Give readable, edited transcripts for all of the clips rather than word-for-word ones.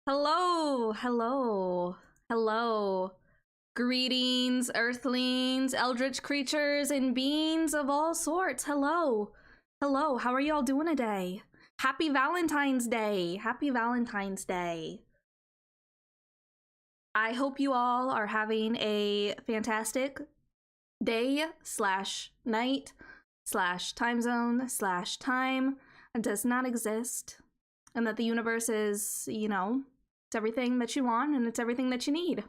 Hello, hello, hello. Greetings, earthlings, eldritch creatures, and beings of all sorts. Hello, hello. How are y'all doing today? Happy Valentine's Day. Happy Valentine's Day. I hope you all are having a fantastic day slash night slash time zone slash time that does not exist, and that the universe is, it's everything that you want and it's everything that you need.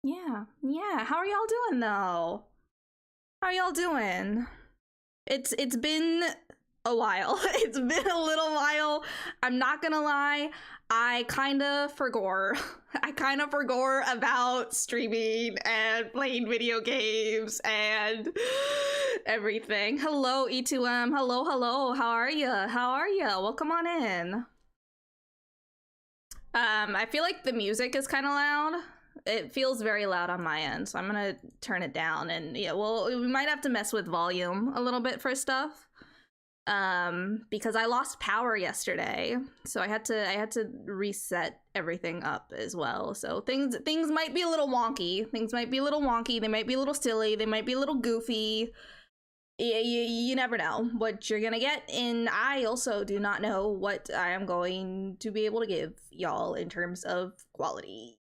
Yeah. How are y'all doing though? How are y'all doing? It's been a while. It's been a little while. I'm not gonna lie. I kind of forgot about streaming and playing video games and everything. Hello, E2M. Hello. How are ya? Welcome on in. I feel like the music is kind of loud. It feels very loud on my end, so I'm gonna turn it down. And yeah, well, we might have to mess with volume a little bit for stuff. Because I lost power yesterday, so I had to reset everything up as well. So things might be a little wonky. They might be a little silly. They might be a little goofy. You never know what you're gonna get, and I also do not know what I am going to be able to give y'all in terms of quality.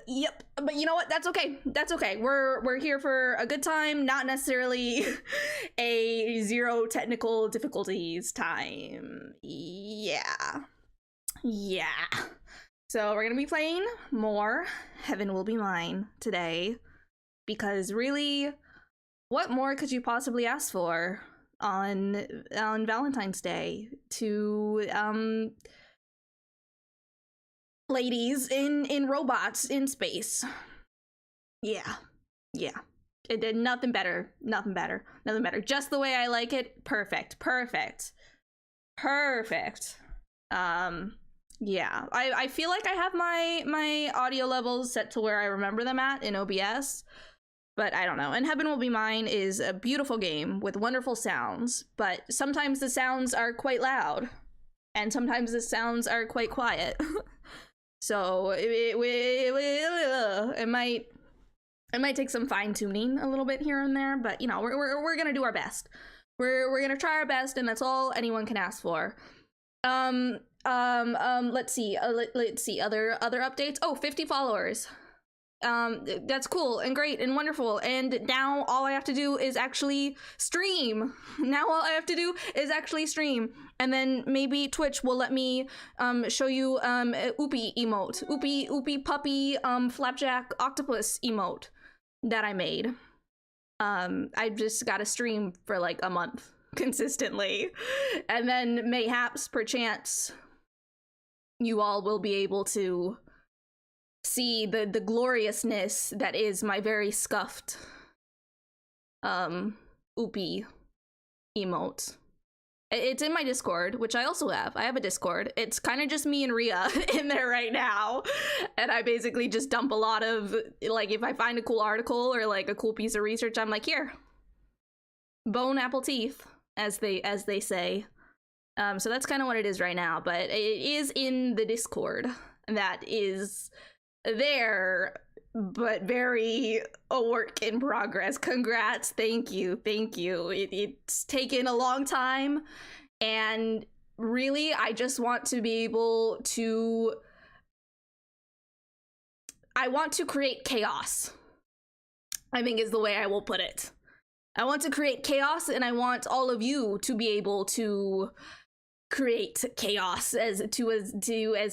Yep, but you know what? That's okay. We're here for a good time, not necessarily a zero technical difficulties time. Yeah. So we're gonna be playing more Heaven Will Be Mine today, because really, what more could you possibly ask for on Valentine's Day to ladies in robots in space? Yeah. It did nothing better. Just the way I like it. Perfect. Yeah. I feel like I have my audio levels set to where I remember them at in OBS, but I don't know. And Heaven Will Be Mine is a beautiful game with wonderful sounds, but sometimes the sounds are quite loud, and sometimes the sounds are quite quiet. So it might take some fine tuning a little bit here and there, but you know, we're gonna do our best. We're gonna try our best, and that's all anyone can ask for. Let's see other updates. Oh, 50 followers. That's cool and great and wonderful, and now all I have to do is actually stream. And then maybe Twitch will let me show you Oopie emote, Oopie puppy flapjack octopus emote that I made. I just gotta stream for like a month consistently, and then mayhaps perchance you all will be able to see the gloriousness that is my very scuffed Oopie emote. It's in my Discord, which I also have. I have a Discord. It's kind of just me and Rhea in there right now, and I basically just dump a lot of, like, if I find a cool article or like a cool piece of research, I'm like, here, bone apple teeth, as they say. So that's kind of what it is right now, but it is in the Discord that is there, but very a work in progress. Congrats. Thank you. It's taken a long time, and really I just want to be able to, I want to create chaos, I think is the way I will put it. I want to create chaos, and I want all of you to be able to create chaos as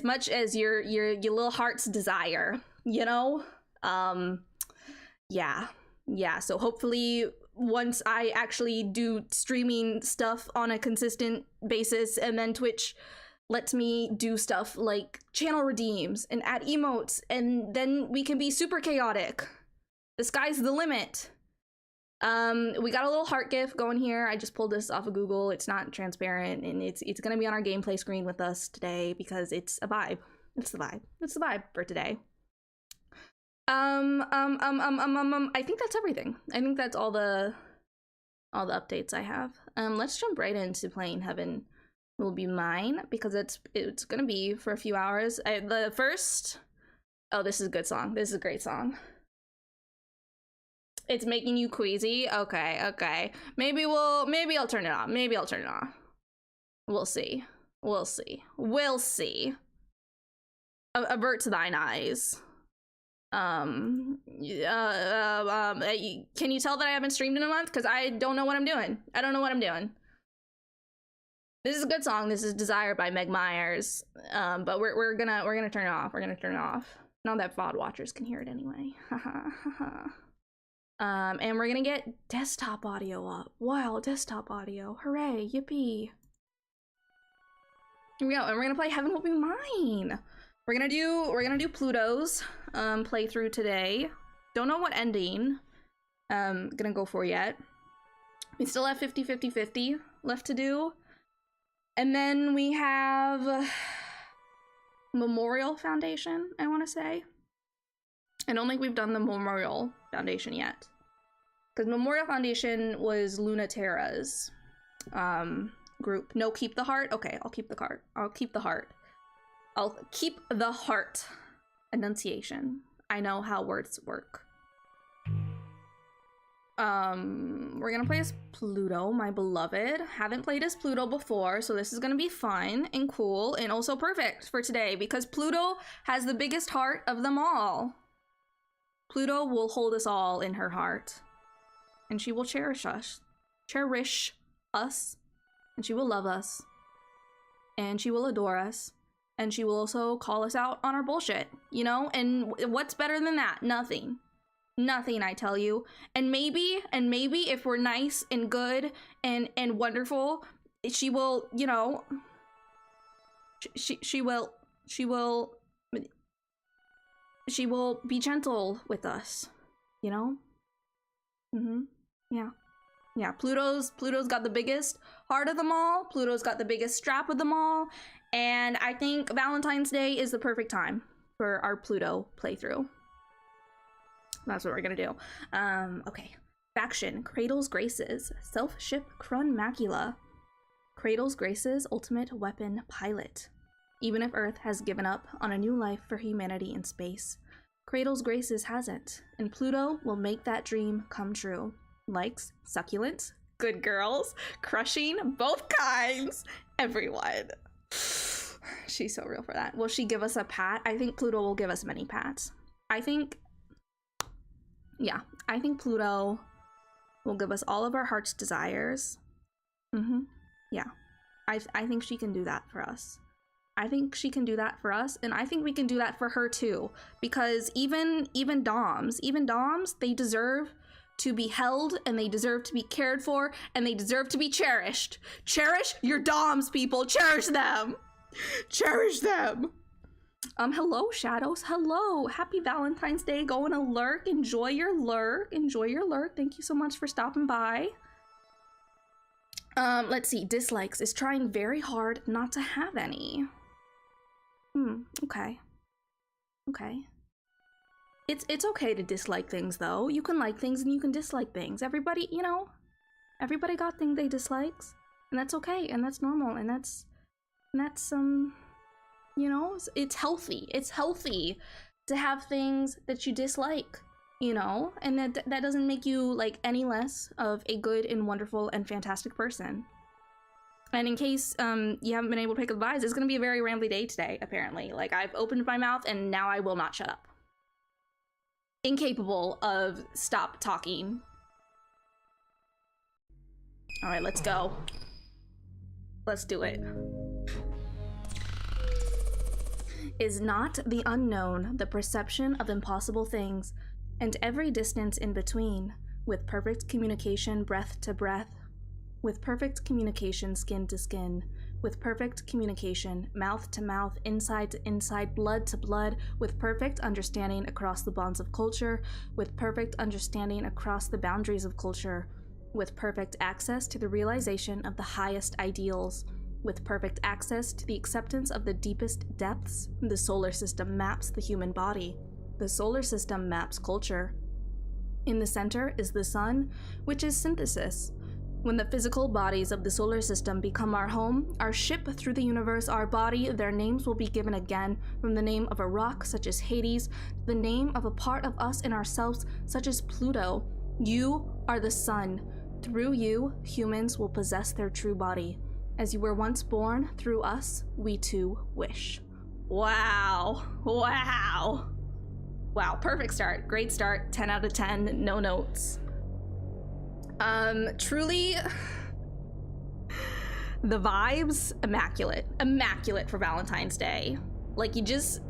much as your little heart's desire, you know? Yeah. So hopefully once I actually do streaming stuff on a consistent basis, and then Twitch lets me do stuff like channel redeems and add emotes, and then we can be super chaotic. The sky's the limit. We got a little heart gif going here. I just pulled this off of Google. It's not transparent, and it's gonna be on our gameplay screen with us today because it's a vibe. It's the vibe for today. I think that's everything. I think that's all the updates I have. Let's jump right into playing Heaven will be mine because it's gonna be for a few hours. The first, oh, this is a good song. This is a great song. It's making you queasy. Okay. Maybe I'll turn it off. Maybe I'll turn it off. We'll see. Avert thine eyes. Can you tell that I haven't streamed in a month? Because I don't know what I'm doing. This is a good song. This is Desire by Meg Myers. But we're gonna turn it off. Not that VOD watchers can hear it anyway. And we're gonna get desktop audio up. Wow, desktop audio. Hooray, yippee. Here we go, and we're gonna play Heaven Will Be Mine. We're gonna do Pluto's playthrough today. Don't know what ending gonna go for yet. We still have 50 left to do. And then we have Memorial Foundation, I wanna say. I don't think we've done the Memorial Foundation yet. Because Memorial Foundation was Lunaterra's group. No, keep the heart? Okay, I'll keep the heart. I'll keep the heart. Enunciation. I know how words work. We're gonna play as Pluto, my beloved. Haven't played as Pluto before, so this is gonna be fun and cool and also perfect for today because Pluto has the biggest heart of them all. Pluto will hold us all in her heart, and she will cherish us, and she will love us, and she will adore us, and she will also call us out on our bullshit, you know? And what's better than that? Nothing, I tell you. And maybe if we're nice and good and wonderful, she will, you know, she will be gentle with us, you know? Yeah, Pluto's got the biggest heart of them all. Pluto's got the biggest strap of them all. And I think Valentine's Day is the perfect time for our Pluto playthrough. That's what we're gonna do. Okay. Faction, Cradle's Graces, Self-Ship Krun Macula. Cradle's Graces, Ultimate Weapon Pilot. Even if Earth has given up on a new life for humanity in space, Cradle's Graces hasn't, and Pluto will make that dream come true. Likes, succulent, good girls, crushing, both kinds, everyone. She's so real for that. Will she give us a pat? I think Pluto will give us many pats. I think Pluto will give us all of our heart's desires. Yeah. I think she can do that for us. I think she can do that for us, and I think we can do that for her too. Because even doms, they deserve to be held, and they deserve to be cared for, and they deserve to be cherished. Cherish your doms, people. Cherish them. Cherish them. Hello, Shadows. Hello. Happy Valentine's Day. Going to lurk. Enjoy your lurk. Thank you so much for stopping by. Let's see. Dislikes is trying very hard not to have any. Okay. It's okay to dislike things, though. You can like things and you can dislike things. Everybody, you know, everybody got things they dislikes, and that's okay, and that's normal, and that's you know, it's healthy. It's healthy to have things that you dislike, you know, and that doesn't make you like any less of a good and wonderful and fantastic person. And in case you haven't been able to pick up the vibes, it's gonna be a very rambly day today, apparently. Like, I've opened my mouth and now I will not shut up. Incapable of stop talking. All right, let's go. Let's do it. Is not the unknown the perception of impossible things, and every distance in between, with perfect communication breath to breath, with perfect communication skin to skin, with perfect communication mouth to mouth, inside to inside, blood to blood, with perfect understanding across the bonds of culture, with perfect understanding across the boundaries of culture, with perfect access to the realization of the highest ideals, with perfect access to the acceptance of the deepest depths. The solar system maps the human body. The solar system maps culture. In the center is the sun, which is synthesis. When the physical bodies of the solar system become our home, our ship through the universe, our body, their names will be given again, from the name of a rock such as Hades to the name of a part of us in ourselves such as Pluto. You are the sun. Through you, humans will possess their true body. As you were once born, through us, we too wish. Wow. Wow. Wow, perfect start. Great start. 10 out of 10, no notes. Truly, the vibes, immaculate. Immaculate for Valentine's Day. Like, you just...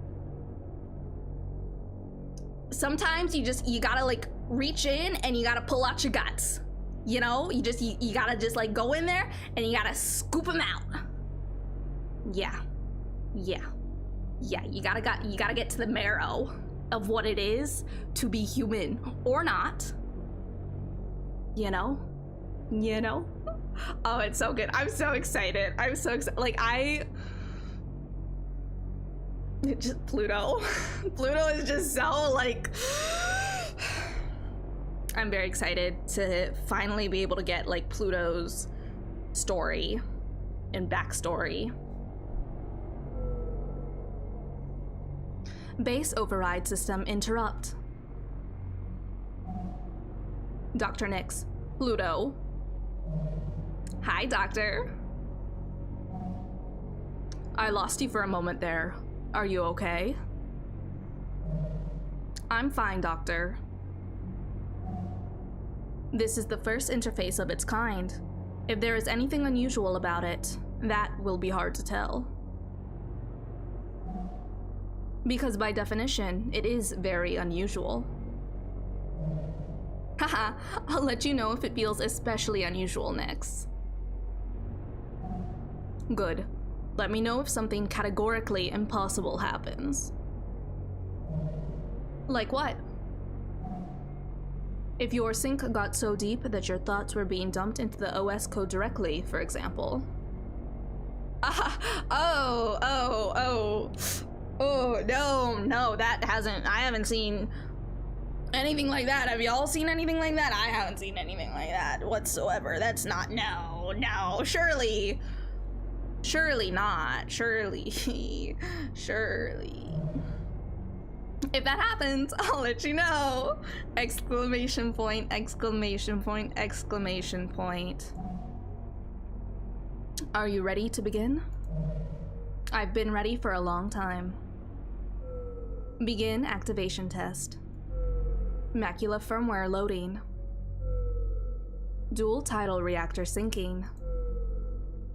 Sometimes you gotta, like, reach in and you gotta pull out your guts. You know? You gotta just, like, go in there and you gotta scoop them out. Yeah. Yeah. Yeah, you gotta get to the marrow of what it is to be human. Or not. You know? Oh, it's so good. I'm so excited. I'm so excited. Like, just Pluto. Pluto is just so, like... I'm very excited to finally be able to get, like, Pluto's story and backstory. Base override system interrupt. Dr. Nix, Pluto. Hi, Doctor. I lost you for a moment there. Are you okay? I'm fine, Doctor. This is the first interface of its kind. If there is anything unusual about it, that will be hard to tell. Because by definition, it is very unusual. Haha, I'll let you know if it feels especially unusual next. Good. Let me know if something categorically impossible happens. Like what? If your sink got so deep that your thoughts were being dumped into the OS code directly, for example. No, I haven't seen anything like that. Have y'all seen anything like that? I haven't seen anything like that whatsoever. That's not, no, surely not, surely. If that happens, I'll let you know. Exclamation point, exclamation point, exclamation point. Are you ready to begin? I've been ready for a long time. Begin activation test. Macula firmware loading. Dual tidal reactor syncing.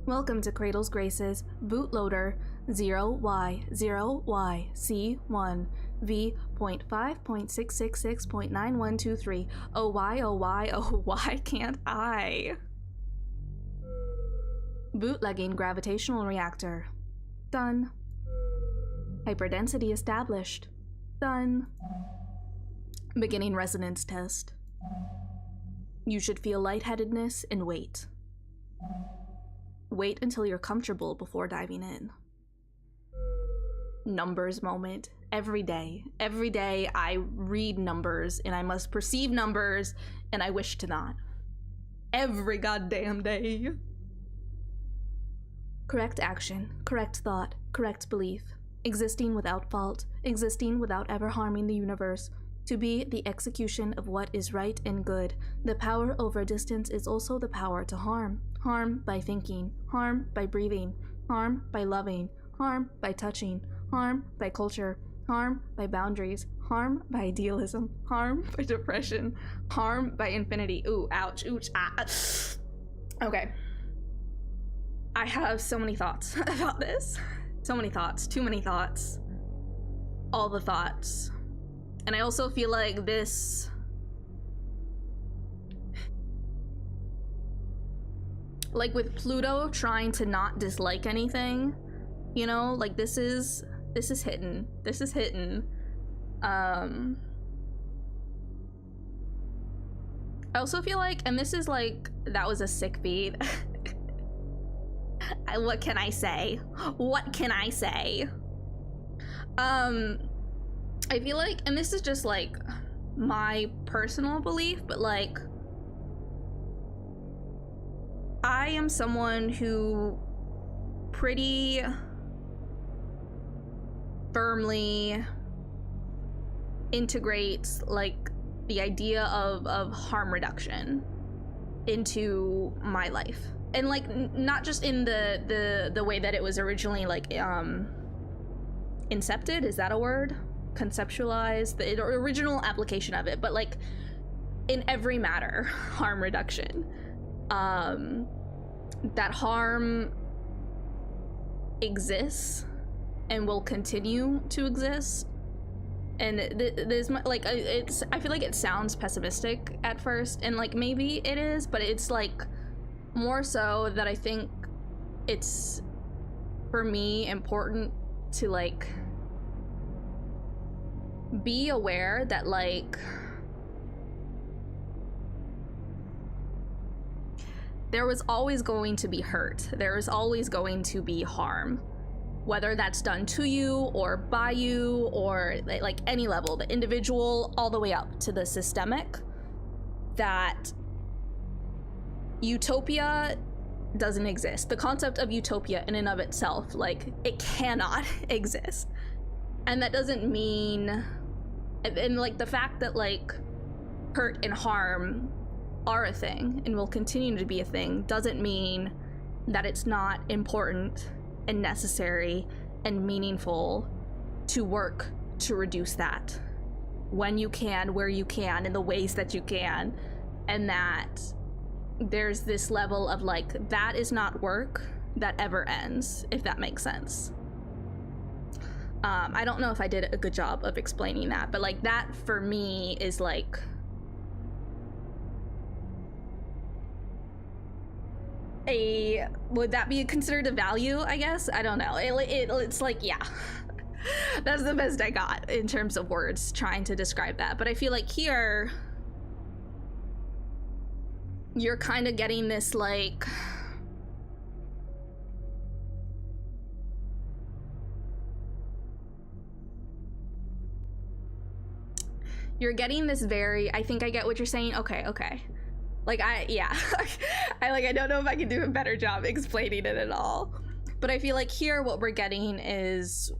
Welcome to Cradle's Grace's bootloader 0Y0YC1 V.5.666.9123. Oh why can't I? Bootlegging gravitational reactor. Done. Hyperdensity established. Done. Beginning resonance test. You should feel lightheadedness and wait. Wait until you're comfortable before diving in. Numbers moment. Every day I read numbers and I must perceive numbers and I wish to not. Every goddamn day. Correct action, correct thought, correct belief. Existing without fault, existing without ever harming the universe. To be the execution of what is right and good. The power over distance is also the power to harm. Harm by thinking, harm by breathing, harm by loving, harm by touching, harm by culture, harm by boundaries, harm by idealism, harm by depression, harm by infinity. Ooh, ouch, ooch, ah. Okay. I have so many thoughts about this. So many thoughts, too many thoughts. All the thoughts. And I also feel like this... Like with Pluto trying to not dislike anything, you know, like this is hitting. This is hitting. I also feel like, and this is like, that was a sick beat. What can I say? What can I say? I feel like, and this is just like my personal belief, but like I am someone who pretty firmly integrates like the idea of harm reduction into my life, and like not just in the way that it was originally like incepted, is that a word? Conceptualized, the original application of it, but like in every matter, harm reduction. That harm exists and will continue to exist, and there's like it's, I feel like it sounds pessimistic at first, and like maybe it is, but it's like more so that I think it's, for me, important to like be aware that like there was always going to be hurt, there is always going to be harm, whether that's done to you or by you or like any level, the individual all the way up to the systemic. That utopia doesn't exist. The concept of utopia in and of itself, like, it cannot exist. And that doesn't mean, and like the fact that like hurt and harm are a thing and will continue to be a thing doesn't mean that it's not important and necessary and meaningful to work to reduce that when you can, where you can, in the ways that you can. And that there's this level of like, that is not work that ever ends, if that makes sense. I don't know if I did a good job of explaining that, but like that for me is like would that be considered a value, I guess? I don't know. It's like, yeah. That's the best I got in terms of words trying to describe that. But I feel like here you're kind of getting this like you're getting this very, I think I get what you're saying. Okay. Like, yeah. I don't know if I can do a better job explaining it at all. But I feel like here what we're getting is,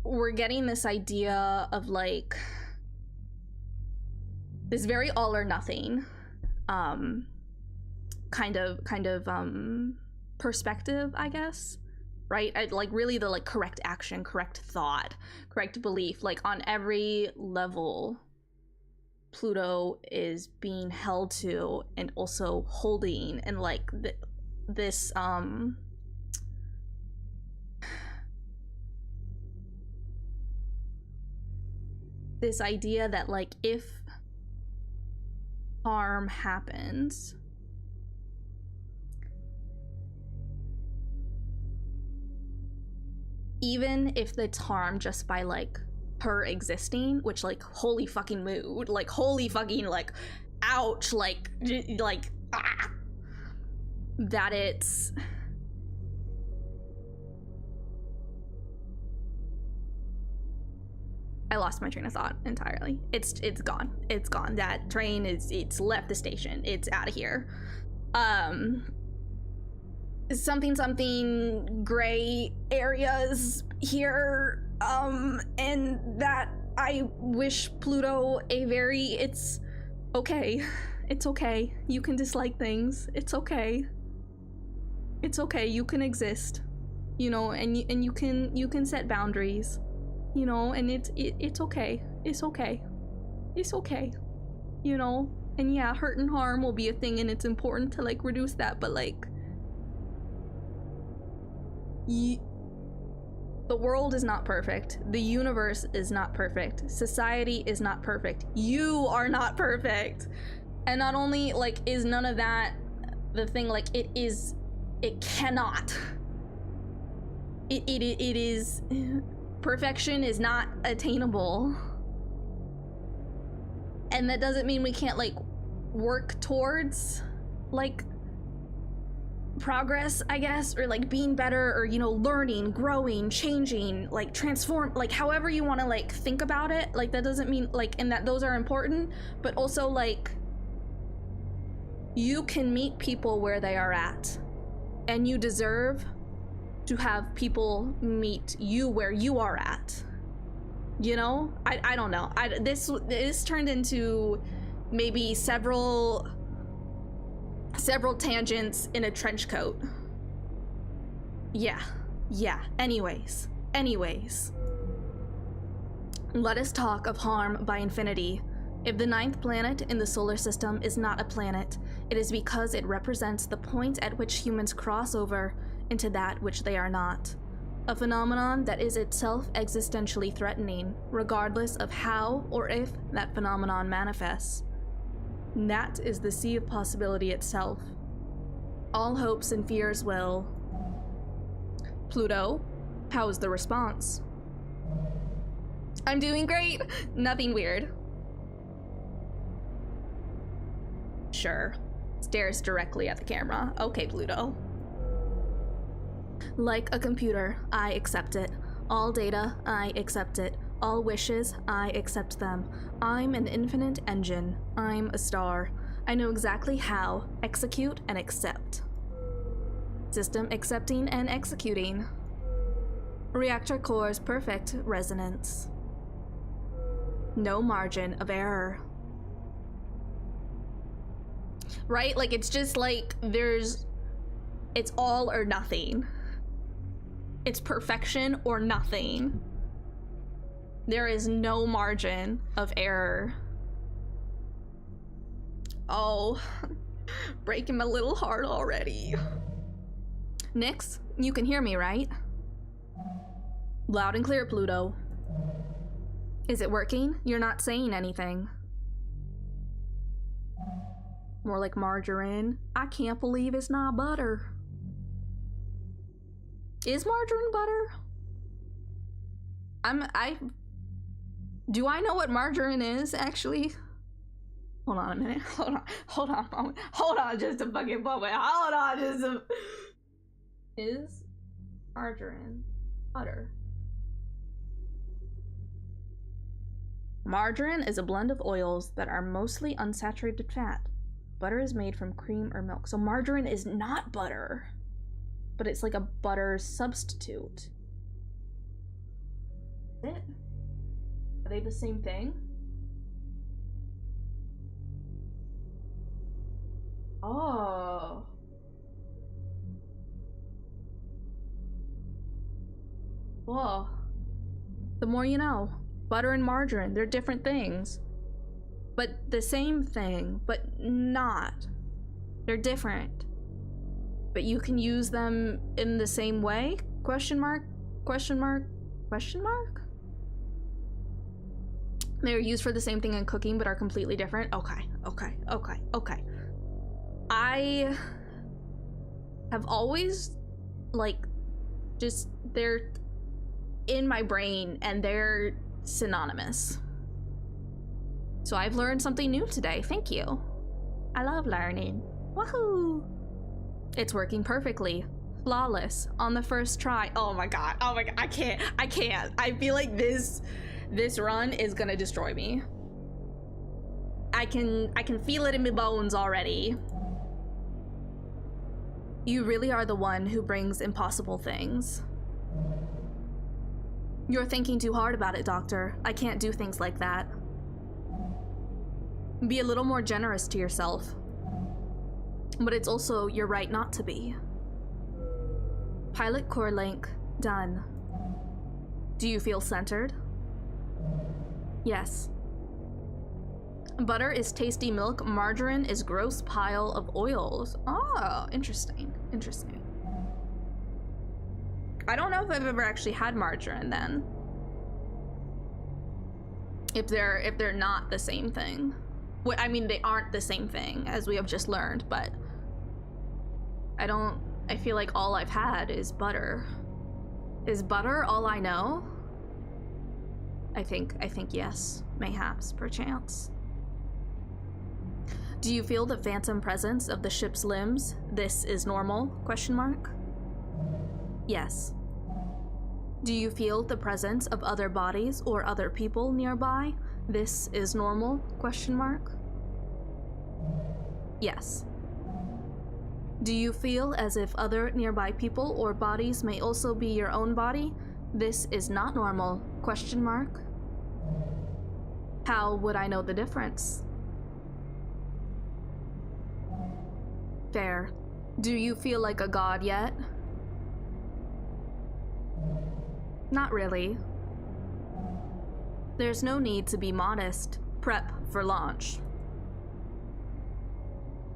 we're getting this idea of like, this very all or nothing kind of perspective, I guess. Right? Like really the like correct action, correct thought, correct belief, like on every level Pluto is being held to and also holding, and like this this idea that like if harm happens, even if it's harm just by like her existing, which like holy fucking mood, like holy fucking like ouch, like ah, that it's I lost my train of thought entirely. It's gone. It's gone. That train it's left the station. It's out of here. Something gray areas here, and that I wish Pluto a very, it's okay, you can dislike things, it's okay, you can exist, you know, and you can set boundaries, you know, and it's okay, you know, and yeah, hurt and harm will be a thing, and it's important to like reduce that, but like the world is not perfect, the universe is not perfect, society is not perfect, you are not perfect. And not only like is none of that the thing, like it cannot, it is, perfection is not attainable. And that doesn't mean we can't like work towards like progress, I guess, or like being better, or, you know, learning, growing, changing, like transform, like however you want to like think about it. Like that doesn't mean like, and that those are important, but also like You can meet people where they are at, and you deserve to have people meet you where you are at. You know? I don't know. This turned into maybe several tangents in a trench coat. Yeah. Anyways. Let us talk of harm by infinity. If the 9th planet in the solar system is not a planet, it is because it represents the point at which humans cross over into that which they are not. A phenomenon that is itself existentially threatening, regardless of how or if that phenomenon manifests. That is the sea of possibility itself. All hopes and fears will. Pluto, how is the response? I'm doing great. Nothing weird. Sure. Stares directly at the camera. Okay, Pluto. Like a computer, I accept it. All data, I accept it. All wishes, I accept them. I'm an infinite engine. I'm a star. I know exactly how. Execute and accept. System accepting and executing. Reactor core's perfect resonance. No margin of error. Right? Like, it's just like it's all or nothing. It's perfection or nothing. There is no margin of error. Oh, breaking my little heart already. Nyx, you can hear me, right? Loud and clear, Pluto. Is it working? You're not saying anything. More like margarine. I can't believe it's not butter. Is margarine butter? Do I know what margarine is, actually? Hold on a minute. Hold on just a fucking moment. Hold on just a... Is margarine butter? Margarine is a blend of oils that are mostly unsaturated fat. Butter is made from cream or milk. So margarine is not butter, but it's like a butter substitute. Is it? Are they the same thing? Oh. Whoa. The more you know. Butter and margarine, they're different things. But the same thing, but not. They're different. But you can use them in the same way? Question mark? Question mark? Question mark? They're used for the same thing in cooking, but are completely different? Okay. I have always, like, just, they're in my brain and they're synonymous. So I've learned something new today. Thank you. I love learning. Woohoo! It's working perfectly. Flawless. On the first try. Oh my god. I can't. I feel like this run is gonna destroy me. I can feel it in my bones already. You really are the one who brings impossible things. You're thinking too hard about it, Doctor. I can't do things like that. Be a little more generous to yourself. But it's also your right not to be. Pilot core link done. Do you feel centered? Yes. Butter is tasty milk. Margarine is gross pile of oils. Oh, interesting. Interesting. I don't know if I've ever actually had margarine then. If they're not the same thing. I mean, they aren't the same thing, as we have just learned, but I feel like all I've had is butter. Is butter all I know? I think yes, mayhaps, perchance. Do you feel the phantom presence of the ship's limbs? This is normal? Question mark. Yes. Do you feel the presence of other bodies or other people nearby? This is normal? Question mark. Yes. Do you feel as if other nearby people or bodies may also be your own body? This is not normal, question mark. How would I know the difference? Fair. Do you feel like a god yet? Not really. There's no need to be modest. Prep for launch.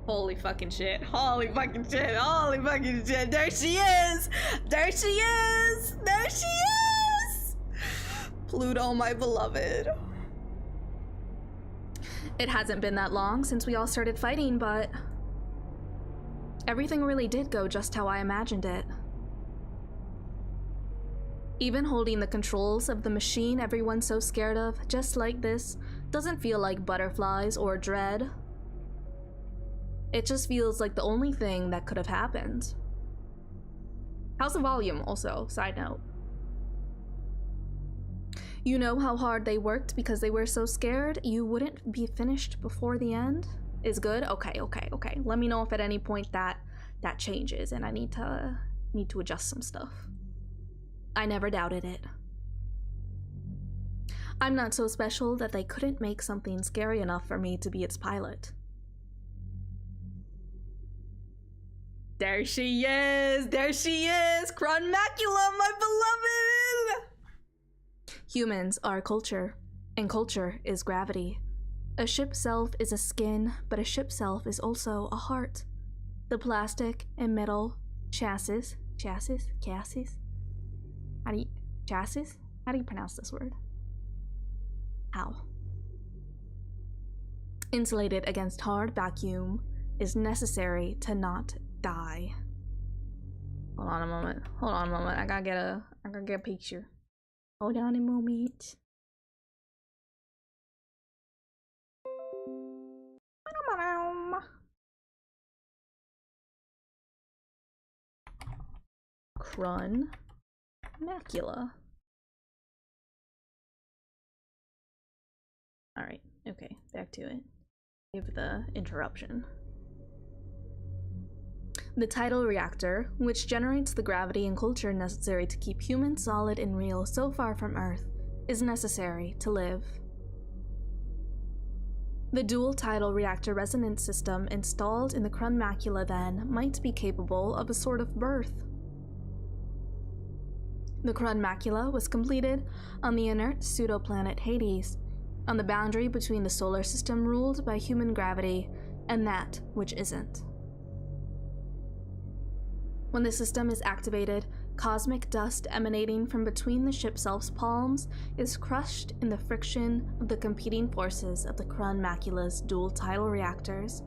Holy fucking shit. Holy fucking shit. Holy fucking shit. There she is. There she is. There she is. Pluto, my beloved. It hasn't been that long since we all started fighting, but everything really did go just how I imagined it. Even holding the controls of the machine everyone's so scared of, just like this, doesn't feel like butterflies or dread. It just feels like the only thing that could have happened. How's the volume, also? Side note. You know how hard they worked because they were so scared you wouldn't be finished before the end? Is good? Okay. Let me know if at any point that changes and I need to adjust some stuff. I never doubted it. I'm not so special that they couldn't make something scary enough for me to be its pilot. There she is! There she is! Chronmacula, my beloved! Humans are culture, and culture is gravity. A ship self is a skin, but a ship self is also a heart. The plastic and metal chassis? How do you pronounce this word? How? Insulated against hard vacuum is necessary to not die. Hold on a moment. I gotta get a picture. Hold on a moment. Chronmacula. Alright, okay, back to it. Give the interruption. The tidal reactor, which generates the gravity and culture necessary to keep humans solid and real so far from Earth, is necessary to live. The dual tidal reactor resonance system installed in the Chronmacula then might be capable of a sort of birth. The Chronmacula was completed on the inert pseudoplanet Hades, on the boundary between the solar system ruled by human gravity and that which isn't. When the system is activated, cosmic dust emanating from between the ship self's palms is crushed in the friction of the competing forces of the Chronmacula's dual tidal reactors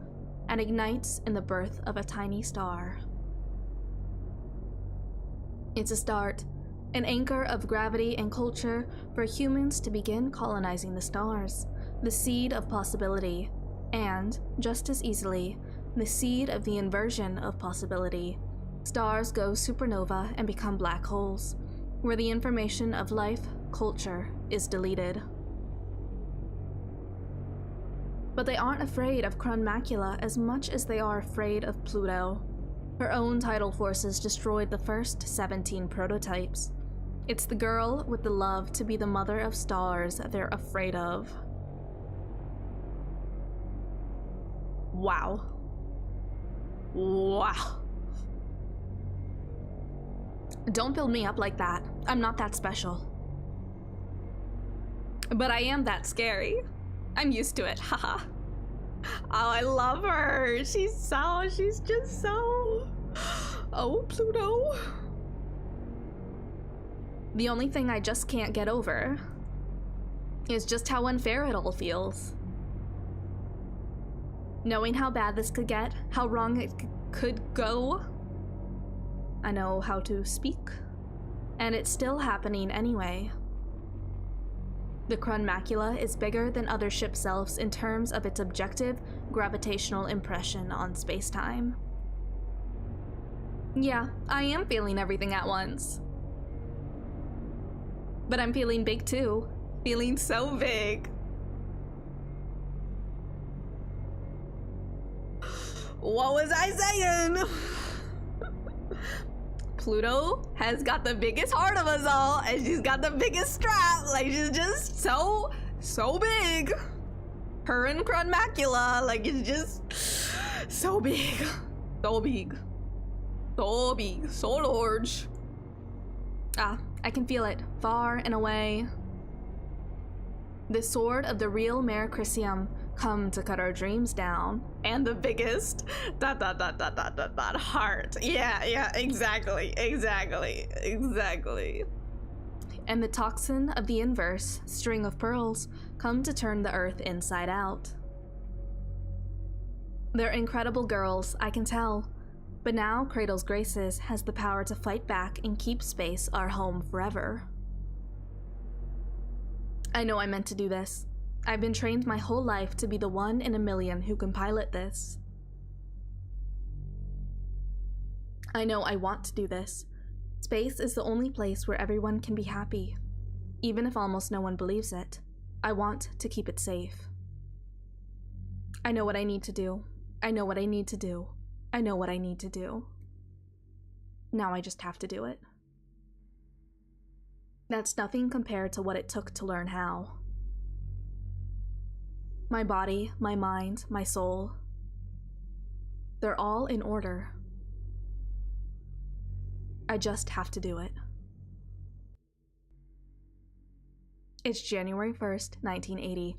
and ignites in the birth of a tiny star. It's a start, an anchor of gravity and culture for humans to begin colonizing the stars, the seed of possibility, and, just as easily, the seed of the inversion of possibility. Stars go supernova and become black holes, where the information of life, culture, is deleted. But they aren't afraid of Chronmacula as much as they are afraid of Pluto. Her own tidal forces destroyed the first 17 prototypes. It's the girl with the love to be the mother of stars they're afraid of. Wow. Wow. Don't build me up like that. I'm not that special. But I am that scary. I'm used to it, haha. Oh, I love her. She's just so... Oh, Pluto. The only thing I just can't get over is just how unfair it all feels. Knowing how bad this could get, how wrong it could go, I know how to speak, and it's still happening anyway. The Chronmacula is bigger than other ship selves in terms of its objective gravitational impression on space-time. Yeah, I am feeling everything at once. But I'm feeling big too. Feeling so big. What was I saying? Pluto has got the biggest heart of us all, and she's got the biggest strap. Like, she's just so big. Her and Macula, like, it's just so big. So big. So big. So large. Ah, I can feel it, far and away. The sword of the real Mare Crisium, come to cut our dreams down. And the biggest heart. Yeah, exactly. And the toxin of the inverse, string of pearls, come to turn the earth inside out. They're incredible girls, I can tell. But now Cradle's Graces has the power to fight back and keep space our home forever. I know I meant to do this. I've been trained my whole life to be the 1 in a million who can pilot this. I know I want to do this. Space is the only place where everyone can be happy, even if almost no one believes it. I want to keep it safe. I know what I need to do. I know what I need to do. I know what I need to do. Now I just have to do it. That's nothing compared to what it took to learn how. My body, my mind, my soul, they're all in order. I just have to do it. It's January 1st, 1980,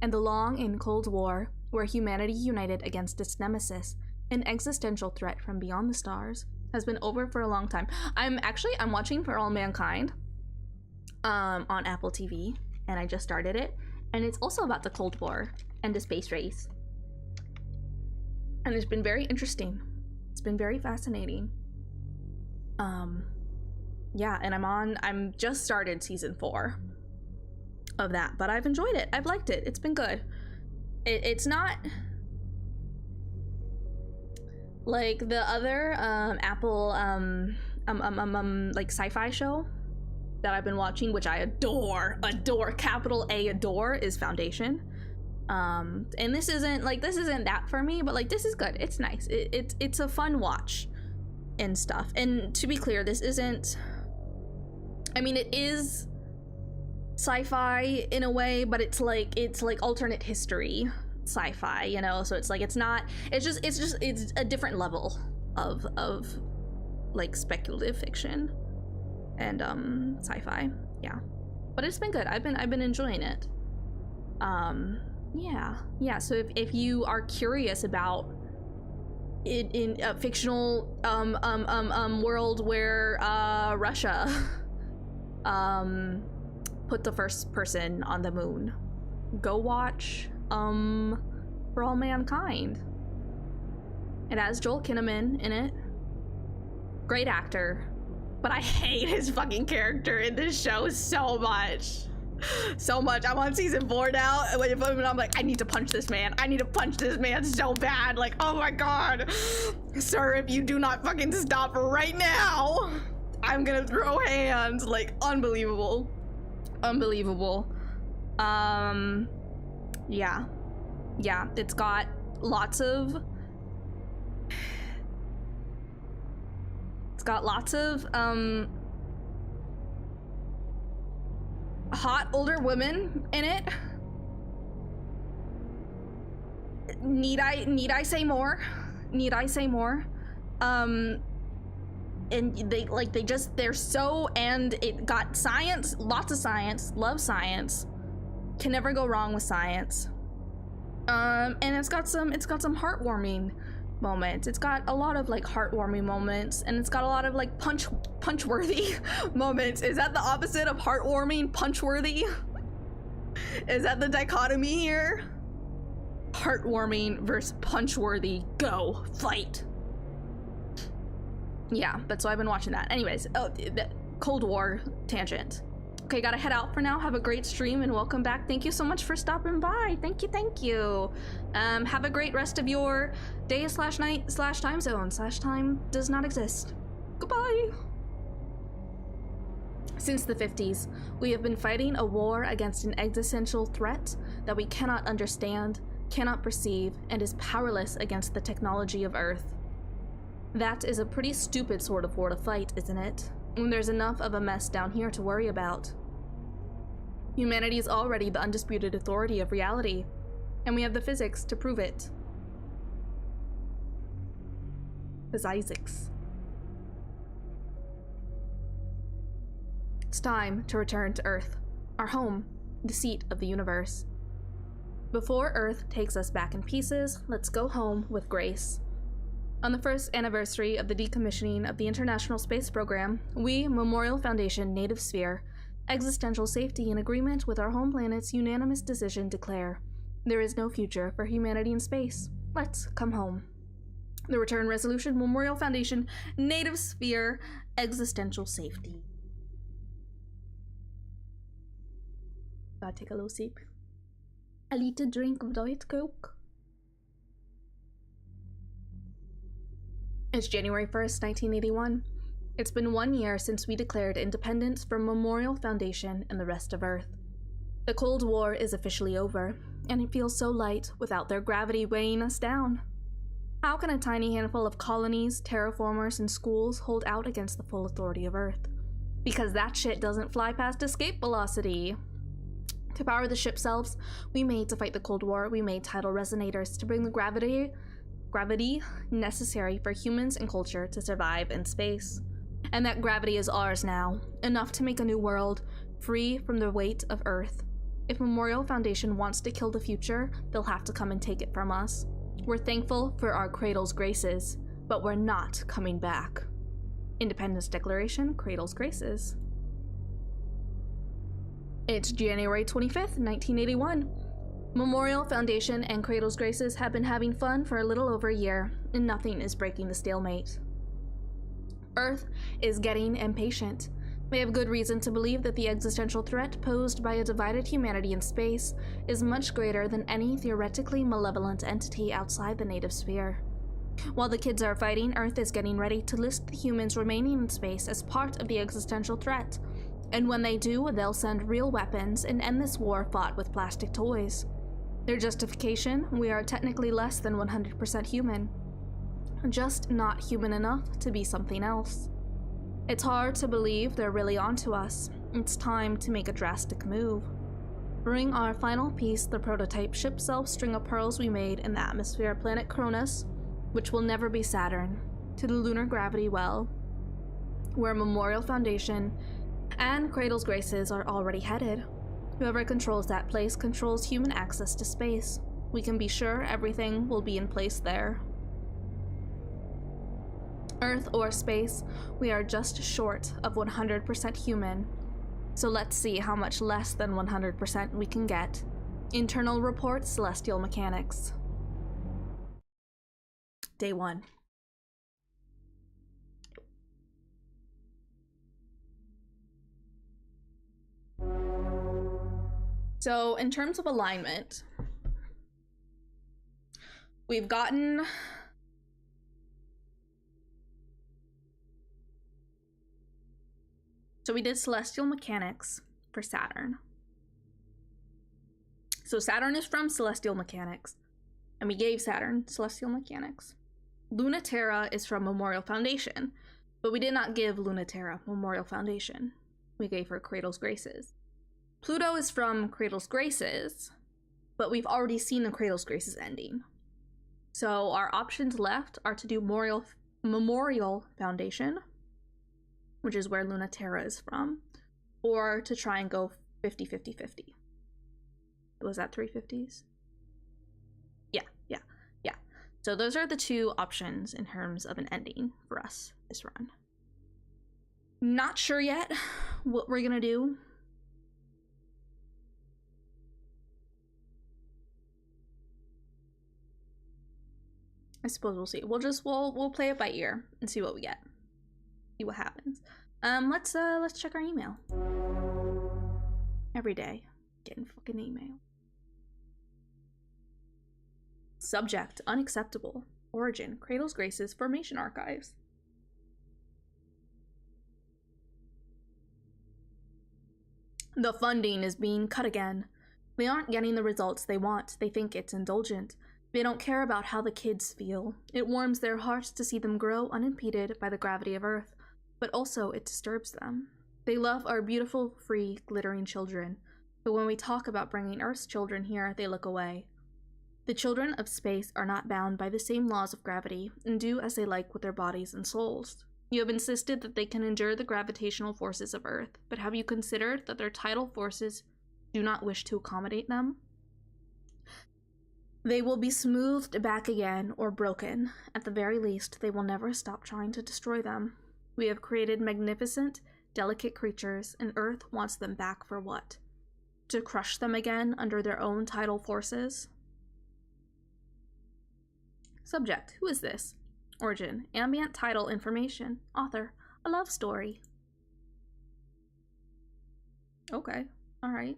and the long and cold war, where humanity united against its nemesis, an existential threat from beyond the stars, has been over for a long time. I'm watching For All Mankind on Apple TV, and I just started it, and it's also about the Cold War and the space race. And it's been very interesting. It's been very fascinating. Yeah, and I'm just started season 4 of that, but I've enjoyed it. I've liked it. It's been good. It's not like the other Apple like sci-fi show that I've been watching, which I adore, capital A adore, is Foundation. And this isn't that for me, but like this is good. It's nice. It's a fun watch and stuff. And to be clear, this isn't, I mean, it is sci-fi in a way, but it's like alternate history sci-fi, you know? So it's like, it's a different level of like speculative fiction and sci-fi. Yeah, but it's been good. I've been enjoying it. Yeah, so if you are curious about it in a fictional world where Russia put the first person on the moon, go watch For All Mankind. It has Joel Kinnaman in it. Great actor. But I hate his fucking character in this show so much. So much. I'm on season 4 now, and I'm like, I need to punch this man. I need to punch this man so bad. Like, oh my god. Sir, if you do not fucking stop right now, I'm gonna throw hands. Like, unbelievable. Unbelievable. Yeah, it's got lots of hot older women in it. Need I say more? And they're so, and it got science, lots of science, love science, can never go wrong with science. And it's got some heartwarming moments. It's got a lot of like heartwarming moments, and it's got a lot of like punch-worthy moments. Is that the opposite of heartwarming? Punch-worthy? Is that the dichotomy here? Heartwarming versus punch-worthy. Go fight. Yeah, but so I've been watching that. Anyways, the Cold War tangent. Okay, gotta head out for now. Have a great stream and welcome back. Thank you so much for stopping by. Thank you. Have a great rest of your day / night / time zone / time does not exist. Goodbye. Since the 50s, we have been fighting a war against an existential threat that we cannot understand, cannot perceive, and is powerless against the technology of Earth. That is a pretty stupid sort of war to fight, isn't it? When there's enough of a mess down here to worry about. Humanity is already the undisputed authority of reality, and we have the physics to prove it. Physics. It's time to return to Earth, our home, the seat of the universe. Before Earth takes us back in pieces, let's go home with grace. On the first anniversary of the decommissioning of the International Space Program, we, Memorial Foundation Native Sphere, existential safety in agreement with our home planet's unanimous decision declare, there is no future for humanity in space. Let's come home. The Return Resolution, Memorial Foundation Native Sphere, existential safety. Gotta take a little sip. A little drink of Diet Coke. It's January 1st, 1981. It's been 1 year since we declared independence from Memorial Foundation and the rest of Earth. The Cold War is officially over, and it feels so light without their gravity weighing us down. How can a tiny handful of colonies, terraformers, and schools hold out against the full authority of Earth? Because that shit doesn't fly past escape velocity. To power the ship selves we made to fight the Cold War, we made tidal resonators to bring the gravity necessary for humans and culture to survive in space. And that gravity is ours now, enough to make a new world, free from the weight of Earth. If Memorial Foundation wants to kill the future, they'll have to come and take it from us. We're thankful for our Cradle's graces, but we're not coming back. Independence Declaration, Cradle's Graces. It's January 25th, 1981. Memorial Foundation and Cradle's Graces have been having fun for a little over a year, and nothing is breaking the stalemate. Earth is getting impatient. We have good reason to believe that the existential threat posed by a divided humanity in space is much greater than any theoretically malevolent entity outside the native sphere. While the kids are fighting, Earth is getting ready to list the humans remaining in space as part of the existential threat. And when they do, they'll send real weapons and end this war fought with plastic toys. Their justification: we are technically less than 100% human. Just not human enough to be something else. It's hard to believe they're really onto us. It's time to make a drastic move. Bring our final piece, the prototype ship self-string of pearls we made in the atmosphere of planet Cronus, which will never be Saturn, to the lunar gravity well, where Memorial Foundation and Cradle's Graces are already headed. Whoever controls that place controls human access to space. We can be sure everything will be in place there. Earth or space, we are just short of 100% human. So let's see how much less than 100% we can get. Internal report, Celestial Mechanics. Day 1. So in terms of alignment, we've gotten so we did Celestial Mechanics for Saturn. So Saturn is from Celestial Mechanics, and we gave Saturn Celestial Mechanics. Lunaterra is from Memorial Foundation, but we did not give Lunaterra Memorial Foundation. We gave her Cradle's Graces. Pluto is from Cradle's Graces, but we've already seen the Cradle's Graces ending. So our options left are to do Memorial Foundation, which is where Lunaterra is from, or to try and go 50-50-50. Was that 3 50s? Yeah. So those are the two options in terms of an ending for us this run. Not sure yet what we're gonna do. I suppose we'll see. We'll play it by ear and see what we get. See what happens. Let's check our email. Every day, getting fucking email. Subject: unacceptable. Origin: Cradle's Graces Formation Archives. The funding is being cut again. They aren't getting the results they want. They think it's indulgent. They don't care about how the kids feel. It warms their hearts to see them grow unimpeded by the gravity of Earth, but also it disturbs them. They love our beautiful, free, glittering children, but when we talk about bringing Earth's children here, they look away. The children of space are not bound by the same laws of gravity and do as they like with their bodies and souls. You have insisted that they can endure the gravitational forces of Earth, but have you considered that their tidal forces do not wish to accommodate them? They will be smoothed back again or broken. At the very least, they will never stop trying to destroy them. We have created magnificent, delicate creatures, and Earth wants them back for what? To crush them again under their own tidal forces? Subject, who is this? Origin, ambient tidal information. Author, a love story. Okay, alright.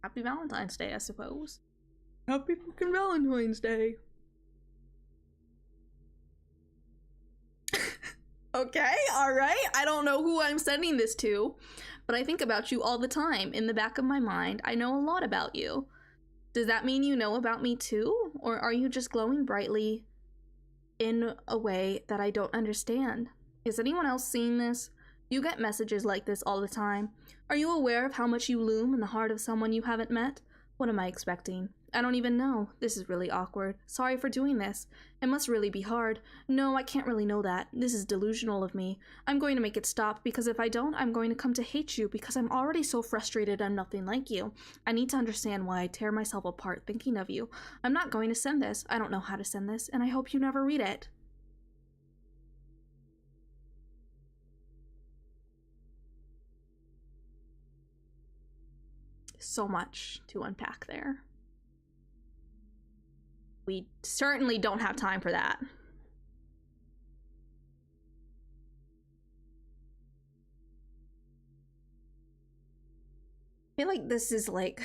Happy Valentine's Day, I suppose. Happy fucking Valentine's Day. Okay, alright. I don't know who I'm sending this to, but I think about you all the time. In the back of my mind, I know a lot about you. Does that mean you know about me too? Or are you just glowing brightly in a way that I don't understand? Is anyone else seeing this? You get messages like this all the time. Are you aware of how much you loom in the heart of someone you haven't met? What am I expecting? I don't even know. This is really awkward. Sorry for doing this. It must really be hard. No, I can't really know that. This is delusional of me. I'm going to make it stop, because if I don't, I'm going to come to hate you, because I'm already so frustrated I'm nothing like you. I need to understand why I tear myself apart thinking of you. I'm not going to send this. I don't know how to send this, and I hope you never read it. So much to unpack there. We certainly don't have time for that. I feel like this is like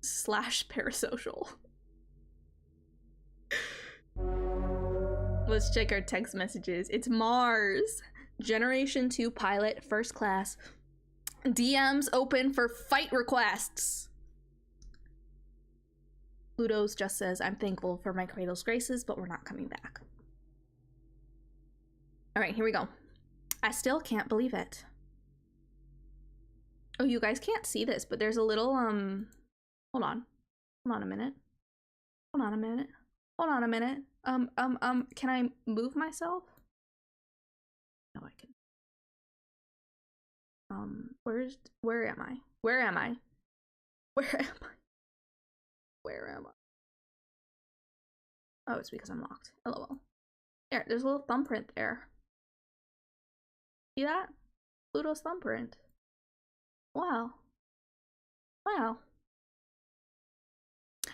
slash parasocial. Let's check our text messages. It's Mars. Generation 2 pilot, first class. DMs open for fight requests. Pluto's just says, I'm thankful for my cradle's graces, but we're not coming back. All right, here we go. I still can't believe it. Oh, you guys can't see this, but there's a little, hold on. Hold on a minute. Hold on a minute. Hold on a minute. Can I move myself? No, I can. Where am I? Where am I? Where am I? Where am I? Oh, it's because I'm locked. LOL. There's a little thumbprint there. See that? Pluto's thumbprint. Wow. Wow.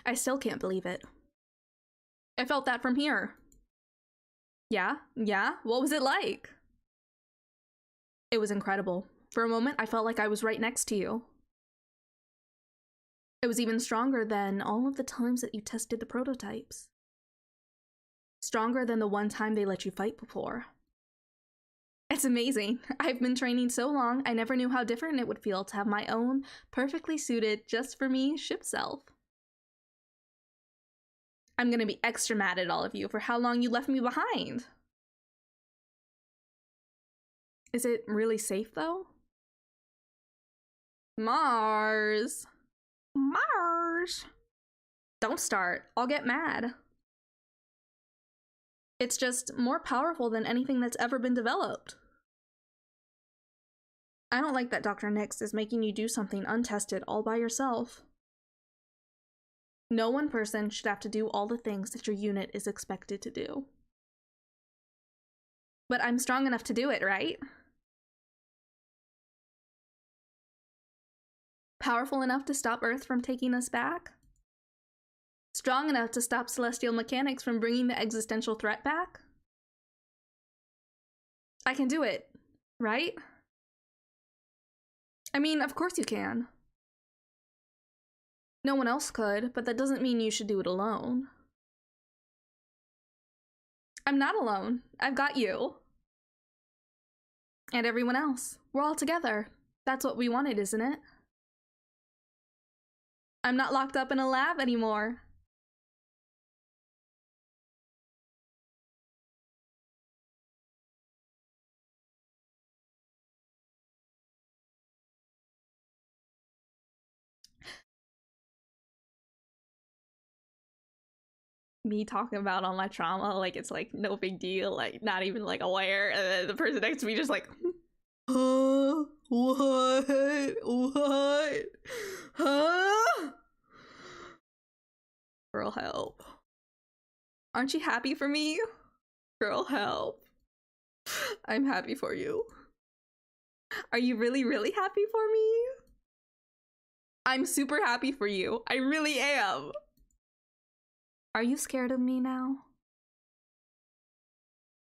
I still can't believe it. I felt that from here. Yeah? Yeah? What was it like? It was incredible. For a moment, I felt like I was right next to you. It was even stronger than all of the times that you tested the prototypes. Stronger than the one time they let you fight before. It's amazing. I've been training so long, I never knew how different it would feel to have my own, perfectly suited, just for me, ship self. I'm gonna be extra mad at all of you for how long you left me behind. Is it really safe, though? Mars. Mars. Don't start. I'll get mad. It's just more powerful than anything that's ever been developed. I don't like that Dr. Nix is making you do something untested all by yourself. No one person should have to do all the things that your unit is expected to do. But I'm strong enough to do it, right? Powerful enough to stop Earth from taking us back? Strong enough to stop celestial mechanics from bringing the existential threat back? I can do it, right? I mean, of course you can. No one else could, but that doesn't mean you should do it alone. I'm not alone. I've got you. And everyone else. We're all together. That's what we wanted, isn't it? I'm not locked up in a lab anymore. Me talking about all my trauma like it's like no big deal, like not even like aware, and then the person next to me just like, huh? What? Huh? Girl, help. Aren't you happy for me? Girl, help. I'm happy for you. Are you really, really happy for me? I'm super happy for you. I really am. Are you scared of me now?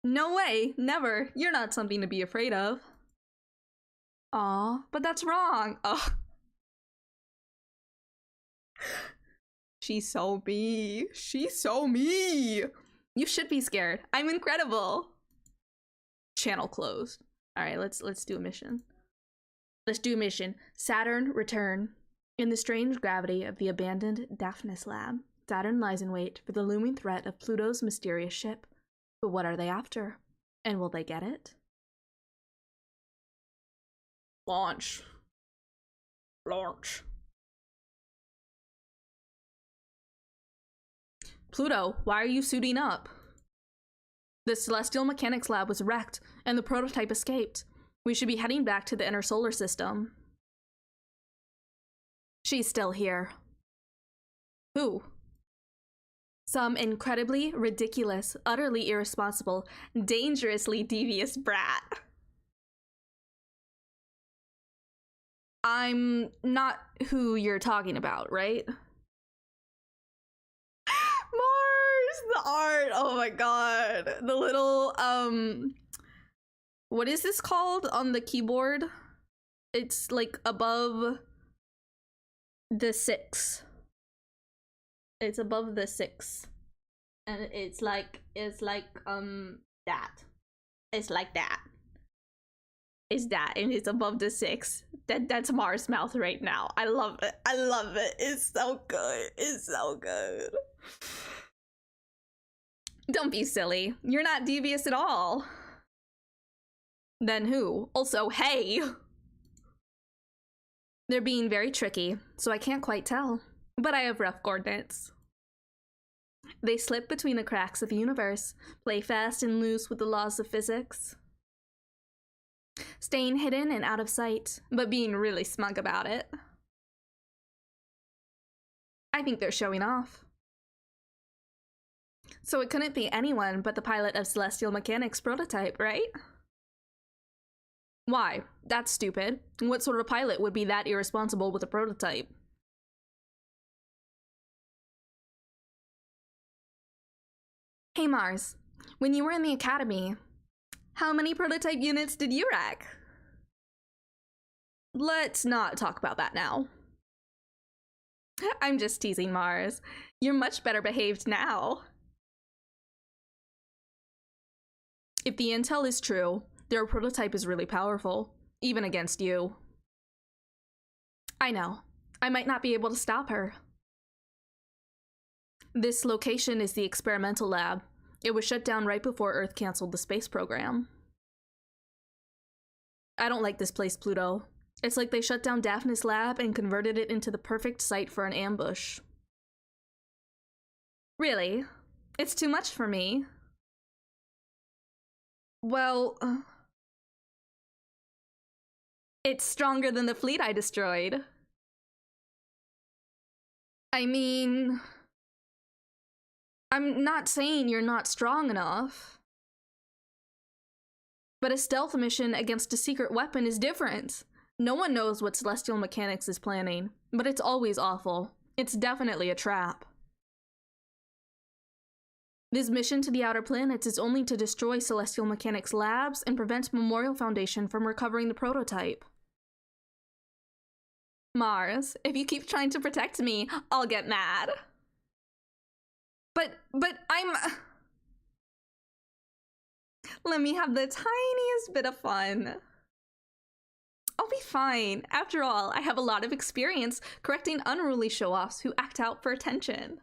No way, never. You're not something to be afraid of. Aw, but that's wrong. Ugh. She's so me. She's so me. You should be scared. I'm incredible. Channel closed. All right, let's do a mission. Let's do a mission. Saturn, return. In the strange gravity of the abandoned Daphnis lab, Saturn lies in wait for the looming threat of Pluto's mysterious ship. But what are they after? And will they get it? Launch. Launch. Pluto, why are you suiting up? The Celestial Mechanics Lab was wrecked, and the prototype escaped. We should be heading back to the inner solar system. She's still here. Who? Some incredibly ridiculous, utterly irresponsible, dangerously devious brat. I'm not who you're talking about, right? Mars, the art, oh my god. The little, what is this called on the keyboard? It's like above the 6. It's above the 6. And it's like that. It's like that. It's that, and it's above the 6. That's Mars' mouth right now. I love it. I love it. It's so good. It's so good. Don't be silly. You're not devious at all. Then who? Also, hey! They're being very tricky, so I can't quite tell. But I have rough coordinates. They slip between the cracks of the universe, play fast and loose with the laws of physics. Staying hidden and out of sight, but being really smug about it. I think they're showing off. So it couldn't be anyone but the pilot of Celestial Mechanics prototype, right? Why? That's stupid. What sort of pilot would be that irresponsible with a prototype? Hey Mars, when you were in the academy, how many prototype units did you wreck? Let's not talk about that now. I'm just teasing, Mars. You're much better behaved now. If the intel is true, their prototype is really powerful, even against you. I know. I might not be able to stop her. This location is the experimental lab. It was shut down right before Earth canceled the space program. I don't like this place, Pluto. It's like they shut down Daphnis' lab and converted it into the perfect site for an ambush. Really? It's too much for me. Well, it's stronger than the fleet I destroyed. I mean, I'm not saying you're not strong enough. But a stealth mission against a secret weapon is different. No one knows what Celestial Mechanics is planning, but it's always awful. It's definitely a trap. This mission to the outer planets is only to destroy Celestial Mechanics labs and prevent Memorial Foundation from recovering the prototype. Mars, if you keep trying to protect me, I'll get mad. But I'm... Let me have the tiniest bit of fun. I'll be fine. After all, I have a lot of experience correcting unruly show-offs who act out for attention.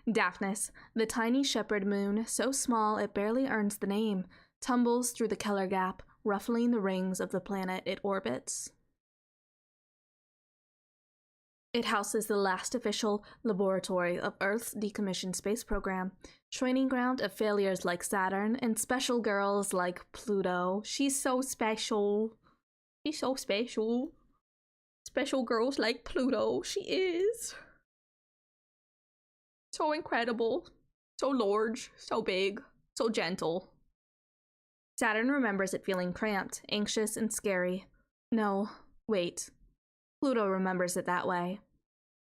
Daphnis, the tiny shepherd moon, so small it barely earns the name, tumbles through the Keller Gap, ruffling the rings of the planet it orbits. It houses the last official laboratory of Earth's decommissioned space program, training ground of failures like Saturn and special girls like Pluto. She's so special. She's so special. Special girls like Pluto. She is. So incredible. So large. So big. So gentle. Saturn remembers it feeling cramped, anxious, and scary. No, wait. Pluto remembers it that way.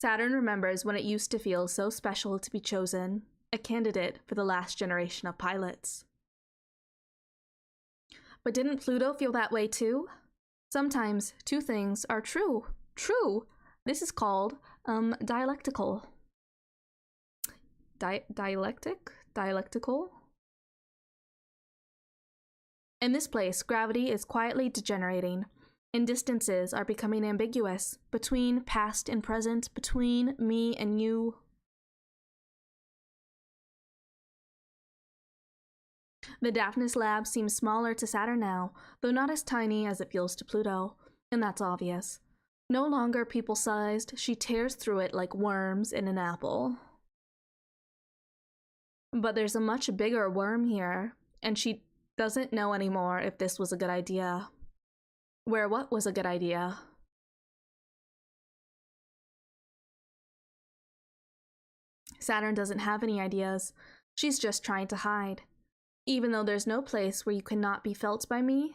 Saturn remembers when it used to feel so special to be chosen, a candidate for the last generation of pilots. But didn't Pluto feel that way too? Sometimes two things are true. True! This is called, dialectical. Dialectical? In this place, gravity is quietly degenerating, and distances are becoming ambiguous, between past and present, between me and you. The Daphnis lab seems smaller to Saturn now, though not as tiny as it feels to Pluto, and that's obvious. No longer people-sized, she tears through it like worms in an apple. But there's a much bigger worm here, and she doesn't know anymore if this was a good idea. Where what was a good idea? Saturn doesn't have any ideas. She's just trying to hide. Even though there's no place where you cannot be felt by me.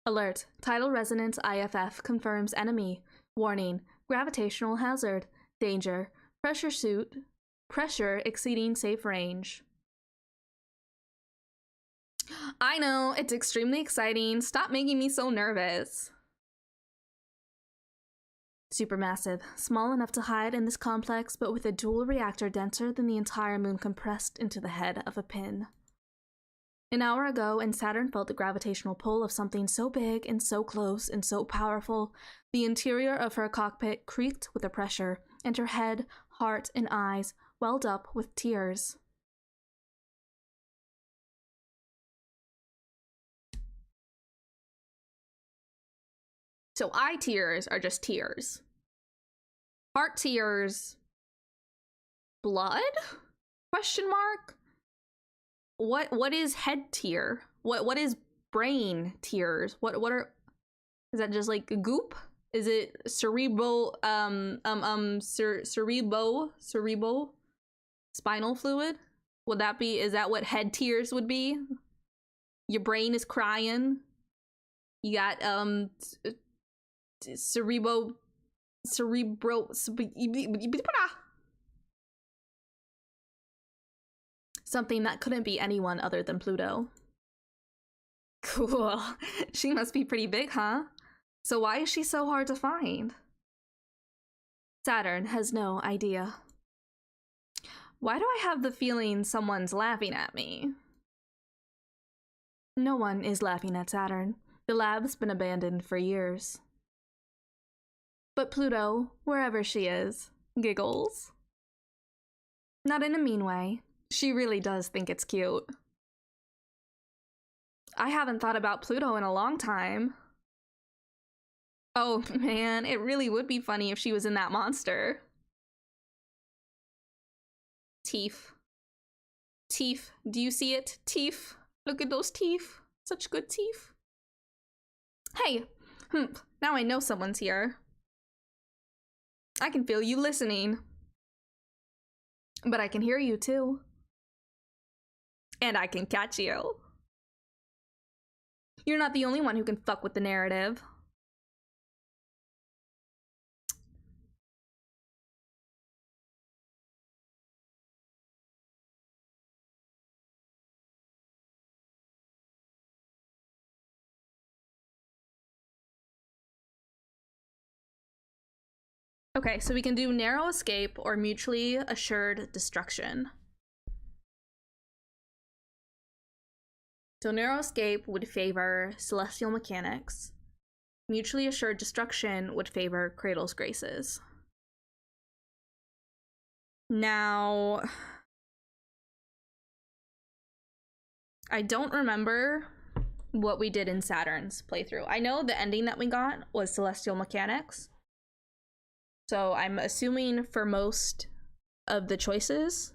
Alert. Tidal resonance IFF confirms enemy. Warning. Gravitational hazard. Danger. Pressure suit. Pressure exceeding safe range. I know, it's extremely exciting. Stop making me so nervous. Supermassive, small enough to hide in this complex, but with a dual reactor denser than the entire moon compressed into the head of a pin. An hour ago, and Saturn felt the gravitational pull of something so big and so close and so powerful, the interior of her cockpit creaked with the pressure, and her head, heart, and eyes welled up with tears. So eye tears are just tears. Heart tears. Blood? Question mark? What is head tear? What is brain tears? What are, is that just like a goop? Is it cerebral spinal fluid? Would that be, is that what head tears would be? Your brain is crying. You got cerebro something that couldn't be anyone other than Pluto. Cool. She must be pretty big, huh? So why is she so hard to find? Saturn has no idea. Why do I have the feeling someone's laughing at me? No one is laughing at Saturn. The lab's been abandoned for years. But Pluto, wherever she is, giggles. Not in a mean way. She really does think it's cute. I haven't thought about Pluto in a long time. Oh man, it really would be funny if she was in that monster. Teeth. Teeth. Do you see it? Teeth. Look at those teeth. Such good teeth. Hey, now I know someone's here. I can feel you listening. But I can hear you too. And I can catch you. You're not the only one who can fuck with the narrative. Okay, so we can do narrow escape or mutually assured destruction. So narrow escape would favor celestial mechanics. Mutually assured destruction would favor Cradle's graces. Now, I don't remember what we did in Saturn's playthrough. I know the ending that we got was celestial mechanics. So I'm assuming for most of the choices,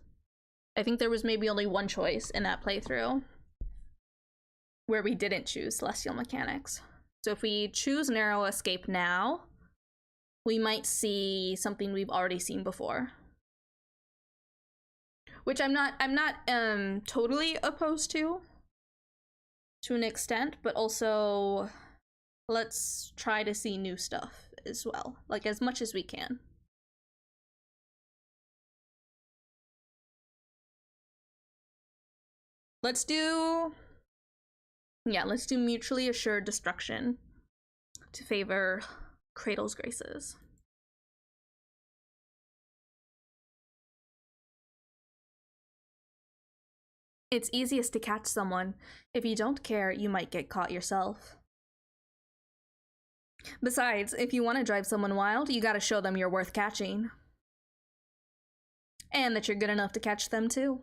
I think there was maybe only one choice in that playthrough where we didn't choose celestial mechanics. So if we choose narrow escape now, we might see something we've already seen before. Which I'm not totally opposed to an extent, but also let's try to see new stuff as well, like as much as we can. Let's do mutually assured destruction to favor Cradle's graces. It's easiest to catch someone. If you don't care, you might get caught yourself. Besides, if you want to drive someone wild, you gotta show them you're worth catching. And that you're good enough to catch them too.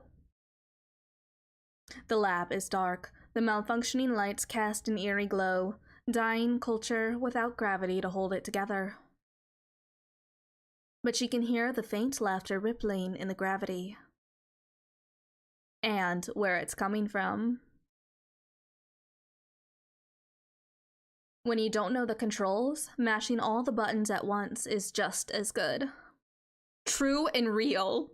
The lab is dark. The malfunctioning lights cast an eerie glow. Dying culture without gravity to hold it together. But she can hear the faint laughter rippling in the gravity. And where it's coming from. When you don't know the controls, mashing all the buttons at once is just as good. True and real.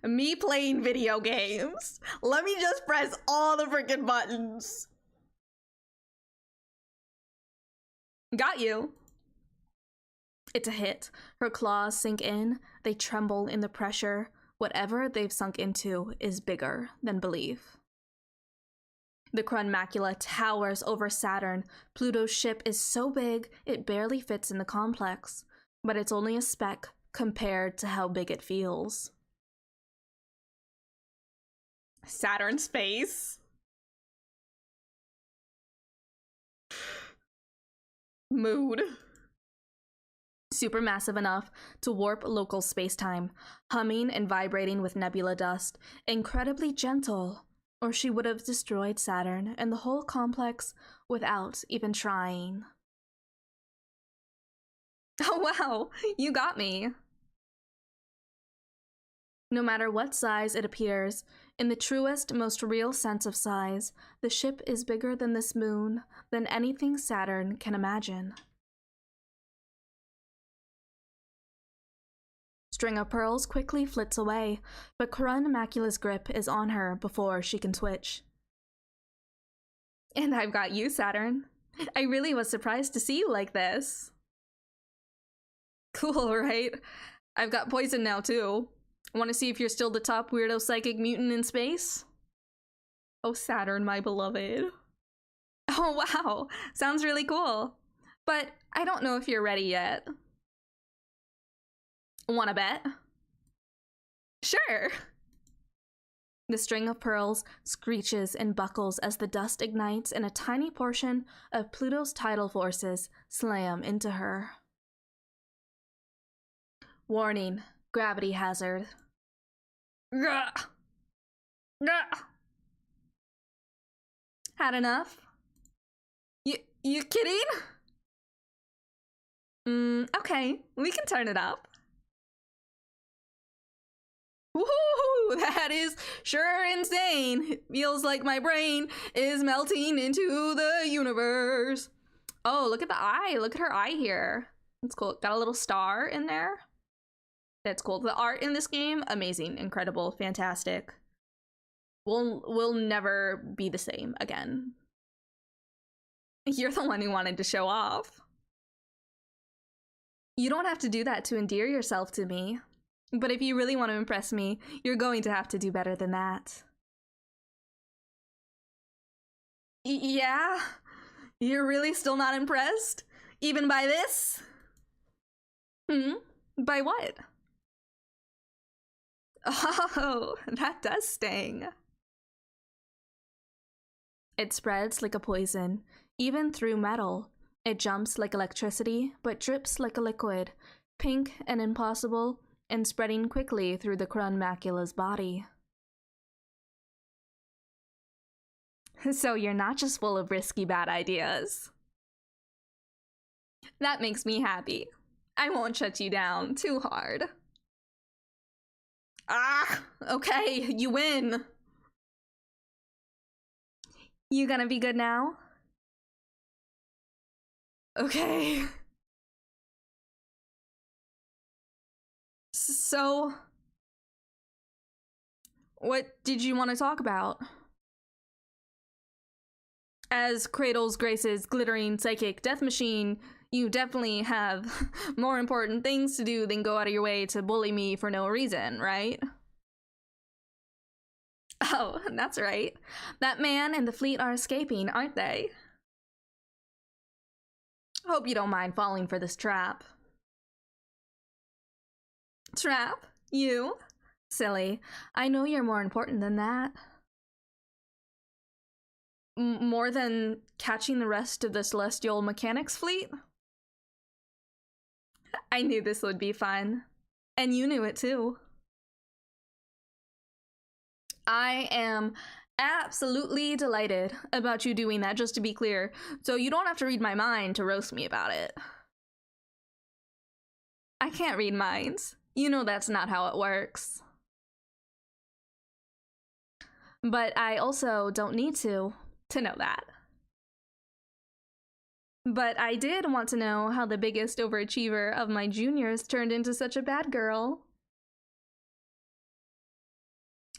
Me playing video games. Let me just press all the freaking buttons. Got you. It's a hit. Her claws sink in. They tremble in the pressure. Whatever they've sunk into is bigger than belief. The Krun macula towers over Saturn. Pluto's ship is so big it barely fits in the complex, but it's only a speck compared to how big it feels. Saturn's face. Mood. Supermassive enough to warp local spacetime, humming and vibrating with nebula dust, incredibly gentle, or she would have destroyed Saturn and the whole complex without even trying. Oh wow, you got me. No matter what size it appears, in the truest, most real sense of size, the ship is bigger than this moon, than anything Saturn can imagine. String of pearls quickly flits away, but Krun Macula's grip is on her before she can twitch. And I've got you, Saturn. I really was surprised to see you like this. Cool, right? I've got poison now, too. Want to see if you're still the top weirdo psychic mutant in space? Oh, Saturn, my beloved. Oh, wow. Sounds really cool. But I don't know if you're ready yet. Wanna bet? Sure. The string of pearls screeches and buckles as the dust ignites and a tiny portion of Pluto's tidal forces slam into her. Warning, gravity hazard. Gah! Gah! Had enough? You kidding? Okay, we can turn it up. Woohoo! That is sure insane. It feels like my brain is melting into the universe. Oh, look at the eye. Look at her eye here. That's cool. Got a little star in there. That's cool. The art in this game, amazing, incredible, fantastic. We'll never be the same again. You're the one who wanted to show off. You don't have to do that to endear yourself to me. But if you really want to impress me, you're going to have to do better than that. Yeah? You're really still not impressed? Even by this? By what? Oh, that does sting. It spreads like a poison, even through metal. It jumps like electricity, but drips like a liquid, pink and impossible, and spreading quickly through the Krun macula's body. So you're not just full of risky bad ideas. That makes me happy. I won't shut you down too hard. Ah, okay, you win. You gonna be good now? Okay. So, what did you want to talk about? As Cradles Grace's glittering psychic death machine, you definitely have more important things to do than go out of your way to bully me for no reason, right? Oh, that's right. That man and the fleet are escaping, aren't they? Hope you don't mind falling for this trap. Trap? You? Silly. I know you're more important than that. More than catching the rest of the Celestial Mechanics fleet? I knew this would be fun. And you knew it too. I am absolutely delighted about you doing that, just to be clear, so you don't have to read my mind to roast me about it. I can't read minds. You know that's not how it works. But I also don't need to know that. But I did want to know how the biggest overachiever of my juniors turned into such a bad girl.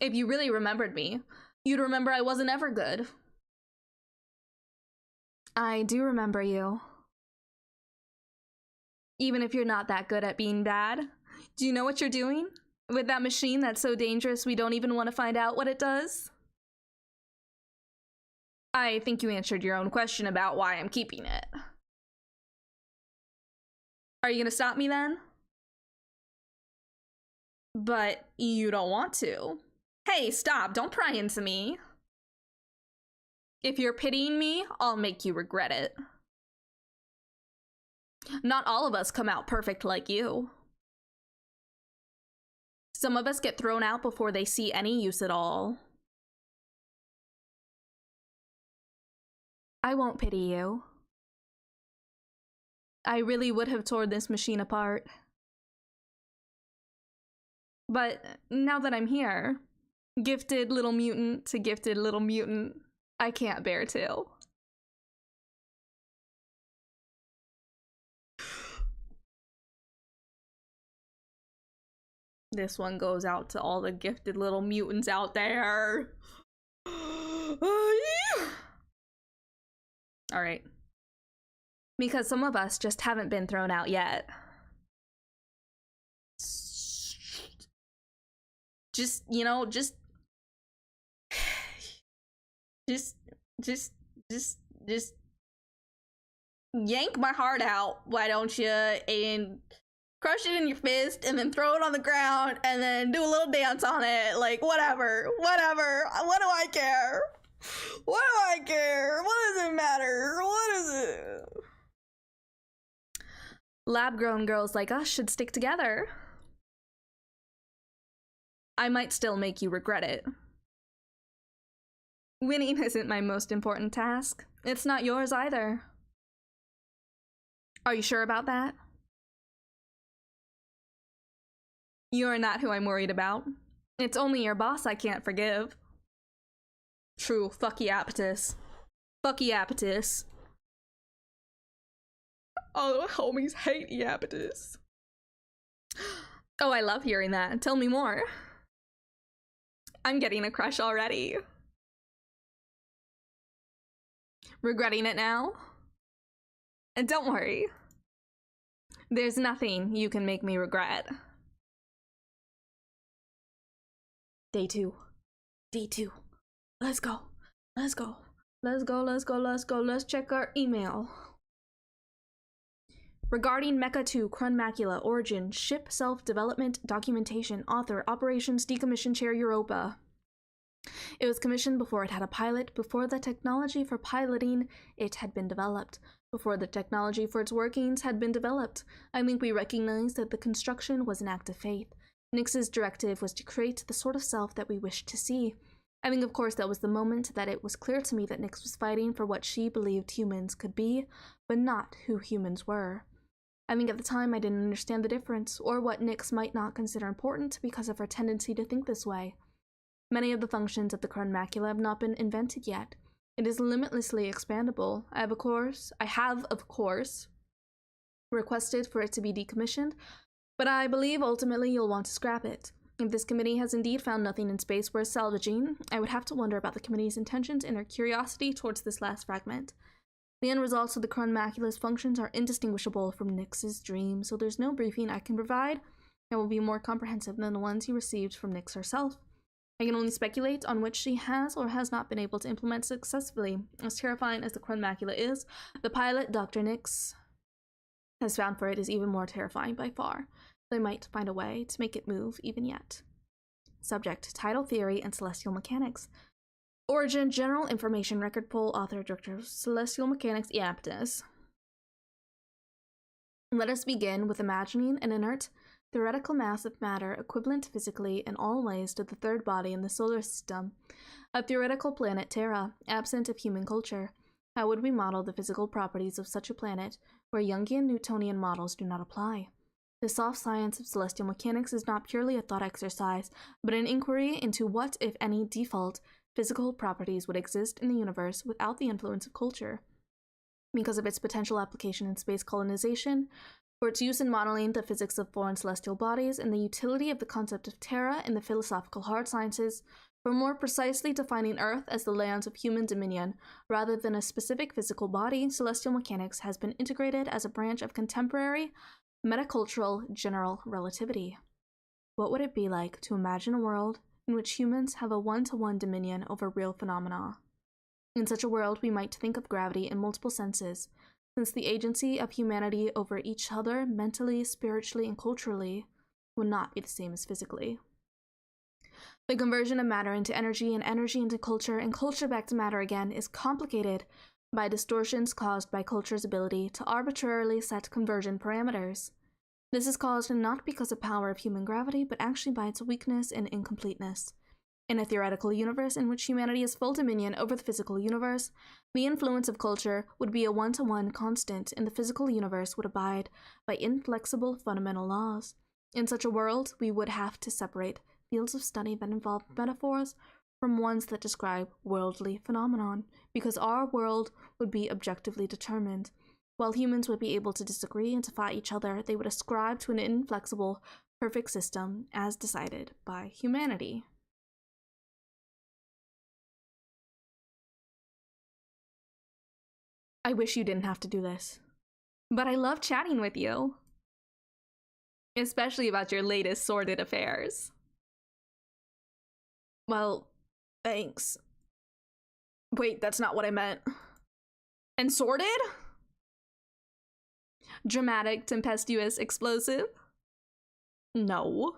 If you really remembered me, you'd remember I wasn't ever good. I do remember you. Even if you're not that good at being bad. Do you know what you're doing? With that machine that's so dangerous we don't even want to find out what it does? I think you answered your own question about why I'm keeping it. Are you gonna stop me then? But you don't want to. Hey, stop, don't pry into me. If you're pitying me, I'll make you regret it. Not all of us come out perfect like you. Some of us get thrown out before they see any use at all. I won't pity you. I really would have torn this machine apart. But now that I'm here, gifted little mutant to gifted little mutant, I can't bear to. This one goes out to all the gifted little mutants out there. Alright. Because some of us just haven't been thrown out yet. Just, you know, just yank my heart out, why don't you, and crush it in your fist, and then throw it on the ground, and then do a little dance on it, like, whatever, what do I care? What do I care? What does it matter? What is it? Lab-grown girls like us should stick together. I might still make you regret it. Winning isn't my most important task. It's not yours either. Are you sure about that? You're not who I'm worried about. It's only your boss I can't forgive. True, fuck Iapetus. Fuck Iapetus. All the homies hate Iapetus. Oh, I love hearing that. Tell me more. I'm getting a crush already. Regretting it now? And don't worry. There's nothing you can make me regret. Day 2. Day 2. Let's go. Let's go. Let's go, let's go, let's go. Let's check our email. Regarding Mecha 2, Krun Macula, Origin, Ship Self-Development, Documentation, Author, Operations Decommission Chair Europa. It was commissioned before it had a pilot, before the technology for piloting it had been developed, before the technology for its workings had been developed. I think we recognized that the construction was an act of faith. Nyx's directive was to create the sort of self that we wished to see. I think, of course, that was the moment that it was clear to me that Nyx was fighting for what she believed humans could be, but not who humans were. I think at the time I didn't understand the difference, or what Nyx might not consider important because of her tendency to think this way. Many of the functions of the Crown Macula have not been invented yet. It is limitlessly expandable. I have, of course, requested for it to be decommissioned, but I believe ultimately you'll want to scrap it. If this committee has indeed found nothing in space worth salvaging, I would have to wonder about the committee's intentions and their curiosity towards this last fragment. The end results of the Crown Macula's functions are indistinguishable from Nyx's dream, so there's no briefing I can provide that will be more comprehensive than the ones you received from Nyx herself. I can only speculate on which she has or has not been able to implement successfully. As terrifying as the Crown Macula is, the pilot, Dr. Nyx, has found for it is even more terrifying by far. They might find a way to make it move even yet. Subject: Tidal Theory and Celestial Mechanics. Origin: General Information Record Pool. Author: Director of Celestial Mechanics, Iaptis. Let us begin with imagining an inert, theoretical mass of matter equivalent physically in all ways to the third body in the solar system, a theoretical planet Terra, absent of human culture. How would we model the physical properties of such a planet where Jungian Newtonian models do not apply? The soft science of celestial mechanics is not purely a thought exercise, but an inquiry into what, if any, default physical properties would exist in the universe without the influence of culture. Because of its potential application in space colonization, for its use in modeling the physics of foreign celestial bodies, and the utility of the concept of Terra in the philosophical hard sciences, for more precisely defining Earth as the lands of human dominion, rather than a specific physical body, celestial mechanics has been integrated as a branch of contemporary metacultural general relativity. What would it be like to imagine a world in which humans have a one-to-one dominion over real phenomena? In such a world, we might think of gravity in multiple senses, since the agency of humanity over each other mentally, spiritually, and culturally would not be the same as physically. The conversion of matter into energy and energy into culture and culture back to matter again is complicated by distortions caused by culture's ability to arbitrarily set conversion parameters. This is caused not because of power of human gravity, but actually by its weakness and incompleteness. In a theoretical universe in which humanity has full dominion over the physical universe, the influence of culture would be a one-to-one constant, and the physical universe would abide by inflexible fundamental laws. In such a world, we would have to separate fields of study that involve metaphors from ones that describe worldly phenomenon, because our world would be objectively determined. While humans would be able to disagree and defy each other, they would ascribe to an inflexible, perfect system as decided by humanity. I wish you didn't have to do this, but I love chatting with you, especially about your latest sordid affairs. Well, thanks. Wait, that's not what I meant. And sordid? Dramatic, tempestuous, explosive? No.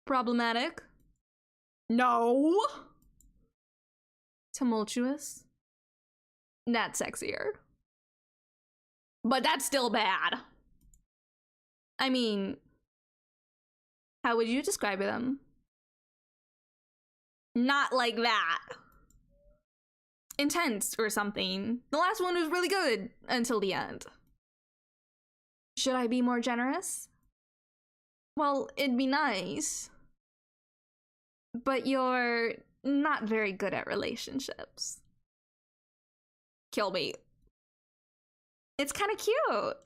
Problematic? No. Tumultuous? That's sexier. But that's still bad. I mean, how would you describe them? Not like that. Intense or something. The last one was really good until the end. Should I be more generous? Well, it'd be nice. But you're not very good at relationships. Kill me. It's kind of cute.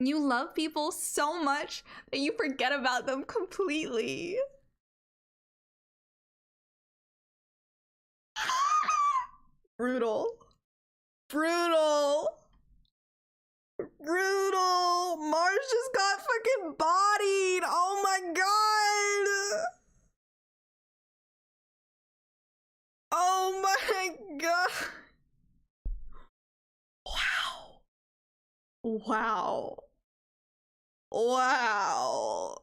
You love people so much that you forget about them completely. Brutal. Brutal. Brutal. Mars just got fucking bodied. Oh my god. Oh my god. Wow. Wow. Wow.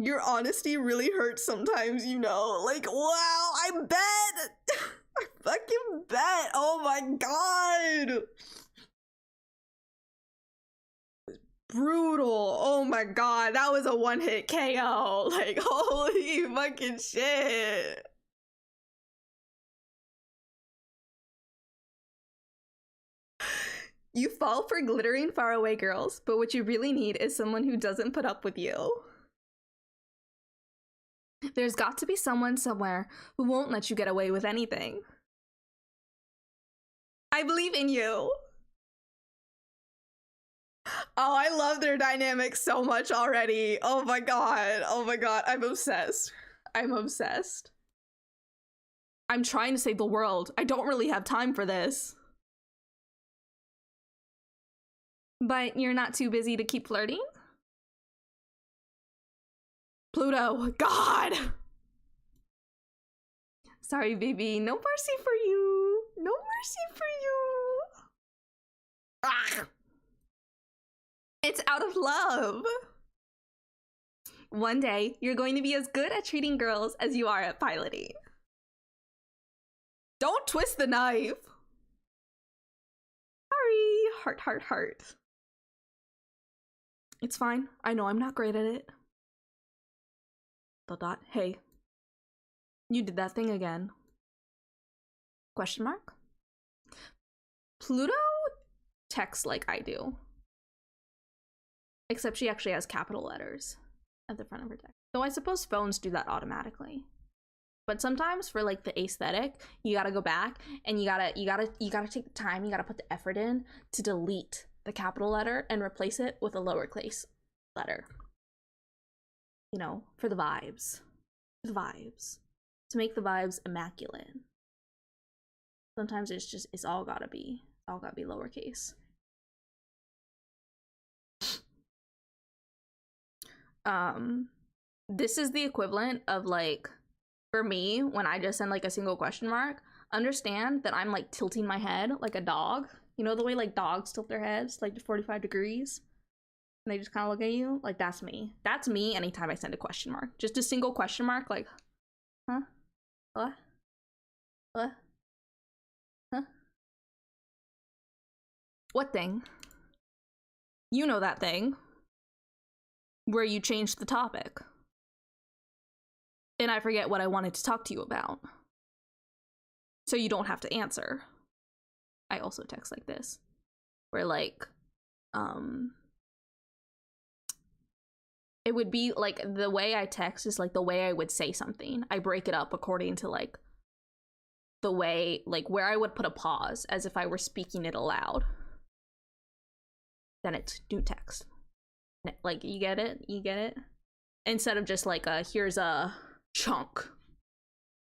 Your honesty really hurts sometimes, you know? Like, wow, I bet! I fucking bet! Oh my god! Brutal. Oh my god, that was a one-hit KO. Like, holy fucking shit. You fall for glittering faraway girls, but what you really need is someone who doesn't put up with you. There's got to be someone somewhere who won't let you get away with anything. I believe in you. Oh, I love their dynamic so much already. Oh my god. Oh my god. I'm obsessed. I'm obsessed. I'm trying to save the world. I don't really have time for this. But you're not too busy to keep flirting? Pluto, God! Sorry, baby. No mercy for you. No mercy for you. Ah. It's out of love. One day, you're going to be as good at treating girls as you are at piloting. Don't twist the knife. Sorry. Heart, heart, heart. It's fine. I know I'm not great at it. ... Hey. You did that thing again. Question mark? Pluto texts like I do. Except she actually has capital letters at the front of her text. So I suppose phones do that automatically. But sometimes for like the aesthetic, you gotta go back and you gotta take the time, you gotta put the effort in to delete the capital letter and replace it with a lowercase letter. You know, for the vibes. The vibes. To make the vibes immaculate. Sometimes it's all gotta be lowercase. This is the equivalent of like, for me, when I just send like a single question mark, understand that I'm like tilting my head like a dog. You know the way like dogs tilt their heads like to 45 degrees? And they just kind of look at you? Like that's me. That's me anytime I send a question mark. Just a single question mark, like, huh? What? What? Huh? What thing? You know that thing. Where you changed the topic. And I forget what I wanted to talk to you about. So you don't have to answer. I also text like this. Where like, it would be like the way I text is like the way I would say something. I break it up according to like the way, like where I would put a pause as if I were speaking it aloud. Then it's new text. Like, you get it? You get it? Instead of just like a, here's a chunk,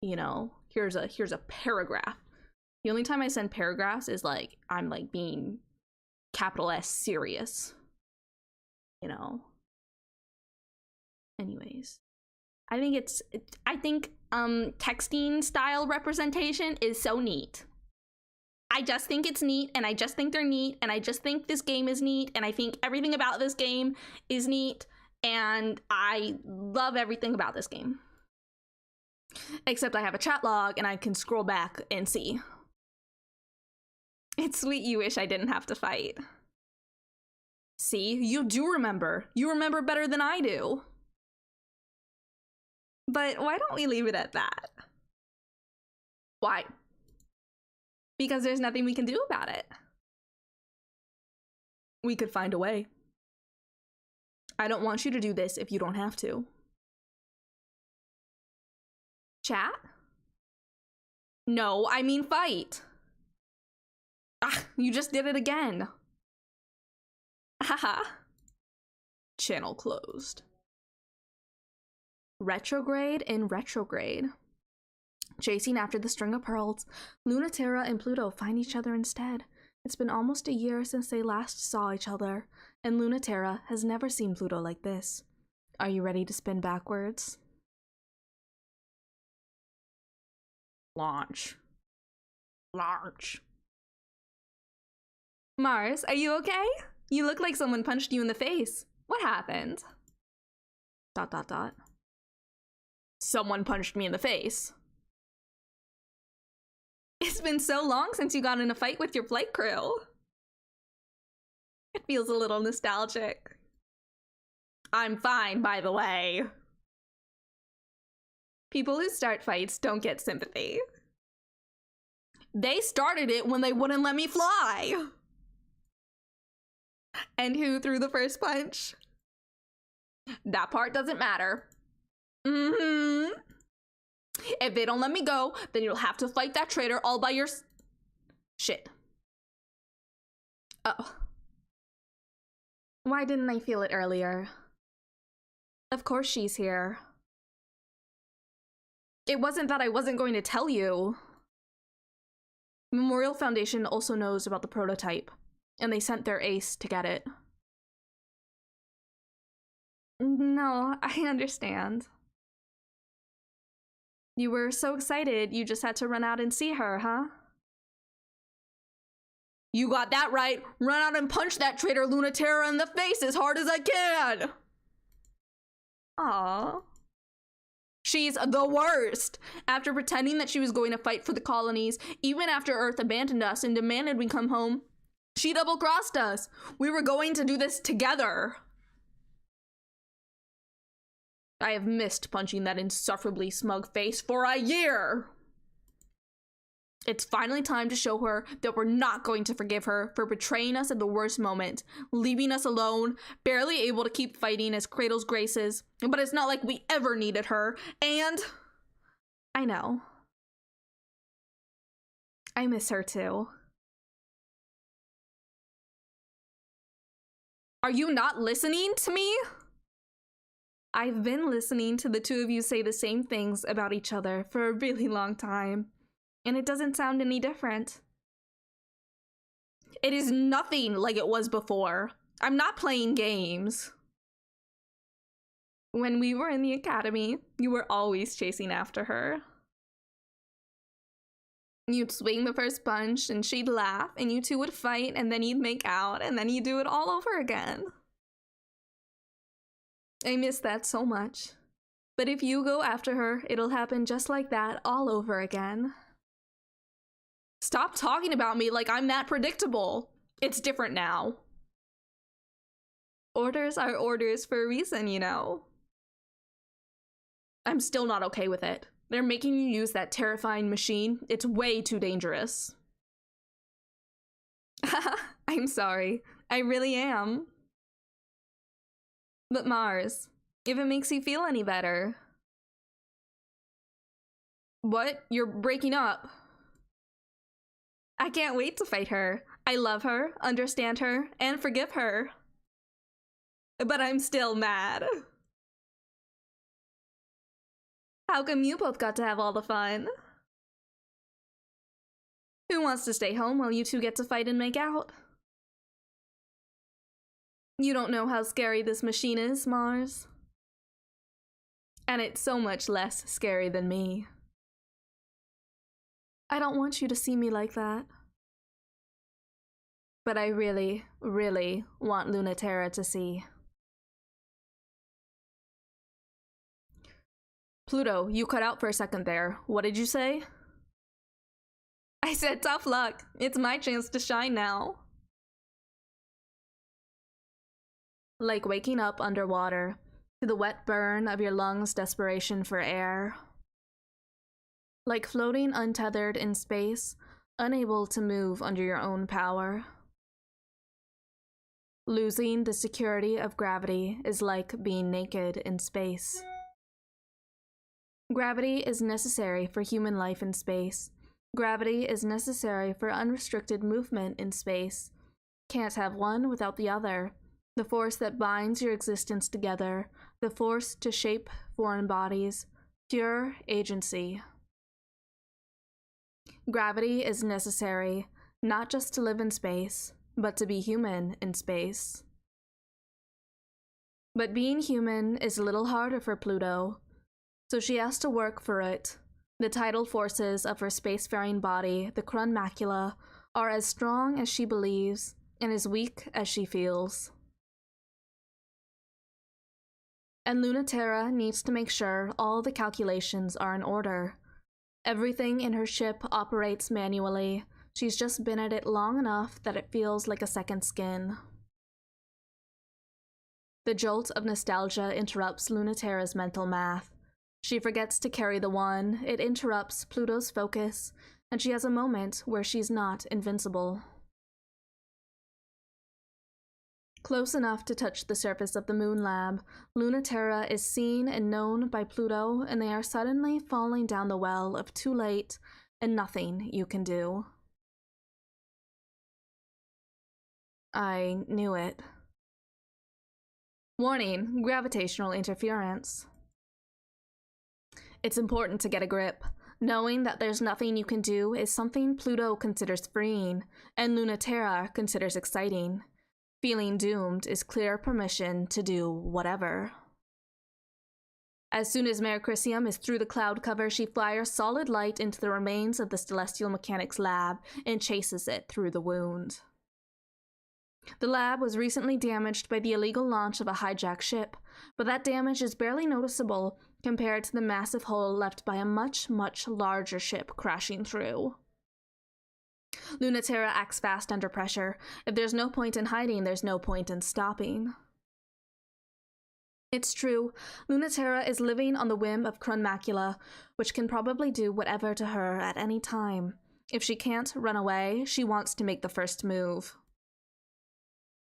you know, here's a paragraph. The only time I send paragraphs is like, I'm like being capital S serious, you know? Anyways, I think texting style representation is so neat. I just think it's neat, and I just think they're neat, and I just think this game is neat, and I think everything about this game is neat, and I love everything about this game. Except I have a chat log, and I can scroll back and see. It's sweet you wish I didn't have to fight. See, you do remember. You remember better than I do. But why don't we leave it at that? Why? Because there's nothing we can do about it. We could find a way. I don't want you to do this if you don't have to. Chat? No, I mean fight. Ah, you just did it again. Haha. Channel closed. Retrograde in retrograde. Chasing after the string of pearls, Lunaterra and Pluto find each other instead. It's been almost a year since they last saw each other, and Lunaterra has never seen Pluto like this. Are you ready to spin backwards? Launch. Launch. Mars, are you okay? You look like someone punched you in the face. What happened? Dot dot dot. Someone punched me in the face. It's been so long since you got in a fight with your flight crew. It feels a little nostalgic. I'm fine, by the way. People who start fights don't get sympathy. They started it when they wouldn't let me fly. And who threw the first punch? That part doesn't matter. If they don't let me go, then you'll have to fight that traitor all by your shit. Oh. Why didn't I feel it earlier? Of course she's here. It wasn't that I wasn't going to tell you. Memorial Foundation also knows about the prototype, and they sent their ace to get it. No, I understand. You were so excited, you just had to run out and see her, huh? You got that right. Run out and punch that traitor Lunaterra in the face as hard as I can! Aww. She's the worst! After pretending that she was going to fight for the colonies, even after Earth abandoned us and demanded we come home, she double-crossed us. We were going to do this together. I have missed punching that insufferably smug face for a year! It's finally time to show her that we're not going to forgive her for betraying us at the worst moment, leaving us alone, barely able to keep fighting as Cradle's graces, but it's not like we ever needed her, and... I know. I miss her too. Are you not listening to me? I've been listening to the two of you say the same things about each other for a really long time, and it doesn't sound any different. It is nothing like it was before. I'm not playing games. When we were in the academy, you were always chasing after her. You'd swing the first punch, and she'd laugh, and you two would fight, and then you'd make out, and then you'd do it all over again. I miss that so much. But if you go after her, it'll happen just like that all over again. Stop talking about me like I'm that predictable. It's different now. Orders are orders for a reason, you know. I'm still not okay with it. They're making you use that terrifying machine. It's way too dangerous. I'm sorry. I really am. But Mars, if it makes you feel any better. What? You're breaking up? I can't wait to fight her. I love her, understand her, and forgive her. But I'm still mad. How come you both got to have all the fun? Who wants to stay home while you two get to fight and make out? You don't know how scary this machine is, Mars. And it's so much less scary than me. I don't want you to see me like that. But I really, really want Lunaterra to see. Pluto, you cut out for a second there. What did you say? I said tough luck. It's my chance to shine now. Like waking up underwater, to the wet burn of your lungs' desperation for air. Like floating untethered in space, unable to move under your own power. Losing the security of gravity is like being naked in space. Gravity is necessary for human life in space. Gravity is necessary for unrestricted movement in space. Can't have one without the other. The force that binds your existence together, the force to shape foreign bodies, pure agency. Gravity is necessary, not just to live in space, but to be human in space. But being human is a little harder for Pluto, so she has to work for it. The tidal forces of her spacefaring body, the Krun macula, are as strong as she believes, and as weak as she feels. And Lunaterra needs to make sure all the calculations are in order. Everything in her ship operates manually. She's just been at it long enough that it feels like a second skin. The jolt of nostalgia interrupts Lunaterra's mental math. She forgets to carry the one, it interrupts Pluto's focus, and she has a moment where she's not invincible. Close enough to touch the surface of the moon lab, Lunaterra is seen and known by Pluto, and they are suddenly falling down the well of too late and nothing you can do. I knew it. Warning, gravitational interference. It's important to get a grip. Knowing that there's nothing you can do is something Pluto considers freeing, and Lunaterra considers exciting. Feeling doomed is clear permission to do whatever. As soon as Mercuricium is through the cloud cover, she fires solid light into the remains of the Celestial Mechanics lab and chases it through the wound. The lab was recently damaged by the illegal launch of a hijacked ship, but that damage is barely noticeable compared to the massive hole left by a much, much larger ship crashing through. Lunaterra acts fast under pressure. If there's no point in hiding, there's no point in stopping. It's true, Lunaterra is living on the whim of Crunmacula, which can probably do whatever to her at any time. If she can't run away, she wants to make the first move.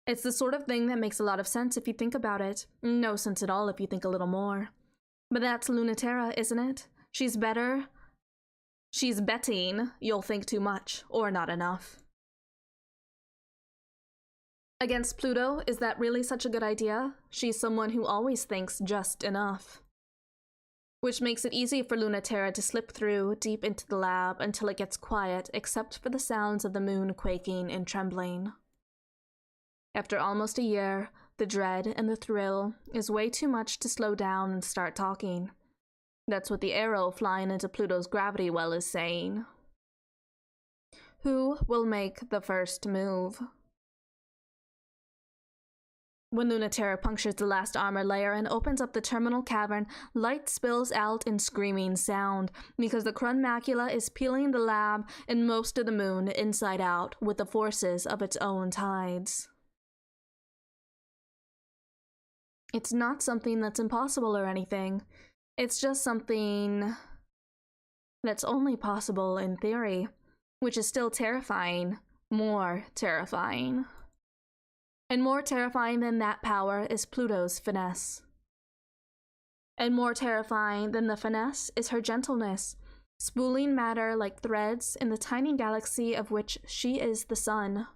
It's the sort of thing that makes a lot of sense if you think about it. No sense at all if you think a little more. But that's Lunaterra, isn't it? She's betting you'll think too much, or not enough. Against Pluto, is that really such a good idea? She's someone who always thinks just enough. Which makes it easy for Lunaterra to slip through deep into the lab until it gets quiet, except for the sounds of the moon quaking and trembling. After almost a year, the dread and the thrill is way too much to slow down and start talking. That's what the arrow flying into Pluto's gravity well is saying. Who will make the first move? When Lunaterra punctures the last armor layer and opens up the terminal cavern, light spills out in screaming sound, because the Crunmacula is peeling the lab and most of the moon inside out with the forces of its own tides. It's not something that's impossible or anything. It's just something that's only possible in theory, which is still terrifying, more terrifying. And more terrifying than that power is Pluto's finesse. And more terrifying than the finesse is her gentleness, spooling matter like threads in the tiny galaxy of which she is the sun.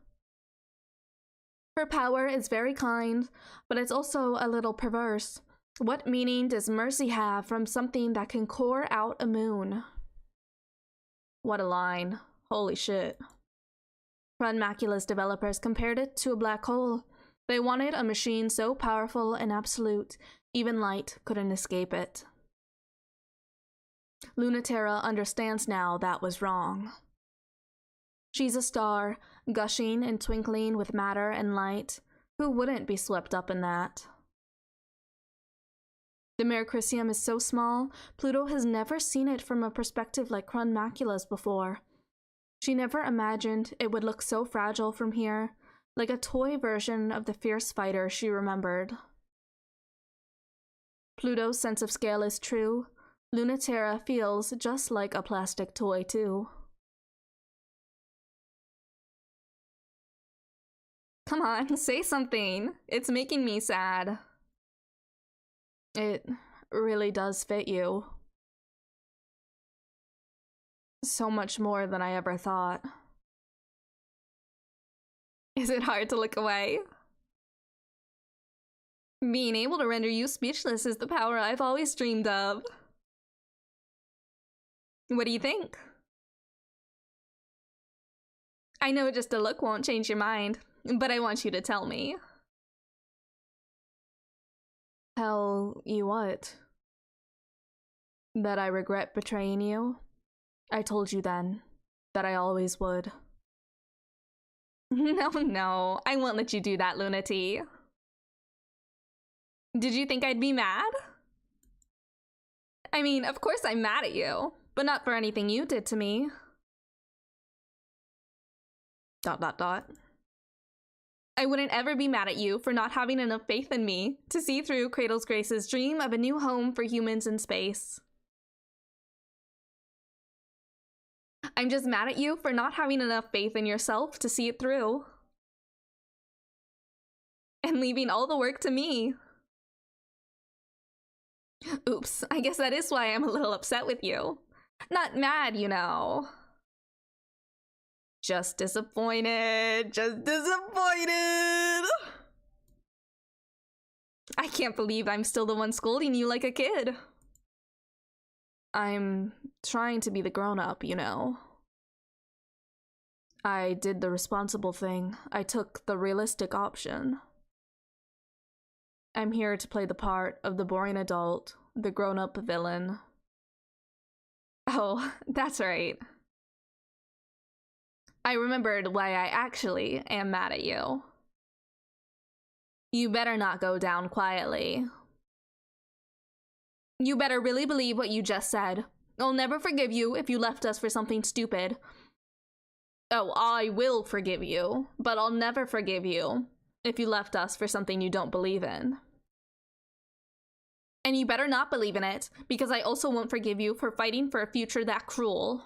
Her power is very kind, but it's also a little perverse. What meaning does mercy have from something that can core out a moon? What a line. Holy shit. Crunmacula's developers compared it to a black hole. They wanted a machine so powerful and absolute, even light couldn't escape it. Lunaterra understands now that was wrong. She's a star, gushing and twinkling with matter and light. Who wouldn't be swept up in that? The Mercuricium is so small, Pluto has never seen it from a perspective like Crunmacula's before. She never imagined it would look so fragile from here, like a toy version of the fierce fighter she remembered. Pluto's sense of scale is true. Lunaterra feels just like a plastic toy, too. Come on, say something. It's making me sad. It really does fit you. So much more than I ever thought. Is it hard to look away? Being able to render you speechless is the power I've always dreamed of. What do you think? I know just a look won't change your mind, but I want you to tell me. Tell you what? That I regret betraying you? I told you then that I always would. No, I won't let you do that, Lunati. Did you think I'd be mad? I mean, of course I'm mad at you, but not for anything you did to me. ... I wouldn't ever be mad at you for not having enough faith in me to see through Cradle's Grace's dream of a new home for humans in space. I'm just mad at you for not having enough faith in yourself to see it through. And leaving all the work to me. Oops, I guess that is why I'm a little upset with you. Not mad, you know. Just disappointed. Just disappointed. I can't believe I'm still the one scolding you like a kid. I'm trying to be the grown-up, you know. I did the responsible thing. I took the realistic option. I'm here to play the part of the boring adult, the grown-up villain. Oh, that's right. I remembered why I actually am mad at you. You better not go down quietly. You better really believe what you just said. I'll never forgive you if you left us for something stupid. Oh, I will forgive you, but I'll never forgive you if you left us for something you don't believe in. And you better not believe in it, because I also won't forgive you for fighting for a future that cruel.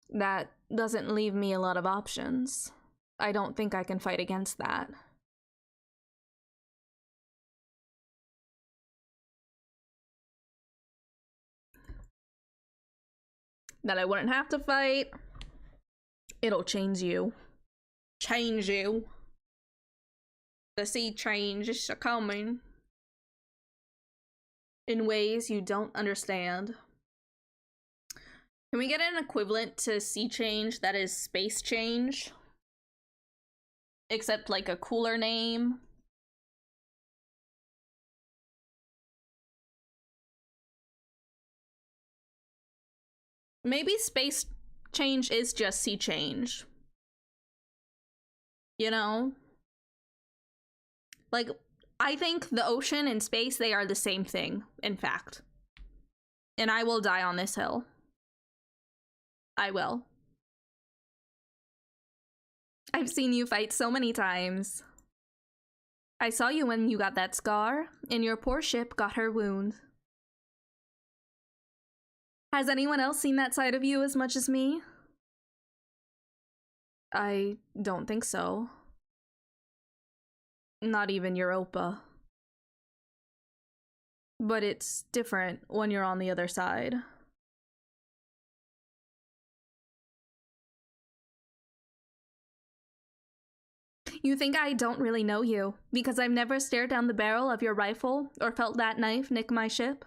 That doesn't leave me a lot of options. I don't think I can fight against that. That I wouldn't have to fight. It'll change you. Change you. The sea change is coming. In ways you don't understand. Can we get an equivalent to sea change that is space change? Except like a cooler name. Maybe space change is just sea change. You know? Like, I think the ocean and space, they are the same thing, in fact. And I will die on this hill. I will. I've seen you fight so many times. I saw you when you got that scar, and your poor ship got her wound. Has anyone else seen that side of you as much as me? I don't think so. Not even Europa. But it's different when you're on the other side. You think I don't really know you, because I've never stared down the barrel of your rifle or felt that knife nick my ship?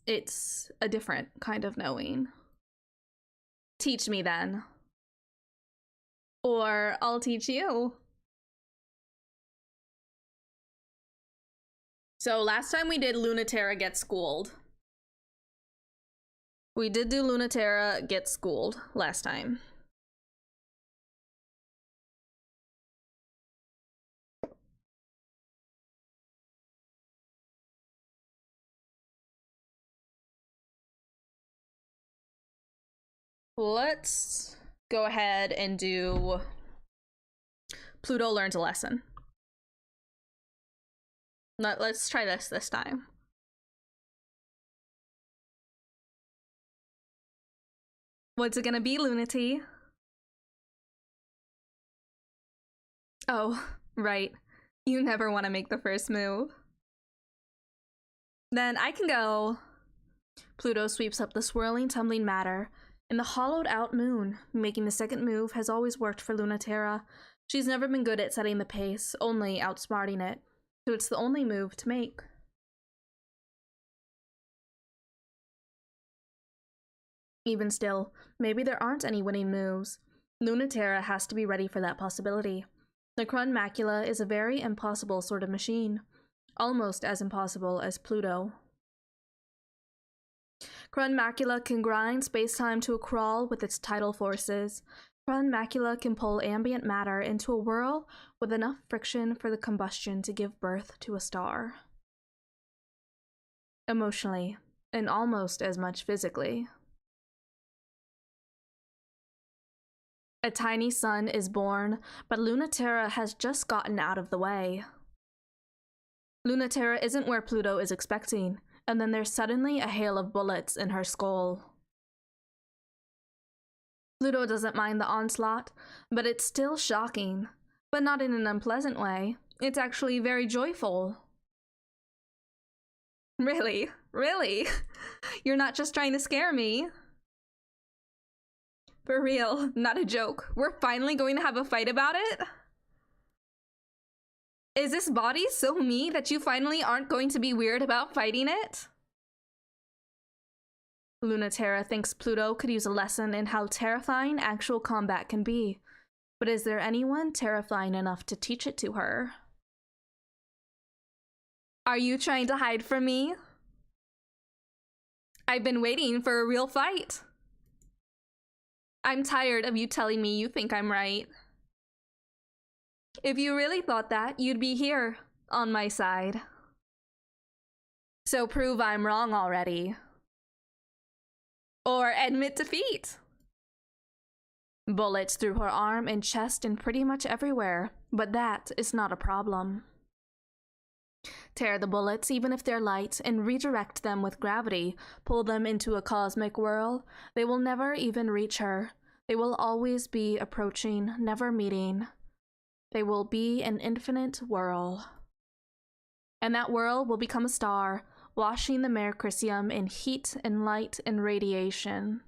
It's a different kind of knowing. Teach me then. Or I'll teach you. So last time we did Lunaterra Get Schooled. We did do Lunaterra Get Schooled last time. Let's go ahead and do Pluto Learns a Lesson. Let's try this time. What's it gonna be, Lunati? Oh, right. You never want to make the first move. Then I can go. Pluto sweeps up the swirling, tumbling matter in the hollowed-out moon. Making the second move has always worked for Lunaterra. She's never been good at setting the pace, only outsmarting it. So it's the only move to make. Even still, maybe there aren't any winning moves. Lunaterra has to be ready for that possibility. The Krun Macula is a very impossible sort of machine. Almost as impossible as Pluto. Krun Macula can grind space-time to a crawl with its tidal forces. Run macula can pull ambient matter into a whirl with enough friction for the combustion to give birth to a star. Emotionally, and almost as much physically. A tiny sun is born, but Lunaterra has just gotten out of the way. Lunaterra isn't where Pluto is expecting, and then there's suddenly a hail of bullets in her skull. Pluto doesn't mind the onslaught, but it's still shocking, but not in an unpleasant way. It's actually very joyful. Really? Really? You're not just trying to scare me? For real, not a joke. We're finally going to have a fight about it? Is this body so me that you finally aren't going to be weird about fighting it? Lunaterra thinks Pluto could use a lesson in how terrifying actual combat can be. But is there anyone terrifying enough to teach it to her? Are you trying to hide from me? I've been waiting for a real fight. I'm tired of you telling me you think I'm right. If you really thought that, you'd be here, on my side. So prove I'm wrong already. Or admit defeat. Bullets through her arm and chest and pretty much everywhere, but that is not a problem. Tear the bullets, even if they're light, and redirect them with gravity, pull them into a cosmic whirl. They will never even reach her. They will always be approaching, never meeting. They will be an infinite whirl. And that whirl will become a star, washing the Mercurium in heat and light and radiation.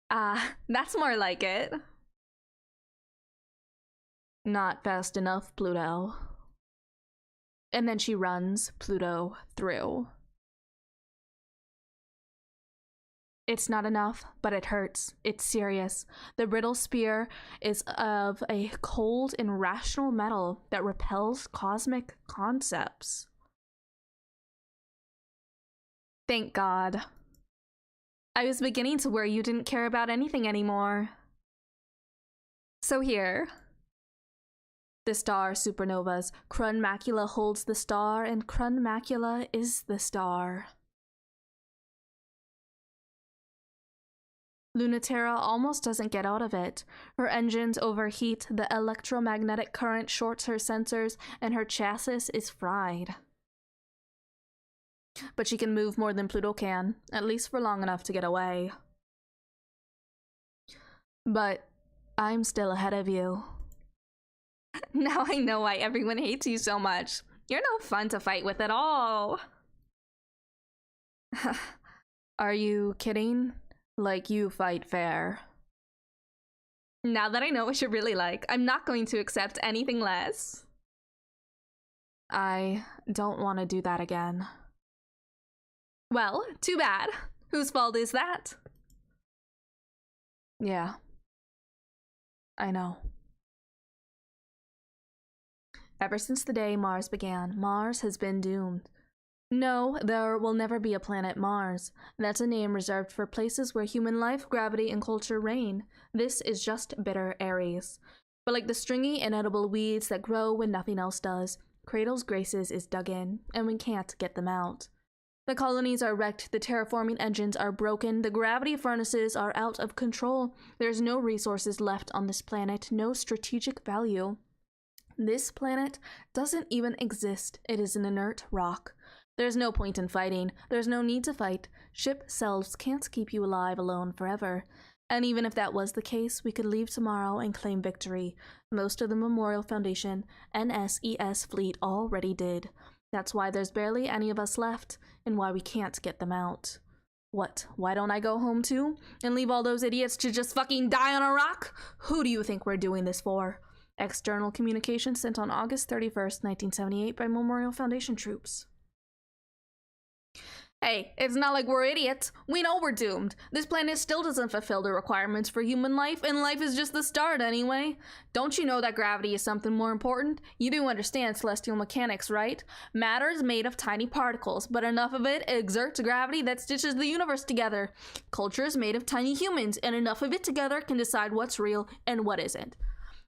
Ah, that's more like it. Not fast enough, Pluto. And then she runs Pluto through. It's not enough, but it hurts. It's serious. The brittle spear is of a cold and rational metal that repels cosmic concepts. Thank God. I was beginning to worry you didn't care about anything anymore. So here. The star supernovas. Crun Macula holds the star, and Crun Macula is the star. Lunaterra almost doesn't get out of it. Her engines overheat, the electromagnetic current shorts her sensors, and her chassis is fried. But she can move more than Pluto can, at least for long enough to get away. But I'm still ahead of you. Now I know why everyone hates you so much. You're no fun to fight with at all. Are you kidding? Like you fight fair. Now that I know what you're really like, I'm not going to accept anything less. I don't want to do that again. Well, too bad. Whose fault is that? Yeah. I know. Ever since the day Mars began, Mars has been doomed. No, there will never be a planet Mars. That's a name reserved for places where human life, gravity, and culture reign. This is just bitter Aries. But like the stringy, inedible weeds that grow when nothing else does, Cradle's Graces is dug in, and we can't get them out. The colonies are wrecked, the terraforming engines are broken, the gravity furnaces are out of control. There's no resources left on this planet, no strategic value. This planet doesn't even exist. It is an inert rock. There's no point in fighting. There's no need to fight. Ship selves can't keep you alive alone forever. And even if that was the case, we could leave tomorrow and claim victory. Most of the Memorial Foundation NSES fleet already did. That's why there's barely any of us left, and why we can't get them out. What, why don't I go home too? And leave all those idiots to just fucking die on a rock? Who do you think we're doing this for? External communication sent on August 31st, 1978 by Memorial Foundation troops. Hey, it's not like we're idiots. We know we're doomed. This planet still doesn't fulfill the requirements for human life, and life is just the start anyway. Don't you know that gravity is something more important? You do understand celestial mechanics, right? Matter is made of tiny particles, but enough of it exerts gravity that stitches the universe together. Culture is made of tiny humans, and enough of it together can decide what's real and what isn't.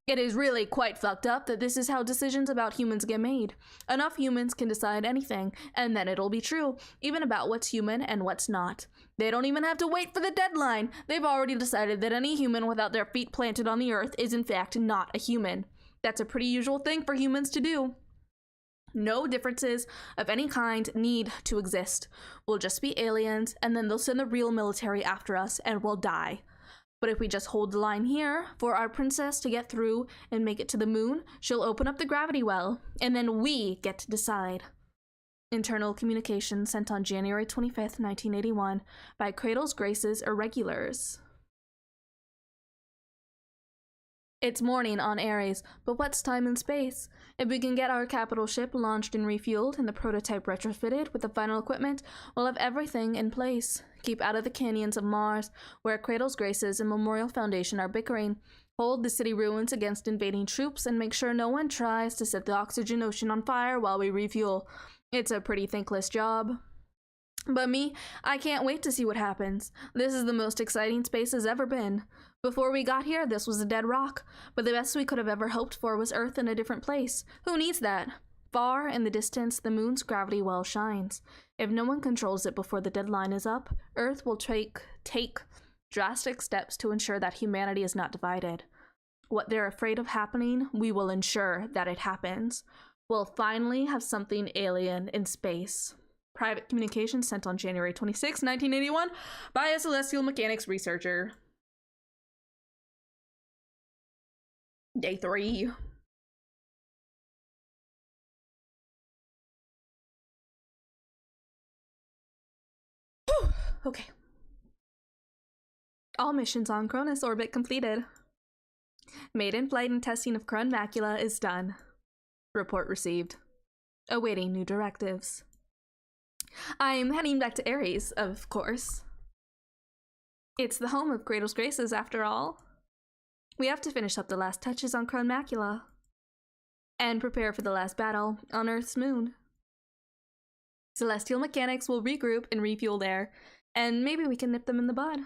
It is really quite fucked up that this is how decisions about humans get made. Enough humans can decide anything, and then it'll be true, even about what's human and what's not. They don't even have to wait for the deadline. They've already decided that any human without their feet planted on the earth is in fact not a human. That's a pretty usual thing for humans to do. No differences of any kind need to exist. We'll just be aliens, and then they'll send the real military after us, and we'll die. But if we just hold the line here for our princess to get through and make it to the moon, she'll open up the gravity well, and then we get to decide. Internal communication sent on January 25th, 1981 by Cradle's Grace's Irregulars. It's morning on Ares, but what's time and space? If we can get our capital ship launched and refueled and the prototype retrofitted with the final equipment, we'll have everything in place. Keep out of the canyons of Mars, where Cradle's Graces and Memorial Foundation are bickering. Hold the city ruins against invading troops and make sure no one tries to set the oxygen ocean on fire while we refuel. It's a pretty thankless job. But me, I can't wait to see what happens. This is the most exciting space has ever been. Before we got here, this was a dead rock, but the best we could have ever hoped for was Earth in a different place. Who needs that? Far in the distance, the moon's gravity well shines. If no one controls it before the deadline is up, Earth will take drastic steps to ensure that humanity is not divided. What they're afraid of happening, we will ensure that it happens. We'll finally have something alien in space. Private communication sent on January 26, 1981 by a celestial mechanics researcher. Day 3. Okay. All missions on Cronus orbit completed. Maiden flight and testing of Cron Macula is done. Report received. Awaiting new directives. I'm heading back to Ares, of course. It's the home of Cradle's Graces, after all. We have to finish up the last touches on Cron Macula. And prepare for the last battle on Earth's moon. Celestial mechanics will regroup and refuel there, and maybe we can nip them in the bud.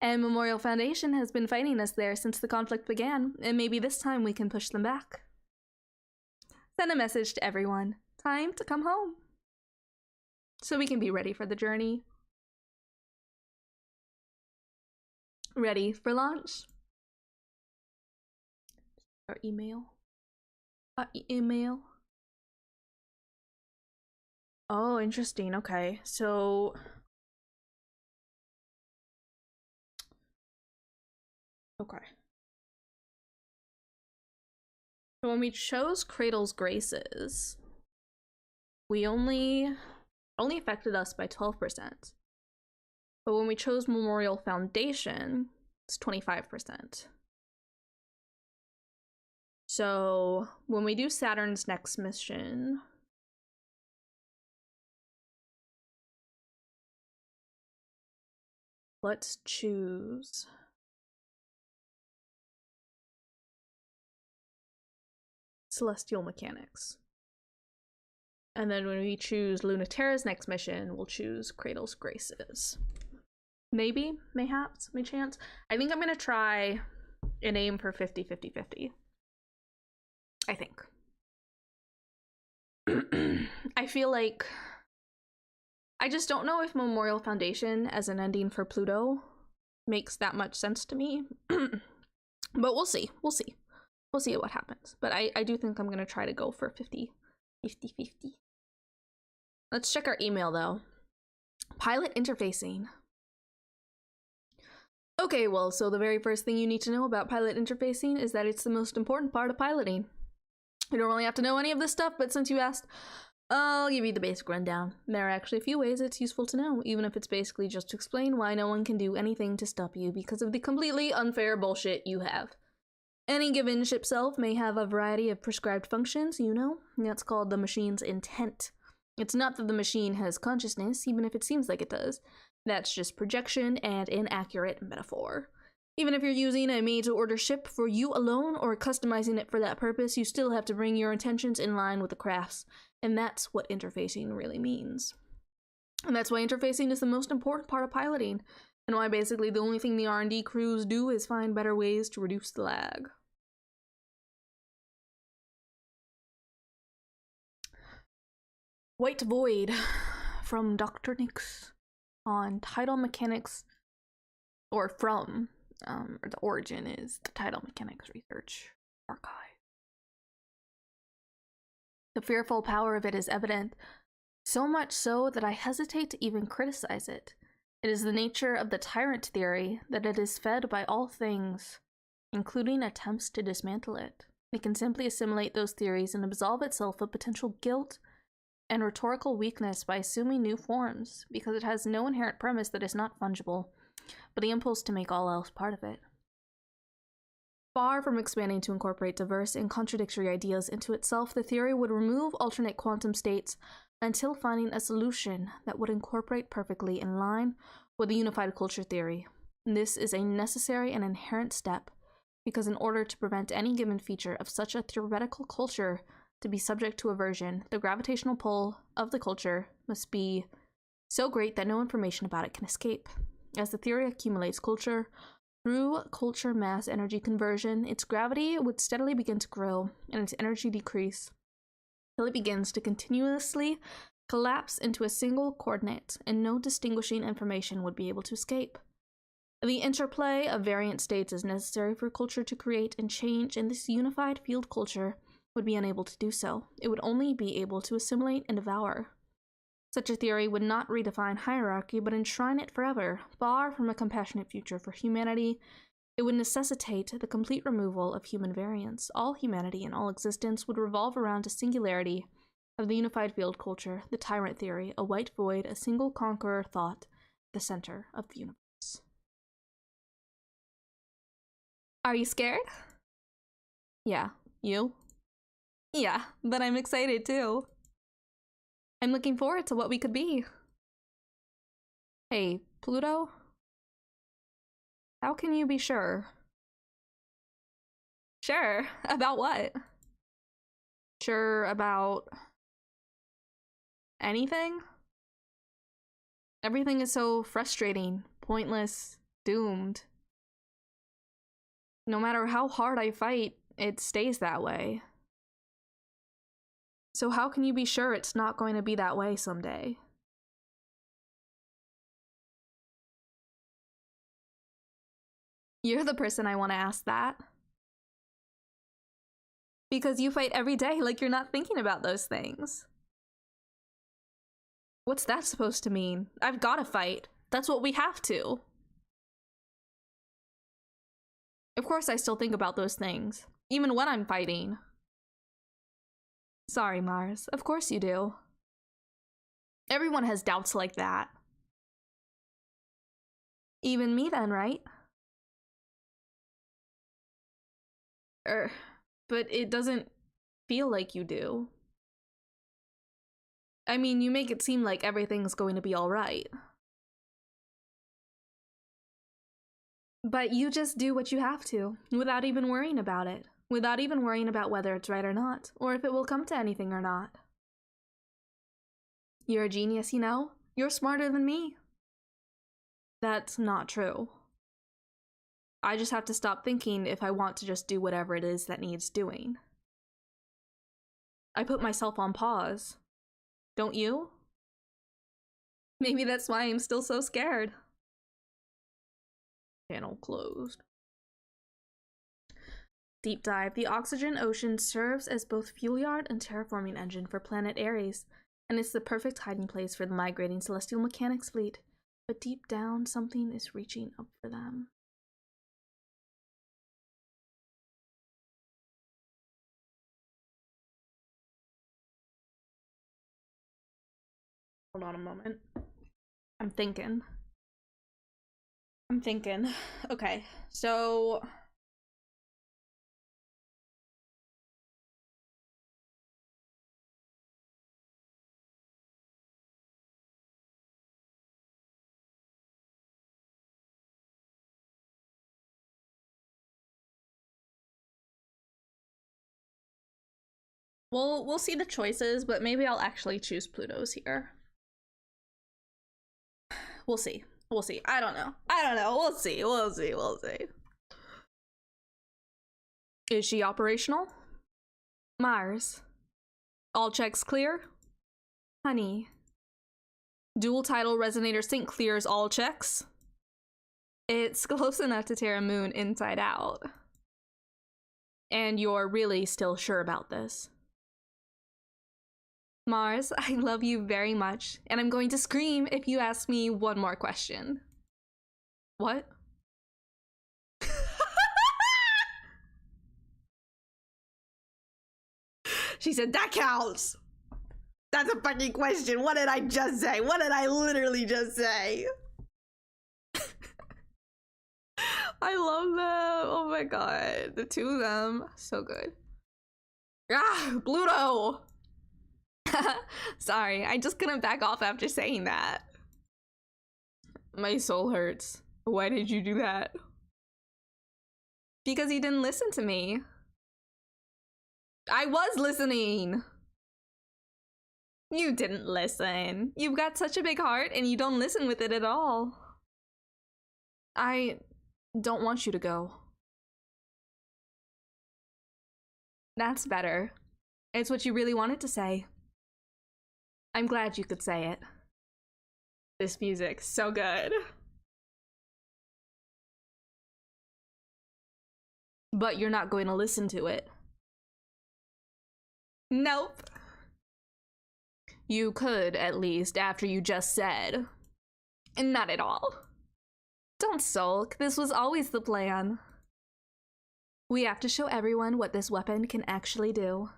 And Memorial Foundation has been fighting us there since the conflict began, and maybe this time we can push them back. Send a message to everyone. Time to come home. So we can be ready for the journey. Ready for launch. Our email. Email. Oh, interesting. Okay, so okay. So when we chose Cradle's Graces, we only affected us by 12%. But when we chose Memorial Foundation, it's 25%. So when we do Saturn's next mission, let's choose Celestial Mechanics. And then when we choose Lunaterra's next mission, we'll choose Cradle's Graces. Maybe, mayhaps, may chance. I think I'm gonna try and aim for 50-50-50. I think. I feel like I just don't know if Memorial Foundation as an ending for Pluto makes that much sense to me. But we'll see. We'll see. We'll see what happens. But I do think I'm gonna try to go for 50-50. Let's check our email though. Pilot interfacing. Okay, well, so the very first thing you need to know about pilot interfacing is that it's the most important part of piloting. You don't really have to know any of this stuff, but since you asked, I'll give you the basic rundown. There are actually a few ways it's useful to know, even if it's basically just to explain why no one can do anything to stop you because of the completely unfair bullshit you have. Any given ship self may have a variety of prescribed functions, you know. That's called the machine's intent. It's not that the machine has consciousness, even if it seems like it does. That's just projection and inaccurate metaphor. Even if you're using a made-to-order ship for you alone or customizing it for that purpose, you still have to bring your intentions in line with the crafts. And that's what interfacing really means. And that's why interfacing is the most important part of piloting, and why basically the only thing the R&D crews do is find better ways to reduce the lag. White Void from Dr. Nix on tidal mechanics, or from, or the origin is the Tidal Mechanics Research Archive. The fearful power of it is evident, so much so that I hesitate to even criticize it. It is the nature of the tyrant theory that it is fed by all things, including attempts to dismantle it. It can simply assimilate those theories and absolve itself of potential guilt and rhetorical weakness by assuming new forms, because it has no inherent premise that is not fungible, but the impulse to make all else part of it. Far from expanding to incorporate diverse and contradictory ideas into itself, the theory would remove alternate quantum states until finding a solution that would incorporate perfectly in line with the unified culture theory. This is a necessary and inherent step, because in order to prevent any given feature of such a theoretical culture to be subject to aversion, the gravitational pull of the culture must be so great that no information about it can escape. As the theory accumulates culture, through culture mass energy conversion, its gravity would steadily begin to grow and its energy decrease, till it begins to continuously collapse into a single coordinate, and no distinguishing information would be able to escape. The interplay of variant states is necessary for culture to create and change, and this unified field culture would be unable to do so. It would only be able to assimilate and devour. Such a theory would not redefine hierarchy, but enshrine it forever. Far from a compassionate future for humanity, it would necessitate the complete removal of human variance. All humanity and all existence would revolve around a singularity of the unified field culture, the tyrant theory, a white void, a single conqueror thought, the center of the universe. Are you scared? Yeah. You? Yeah, but I'm excited too. I'm looking forward to what we could be. Hey, Pluto? How can you be sure? Sure? About what? Sure about anything? Everything is so frustrating, pointless, doomed. No matter how hard I fight, it stays that way. So how can you be sure it's not going to be that way someday? You're the person I want to ask that. Because you fight every day like you're not thinking about those things. What's that supposed to mean? I've gotta fight. That's what we have to. Of course I still think about those things, even when I'm fighting. Sorry, Mars. Of course you do. Everyone has doubts like that. Even me then, right? But it doesn't feel like you do. I mean, you make it seem like everything's going to be alright. But you just do what you have to, without even worrying about it. Without even worrying about whether it's right or not, or if it will come to anything or not. You're a genius, you know? You're smarter than me. That's not true. I just have to stop thinking if I want to just do whatever it is that needs doing. I put myself on pause. Don't you? Maybe that's why I'm still so scared. Channel closed. Deep dive. The oxygen ocean serves as both fuel yard and terraforming engine for planet Ares, and it's the perfect hiding place for the migrating celestial mechanics fleet. But deep down, something is reaching up for them. Hold on a moment. I'm thinking. Okay, so We'll see the choices, but maybe I'll actually choose Pluto's here. We'll see. We'll see. I don't know. We'll see. We'll see. We'll see. Is she operational? Mars. All checks clear? Honey. Dual title resonator sync clears all checks? It's close enough to Terra Moon inside out. And you're really still sure about this? Mars, I love you very much, and I'm going to scream if you ask me one more question. What? She said, that counts! That's a fucking question. What did I just say? What did I literally just say? I love them. Oh my god. The two of them. So good. Ah, Pluto! Sorry, I just couldn't back off after saying that. My soul hurts. Why did you do that? Because you didn't listen to me. I was listening. You didn't listen. You've got such a big heart and you don't listen with it at all. I don't want you to go. That's better. It's what you really wanted to say. I'm glad you could say it. This music, so good. But you're not going to listen to it. Nope. You could, at least, after you just said. Not at all. Don't sulk, this was always the plan. We have to show everyone what this weapon can actually do.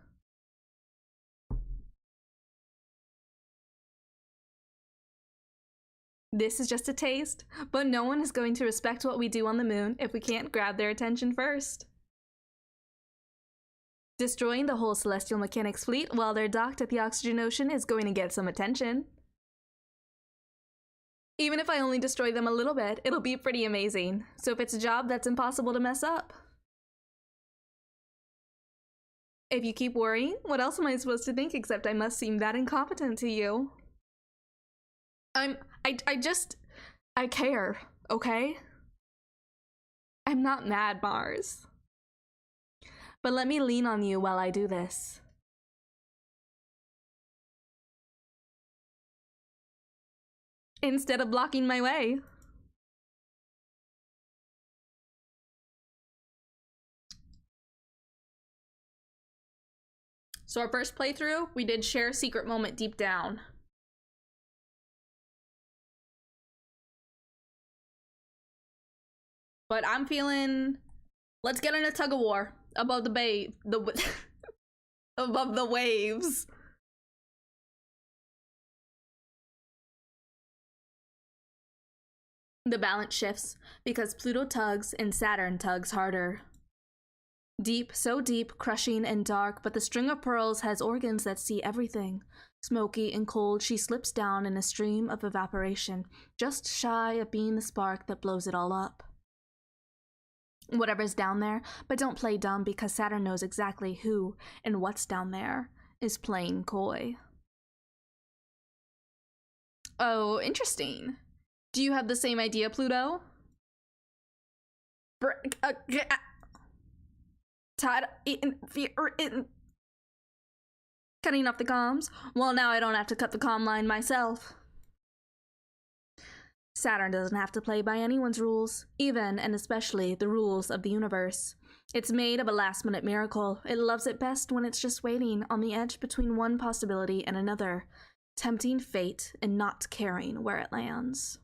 This is just a taste, but no one is going to respect what we do on the moon if we can't grab their attention first. Destroying the whole Celestial Mechanics fleet while they're docked at the Oxygen Ocean is going to get some attention. Even if I only destroy them a little bit, it'll be pretty amazing. So if it's a job that's impossible to mess up. If you keep worrying, what else am I supposed to think except I must seem that incompetent to you? I care, okay? I'm not mad, Mars. But let me lean on you while I do this. Instead of blocking my way. So our first playthrough, we did share a secret moment deep down. But I'm feeling, let's get in a tug of war above the above the waves. The balance shifts because Pluto tugs and Saturn tugs harder. Deep, so deep, crushing and dark, but the string of pearls has organs that see everything. Smoky and cold, she slips down in a stream of evaporation, just shy of being the spark that blows it all up. Whatever's down there, but don't play dumb because Saturn knows exactly who and what's down there is playing coy. Oh, interesting. Do you have the same idea, Pluto? Cutting off the comms? Well, now I don't have to cut the comm line myself. Saturn doesn't have to play by anyone's rules, even and especially the rules of the universe. It's made of a last-minute miracle. It loves it best when it's just waiting on the edge between one possibility and another, tempting fate and not caring where it lands.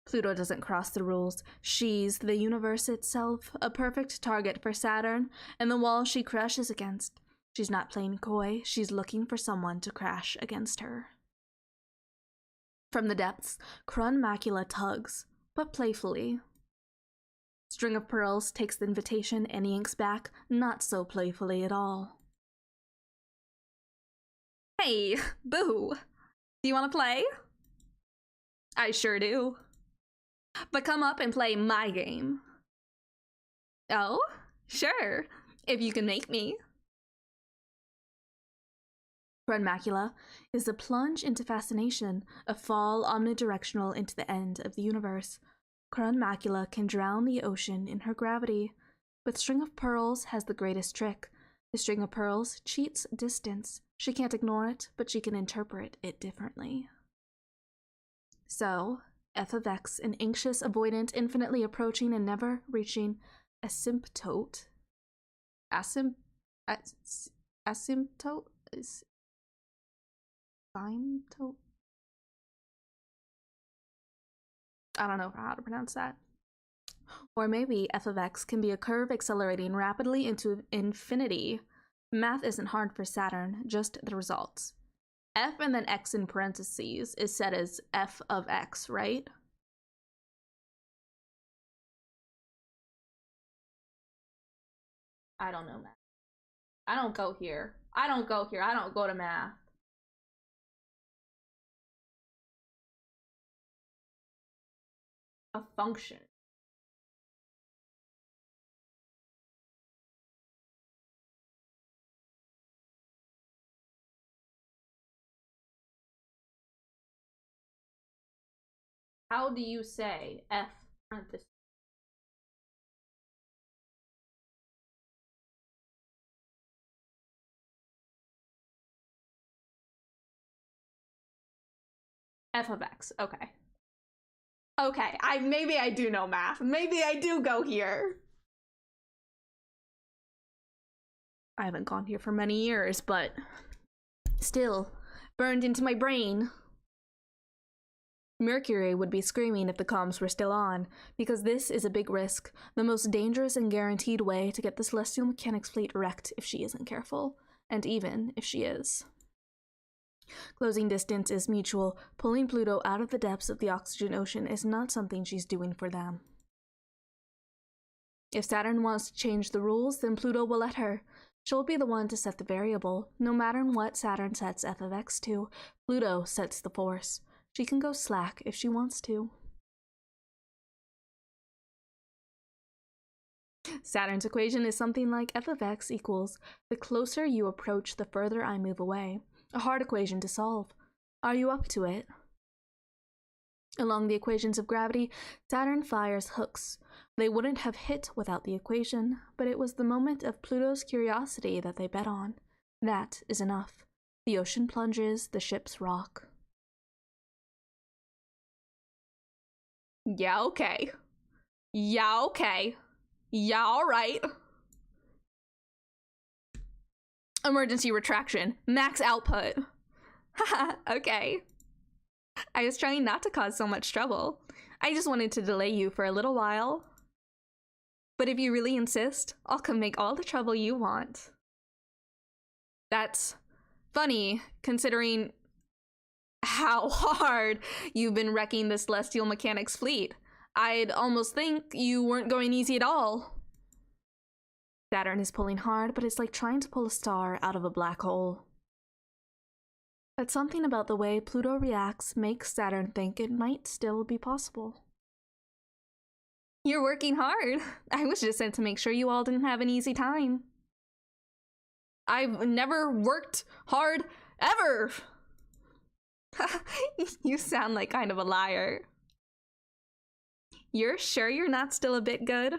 Pluto doesn't cross the rules. She's the universe itself, a perfect target for Saturn, and the wall she crashes against. She's not playing coy, she's looking for someone to crash against her. From the depths, Krun Macula tugs, but playfully. String of Pearls takes the invitation and yanks back, not so playfully at all. Hey, boo! Do you want to play? I sure do. But come up and play my game. Oh, sure, if you can make me. Red macula is the plunge into fascination, a fall omnidirectional into the end of the universe. Red macula can drown the ocean in her gravity, but String of Pearls has the greatest trick. The String of Pearls cheats distance. She can't ignore it, but she can interpret it differently. So, f of x, an anxious, avoidant, infinitely approaching and never reaching asymptote. Asymptote is asymptote. I don't know how to pronounce that. Or maybe f of x can be a curve accelerating rapidly into infinity. Math isn't hard for Saturn, just the results. F and then x in parentheses is set as f of x, right? I don't know math. I don't go here. I don't go to math. A function. How do you say f parentheses? F of x, okay. Okay, maybe I do know math. Maybe I do go here. I haven't gone here for many years, but still burned into my brain. Mercury would be screaming if the comms were still on, because this is a big risk, the most dangerous and guaranteed way to get the Celestial Mechanics fleet wrecked if she isn't careful, and even if she is. Closing distance is mutual. Pulling Pluto out of the depths of the oxygen ocean is not something she's doing for them. If Saturn wants to change the rules, then Pluto will let her. She'll be the one to set the variable. No matter what Saturn sets f of x to, Pluto sets the force. She can go slack if she wants to. Saturn's equation is something like f of x equals the closer you approach, the further I move away. A hard equation to solve. Are you up to it? Along the equations of gravity, Saturn fires hooks. They wouldn't have hit without the equation, but it was the moment of Pluto's curiosity that they bet on. That is enough. The ocean plunges, the ships rock. Yeah, okay. Yeah, okay. Yeah, alright. Emergency retraction. Max output. Haha, okay. I was trying not to cause so much trouble. I just wanted to delay you for a little while. But if you really insist, I'll come make all the trouble you want. That's funny, considering how hard you've been wrecking the Celestial Mechanics fleet. I'd almost think you weren't going easy at all. Saturn is pulling hard, but it's like trying to pull a star out of a black hole. But something about the way Pluto reacts makes Saturn think it might still be possible. You're working hard. I was just sent to make sure you all didn't have an easy time. I've never worked hard, ever! You sound like kind of a liar. You're sure you're not still a bit good?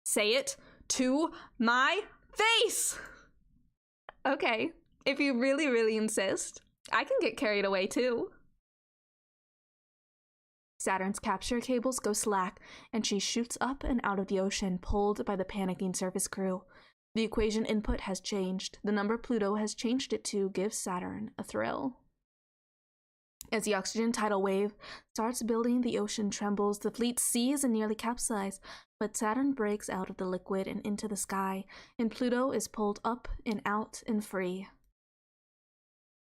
Say it to my face! Okay, if you really, really insist, I can get carried away too. Saturn's capture cables go slack, and she shoots up and out of the ocean, pulled by the panicking surface crew. The equation input has changed. The number Pluto has changed it to gives Saturn a thrill. As the oxygen tidal wave starts building, the ocean trembles, the fleet sees and nearly capsize, but Saturn breaks out of the liquid and into the sky, and Pluto is pulled up and out and free.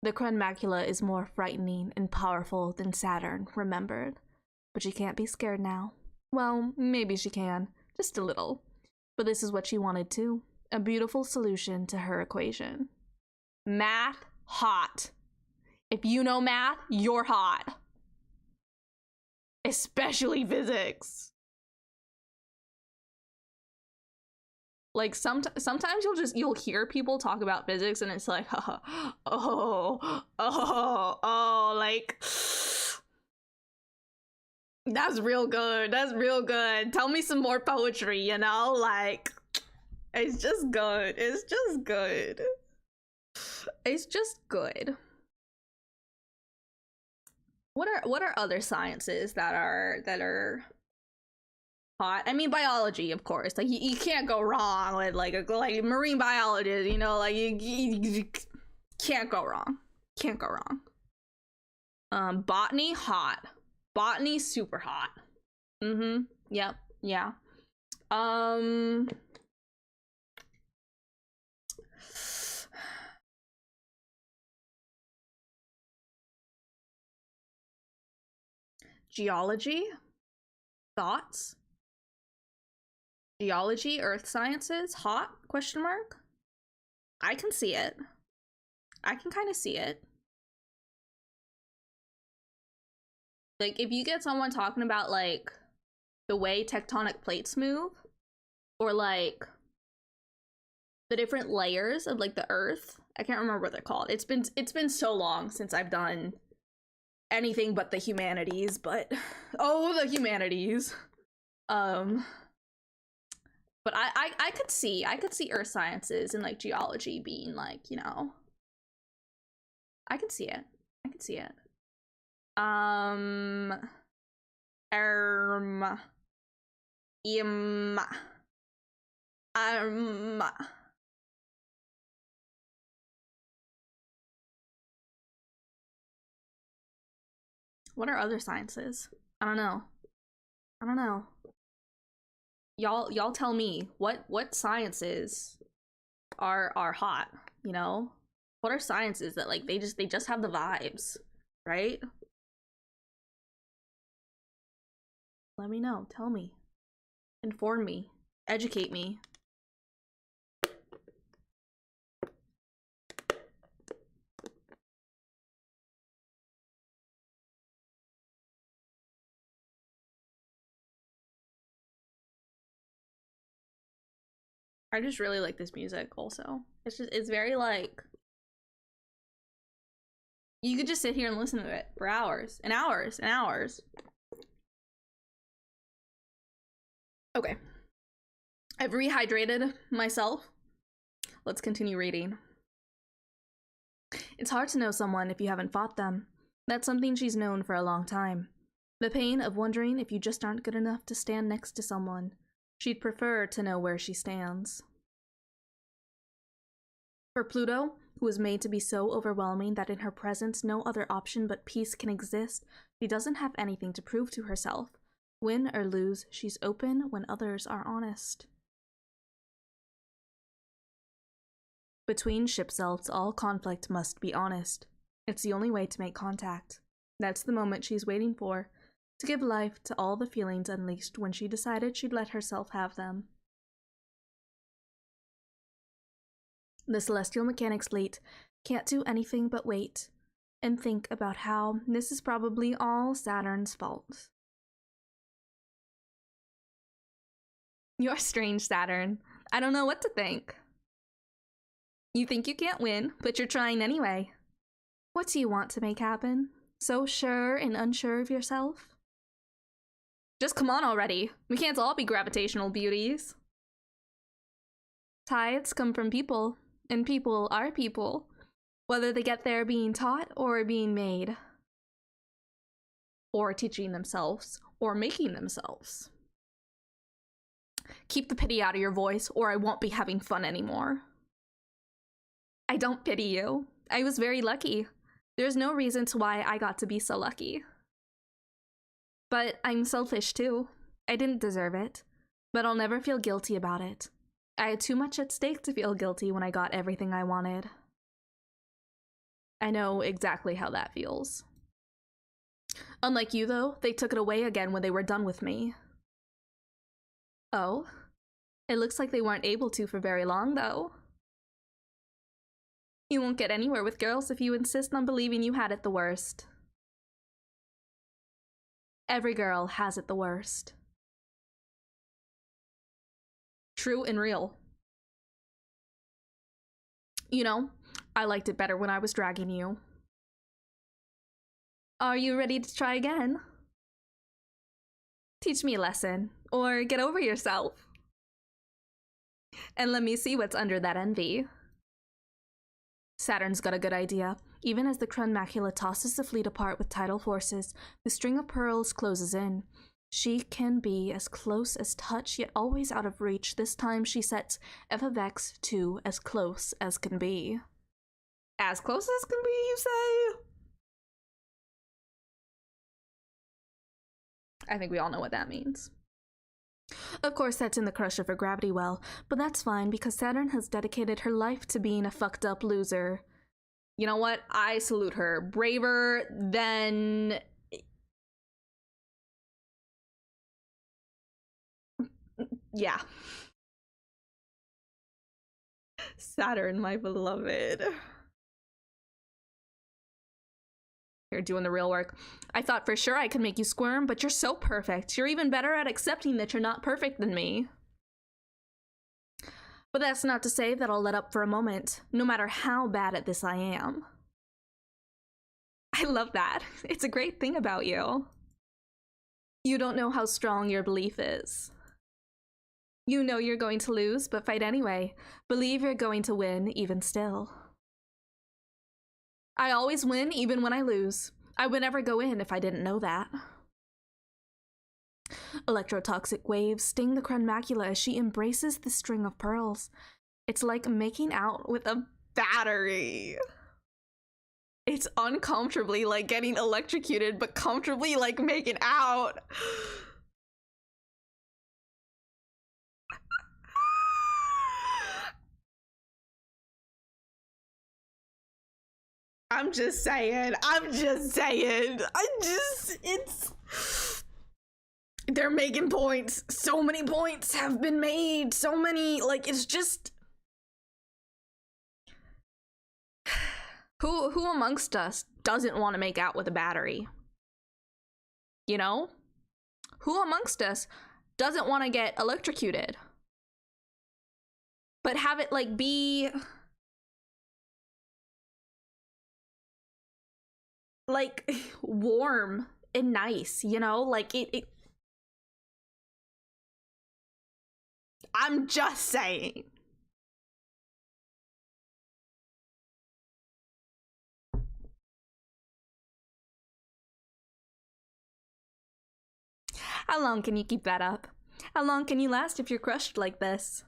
The Crown Macula is more frightening and powerful than Saturn remembered, but she can't be scared now. Well, maybe she can, just a little, but this is what she wanted too. A beautiful solution to her equation. Math hot. If you know math, you're hot. Especially physics. Like sometimes you'll hear people talk about physics and it's like, oh, like that's real good. That's real good. Tell me some more poetry, you know? Like, it's just good. It's just good. It's just good. What are other sciences that are hot? I mean, biology, of course. Like you can't go wrong with like marine biology. You know, like you can't go wrong. Can't go wrong. Botany, hot. Botany, super hot. Mm-hmm. Yep. Yeah. Geology? Thoughts? Geology, earth sciences, hot? Question mark? I can see it. I can kind of see it. Like, if you get someone talking about, like, the way tectonic plates move, or, like, the different layers of, like, the earth. I can't remember what they're called. It's been so long since I've done anything but the humanities, but... Oh, the humanities! But I could see earth sciences and, like, geology being, like, you know... I could see it. I could see it. What are other sciences? I don't know. I don't know. Y'all tell me what sciences are hot, you know? What are sciences that like they just have the vibes, right? Let me know. Tell me. Inform me. Educate me. I just really like this music also. It's very like you could just sit here and listen to it for hours and hours and hours. Okay. I've rehydrated myself. Let's continue reading. It's hard to know someone if you haven't fought them. That's something she's known for a long time. The pain of wondering if you just aren't good enough to stand next to someone. She'd prefer to know where she stands. For Pluto, who was made to be so overwhelming that in her presence no other option but peace can exist, she doesn't have anything to prove to herself. Win or lose, she's open when others are honest. Between ship selves, all conflict must be honest. It's the only way to make contact. That's the moment she's waiting for, to give life to all the feelings unleashed when she decided she'd let herself have them. The celestial mechanics fleet can't do anything but wait and think about how this is probably all Saturn's fault. You're strange, Saturn. I don't know what to think. You think you can't win, but you're trying anyway. What do you want to make happen? So sure and unsure of yourself? Just come on already. We can't all be gravitational beauties. Tides come from people, and people are people, whether they get there being taught or being made. Or teaching themselves, or making themselves. Keep the pity out of your voice, or I won't be having fun anymore. I don't pity you. I was very lucky. There's no reason to why I got to be so lucky. But I'm selfish too. I didn't deserve it, but I'll never feel guilty about it. I had too much at stake to feel guilty when I got everything I wanted. I know exactly how that feels. Unlike you though, they took it away again when they were done with me. Oh? It looks like they weren't able to for very long though. You won't get anywhere with girls if you insist on believing you had it the worst. Every girl has it the worst. True and real. You know, I liked it better when I was dragging you. Are you ready to try again? Teach me a lesson, or get over yourself. And let me see what's under that envy. Saturn's got a good idea. Even as the Krun Macula tosses the fleet apart with tidal forces, the string of pearls closes in. She can be as close as touch, yet always out of reach. This time she sets Eva Vex to as close as can be. As close as can be, you say? I think we all know what that means. Of course, that's in the crush of her gravity well, but that's fine because Saturn has dedicated her life to being a fucked up loser. You know what? I salute her. Braver than... Yeah. Saturn, my beloved. You're doing the real work. I thought for sure I could make you squirm, but you're so perfect. You're even better at accepting that you're not perfect than me. But that's not to say that I'll let up for a moment, no matter how bad at this I am. I love that. It's a great thing about you. You don't know how strong your belief is. You know you're going to lose, but fight anyway. Believe you're going to win, even still. I always win, even when I lose. I would never go in if I didn't know that. Electrotoxic waves sting the Krun Macula as she embraces the string of pearls. It's like making out with a battery. It's uncomfortably like getting electrocuted, but comfortably like making out. I'm just saying. It's... They're making points. So many points have been made. So many, like, it's just... Who amongst us doesn't want to make out with a battery? You know? Who amongst us doesn't want to get electrocuted? But have it, like, be... like, warm and nice, you know? Like, it... I'm just saying. How long can you keep that up? How long can you last if you're crushed like this?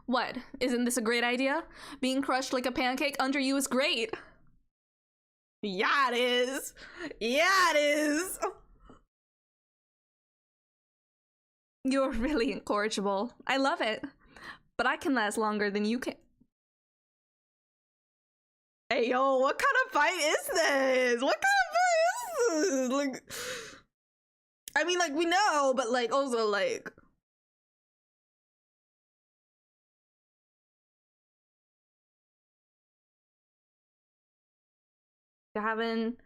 What? Isn't this a great idea? Being crushed like a pancake under you is great. Yeah, it is. Yeah, it is. You're really incorrigible. I love it. But I can last longer than you can. Hey, yo, what kind of fight is this? What kind of fight is this? Like, I mean, like, we know, but, like, also, like... They're having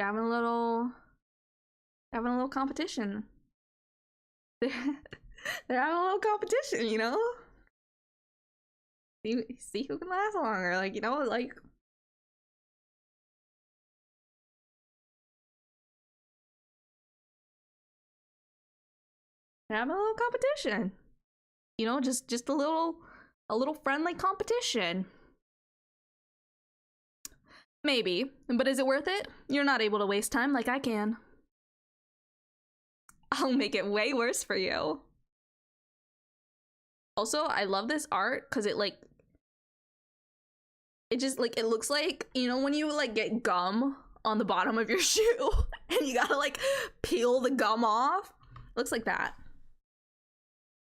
a little competition. They're having a little competition, you know? See who can last longer, like, you know, like... They're having a little competition. You know, just a little friendly competition. Maybe, but is it worth it? You're not able to waste time like I can. I'll make it way worse for you. Also, I love this art because it just like, it looks like, you know, when you like get gum on the bottom of your shoe and you gotta like peel the gum off. Looks like that.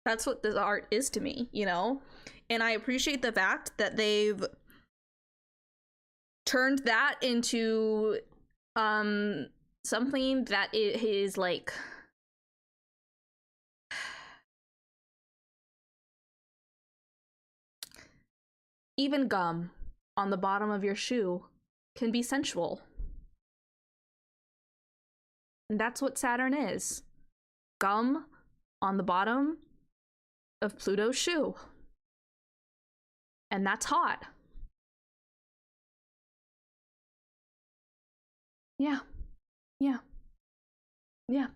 That's what this art is to me, you know? And I appreciate the fact that they've turned that into something that is like even gum on the bottom of your shoe can be sensual. And that's what Saturn is. gum on the bottom of Pluto's shoe. And that's hot. Yeah. Yeah. Yeah.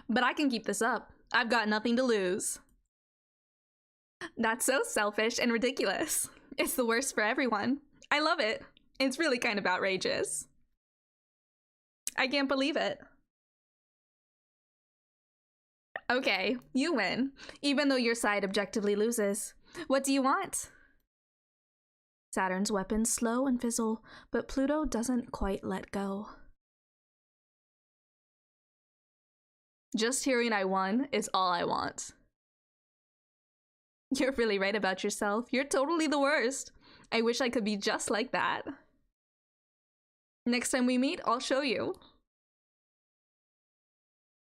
But I can keep this up. I've got nothing to lose. That's so selfish and ridiculous. It's the worst for everyone. I love it. It's really kind of outrageous. I can't believe it. Okay, you win, even though your side objectively loses. What do you want? Saturn's weapons slow and fizzle, but Pluto doesn't quite let go. Just hearing I won is all I want. You're really right about yourself. You're totally the worst. I wish I could be just like that. Next time we meet, I'll show you.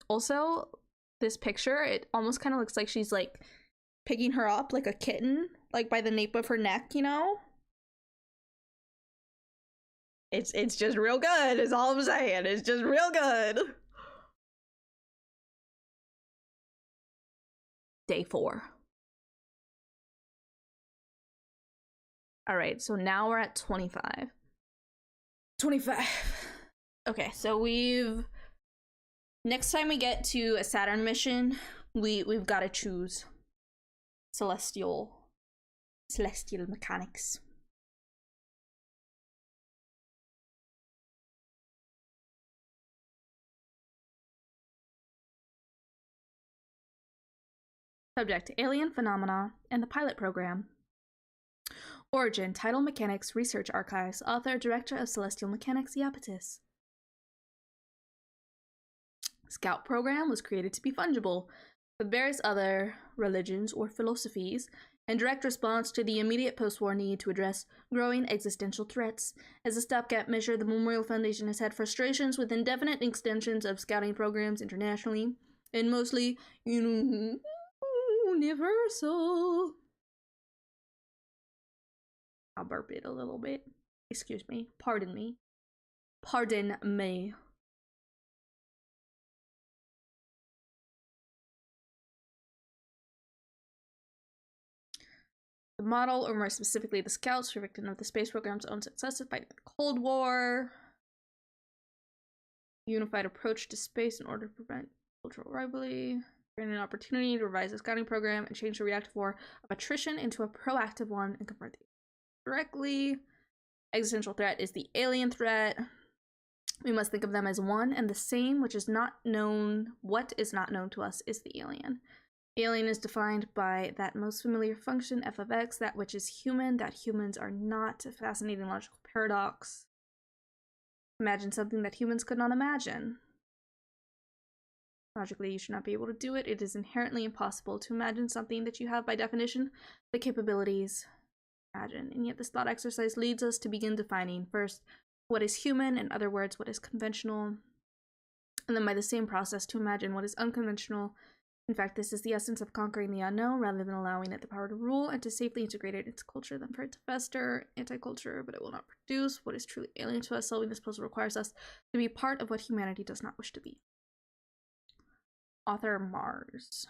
Also, this picture, it almost kind of looks like she's like picking her up like a kitten, like by the nape of her neck, you know? It's just real good, is all I'm saying. It's just real good. Day 4. All right, so now we're at 25. 25. Okay, so next time we get to a Saturn mission, we've got to choose celestial mechanics. Subject: alien phenomena and the pilot program. Origin: Tidal Mechanics Research Archives. Author: Director of Celestial Mechanics, Iapetus. Scout program was created to be fungible with various other religions or philosophies, in direct response to the immediate post-war need to address growing existential threats. As a stopgap measure, the Memorial Foundation has had frustrations with indefinite extensions of scouting programs internationally, and mostly universal. I'll burp it a little bit. Excuse me. Pardon me. Pardon me. The model, or more specifically the scouts, were victim of the space program's own success of fighting the Cold War. Unified approach to space in order to prevent cultural rivalry. An opportunity to revise the scouting program and change the reactive war of attrition into a proactive one and confront it directly. Existential threat is the alien threat. We must think of them as one and the same, which is not known. What is not known to us is the alien. Alien is defined by that most familiar function, f of x, that which is human, that humans are not. A fascinating logical paradox. Imagine something that humans could not imagine. Logically, you should not be able to do it. It is inherently impossible to imagine something that you have, by definition, the capabilities to imagine. And yet this thought exercise leads us to begin defining, first, what is human, in other words, what is conventional, and then by the same process to imagine what is unconventional. In fact, this is the essence of conquering the unknown, rather than allowing it the power to rule and to safely integrate it into culture, then for it to fester. Anti-culture, but it will not produce what is truly alien to us. Solving this puzzle requires us to be part of what humanity does not wish to be. Author: Mars.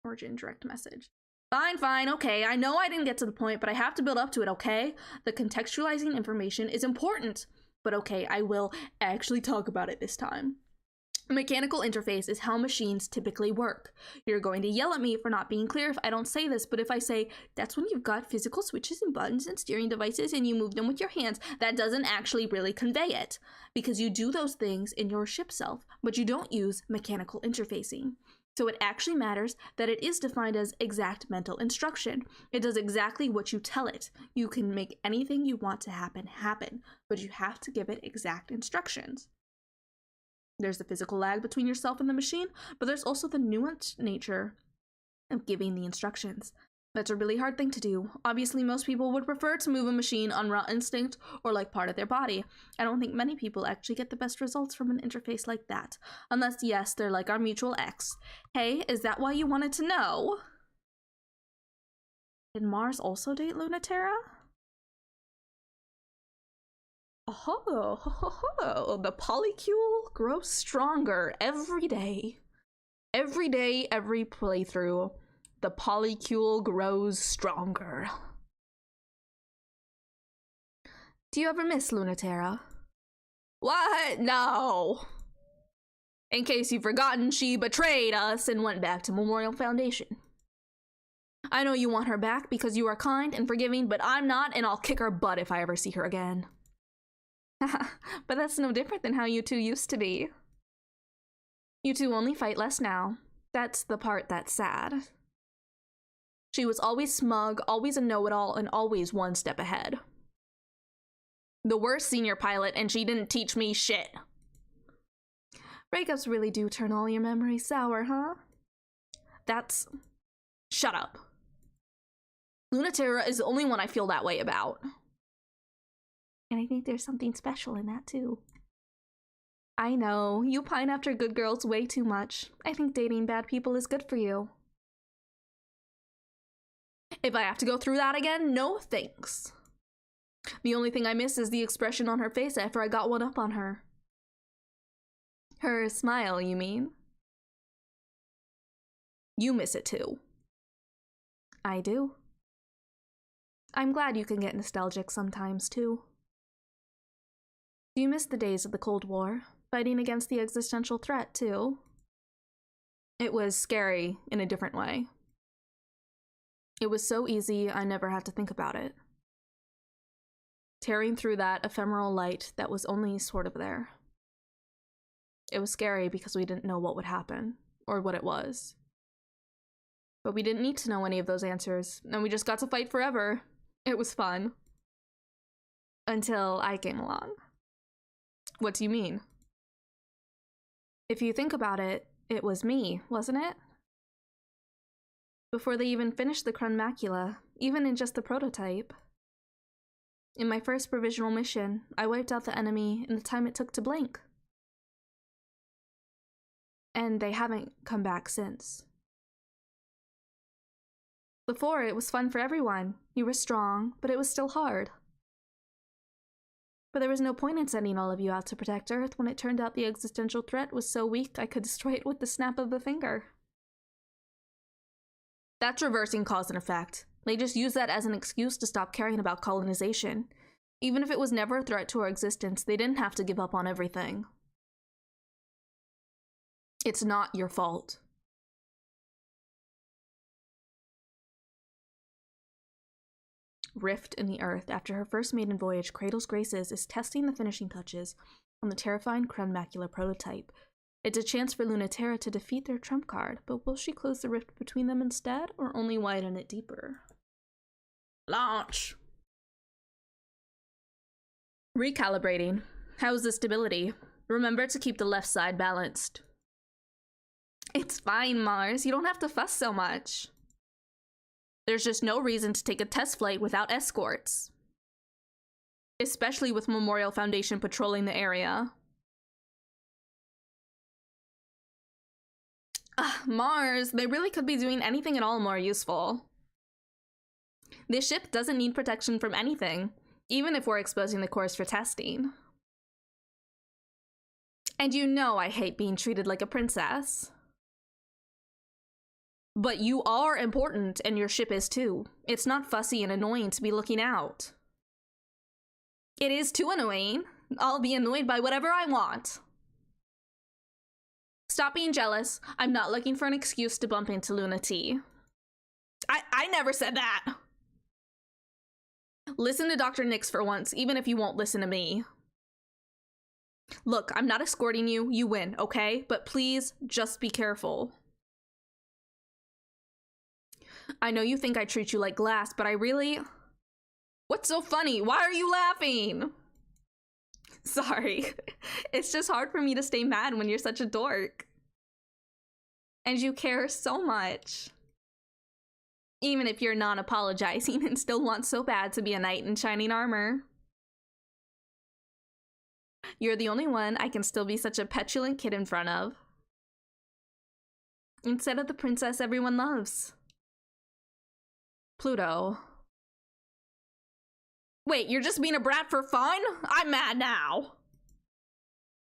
Origin: direct message. Fine, okay, I know I didn't get to the point, but I have to build up to it, okay? The contextualizing information is important, but okay, I will actually talk about it this time. A mechanical interface is how machines typically work. You're going to yell at me for not being clear if I don't say this, but if I say, that's when you've got physical switches and buttons and steering devices and you move them with your hands, that doesn't actually really convey it. Because you do those things in your ship self, but you don't use mechanical interfacing. So it actually matters that it is defined as exact mental instruction. It does exactly what you tell it. You can make anything you want to happen, but you have to give it exact instructions. There's the physical lag between yourself and the machine, but there's also the nuanced nature of giving the instructions. That's a really hard thing to do. Obviously, most people would prefer to move a machine on raw instinct or like part of their body. I don't think many people actually get the best results from an interface like that. Unless, yes, they're like our mutual ex. Hey, is that why you wanted to know? Did Mars also date Lunaterra? Oh, the polycule grows stronger every day. Every day, every playthrough, the polycule grows stronger. Do you ever miss Lunaterra? What? No. In case you've forgotten, she betrayed us and went back to Memorial Foundation. I know you want her back because you are kind and forgiving, but I'm not, and I'll kick her butt if I ever see her again. But that's no different than how you two used to be. You two only fight less now. That's the part that's sad. She was always smug, always a know-it-all, and always one step ahead. The worst senior pilot, and she didn't teach me shit. Breakups really do turn all your memories sour, huh? That's... Shut up. Lunaterra is the only one I feel that way about. And I think there's something special in that, too. I know, you pine after good girls way too much. I think dating bad people is good for you. If I have to go through that again, no thanks. The only thing I miss is the expression on her face after I got one up on her. Her smile, you mean? You miss it too. I do. I'm glad you can get nostalgic sometimes, too. Do you miss the days of the Cold War? Fighting against the existential threat, too? It was scary in a different way. It was so easy, I never had to think about it. Tearing through that ephemeral light that was only sort of there. It was scary because we didn't know what would happen, or what it was. But we didn't need to know any of those answers, and we just got to fight forever. It was fun. Until I came along. What do you mean? If you think about it, it was me, wasn't it? Before they even finished the Krun Macula, even in just the prototype. In my first provisional mission, I wiped out the enemy in the time it took to blink. And they haven't come back since. Before, it was fun for everyone. You were strong, but it was still hard. But there was no point in sending all of you out to protect Earth when it turned out the existential threat was so weak I could destroy it with the snap of a finger. That's reversing cause and effect. They just use that as an excuse to stop caring about colonization. Even if it was never a threat to our existence, they didn't have to give up on everything. It's not your fault. Rift in the Earth. After her first maiden voyage, Cradle's Graces is testing the finishing touches on the terrifying Krun Macula prototype. It's a chance for Lunaterra to defeat their trump card, but will she close the rift between them instead, or only widen it deeper? Launch! Recalibrating. How's the stability? Remember to keep the left side balanced. It's fine, Mars. You don't have to fuss so much. There's just no reason to take a test flight without escorts. Especially with Memorial Foundation patrolling the area. Mars, they really could be doing anything at all more useful. This ship doesn't need protection from anything, even if we're exposing the cores for testing. And you know I hate being treated like a princess. But you are important, and your ship is too. It's not fussy and annoying to be looking out. It is too annoying. I'll be annoyed by whatever I want. Stop being jealous. I'm not looking for an excuse to bump into Luna T. I never said that. Listen to Dr. Nix for once, even if you won't listen to me. Look, I'm not escorting you. You win, okay? But please, just be careful. I know you think I treat you like glass, but I really... What's so funny? Why are you laughing? Sorry. It's just hard for me to stay mad when you're such a dork. And you care so much. Even if you're non-apologizing and still want so bad to be a knight in shining armor. You're the only one I can still be such a petulant kid in front of. Instead of the princess everyone loves. Pluto. Wait, you're just being a brat for fun? I'm mad now.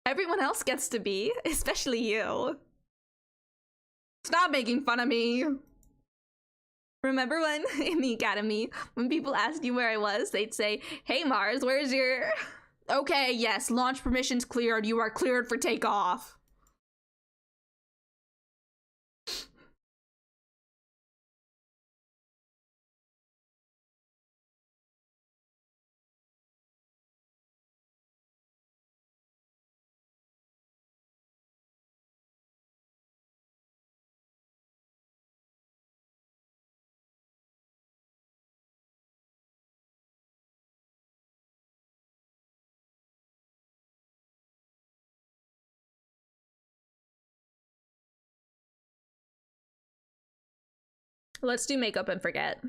Everyone else gets to be, especially you. Stop making fun of me. Remember when, in the academy, when people asked you where I was, they'd say, "Hey Mars, where's your..." Okay, yes, launch permissions cleared. You are cleared for takeoff. Let's do makeup and forget.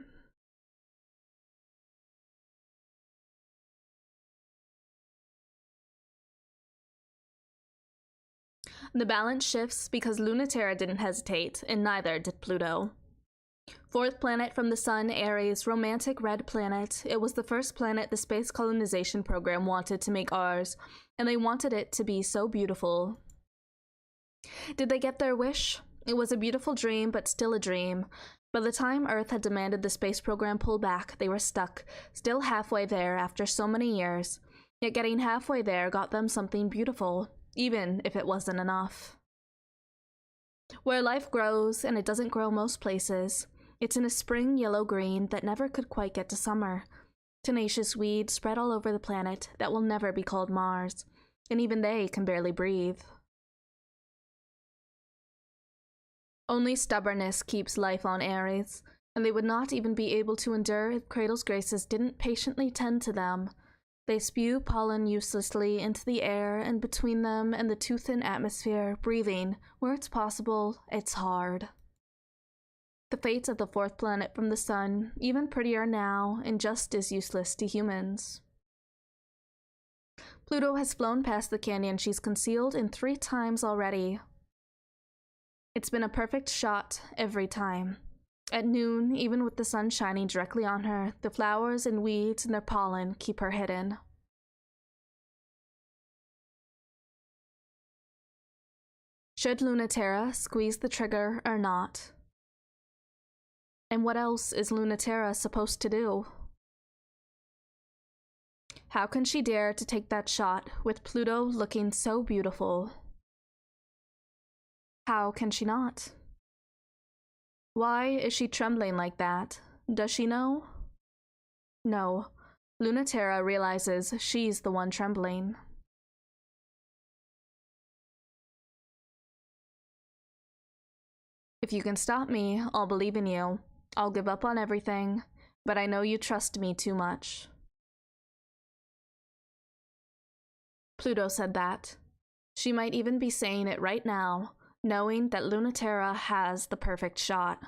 The balance shifts because Lunaterra didn't hesitate, and neither did Pluto. Fourth planet from the sun, Ares, romantic red planet. It was the first planet the space colonization program wanted to make ours, and they wanted it to be so beautiful. Did they get their wish? It was a beautiful dream, but still a dream. By the time Earth had demanded the space program pull back, they were stuck, still halfway there after so many years. Yet getting halfway there got them something beautiful, even if it wasn't enough. Where life grows, and it doesn't grow most places, it's in a spring yellow-green that never could quite get to summer. Tenacious weeds spread all over the planet that will never be called Mars, and even they can barely breathe. Only stubbornness keeps life on Ares, and they would not even be able to endure if Cradle's Graces didn't patiently tend to them. They spew pollen uselessly into the air, and between them and the too thin atmosphere, breathing, where it's possible, it's hard. The fate of the fourth planet from the sun, even prettier now, and just as useless to humans. Pluto has flown past the canyon she's concealed in 3 times already. It's been a perfect shot every time. At noon, even with the sun shining directly on her, the flowers and weeds and their pollen keep her hidden. Should Lunaterra squeeze the trigger or not? And what else is Lunaterra supposed to do? How can she dare to take that shot with Pluto looking so beautiful? How can she not? Why is she trembling like that? Does she know? No. Lunaterra realizes she's the one trembling. If you can stop me, I'll believe in you. I'll give up on everything, but I know you trust me too much. Pluto said that. She might even be saying it right now, knowing that Lunaterra has the perfect shot.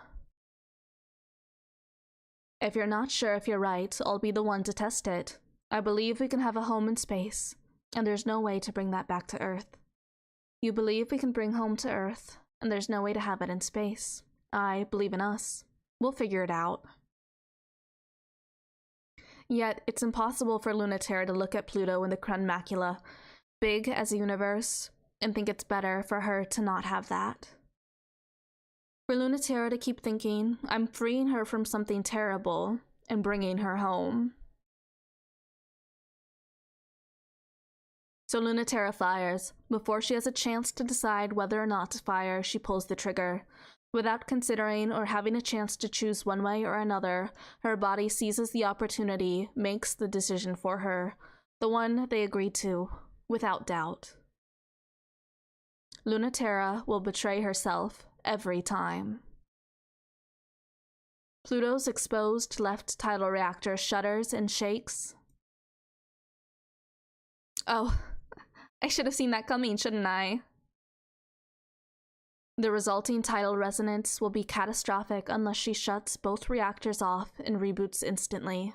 If you're not sure if you're right, I'll be the one to test it. I believe we can have a home in space, and there's no way to bring that back to Earth. You believe we can bring home to Earth, and there's no way to have it in space. I believe in us. We'll figure it out. Yet, it's impossible for Lunaterra to look at Pluto in the Krun macula, big as a universe, and think it's better for her to not have that. For Lunaterra to keep thinking, I'm freeing her from something terrible and bringing her home. So Lunaterra fires. Before she has a chance to decide whether or not to fire, she pulls the trigger. Without considering or having a chance to choose one way or another, her body seizes the opportunity, makes the decision for her, the one they agreed to, without doubt. Lunaterra will betray herself every time. Pluto's exposed left tidal reactor shudders and shakes. Oh, I should have seen that coming, shouldn't I? The resulting tidal resonance will be catastrophic unless she shuts both reactors off and reboots instantly.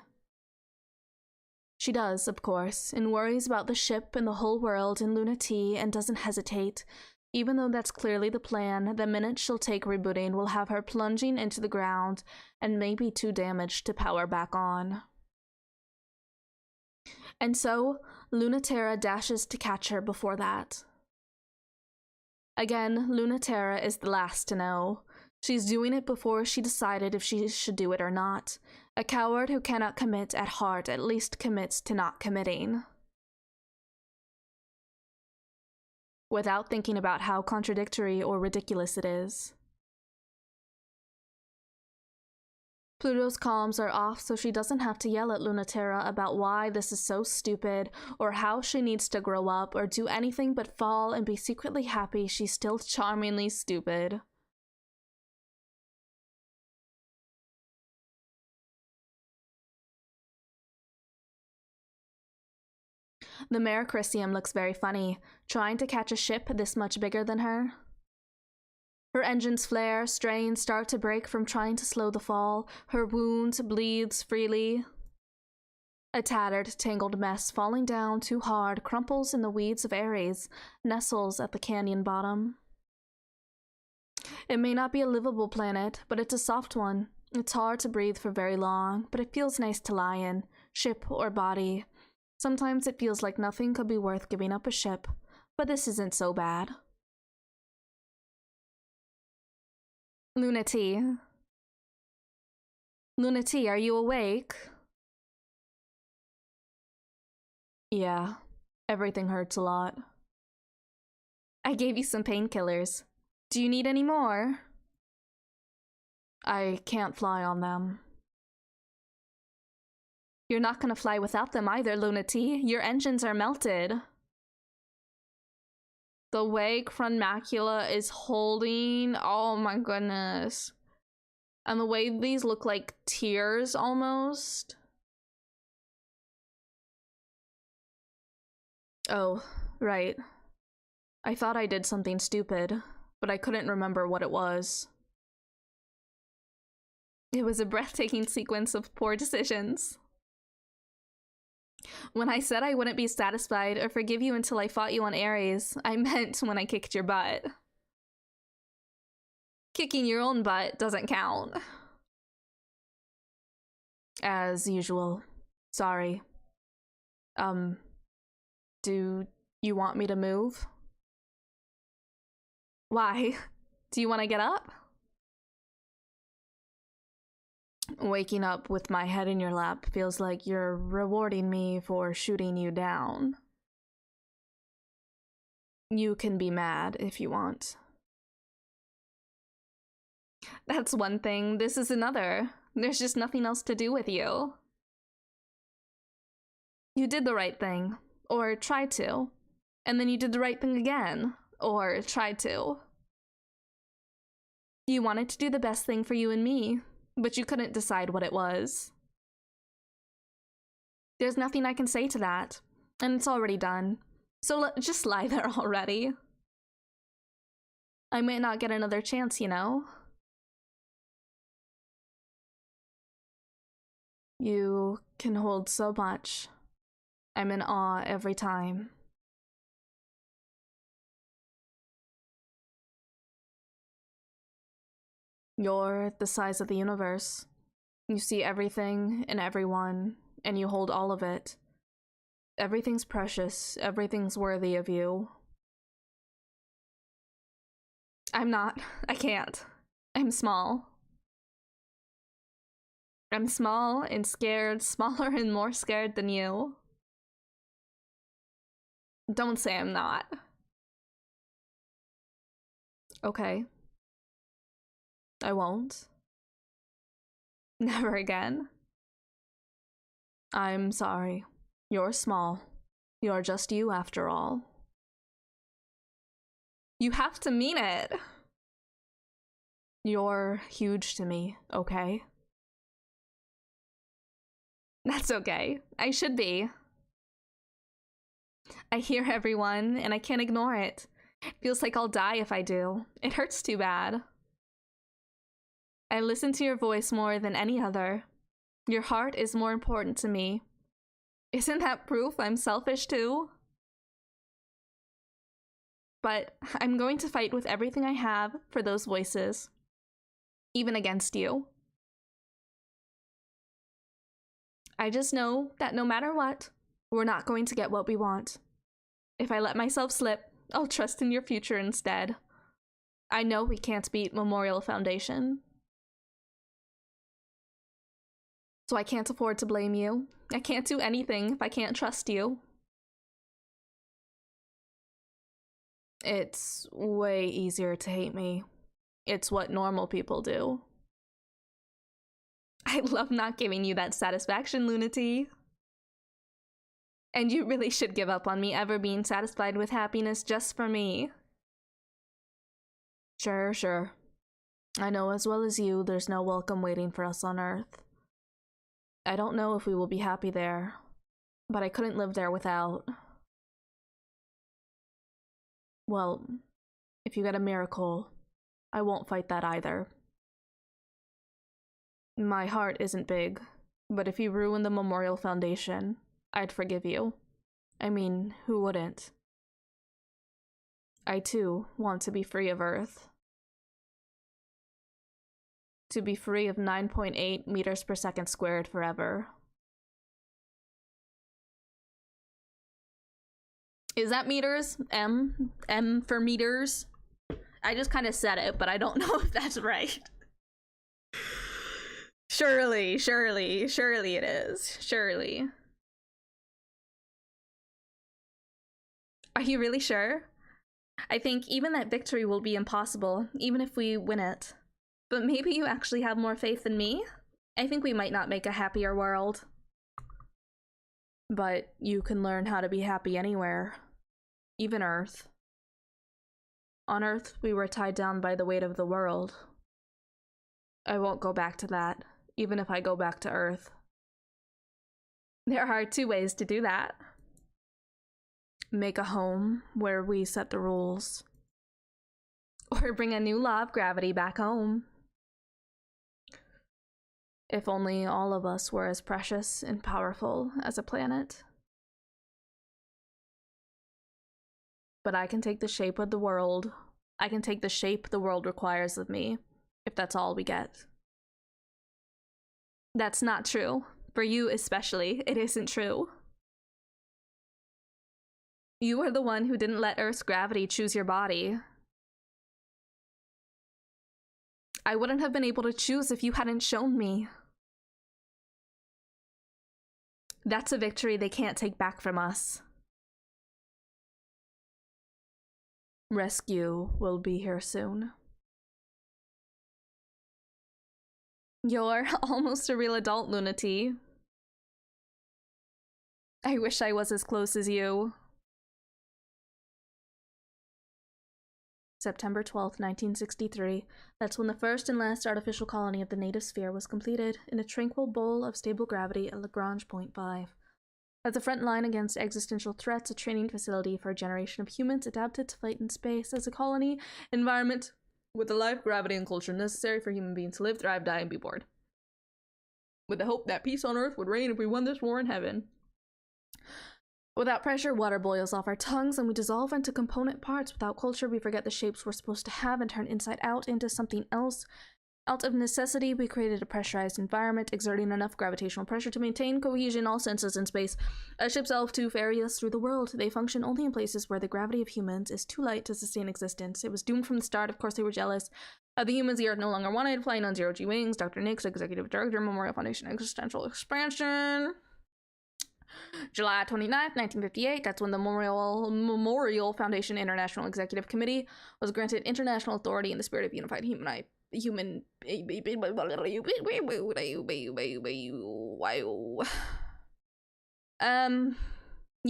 She does, of course, and worries about the ship and the whole world and Luna T and doesn't hesitate, even though that's clearly the plan. The minute she'll take rebooting will have her plunging into the ground and maybe too damaged to power back on. And so, Lunaterra dashes to catch her before that. Again, Lunaterra is the last to know. She's doing it before she decided if she should do it or not. A coward who cannot commit at heart at least commits to not committing. Without thinking about how contradictory or ridiculous it is. Pluto's calms are off so she doesn't have to yell at Lunaterra about why this is so stupid, or how she needs to grow up, or do anything but fall and be secretly happy she's still charmingly stupid. The Mare Chrysium looks very funny, trying to catch a ship this much bigger than her. Her engines flare, strains start to break from trying to slow the fall, her wound bleeds freely. A tattered, tangled mess falling down too hard crumples in the weeds of Ares, nestles at the canyon bottom. It may not be a livable planet, but it's a soft one. It's hard to breathe for very long, but it feels nice to lie in, ship or body. Sometimes it feels like nothing could be worth giving up a ship, but this isn't so bad. Lunati. Lunati, are you awake? Yeah, everything hurts a lot. I gave you some painkillers. Do you need any more? I can't fly on them. You're not gonna fly without them either, Lunati. Your engines are melted. The way Chronmacula is holding, oh my goodness. And the way these look like tears almost. Oh, right. I thought I did something stupid, but I couldn't remember what it was. It was a breathtaking sequence of poor decisions. When I said I wouldn't be satisfied or forgive you until I fought you on Ares, I meant when I kicked your butt. Kicking your own butt doesn't count. As usual. Sorry. Do you want me to move? Why? Do you want to get up? Waking up with my head in your lap feels like you're rewarding me for shooting you down. You can be mad if you want. That's one thing, this is another. There's just nothing else to do with you. You did the right thing, or tried to, and then you did the right thing again, or tried to. You wanted to do the best thing for you and me, but you couldn't decide what it was. There's nothing I can say to that, and it's already done, so just lie there already. I might not get another chance, you know? You can hold so much. I'm in awe every time. You're the size of the universe. You see everything and everyone, and you hold all of it. Everything's precious, everything's worthy of you. I'm not. I can't. I'm small. I'm small and scared, smaller and more scared than you. Don't say I'm not. Okay. I won't. Never again. I'm sorry. You're small. You're just you after all. You have to mean it. You're huge to me, okay? That's okay. I should be. I hear everyone, and I can't ignore it. It feels like I'll die if I do. It hurts too bad. I listen to your voice more than any other. Your heart is more important to me. Isn't that proof I'm selfish too? But I'm going to fight with everything I have for those voices. Even against you. I just know that no matter what, We're not going to get what we want. If I let myself slip, I'll trust in your future instead. I know we can't beat Memorial Foundation. So I can't afford to blame you. I can't do anything if I can't trust you. It's way easier to hate me. It's what normal people do. I love not giving you that satisfaction, Lunati. And you really should give up on me ever being satisfied with happiness just for me. Sure. I know as well as you, there's no welcome waiting for us on Earth. I don't know if we will be happy there, but I couldn't live there without. Well, if you get a miracle, I won't fight that either. My heart isn't big, but if you ruin the Memorial Foundation, I'd forgive you. I mean, who wouldn't? I too want to be free of Earth. To be free of 9.8 meters per second squared forever. Is that meters? M for meters? I just kind of said it, but I don't know if that's right. Surely it is. Surely. Are you really sure? I think even that victory will be impossible, even if we win it. But maybe you actually have more faith than me? I think we might not make a happier world. But you can learn how to be happy anywhere. Even Earth. On Earth, we were tied down by the weight of the world. I won't go back to that, even if I go back to Earth. There are 2 ways to do that. Make a home where we set the rules. Or bring a new law of gravity back home. If only all of us were as precious and powerful as a planet. But I can take the shape of the world. I can take the shape the world requires of me, if that's all we get. That's not true. For you especially, it isn't true. You are the one who didn't let Earth's gravity choose your body. I wouldn't have been able to choose if you hadn't shown me. That's a victory they can't take back from us. Rescue will be here soon. You're almost a real adult, Lunati. I wish I was as close as you. September 12th, 1963. That's when the first and last artificial colony of the native sphere was completed, in a tranquil bowl of stable gravity at Lagrange Point 5. As a front line against existential threats, a training facility for a generation of humans adapted to fight in space as a colony environment with the life, gravity, and culture necessary for human beings to live, thrive, die, and be bored. With the hope that peace on Earth would reign if we won this war in heaven. Without pressure, water boils off our tongues and we dissolve into component parts. Without culture, we forget the shapes we're supposed to have and turn inside out into something else. Out of necessity, we created a pressurized environment, exerting enough gravitational pressure to maintain cohesion all senses in space. As ships elf to ferry us through the world, they function only in places where the gravity of humans is too light to sustain existence. It was doomed from the start. Of course, they were jealous. The humans the Earth no longer wanted, flying on zero-G wings. Dr. Nix, Executive Director, Memorial Foundation Existential Expansion. July 29th, 1958, that's when the Memorial Foundation International Executive Committee was granted international authority in the spirit of unified human you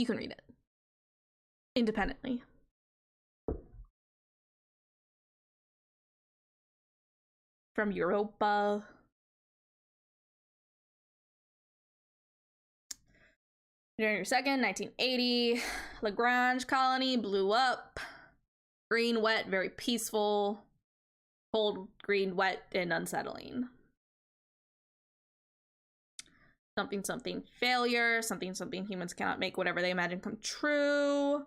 can read it independently. From Europa. January 2nd, 1980, Lagrange colony blew up. Green, wet, very peaceful. Cold, green, wet, and unsettling. Something, something, failure. Something, something, humans cannot make whatever they imagine come true.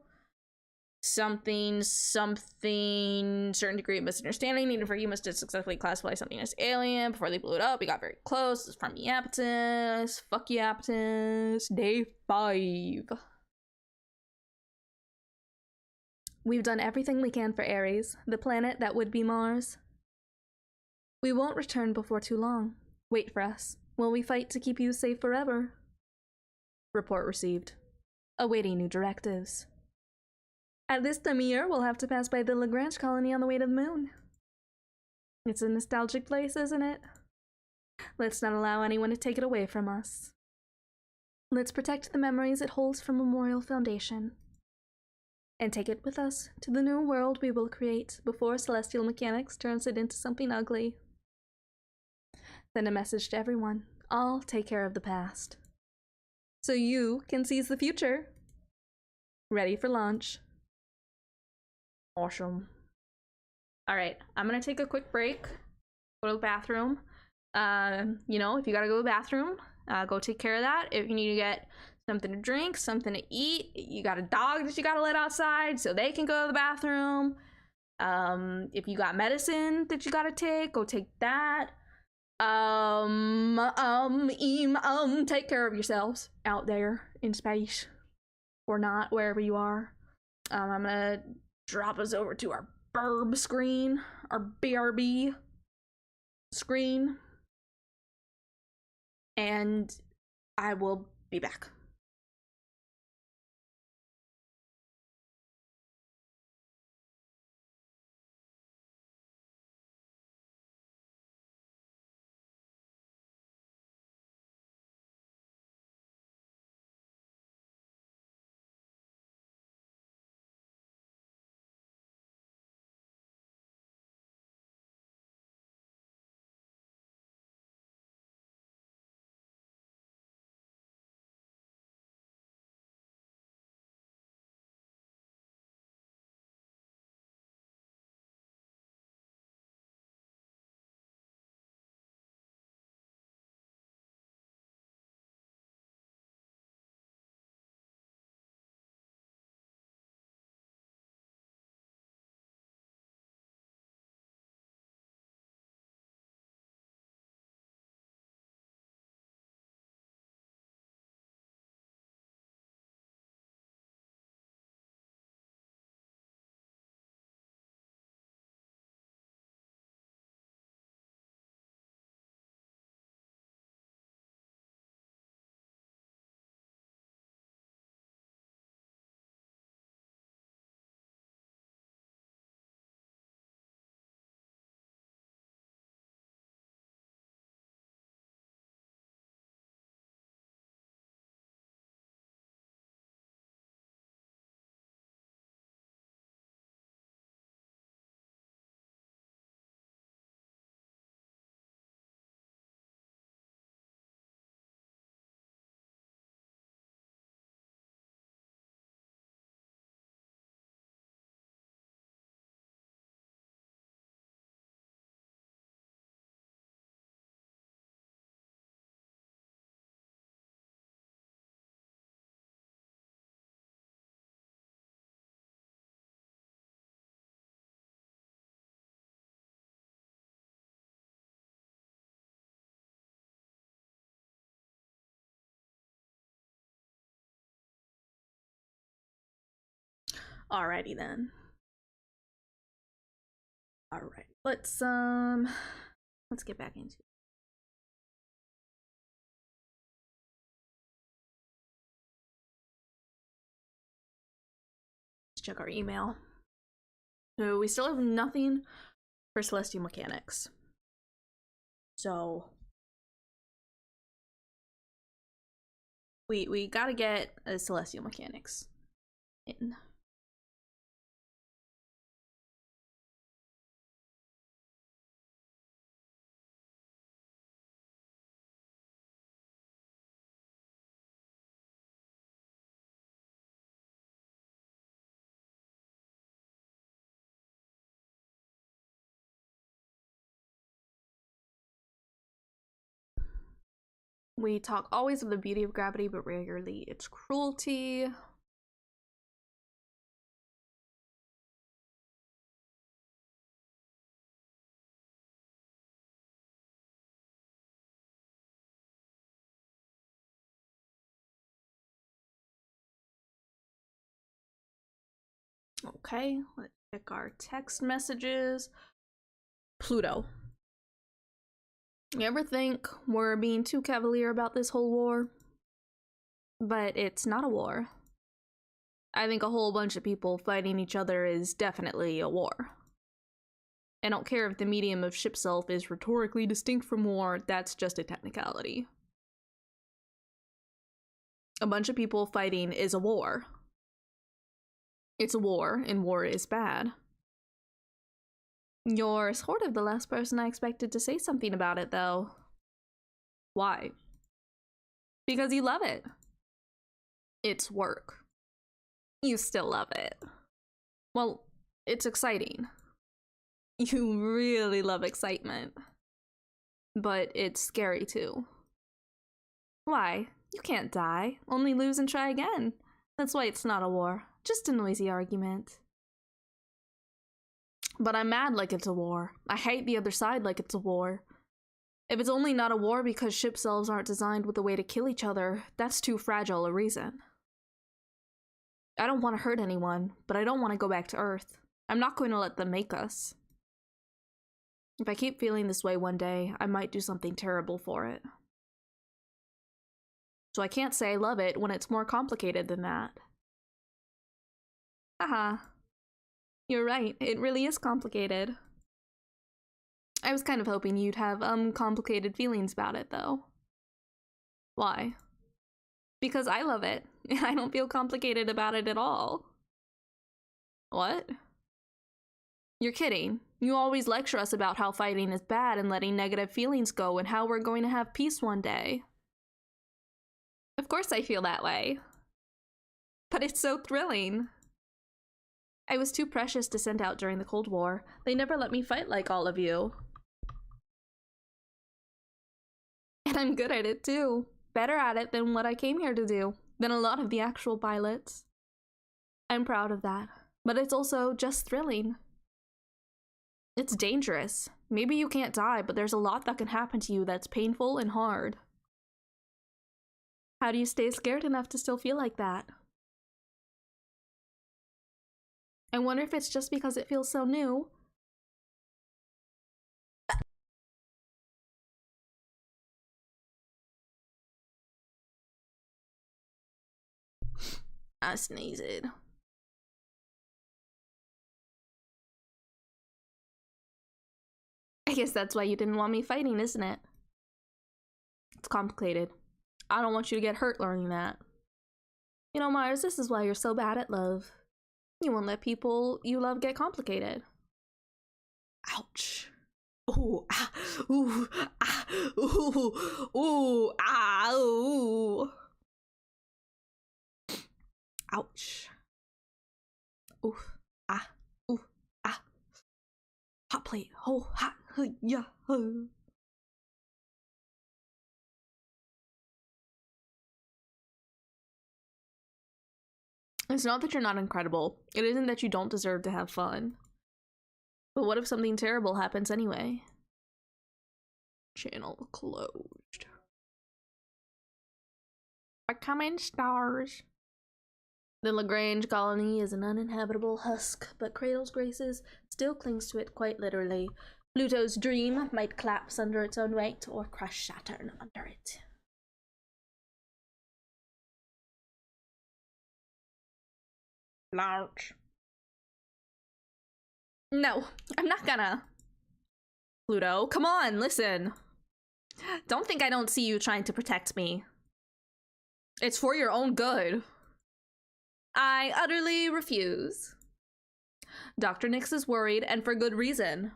something, certain degree of misunderstanding needed for humans to successfully classify something as alien. Before they blew it up, we got very close. It's from Iapetus. Fuck Iapetus. Day 5. We've done everything we can for Ares, the planet that would be Mars. We won't return before too long. Wait for us, while we fight to keep you safe forever. Report received. Awaiting new directives. At this time of year, we'll have to pass by the Lagrange colony on the way to the moon. It's a nostalgic place, isn't it? Let's not allow anyone to take it away from us. Let's protect the memories it holds from Memorial Foundation. And take it with us to the new world we will create before celestial mechanics turns it into something ugly. Send a message to everyone. I'll take care of the past. So you can seize the future. Ready for launch. Awesome. Alright, I'm gonna take a quick break. Go to the bathroom. You know, if you gotta go to the bathroom, go take care of that. If you need to get something to drink, something to eat, you got a dog that you gotta let outside so they can go to the bathroom. If you got medicine that you gotta take, go take that. Take care of yourselves out there in space. Or not, wherever you are. I'm gonna drop us over to our burb screen, our BRB screen. And I will be back. Alrighty then. Alright, let's get back into it. Let's check our email. So we still have nothing for celestial mechanics. So we gotta get a celestial mechanics in. We talk always of the beauty of gravity, but rarely its cruelty. Okay, let's check our text messages. Pluto. You ever think we're being too cavalier about this whole war? But it's not a war. I think a whole bunch of people fighting each other is definitely a war. I don't care if the medium of ship self is rhetorically distinct from war, that's just a technicality. A bunch of people fighting is a war. It's a war, and war is bad. You're sort of the last person I expected to say something about it, though. Why? Because you love it. It's work. You still love it. Well, it's exciting. You really love excitement. But it's scary too. Why? You can't die. Only lose and try again. That's why it's not a war. Just a noisy argument. But I'm mad like it's a war. I hate the other side like it's a war. If it's only not a war because ship selves aren't designed with a way to kill each other, that's too fragile a reason. I don't want to hurt anyone, but I don't want to go back to Earth. I'm not going to let them make us. If I keep feeling this way one day, I might do something terrible for it. So I can't say I love it when it's more complicated than that. Haha. You're right, it really is complicated. I was kind of hoping you'd have, complicated feelings about it, though. Why? Because I love it, and I don't feel complicated about it at all. What? You're kidding. You always lecture us about how fighting is bad and letting negative feelings go and how we're going to have peace one day. Of course I feel that way. But it's so thrilling. I was too precious to send out during the Cold War. They never let me fight like all of you. And I'm good at it too. Better at it than what I came here to do, than a lot of the actual pilots. I'm proud of that, but it's also just thrilling. It's dangerous. Maybe you can't die, but there's a lot that can happen to you that's painful and hard. How do you stay scared enough to still feel like that? I wonder if it's just because it feels so new. I sneezed. I guess that's why you didn't want me fighting, isn't it? It's complicated. I don't want you to get hurt learning that. You know, Mars, this is why you're so bad at love. You won't let people you love get complicated. Ouch. Ooh, ah, ooh, ah, ooh, ooh, ah, ooh. Ouch. Ooh, ah, ooh, ah. Hot plate. Oh, hot, yeah. It's not that you're not incredible. It isn't that you don't deserve to have fun. But what if something terrible happens anyway? Channel closed. Becoming stars. The Lagrange colony is an uninhabitable husk, but Cradle's Graces still clings to it quite literally. Pluto's dream might collapse under its own weight or crush Saturn under it. Large. No, I'm not gonna. Pluto, come on, listen. Don't think I don't see you trying to protect me. It's for your own good. I utterly refuse. Dr. Nix is worried, and for good reason.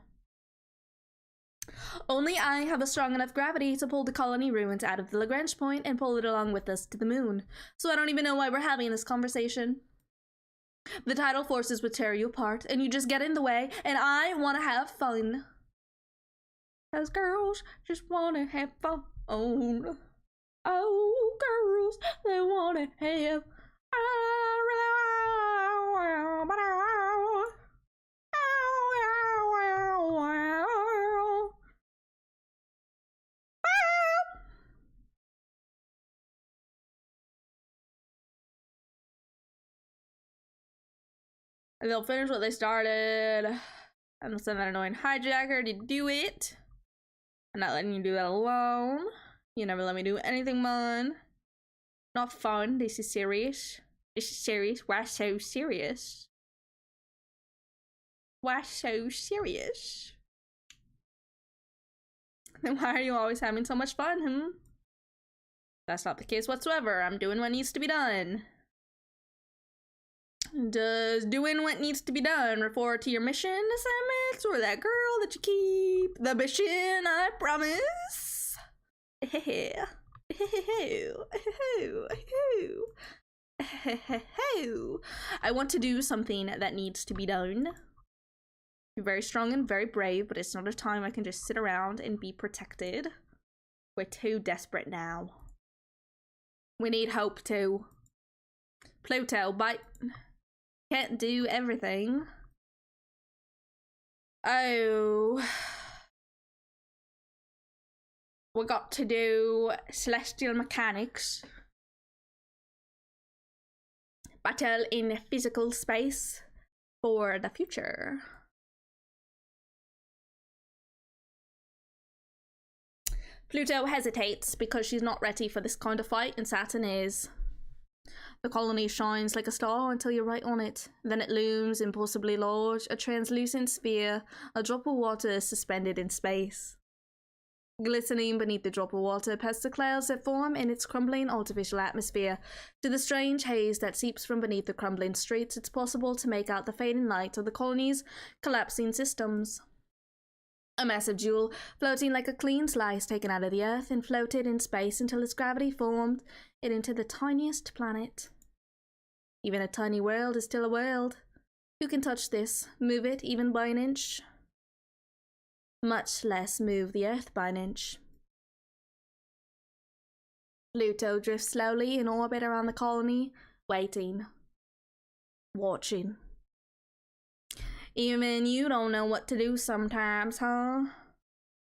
Only I have a strong enough gravity to pull the colony ruins out of the Lagrange point and pull it along with us to the moon. So I don't even know why we're having this conversation. The tidal forces would tear you apart, and you just get in the way, and I want to have fun. As girls just want to have fun. Oh, girls, they want to have And they'll finish what they started. And they'll send that annoying hijacker to do it. I'm not letting you do that alone. You never let me do anything fun. Not fun. This is serious. This is serious. Why so serious? Why so serious? Then why are you always having so much fun, That's not the case whatsoever. I'm doing what needs to be done. Does doing what needs to be done refer to your mission assignments or that girl that you keep? The mission, I promise. I want to do something that needs to be done. You're very strong and very brave, but it's not a time I can just sit around and be protected. We're too desperate now. We need hope too. Pluto, but can't do everything. Oh. We got to do celestial mechanics. Battle in physical space for the future. Pluto hesitates because she's not ready for this kind of fight, and Saturn is. The colony shines like a star until you're right on it. Then it looms impossibly large, a translucent sphere, a drop of water suspended in space. Glistening beneath the drop of water past the clouds that form in its crumbling artificial atmosphere. To the strange haze that seeps from beneath the crumbling streets, it's possible to make out the fading light of the colony's collapsing systems. A massive jewel, floating like a clean slice taken out of the earth and floated in space until its gravity formed it into the tiniest planet. Even a tiny world is still a world. Who can touch this, move it even by an inch? Much less move the earth by an inch. Pluto drifts slowly in orbit around the colony, waiting. Watching. Even you don't know what to do sometimes, huh?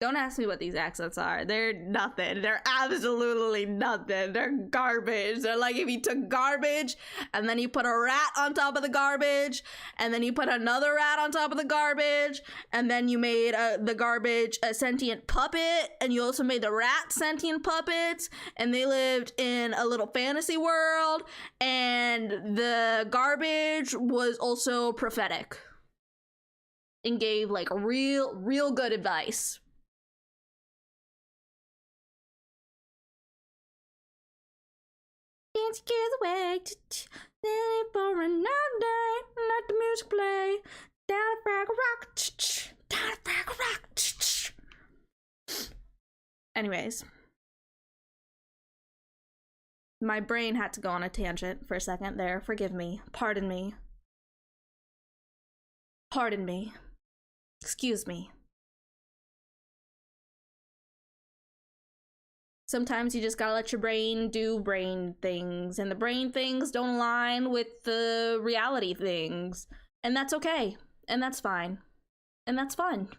Don't ask me what these accents are. They're nothing. They're absolutely nothing. They're garbage. They're like if you took garbage and then you put a rat on top of the garbage and then you put another rat on top of the garbage and then you made the garbage a sentient puppet and you also made the rat sentient puppets and they lived in a little fantasy world and the garbage was also prophetic and gave like real good advice. Can't get away for another day. Let the music play. Down a frag rock. Down a frag rock. Anyways, my brain had to go on a tangent for a second there. Forgive me. Pardon me. Pardon me. Excuse me. Sometimes you just gotta let your brain do brain things, and the brain things don't align with the reality things. And that's okay. And that's fine. And that's fun.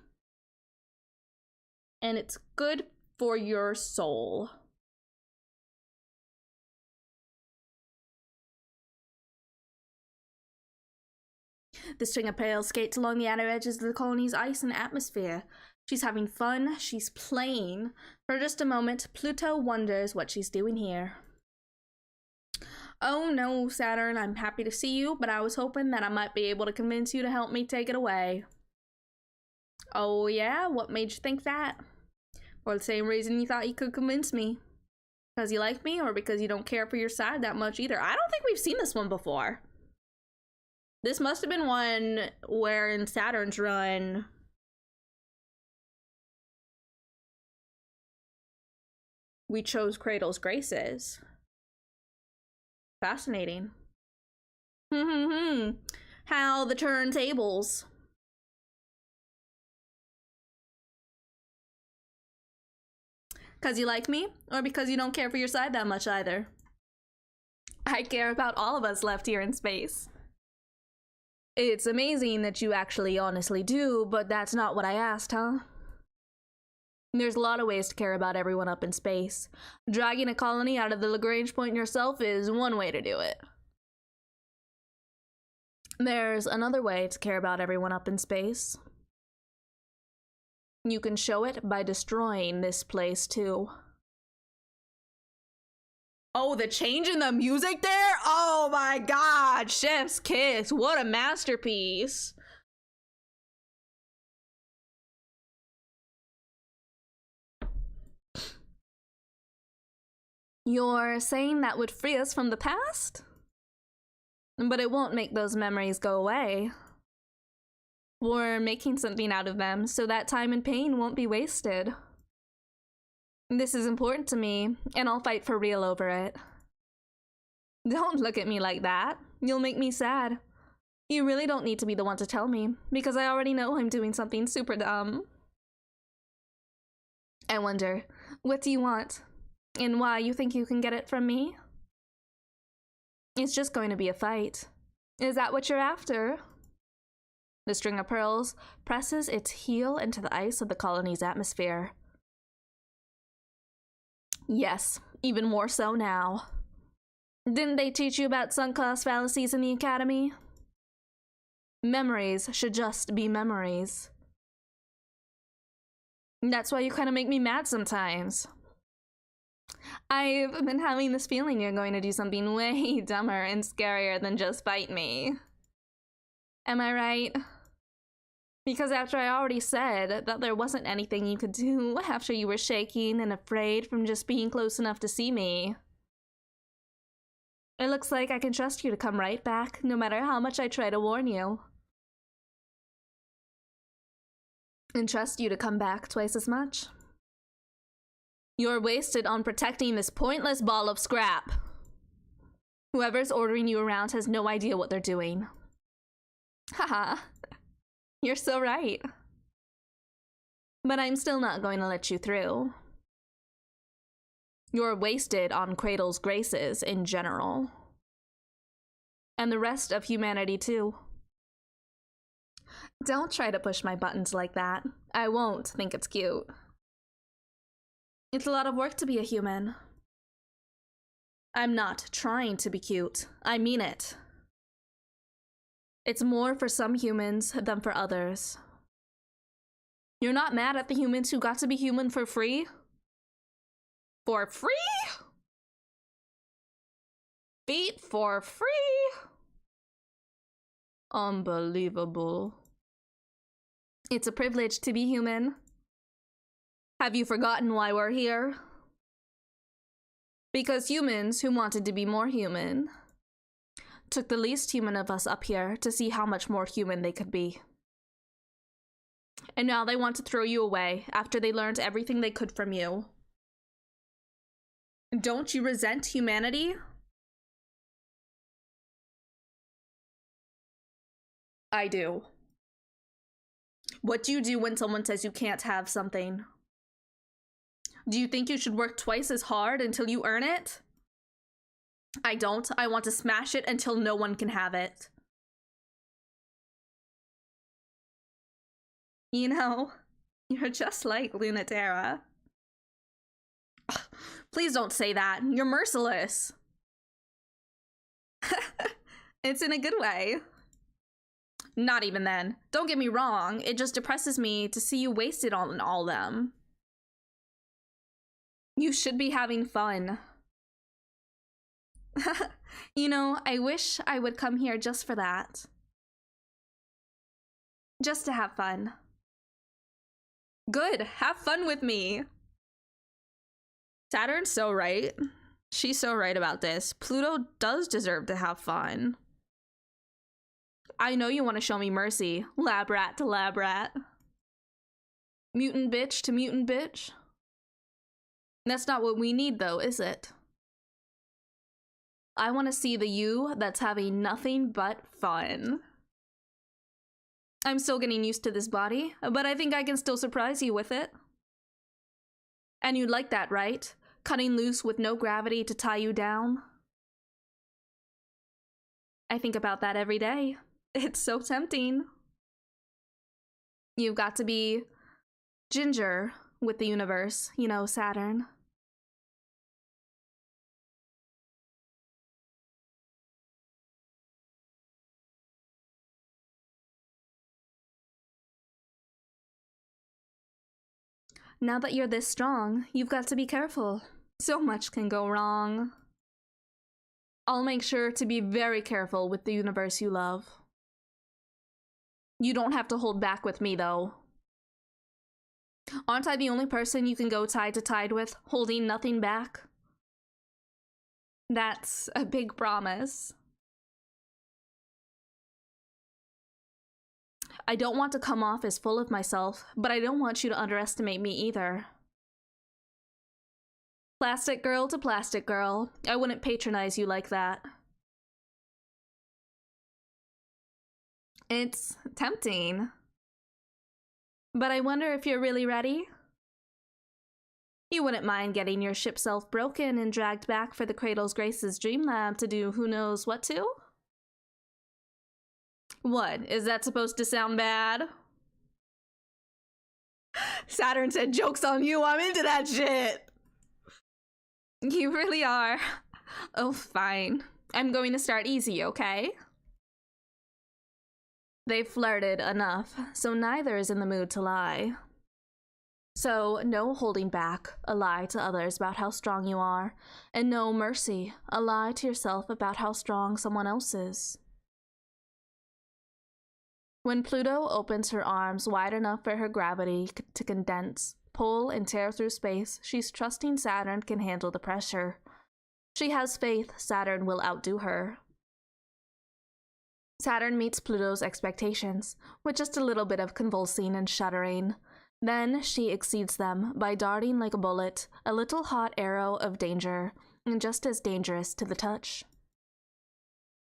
And it's good for your soul. The string of pale skates along the outer edges of the colony's ice and atmosphere. She's having fun, she's playing. For just a moment, Pluto wonders what she's doing here. Oh no, Saturn, I'm happy to see you, but I was hoping that I might be able to convince you to help me take it away. Oh yeah? What made you think that? For the same reason you thought you could convince me. Because you like me, or because you don't care for your side that much either? I don't think we've seen this one before. This must have been one where in Saturn's run... we chose Cradle's Graces. Fascinating. How the turntables. Because you like me, or because you don't care for your side that much either? I care about all of us left here in space. It's amazing that you actually honestly do, but that's not what I asked, huh? There's a lot of ways to care about everyone up in space. Dragging a colony out of the Lagrange point yourself is one way to do it. There's another way to care about everyone up in space. You can show it by destroying this place too. Oh, the change in the music there? Oh my god, Chef's Kiss, what a masterpiece. You're saying that would free us from the past? But it won't make those memories go away. We're making something out of them so that time and pain won't be wasted. This is important to me, and I'll fight for real over it. Don't look at me like that. You'll make me sad. You really don't need to be the one to tell me, because I already know I'm doing something super dumb. I wonder, what do you want? And why you think you can get it from me? It's just going to be a fight. Is that what you're after? The string of pearls presses its heel into the ice of the colony's atmosphere. Yes, even more so now. Didn't they teach you about sunk cost fallacies in the academy? Memories should just be memories. That's why you kind of make me mad sometimes. I've been having this feeling you're going to do something way dumber and scarier than just fight me. Am I right? Because after I already said that there wasn't anything you could do after you were shaking and afraid from just being close enough to see me. It looks like I can trust you to come right back, no matter how much I try to warn you. And trust you to come back twice as much. You're wasted on protecting this pointless ball of scrap. Whoever's ordering you around has no idea what they're doing. Haha, you're so right. But I'm still not going to let you through. You're wasted on Cradle's graces in general. And the rest of humanity too. Don't try to push my buttons like that. I won't think it's cute. It's a lot of work to be a human. I'm not trying to be cute. I mean it. It's more for some humans than for others. You're not mad at the humans who got to be human for free? For free? Feet for free? Unbelievable. It's a privilege to be human. Have you forgotten why we're here? Because humans who wanted to be more human took the least human of us up here to see how much more human they could be. And now they want to throw you away after they learned everything they could from you. Don't you resent humanity? I do. What do you do when someone says you can't have something? Do you think you should work twice as hard until you earn it? I don't. I want to smash it until no one can have it. You know, you're just like Lunatera. Please don't say that. You're merciless. It's in a good way. Not even then. Don't get me wrong. It just depresses me to see you wasted on all them. You should be having fun. You know, I wish I would come here just for that. Just to have fun. Good, have fun with me. Saturn's so right. She's so right about this. Pluto does deserve to have fun. I know you want to show me mercy, lab rat to lab rat. Mutant bitch to mutant bitch. That's not what we need though, is it? I want to see the you that's having nothing but fun. I'm still getting used to this body, but I think I can still surprise you with it. And you'd like that, right? Cutting loose with no gravity to tie you down. I think about that every day. It's so tempting. You've got to be ginger with the universe, you know, Saturn. Now that you're this strong, you've got to be careful. So much can go wrong. I'll make sure to be very careful with the universe you love. You don't have to hold back with me, though. Aren't I the only person you can go tide to tide with, holding nothing back? That's a big promise. I don't want to come off as full of myself, but I don't want you to underestimate me either. Plastic girl to plastic girl, I wouldn't patronize you like that. It's tempting. But I wonder if you're really ready? You wouldn't mind getting your ship self broken and dragged back for the Cradle's Grace's dream lab to do who knows what to? What? Is that supposed to sound bad? Saturn said, joke's on you, I'm into that shit! You really are. Oh, fine. I'm going to start easy, okay? They flirted enough, so neither is in the mood to lie. So, no holding back, a lie to others about how strong you are, and no mercy, a lie to yourself about how strong someone else is. When Pluto opens her arms wide enough for her gravity to condense, pull, and tear through space, she's trusting Saturn can handle the pressure. She has faith Saturn will outdo her. Saturn meets Pluto's expectations, with just a little bit of convulsing and shuddering. Then she exceeds them by darting like a bullet, a little hot arrow of danger, and just as dangerous to the touch.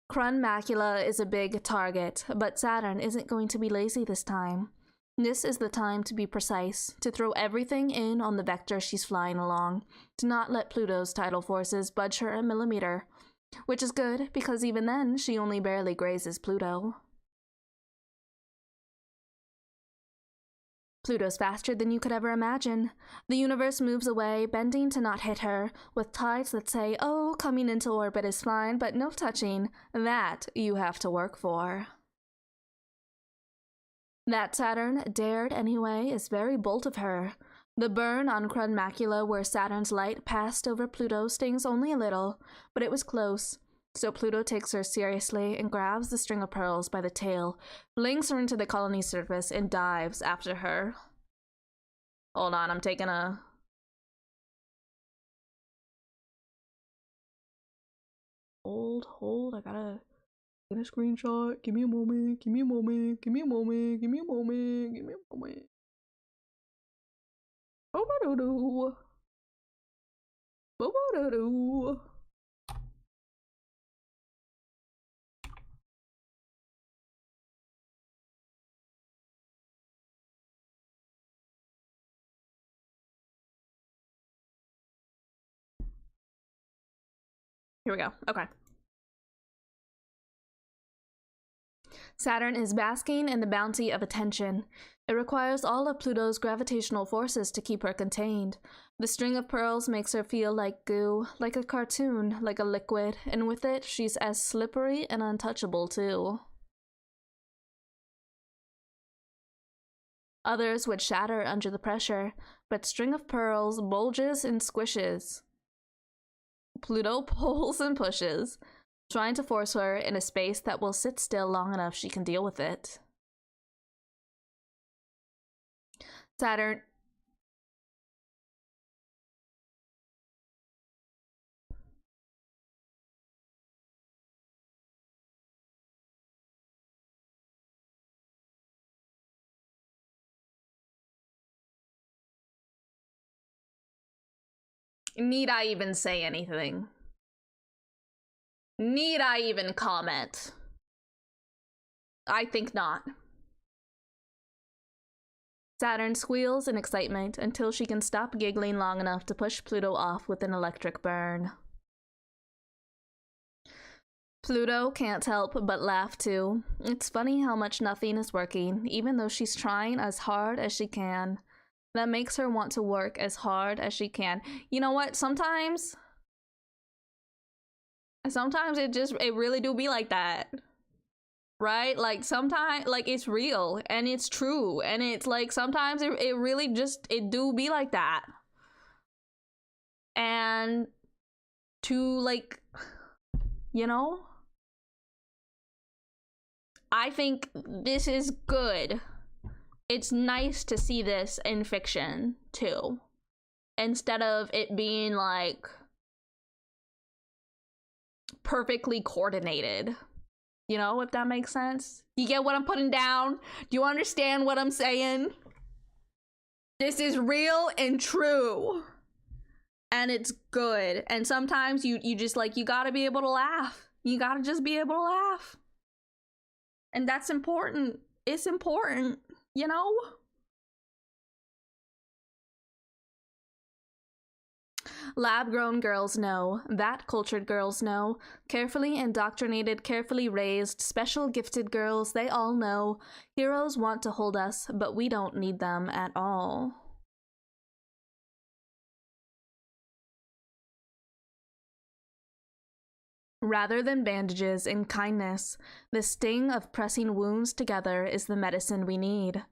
Crun Macula is a big target, but Saturn isn't going to be lazy this time. This is the time to be precise, to throw everything in on the vector she's flying along, to not let Pluto's tidal forces budge her a millimeter. Which is good, because even then, she only barely grazes Pluto. Pluto's faster than you could ever imagine. The universe moves away, bending to not hit her, with tides that say, oh, coming into orbit is fine, but no touching. That you have to work for. That Saturn dared anyway is very bold of her. The burn on Crun Macula where Saturn's light passed over Pluto stings only a little, but it was close. So Pluto takes her seriously and grabs the string of pearls by the tail, flings her into the colony's surface, and dives after her. Hold on, I'm taking a... Hold, I gotta get a screenshot. Give me a moment, give me a moment, give me a moment, give me a moment, give me a moment. Bo-ba-do-do. Bo-ba-do-do. Here we go. Okay. Saturn is basking in the bounty of attention. It requires all of Pluto's gravitational forces to keep her contained. The string of pearls makes her feel like goo, like a cartoon, like a liquid, and with it, she's as slippery and untouchable, too. Others would shatter under the pressure, but String of Pearls bulges and squishes. Pluto pulls and pushes, trying to force her in a space that will sit still long enough she can deal with it. Saturn... Need I even say anything? Need I even comment? I think not. Saturn squeals in excitement until she can stop giggling long enough to push Pluto off with an electric burn. Pluto can't help but laugh too. It's funny how much nothing is working, even though she's trying as hard as she can. That makes her want to work as hard as she can. You know what? Sometimes it really do be like that. right? Like sometimes, like it's real and it's true, and it's like sometimes it really just it do be like that. And to like, you know, I think this is good. It's nice to see this in fiction too, instead of it being like perfectly coordinated. You know, if that makes sense? You get what I'm putting down? Do you understand what I'm saying? This is real and true. And it's good. And sometimes you just like, you gotta be able to laugh. You gotta just be able to laugh. And that's important. It's important, you know? Lab-grown girls know, that cultured girls know, carefully indoctrinated, carefully raised, special gifted girls, they all know. Heroes want to hold us, but we don't need them at all. Rather than bandages and kindness, the sting of pressing wounds together is the medicine we need.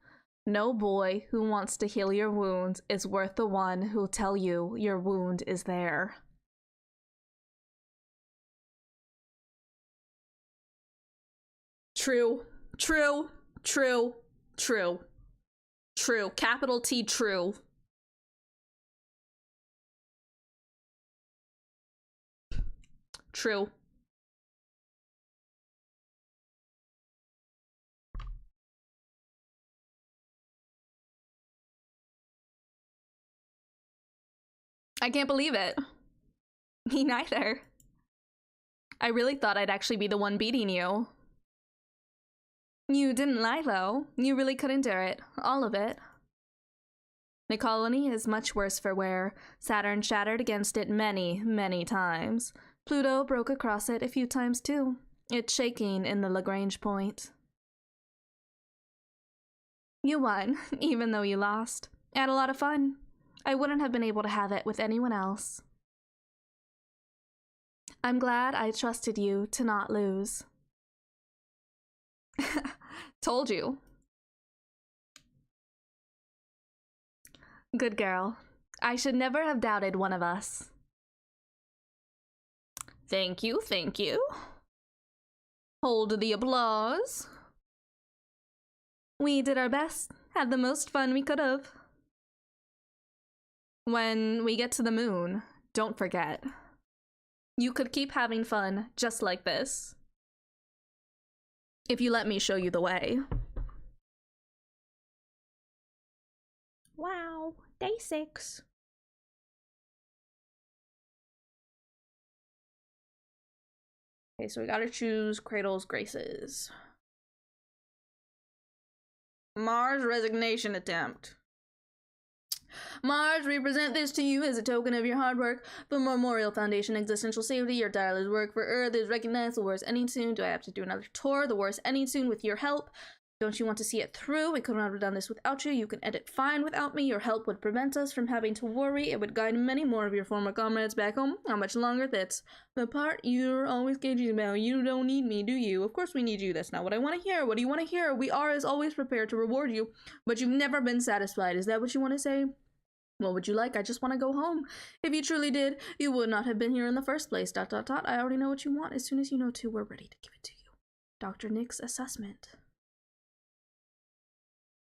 No boy who wants to heal your wounds is worth the one who'll tell you your wound is there. True, true, true, true, true. Capital T, true. True. I can't believe it. Me neither. I really thought I'd actually be the one beating you. You didn't lie, though. You really couldn't do it. All of it. The colony is much worse for wear. Saturn shattered against it many, many times. Pluto broke across it a few times, too. It's shaking in the Lagrange point. You won, even though you lost. I had a lot of fun. I wouldn't have been able to have it with anyone else. I'm glad I trusted you to not lose. Told you. Good girl. I should never have doubted one of us. Thank you, thank you. Hold the applause. We did our best, had the most fun we could have. When we get to the moon, don't forget. You could keep having fun just like this. If you let me show you the way. Wow, day 6. Okay, so we gotta choose Cradle's Graces. Mars resignation attempt. Mars, we present this to you as a token of your hard work. The Memorial Foundation existential safety, your tireless work for Earth is recognized. The war's ending soon. Do I have to do another tour? The war's ending soon with your help. Don't you want to see it through? We couldn't have done this without you. You can end it fine without me. Your help would prevent us from having to worry. It would guide many more of your former comrades back home. How much longer? That's the part you're always gauging about. You don't need me, do you? Of course we need you. That's not what I want to hear. What do you want to hear? We are, as always, prepared to reward you, but you've never been satisfied. Is that what you want to say? What would you like? I just want to go home. If you truly did, you would not have been here in the first place. ... I already know what you want. As soon as you know too, we're ready to give it to you. Dr. Nick's assessment.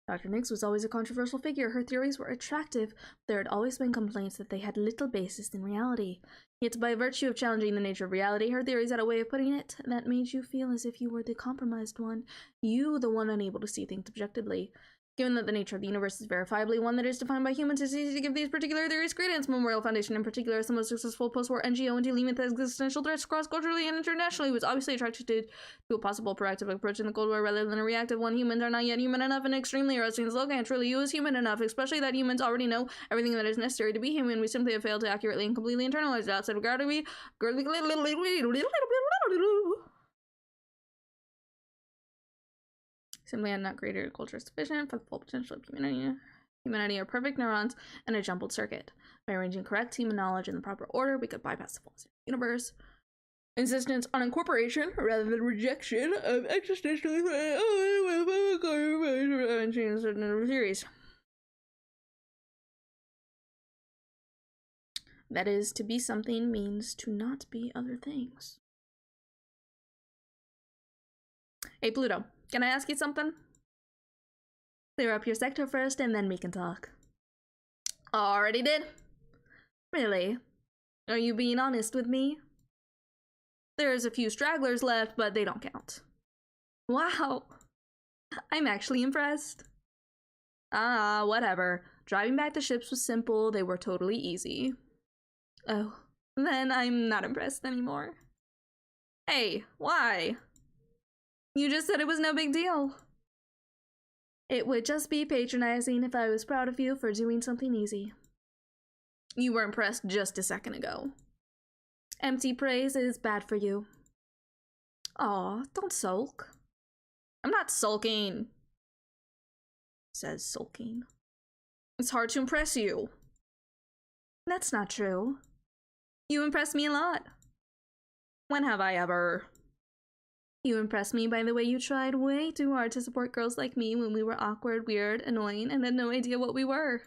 Dr. Nix was always a controversial figure. Her theories were attractive. There had always been complaints that they had little basis in reality. Yet by virtue of challenging the nature of reality, her theories had a way of putting it that made you feel as if you were the compromised one. You, the one unable to see things objectively. Given that the nature of the universe is verifiably one that is defined by humans, it's easy to give these particular theories credence. Memorial Foundation in particular is the most successful post-war NGO in dealing with existential threats cross-culturally and internationally. It was obviously attracted to a possible proactive approach in the Cold War rather than a reactive one. Humans are not yet human enough, and extremely arresting slogan. Truly, you is human enough, especially that humans already know everything that is necessary to be human. We simply have failed to accurately and completely internalize it. Outside of gravity, simply had not created a culture sufficient for the full potential of humanity. Humanity are perfect neurons and a jumbled circuit. By arranging correct human knowledge in the proper order, we could bypass the fullness of the universe. Insistence on incorporation rather than rejection of existential series. That is, to be something means to not be other things. Hey, Pluto, can I ask you something? Clear up your sector first, and then we can talk. Already did? Really? Are you being honest with me? There's a few stragglers left, but they don't count. Wow. I'm actually impressed. Ah, whatever. Driving back the ships was simple. They were totally easy. Oh, then I'm not impressed anymore. Hey, why? You just said it was no big deal. It would just be patronizing if I was proud of you for doing something easy. You were impressed just a second ago. Empty praise is bad for you. Aw, don't sulk. I'm not sulking. Says sulking. It's hard to impress you. That's not true. You impress me a lot. When have I ever? You impressed me by the way you tried way too hard to support girls like me when we were awkward, weird, annoying, and had no idea what we were.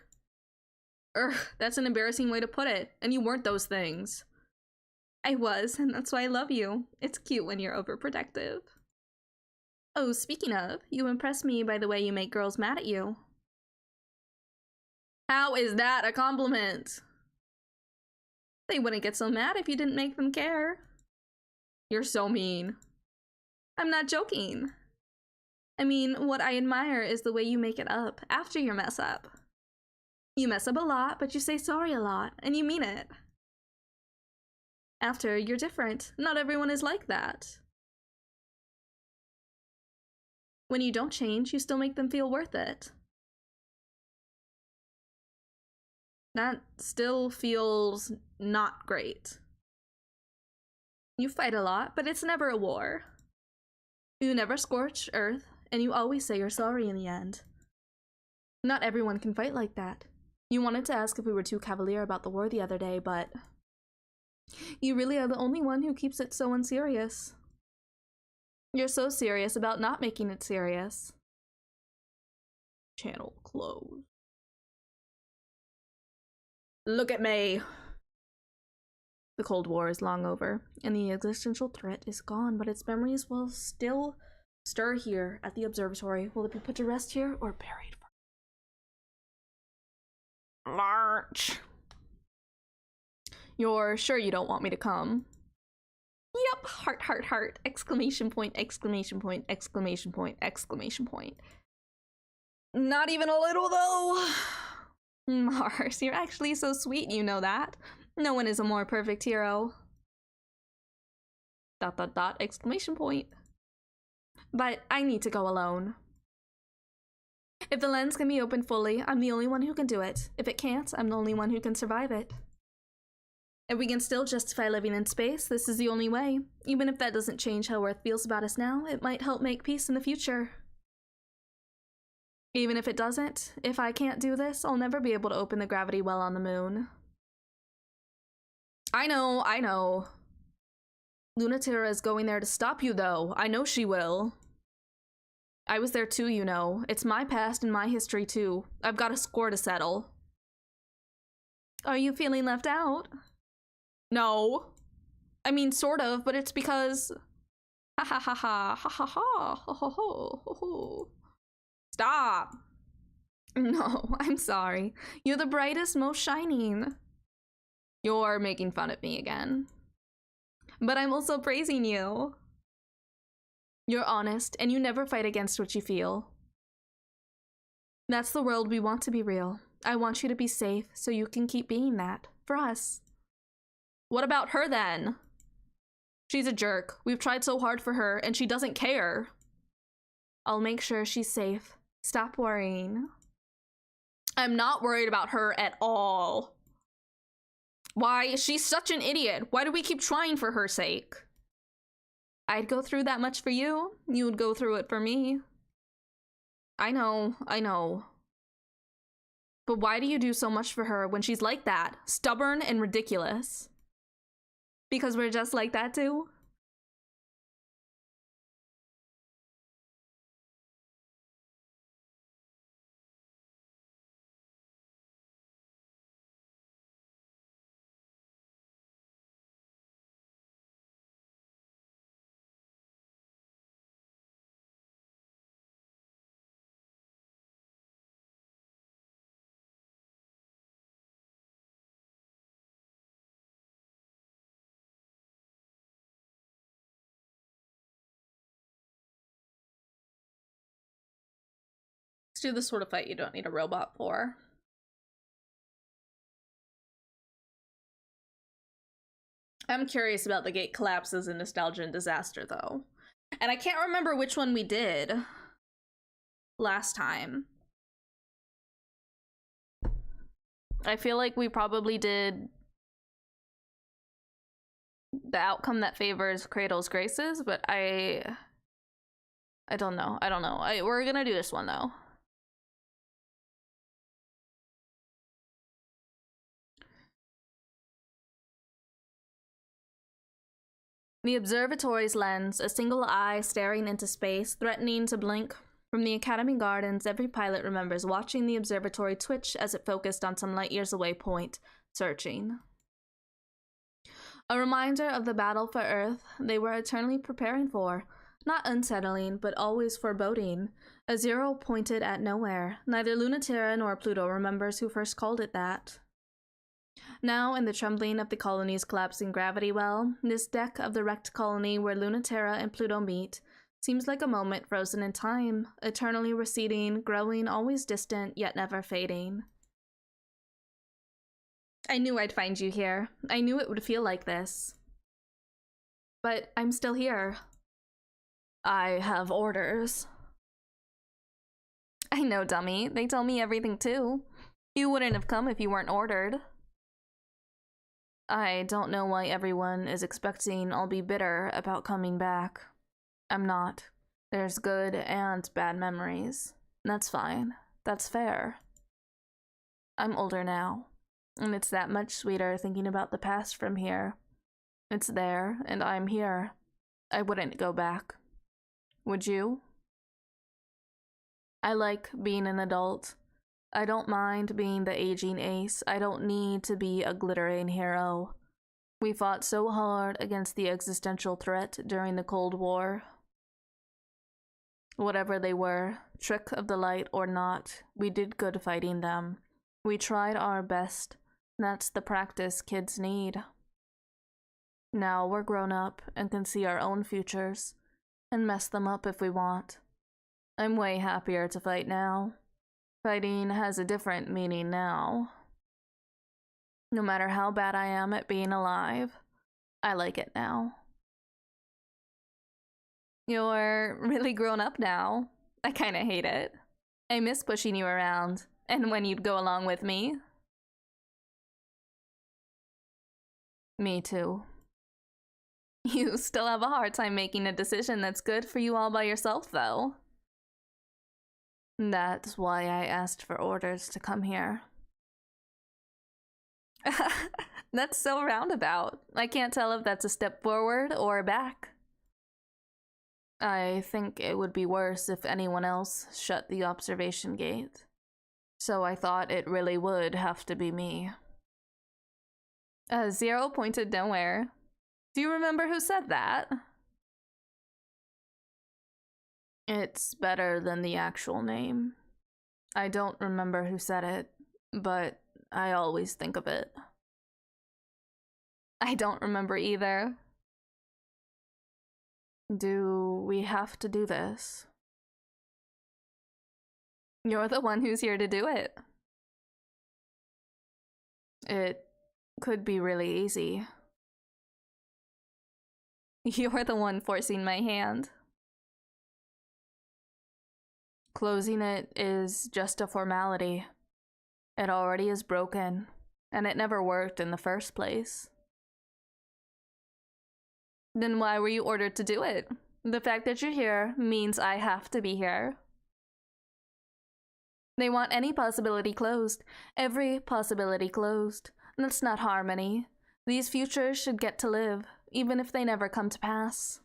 That's an embarrassing way to put it, and you weren't those things. I was, and that's why I love you. It's cute when you're overprotective. Oh, speaking of, you impress me by the way you make girls mad at you. How is that a compliment? They wouldn't get so mad if you didn't make them care. You're so mean. I'm not joking. I mean, what I admire is the way you make it up after your mess up. You mess up a lot, but you say sorry a lot, and you mean it. After, you're different. Not everyone is like that. When you don't change, you still make them feel worth it. That still feels not great. You fight a lot, but it's never a war. You never scorch earth, and you always say you're sorry in the end. Not everyone can fight like that. You wanted to ask if we were too cavalier about the war the other day, but you really are the only one who keeps it so unserious. You're so serious about not making it serious. Channel closed. Look at me. The Cold War is long over, and the existential threat is gone, but its memories will still stir here at the observatory. Will it be put to rest here or buried? March. You're sure you don't want me to come? Yep, heart, heart, heart, exclamation point, exclamation point, exclamation point, exclamation point. Not even a little, though. Mars, you're actually so sweet, you know that. No one is a more perfect hero. ... exclamation point. But I need to go alone. If the lens can be opened fully, I'm the only one who can do it. If it can't, I'm the only one who can survive it. If we can still justify living in space, this is the only way. Even if that doesn't change how Earth feels about us now, it might help make peace in the future. Even if it doesn't, if I can't do this, I'll never be able to open the gravity well on the moon. I know. Lunatera is going there to stop you, though. I know she will. I was there too, you know. It's my past and my history, too. I've got a score to settle. Are you feeling left out? No. I mean, sort of, but it's because... Ha ha ha ha ha ha ha ho ho ho ho ho. Stop. No, I'm sorry. You're the brightest, most shining. You're making fun of me again. But I'm also praising you. You're honest, and you never fight against what you feel. That's the world we want to be real. I want you to be safe, so you can keep being that. For us. What about her, then? She's a jerk. We've tried so hard for her, and she doesn't care. I'll make sure she's safe. Stop worrying. I'm not worried about her at all. Why? She's such an idiot. Why do we keep trying for her sake? I'd go through that much for you. You would go through it for me. I know. But why do you do so much for her when she's like that? Stubborn and ridiculous. Because we're just like that too? Let's do the sort of fight you don't need a robot for. I'm curious about the gate collapses in Nostalgia and Disaster, though. And I can't remember which one we did last time. I feel like we probably did the outcome that favors Cradle's Graces, but I don't know. We're gonna do this one, though. The observatory's lens, a single eye staring into space, threatening to blink. From the Academy Gardens, every pilot remembers watching the observatory twitch as it focused on some light years away point, searching. A reminder of the battle for Earth they were eternally preparing for. Not unsettling, but always foreboding. A zero pointed at nowhere. Neither Lunaterra nor Pluto remembers who first called it that. Now, in the trembling of the colony's collapsing gravity well, this deck of the wrecked colony where Lunaterra and Pluto meet seems like a moment frozen in time, eternally receding, growing, always distant, yet never fading. I knew I'd find you here. I knew it would feel like this. But I'm still here. I have orders. I know, dummy. They tell me everything too. You wouldn't have come if you weren't ordered. I don't know why everyone is expecting I'll be bitter about coming back. I'm not. There's good and bad memories. That's fine. That's fair. I'm older now, and it's that much sweeter thinking about the past from here. It's there, and I'm here. I wouldn't go back. Would you? I like being an adult. I don't mind being the aging ace. I don't need to be a glittering hero. We fought so hard against the existential threat during the Cold War. Whatever they were, trick of the light or not, we did good fighting them. We tried our best. That's the practice kids need. Now we're grown up and can see our own futures and mess them up if we want. I'm way happier to fight now. Fighting has a different meaning now. No matter how bad I am at being alive, I like it now. You're really grown up now. I kinda hate it. I miss pushing you around, and when you'd go along with me. Me too. You still have a hard time making a decision that's good for you all by yourself, though. That's why I asked for orders to come here. That's so roundabout. I can't tell if that's a step forward or back. I think it would be worse if anyone else shut the observation gate. So I thought it really would have to be me. Zero pointed nowhere. Do you remember who said that? It's better than the actual name. I don't remember who said it, but I always think of it. I don't remember either. Do we have to do this? You're the one who's here to do it. It could be really easy. You're the one forcing my hand. Closing it is just a formality. It already is broken, and it never worked in the first place. Then why were you ordered to do it? The fact that you're here means I have to be here. They want any possibility closed, every possibility closed. That's not harmony. These futures should get to live, even if they never come to pass.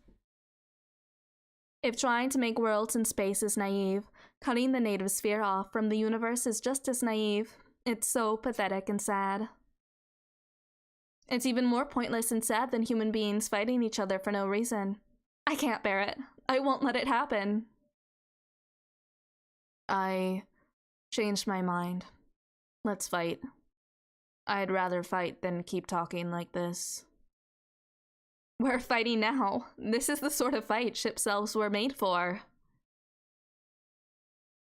If trying to make worlds in space is naive, cutting the native sphere off from the universe is just as naive. It's so pathetic and sad. It's even more pointless and sad than human beings fighting each other for no reason. I can't bear it. I won't let it happen. I changed my mind. Let's fight. I'd rather fight than keep talking like this. We're fighting now. This is the sort of fight ship selves were made for.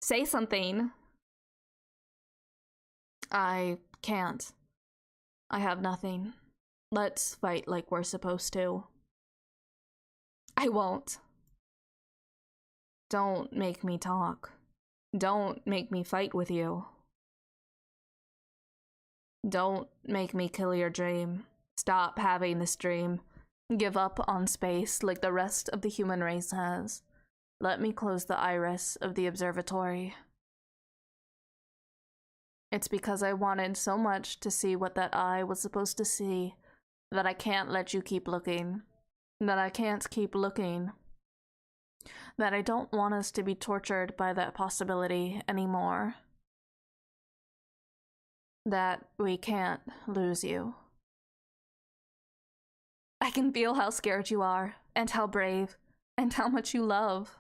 Say something. I can't. I have nothing. Let's fight like we're supposed to. I won't. Don't make me talk. Don't make me fight with you. Don't make me kill your dream. Stop having this dream. Give up on space like the rest of the human race has. Let me close the iris of the observatory. It's because I wanted so much to see what that eye was supposed to see that I can't let you keep looking. That I can't keep looking. That I don't want us to be tortured by that possibility anymore. That we can't lose you. I can feel how scared you are, and how brave, and how much you love.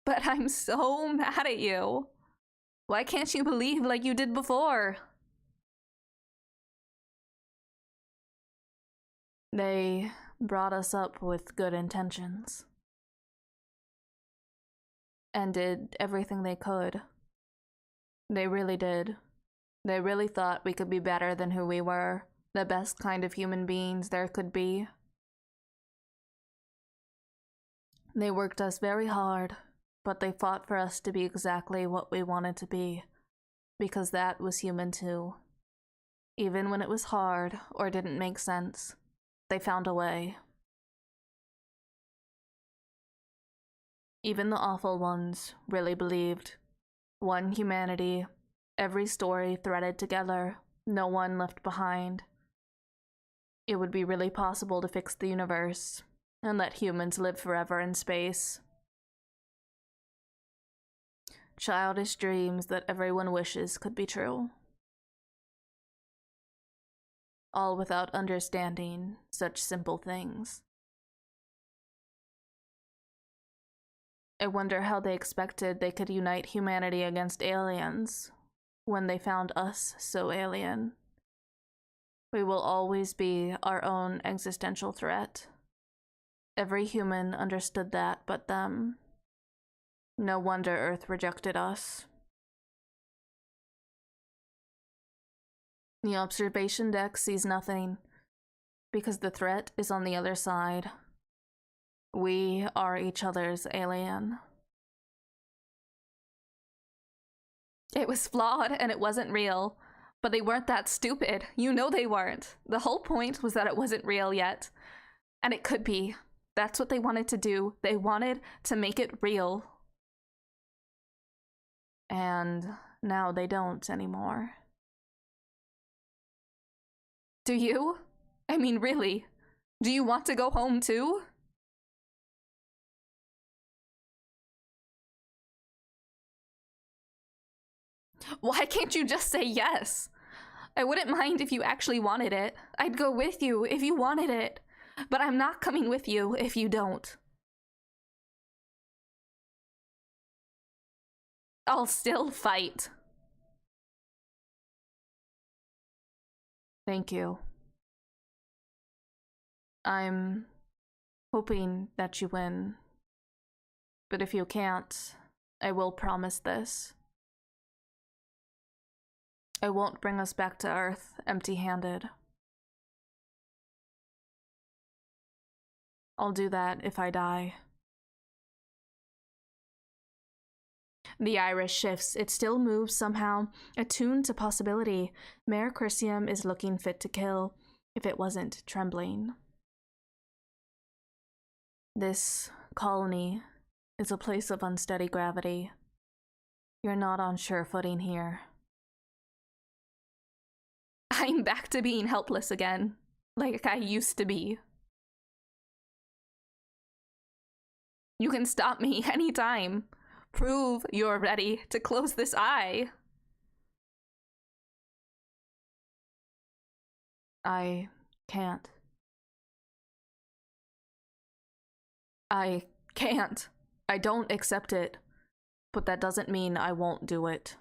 But I'm so mad at you. Why can't you believe like you did before? They brought us up with good intentions. And did everything they could. They really did. They really thought we could be better than who we were. The best kind of human beings there could be. They worked us very hard, but they fought for us to be exactly what we wanted to be, because that was human too. Even when it was hard or didn't make sense, they found a way. Even the awful ones really believed. One humanity, every story threaded together, no one left behind. It would be really possible to fix the universe and let humans live forever in space. Childish dreams that everyone wishes could be true. All without understanding such simple things. I wonder how they expected they could unite humanity against aliens when they found us so alien. We will always be our own existential threat. Every human understood that but them. No wonder Earth rejected us. The observation deck sees nothing, because the threat is on the other side. We are each other's alien. It was flawed and it wasn't real, but they weren't that stupid. You know they weren't. The whole point was that it wasn't real yet, and it could be. That's what they wanted to do. They wanted to make it real. And now they don't anymore. Do you? I mean, really? Do you want to go home too? Why can't you just say yes? I wouldn't mind if you actually wanted it. I'd go with you if you wanted it. But I'm not coming with you if you don't. I'll still fight. Thank you. I'm hoping that you win. But if you can't, I will promise this. I won't bring us back to Earth empty-handed. I'll do that if I die. The iris shifts. It still moves somehow, attuned to possibility. Mare Crucium is looking fit to kill, if it wasn't trembling. This colony is a place of unsteady gravity. You're not on sure footing here. I'm back to being helpless again, like I used to be. You can stop me anytime. Prove you're ready to close this eye. I can't. I can't. I don't accept it. But that doesn't mean I won't do it.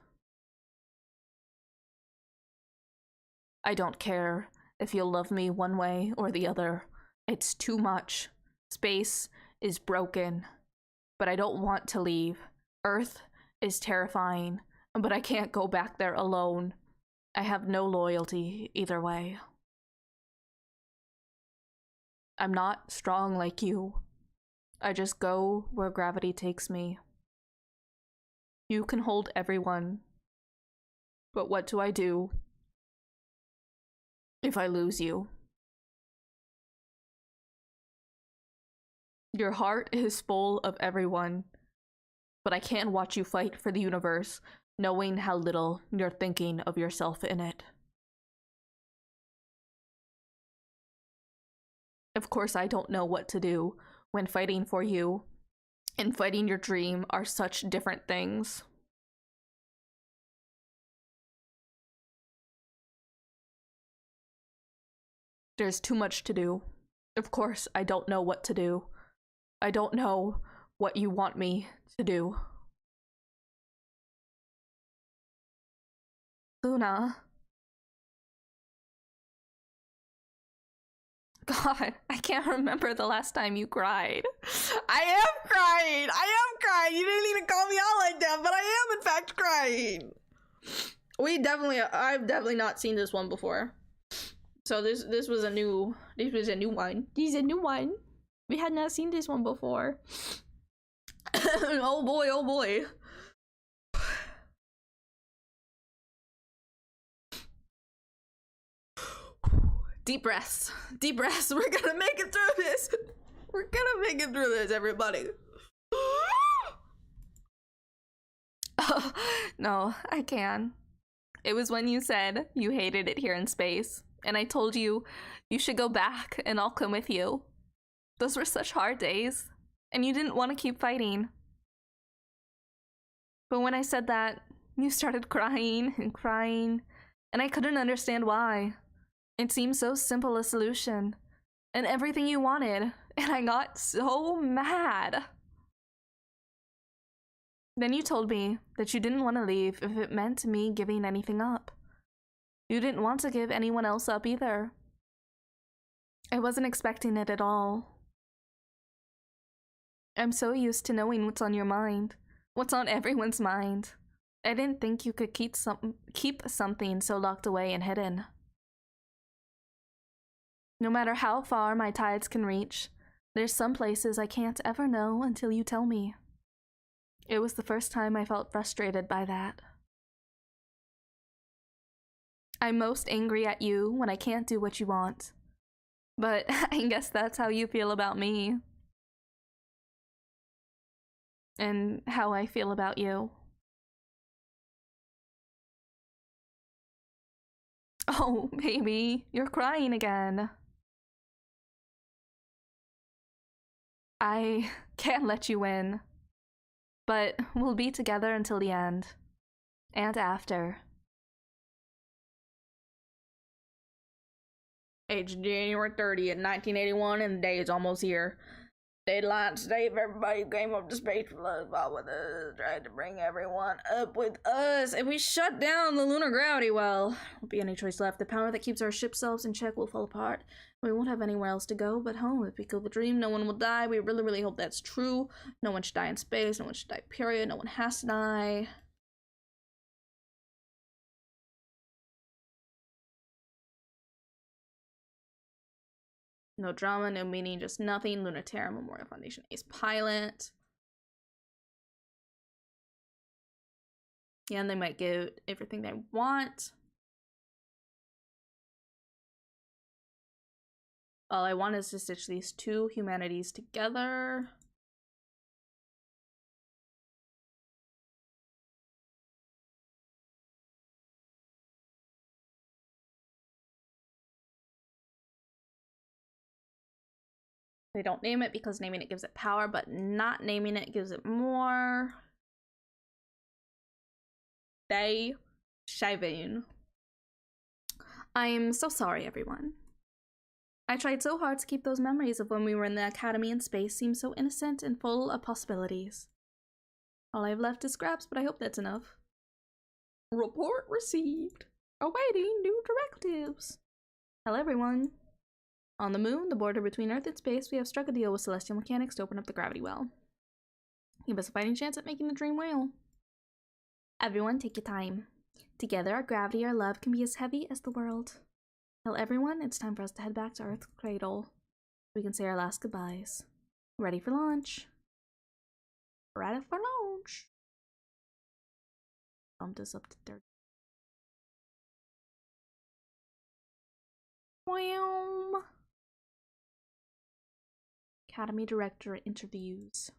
I don't care if you'll love me one way or the other. It's too much. Space is broken. But I don't want to leave. Earth is terrifying, but I can't go back there alone. I have no loyalty either way. I'm not strong like you. I just go where gravity takes me. You can hold everyone, but what do I do if I lose you? Your heart is full of everyone, but I can't watch you fight for the universe, knowing how little you're thinking of yourself in it. Of course, I don't know what to do when fighting for you and fighting your dream are such different things. There's too much to do. Of course, I don't know what to do. I don't know what you want me to do. Luna. God, I can't remember the last time you cried. I am crying! I am crying! You didn't even call me out like that, but I am in fact crying! I've definitely not seen this one before. So this was a new one. This is a new one. We had not seen this one before. Oh boy, oh boy. Deep breaths. Deep breaths. We're gonna make it through this. We're gonna make it through this, everybody. Oh, no, I can. It was when you said you hated it here in space, and I told you you should go back and I'll come with you. Those were such hard days, and you didn't want to keep fighting. But when I said that, you started crying and crying, and I couldn't understand why. It seemed so simple a solution, and everything you wanted, and I got so mad. Then you told me that you didn't want to leave if it meant me giving anything up. You didn't want to give anyone else up either. I wasn't expecting it at all. I'm so used to knowing what's on your mind, what's on everyone's mind. I didn't think you could keep something so locked away and hidden. No matter how far my tides can reach, there's some places I can't ever know until you tell me. It was the first time I felt frustrated by that. I'm most angry at you when I can't do what you want. But I guess that's how you feel about me. And how I feel about you. Oh, baby, you're crying again. I can't let you win. But we'll be together until the end. And after. It's January 30th, 1981, and the day is almost here. Daylight save, everybody came up to space with us, fought with us, tried to bring everyone up with us. If we shut down the lunar gravity well, there won't be any choice left. The power that keeps our ship selves in check will fall apart. We won't have anywhere else to go but home. If we kill the dream, no one will die. We really, really hope that's true. No one should die in space. No one should die, period. No one has to die. No drama, no meaning, just nothing. Lunaterra Memorial Foundation Ace Pilot. Yeah, and they might get everything they want. All I want is to stitch these two humanities together. They don't name it because naming it gives it power, but not naming it gives it more. They Shiveen. I'm so sorry, everyone. I tried so hard to keep those memories of when we were in the academy in space seem so innocent and full of possibilities. All I've left is scraps, but I hope that's enough. Report received. Awaiting new directives. Hello, everyone. On the moon, the border between Earth and space, we have struck a deal with celestial mechanics to open up the gravity well. Give us a fighting chance at making the dream real. Everyone, take your time. Together, our gravity, our love can be as heavy as the world. Tell everyone it's time for us to head back to Earth's cradle. We can say our last goodbyes. Ready for launch. Ready for launch. Bumped us up to 30. Wham! Academy Director interviews.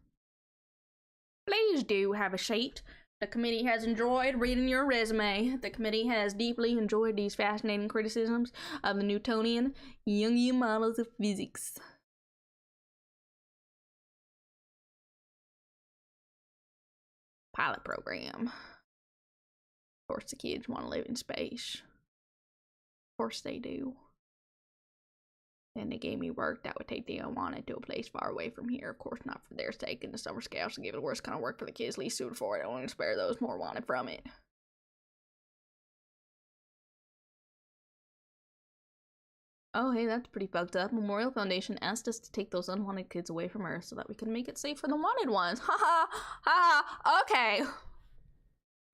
Please do have a seat. The committee has enjoyed reading your resume. The committee has deeply enjoyed these fascinating criticisms of the Newtonian Jungian models of physics. Pilot program. Of course the kids want to live in space. Of course they do. And they gave me work that would take the unwanted to a place far away from here. Of course, not for their sake. And the summer scouts would give it the worst kind of work for the kids least suited for it. I want to spare those more wanted from it. Oh, hey, that's pretty fucked up. Memorial Foundation asked us to take those unwanted kids away from Earth so that we can make it safe for the wanted ones. Ha ha ha. Okay.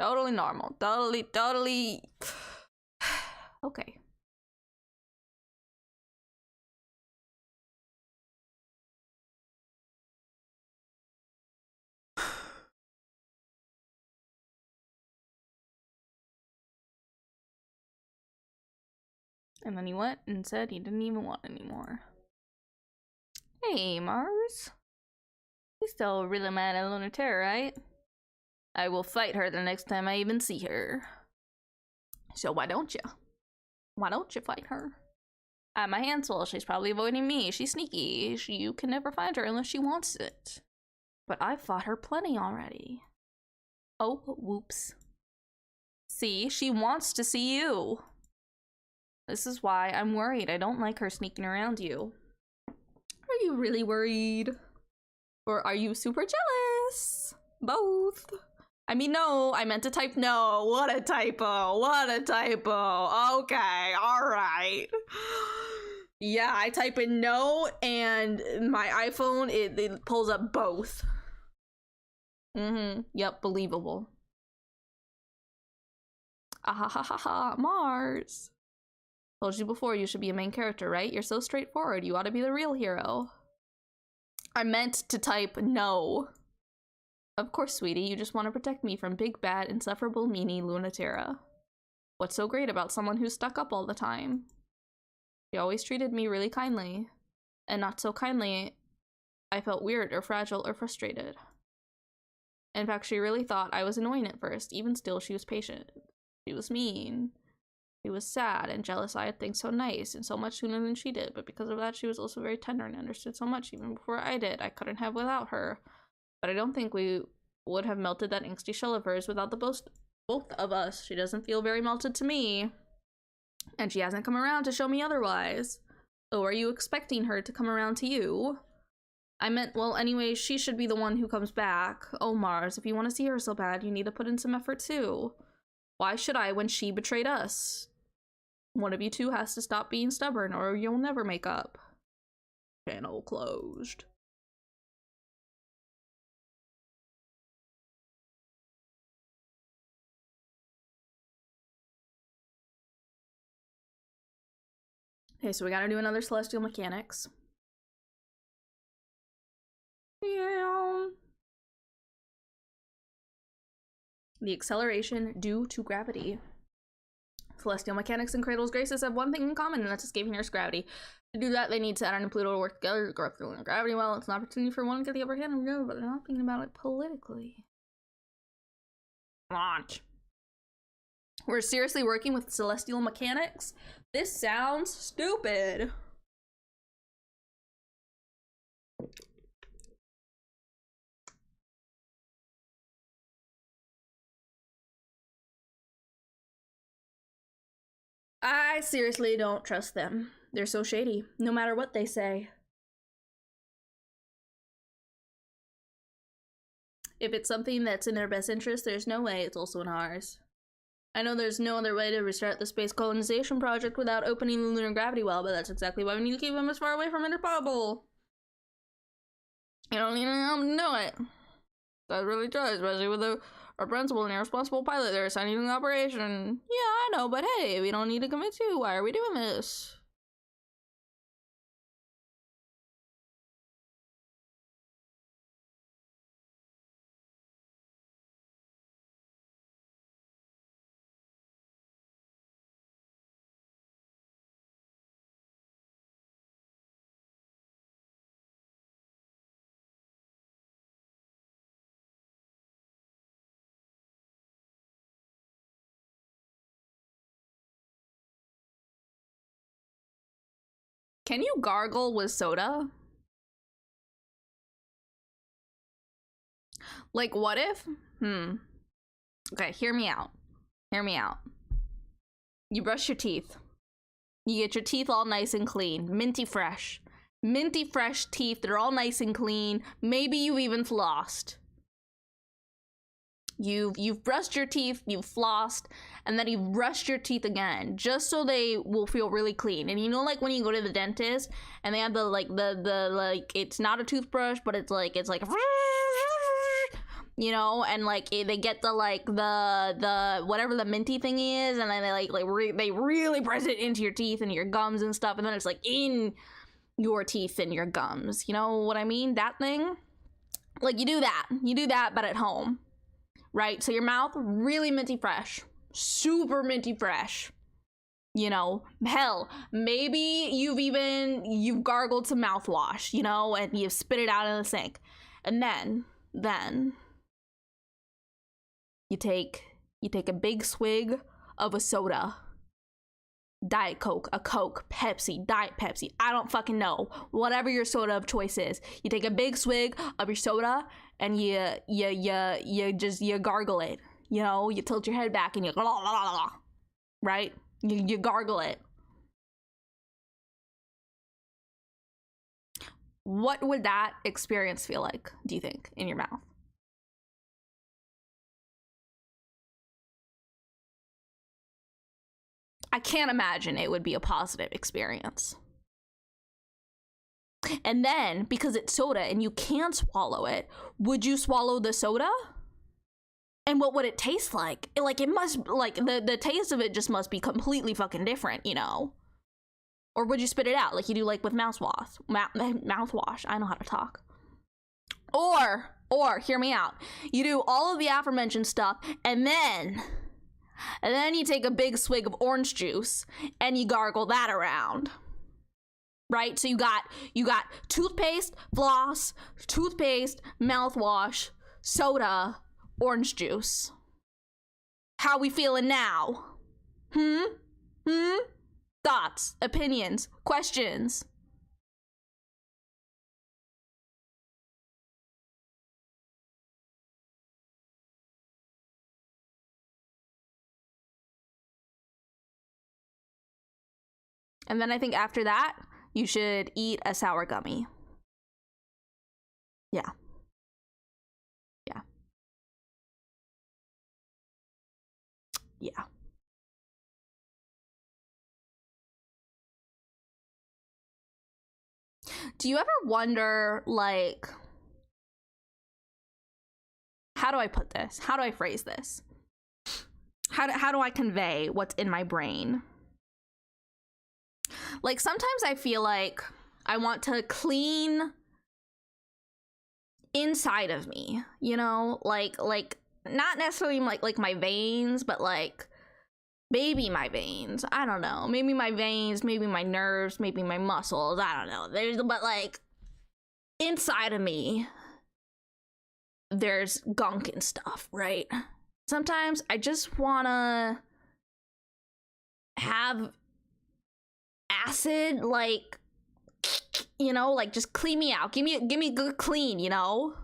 Totally normal. Totally. Okay. And then he went and said he didn't even want any more. Hey, Mars. You're still really mad at Lunatera, right? I will fight her the next time I even see her. So why don't you? Why don't you fight her? I have my hands full. She's probably avoiding me. She's sneaky. You can never find her unless she wants it. But I've fought her plenty already. Oh, whoops. See, she wants to see you. This is why I'm worried. I don't like her sneaking around you. Are you really worried? Or are you super jealous? Both. I mean, no, I meant to type no. What a typo. What a typo. Okay, alright. Yeah, I type in no and my iPhone, it pulls up both. Yep, believable. Ah, Mars. Told you before, you should be a main character, right? You're so straightforward. You ought to be the real hero. I meant to type no. Of course, sweetie. You just want to protect me from big, bad, insufferable, meanie Lunatera. What's so great about someone who's stuck up all the time? She always treated me really kindly. And not so kindly, I felt weird or fragile or frustrated. In fact, she really thought I was annoying at first. Even still, she was patient. She was mean. She was sad and jealous I had things so nice and so much sooner than she did, but because of that she was also very tender and understood so much even before I did. I couldn't have without her. But I don't think we would have melted that angsty shell of hers without the both of us. She doesn't feel very melted to me. And she hasn't come around to show me otherwise. So are you expecting her to come around to you? I meant, well, anyway, she should be the one who comes back. Oh, Mars, if you want to see her so bad, you need to put in some effort too. Why should I when she betrayed us? One of you two has to stop being stubborn or you'll never make up. Channel closed. Okay, so we gotta do another celestial mechanics. Yeah. The acceleration due to gravity. Celestial mechanics and Cradle's Graces have one thing in common, and that's escaping Earth's gravity. To do that, they need Saturn and Pluto to work together to grow through gravity. Well, it's an opportunity for one to get the upper hand and go, but they're not thinking about it politically. Launch. We're seriously working with celestial mechanics? This sounds stupid. I seriously don't trust them. They're so shady, no matter what they say. If it's something that's in their best interest, there's no way it's also in ours. I know there's no other way to restart the space colonization project without opening the lunar gravity well, but that's exactly why we need to keep them as far away from it as possible. You don't need to help them do it. That's really true, especially with our principal and irresponsible pilot they're assigning to the operation. Yeah, I know, but hey, we don't need to commit to. Why are we doing this? Can you gargle with soda? Like, what if? Okay, hear me out. Hear me out. You brush your teeth. You get your teeth all nice and clean. Minty fresh. Minty fresh teeth. They're all nice and clean. Maybe you've even flossed. You've brushed your teeth, you've flossed, and then you've brushed your teeth again, just so they will feel really clean. And you know, like when you go to the dentist and they have the like it's not a toothbrush, but it's like you know, and like they get the like the whatever the minty thingy is, and then they really press it into your teeth and your gums and stuff, and then it's like in your teeth and your gums. You know what I mean? That thing. Like you do that, but at home. Right? So your mouth, really minty fresh. Super minty fresh. You know, hell, maybe you've gargled some mouthwash, you know, and you've spit it out in the sink. And then you take a big swig of a soda. Diet Coke, a Coke, Pepsi, Diet Pepsi, I don't fucking know. Whatever your soda of choice is. You take a big swig of your soda and you gargle it. You know, you tilt your head back and you right? You gargle it. What would that experience feel like, do you think, in your mouth? I can't imagine it would be a positive experience. And then, because it's soda and you can swallow it, would you swallow the soda? And what would it taste like? Like, it must, like, the taste of it just must be completely fucking different, you know? Or would you spit it out like you do, like, with mouthwash? Mouthwash. I know how to talk. Or, hear me out. You do all of the aforementioned stuff, and then you take a big swig of orange juice and you gargle that around. Right? So you got toothpaste, floss, toothpaste, mouthwash, soda, orange juice. How we feeling now? Thoughts, opinions, questions. And then I think after that, you should eat a sour gummy. Yeah. Yeah. Yeah. Do you ever wonder, like, how do I put this? How do I phrase this? How do I convey what's in my brain? Like, sometimes I feel like I want to clean inside of me, you know? Like not necessarily like my veins, but like maybe my veins. I don't know. Maybe my veins, maybe my nerves, maybe my muscles. I don't know. But like inside of me, there's gunk and stuff, right? Sometimes I just wanna have acid, like, you know, like just clean me out. Give me a good clean, you know?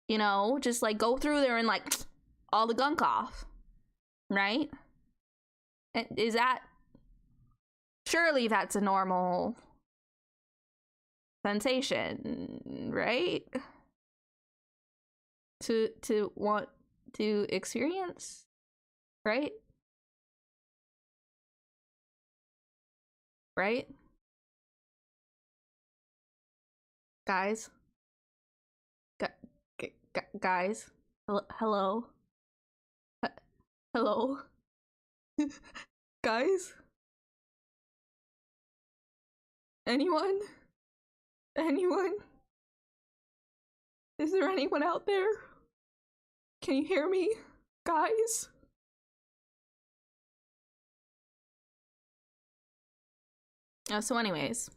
You know, just like go through there and like all the gunk off, right? Is that, surely that's a normal sensation, right? To want to experience, right? Right? Guys? Guys? Hello? Hello? Guys? Anyone? Anyone? Is there anyone out there? Can you hear me? Guys? So anyways.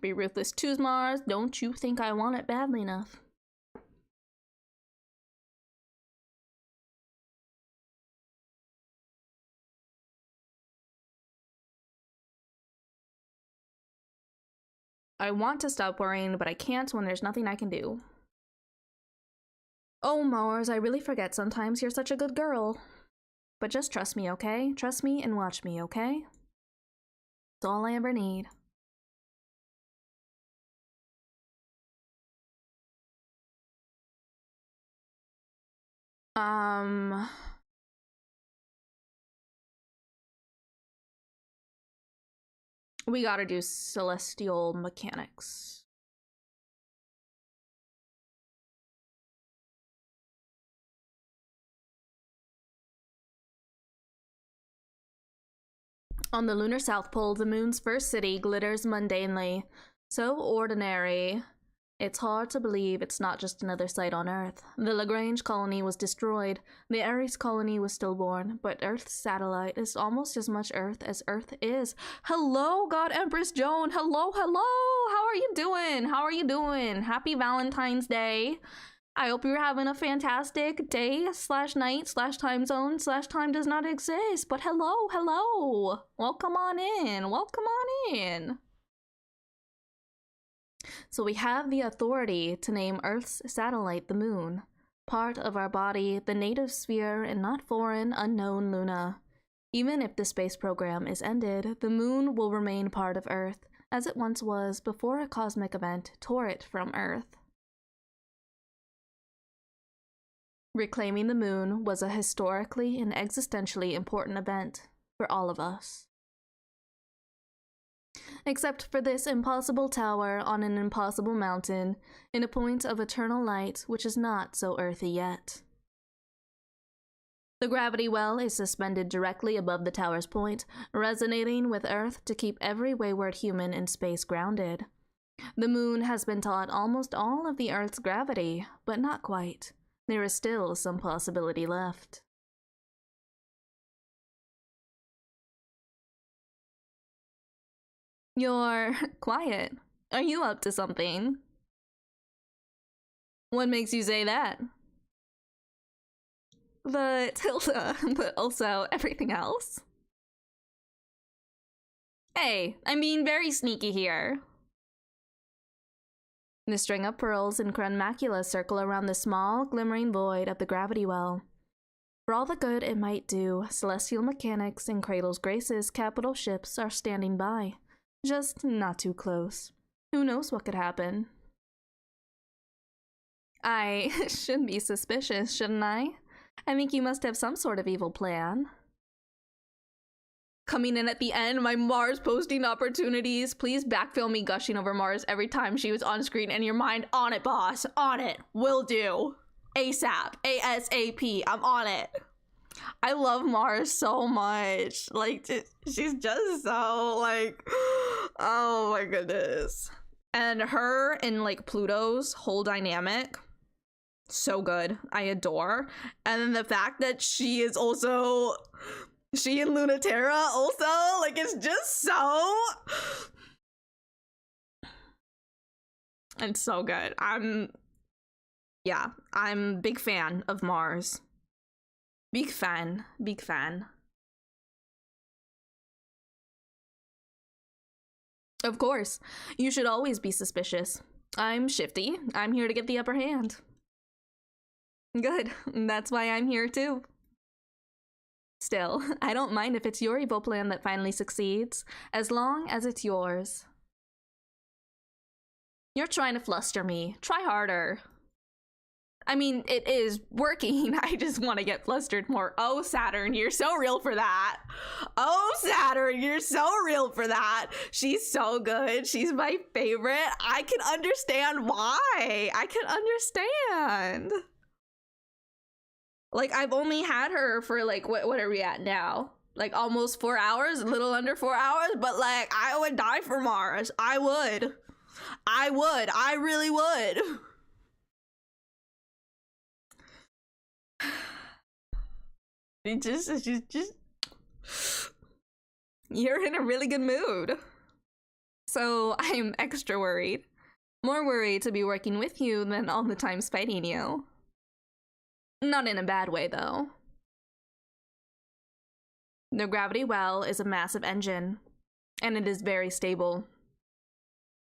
Be ruthless to Mars. Don't you think I want it badly enough? I want to stop worrying, but I can't when there's nothing I can do. Oh, Mars, I really forget sometimes you're such a good girl. But just trust me, okay? Trust me and watch me, okay? That's all I ever need. We gotta do celestial mechanics. On the lunar South Pole, the moon's first city glitters mundanely. So ordinary. It's hard to believe it's not just another site on Earth. The Lagrange colony was destroyed. The Ares colony was stillborn, but Earth's satellite is almost as much Earth as Earth is. Hello, God Empress Joan. Hello, hello. How are you doing? How are you doing? Happy Valentine's Day. I hope you're having a fantastic day / night / time zone / time does not exist. But hello, hello. Welcome on in. Welcome on in. So we have the authority to name Earth's satellite the moon, part of our body, the native sphere, and not foreign, unknown Luna. Even if the space program is ended, the moon will remain part of Earth, as it once was before a cosmic event tore it from Earth. Reclaiming the moon was a historically and existentially important event for all of us. Except for this impossible tower on an impossible mountain, in a point of eternal light which is not so earthy yet. The gravity well is suspended directly above the tower's point, resonating with Earth to keep every wayward human in space grounded. The moon has been taught almost all of the Earth's gravity, but not quite. There is still some possibility left. You're quiet. Are you up to something? What makes you say that? But Hilda, but also everything else? Hey, I'm being very sneaky here. The string of pearls and crown macula circle around the small, glimmering void of the gravity well. For all the good it might do, celestial mechanics and Cradle's Grace's capital ships are standing by. Just not too close. Who knows what could happen? I should be suspicious, shouldn't I? I think you must have some sort of evil plan. Coming in at the end, my Mars posting opportunities. Please backfill me gushing over Mars every time she was on screen. And your mind on it, boss. On it. Will do. ASAP. ASAP. I'm on it. I love Mars so much. Like, she's just so, like, oh my goodness. And her and, like, Pluto's whole dynamic, so good. I adore. And then the fact that she is also... She and Lunaterra also, like, it's just so... It's so good. I'm big fan of Mars. Big fan. Big fan. Of course. You should always be suspicious. I'm shifty. I'm here to get the upper hand. Good. That's why I'm here too. Still, I don't mind if it's your evil plan that finally succeeds, as long as it's yours. You're trying to fluster me. Try harder. I mean, it is working. I just want to get flustered more. Oh, Saturn, you're so real for that. Oh, Saturn, you're so real for that. She's so good. She's my favorite. I can understand why. I can understand. Like, I've only had her for, like, what are we at now? Like, almost 4 hours, a little under 4 hours, but, like, I would die for Mars. I would. I really would. Just you're in a really good mood. So I'm extra worried. More worried to be working with you than all the times fighting you. Not in a bad way, though. The gravity well is a massive engine, and it is very stable.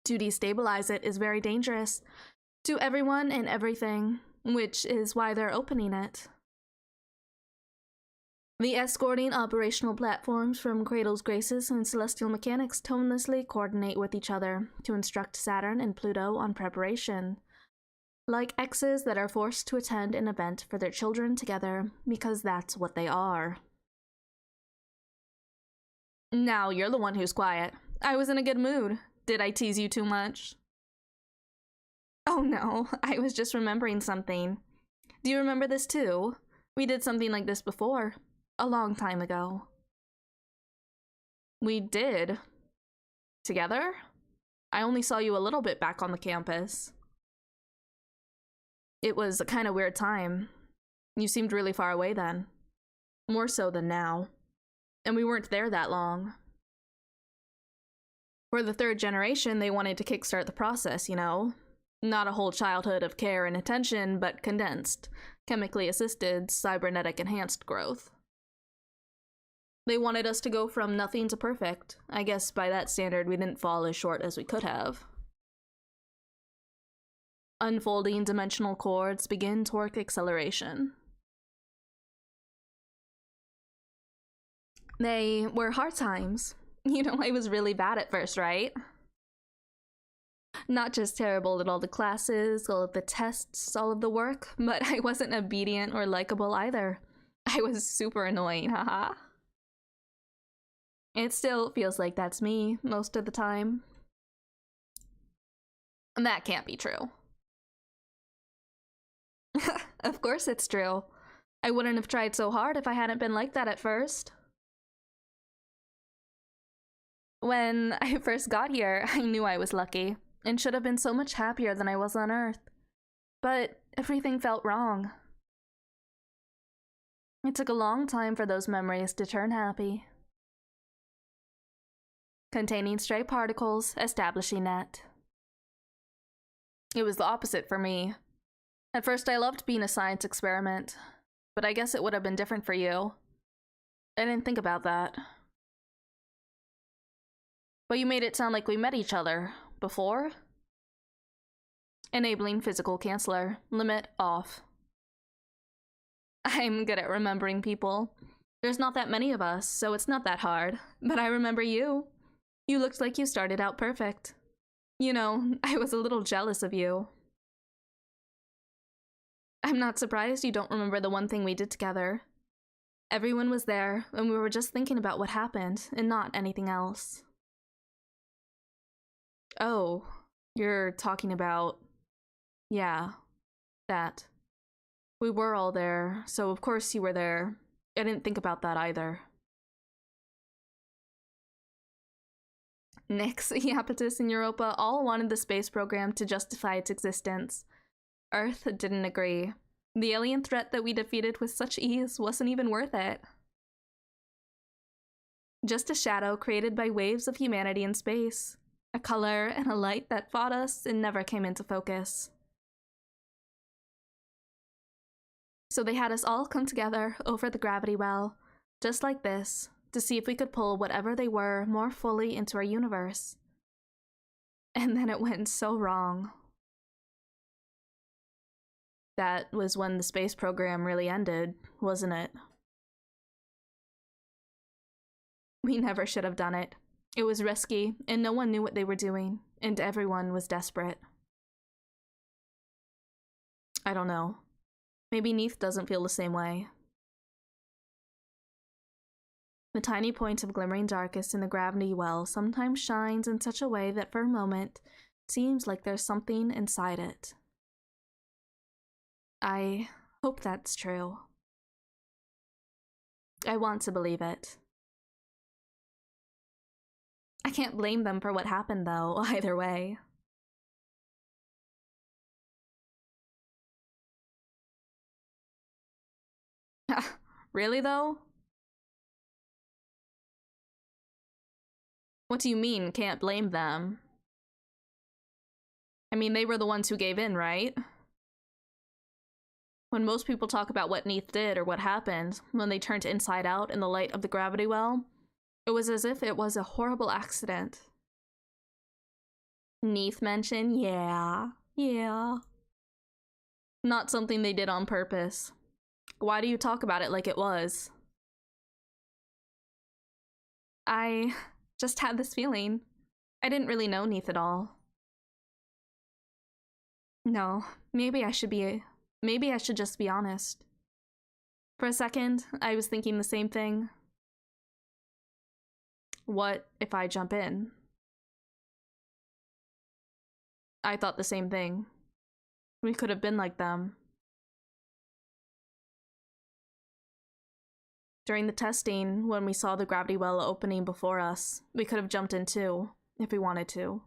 To destabilize it is very dangerous to everyone and everything, which is why they're opening it. The escorting operational platforms from Cradle's Graces and Celestial Mechanics tonelessly coordinate with each other to instruct Saturn and Pluto on preparation, like exes that are forced to attend an event for their children together because that's what they are. Now you're the one who's quiet. I was in a good mood. Did I tease you too much? Oh no, I was just remembering something. Do you remember this too? We did something like this before. A long time ago. We did. Together? I only saw you a little bit back on the campus. It was a kind of weird time. You seemed really far away then. More so than now. And we weren't there that long. For the third generation, they wanted to kickstart the process, you know? Not a whole childhood of care and attention, but condensed, chemically assisted, cybernetic enhanced growth. They wanted us to go from nothing to perfect. I guess by that standard, we didn't fall as short as we could have. Unfolding dimensional chords begin torque acceleration. They were hard times. You know, I was really bad at first, right? Not just terrible at all the classes, all of the tests, all of the work, but I wasn't obedient or likable either. I was super annoying, haha. It still feels like that's me most of the time. That can't be true. Of course it's true. I wouldn't have tried so hard if I hadn't been like that at first. When I first got here, I knew I was lucky, and should have been so much happier than I was on Earth. But everything felt wrong. It took a long time for those memories to turn happy. Containing stray particles, establishing net. It was the opposite for me. At first I loved being a science experiment, but I guess it would have been different for you. I didn't think about that. But you made it sound like we met each other before? Enabling physical canceller. Limit off. I'm good at remembering people. There's not that many of us, so it's not that hard. But I remember you. You looked like you started out perfect. You know, I was a little jealous of you. I'm not surprised you don't remember the one thing we did together. Everyone was there, and we were just thinking about what happened, and not anything else. Oh, you're talking about... Yeah, that. We were all there, so of course you were there. I didn't think about that either. Nyx, Iapetus, and Europa all wanted the space program to justify its existence. Earth didn't agree. The alien threat that we defeated with such ease wasn't even worth it. Just a shadow created by waves of humanity in space. A color and a light that fought us and never came into focus. So they had us all come together over the gravity well, just like this, to see if we could pull whatever they were more fully into our universe. And then it went so wrong. That was when the space program really ended, wasn't it? We never should have done it. It was risky, and no one knew what they were doing, and everyone was desperate. I don't know. Maybe Neith doesn't feel the same way. The tiny point of glimmering darkness in the gravity well sometimes shines in such a way that for a moment it seems like there's something inside it. I hope that's true. I want to believe it. I can't blame them for what happened, though, either way. Really, though? What do you mean, can't blame them? I mean, they were the ones who gave in, right? When most people talk about what Neith did or what happened when they turned inside out in the light of the gravity well, it was as if it was a horrible accident. Neith mentioned, yeah. Not something they did on purpose. Why do you talk about it like it was? I just had this feeling. I didn't really know Neith at all. No, maybe I should just be honest. For a second, I was thinking the same thing. What if I jump in? I thought the same thing. We could have been like them. During the testing, when we saw the gravity well opening before us, we could have jumped in too, if we wanted to.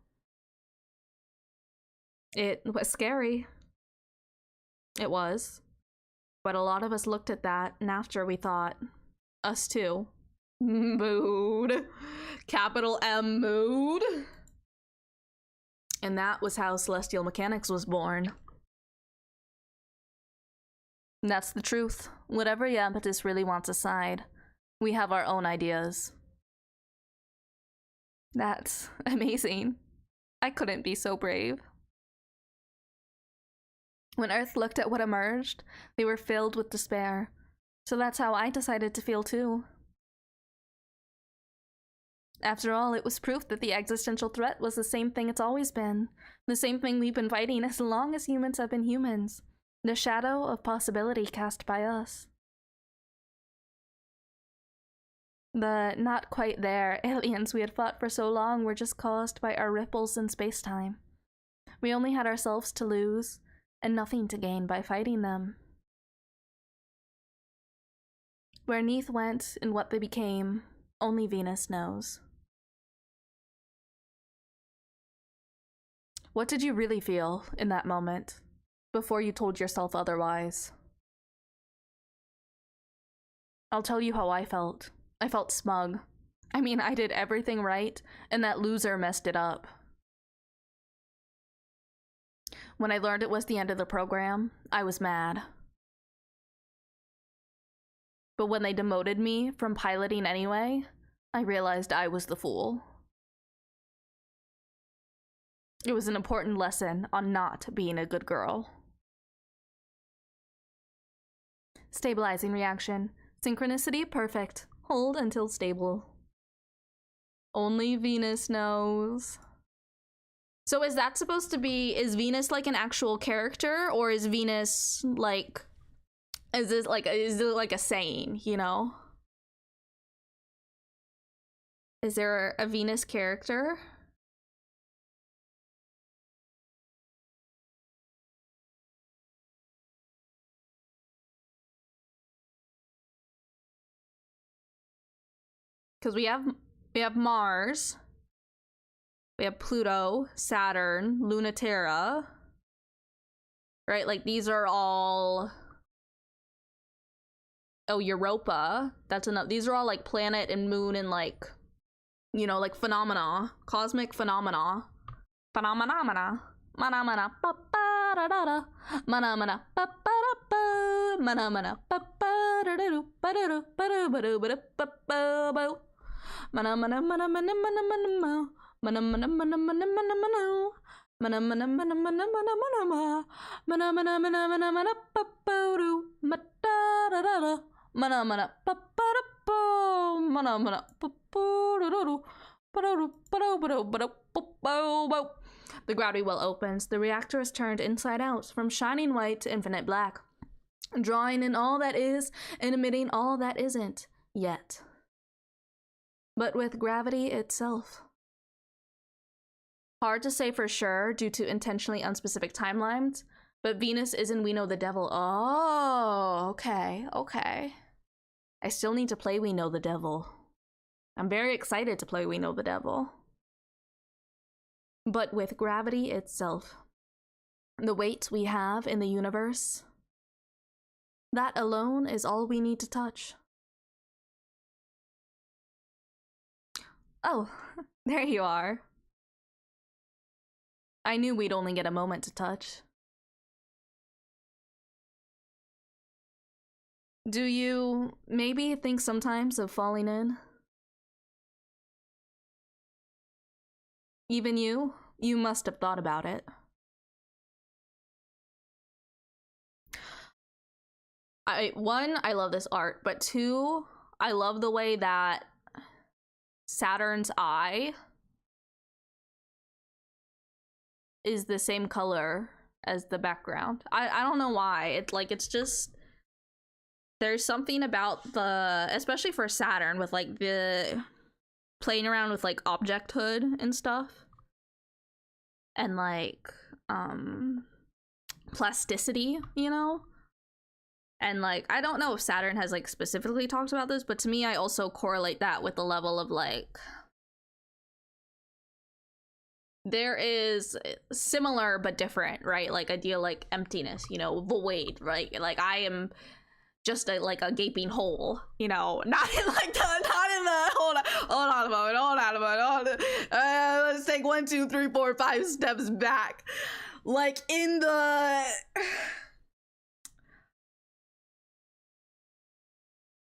It was scary. It was. But a lot of us looked at that, and after we thought, us too. Mood. Capital M mood. And that was how Celestial Mechanics was born. And that's the truth. Whatever Yambatis really wants aside, we have our own ideas. That's amazing. I couldn't be so brave. When Earth looked at what emerged, they were filled with despair. So that's how I decided to feel too. After all, it was proof that the existential threat was the same thing it's always been. The same thing we've been fighting as long as humans have been humans. The shadow of possibility cast by us. The not quite there aliens we had fought for so long were just caused by our ripples in space-time. We only had ourselves to lose, and nothing to gain by fighting them. Where Neith went and what they became, only Venus knows. What did you really feel in that moment, before you told yourself otherwise? I'll tell you how I felt. I felt smug. I mean, I did everything right, and that loser messed it up. When I learned it was the end of the program, I was mad. But when they demoted me from piloting anyway, I realized I was the fool. It was an important lesson on not being a good girl. Stabilizing reaction. Synchronicity, perfect. Hold until stable. Only Venus knows. So is that supposed to be, is Venus like an actual character, or is Venus like, is it like a saying, you know? Is there a Venus character? Because we have Mars. We have Pluto, Saturn, Lunaterra. Right? Like, these are all... Oh, Europa. That's enough. These are all, like, planet and moon and, like, you know, like, phenomena. Cosmic phenomena. Phenomena. Manamana. Pa-pa-da-da-da. Manamana. Pa-pa-da-pa. Manamana. Pa-pa-da-do-pa-da-do. Manamana. Manamana. Mana mana mana mana mana mana mana mana mana mana mana mana mana mana mana mana mana paparu matara mana mana paparapo mana mana papuru paru paru paru paru. The gravity well opens. The reactor is turned inside out, from shining white to infinite black. drawing in all that is and emitting all that isn't yet. But with gravity itself. Hard to say for sure due to intentionally unspecific timelines, but Venus is in We Know the Devil. Oh, okay, okay. I still need to play We Know the Devil. I'm very excited to play We Know the Devil. But with gravity itself, the weight we have in the universe, that alone is all we need to touch. Oh, there you are. I knew we'd only get a moment to touch. Do you maybe think sometimes of falling in? Even you? You must have thought about it. One, I love this art, but two, I love the way that Saturn's eye is the same color as the background. I don't know why. It's just, there's something about the, especially for Saturn, with like the playing around with like objecthood and stuff, and like plasticity, you know? And like, I don't know if Saturn has like specifically talked about this, but to me, I also correlate that with the level of like, there is similar but different, right? Like idea like emptiness, you know, void, right? Like I am just like a gaping hole, you know, not in the hold on a moment. Let's take 1, 2, 3, 4, 5 steps back. Like in the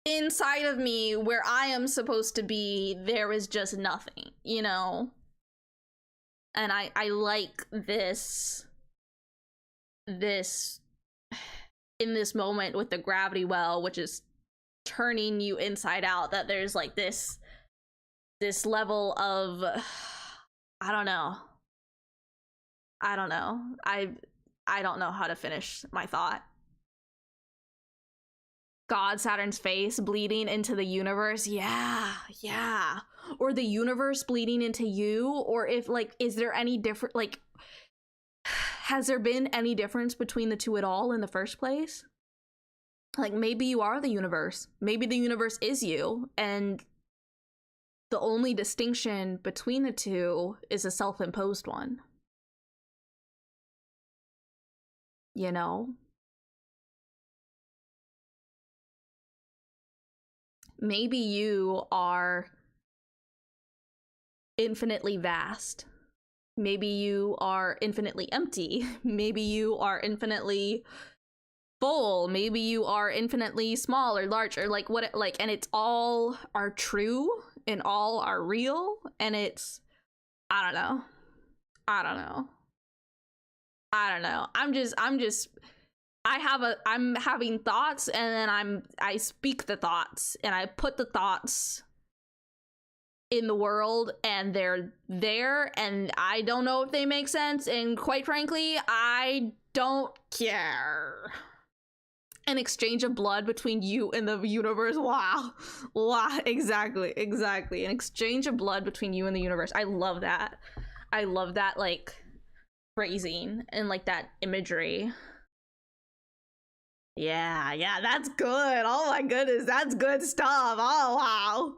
inside of me where I am supposed to be, there is just nothing, you know? And I like this in this moment with the gravity well, which is turning you inside out, that there's like this level of I don't know. I don't know how to finish my thought. God, Saturn's face bleeding into the universe. Yeah. Or the universe bleeding into you, or if like, is there any different, like, has there been any difference between the two at all in the first place? Like maybe you are the universe. Maybe the universe is you, and the only distinction between the two is a self-imposed one. You know? Maybe you are infinitely vast. Maybe you are infinitely empty. Maybe you are infinitely full. Maybe you are infinitely small or large, or like what, like, and it's all are true and all are real, and it's, I don't know. I'm having thoughts, and then I speak the thoughts, and I put the thoughts in the world, and they're there, and I don't know if they make sense, and quite frankly, I don't care. An exchange of blood between you and the universe. Wow, exactly. An exchange of blood between you and the universe. I love that, like, phrasing and like that imagery. Yeah, that's good. Oh my goodness, that's good stuff. Oh wow.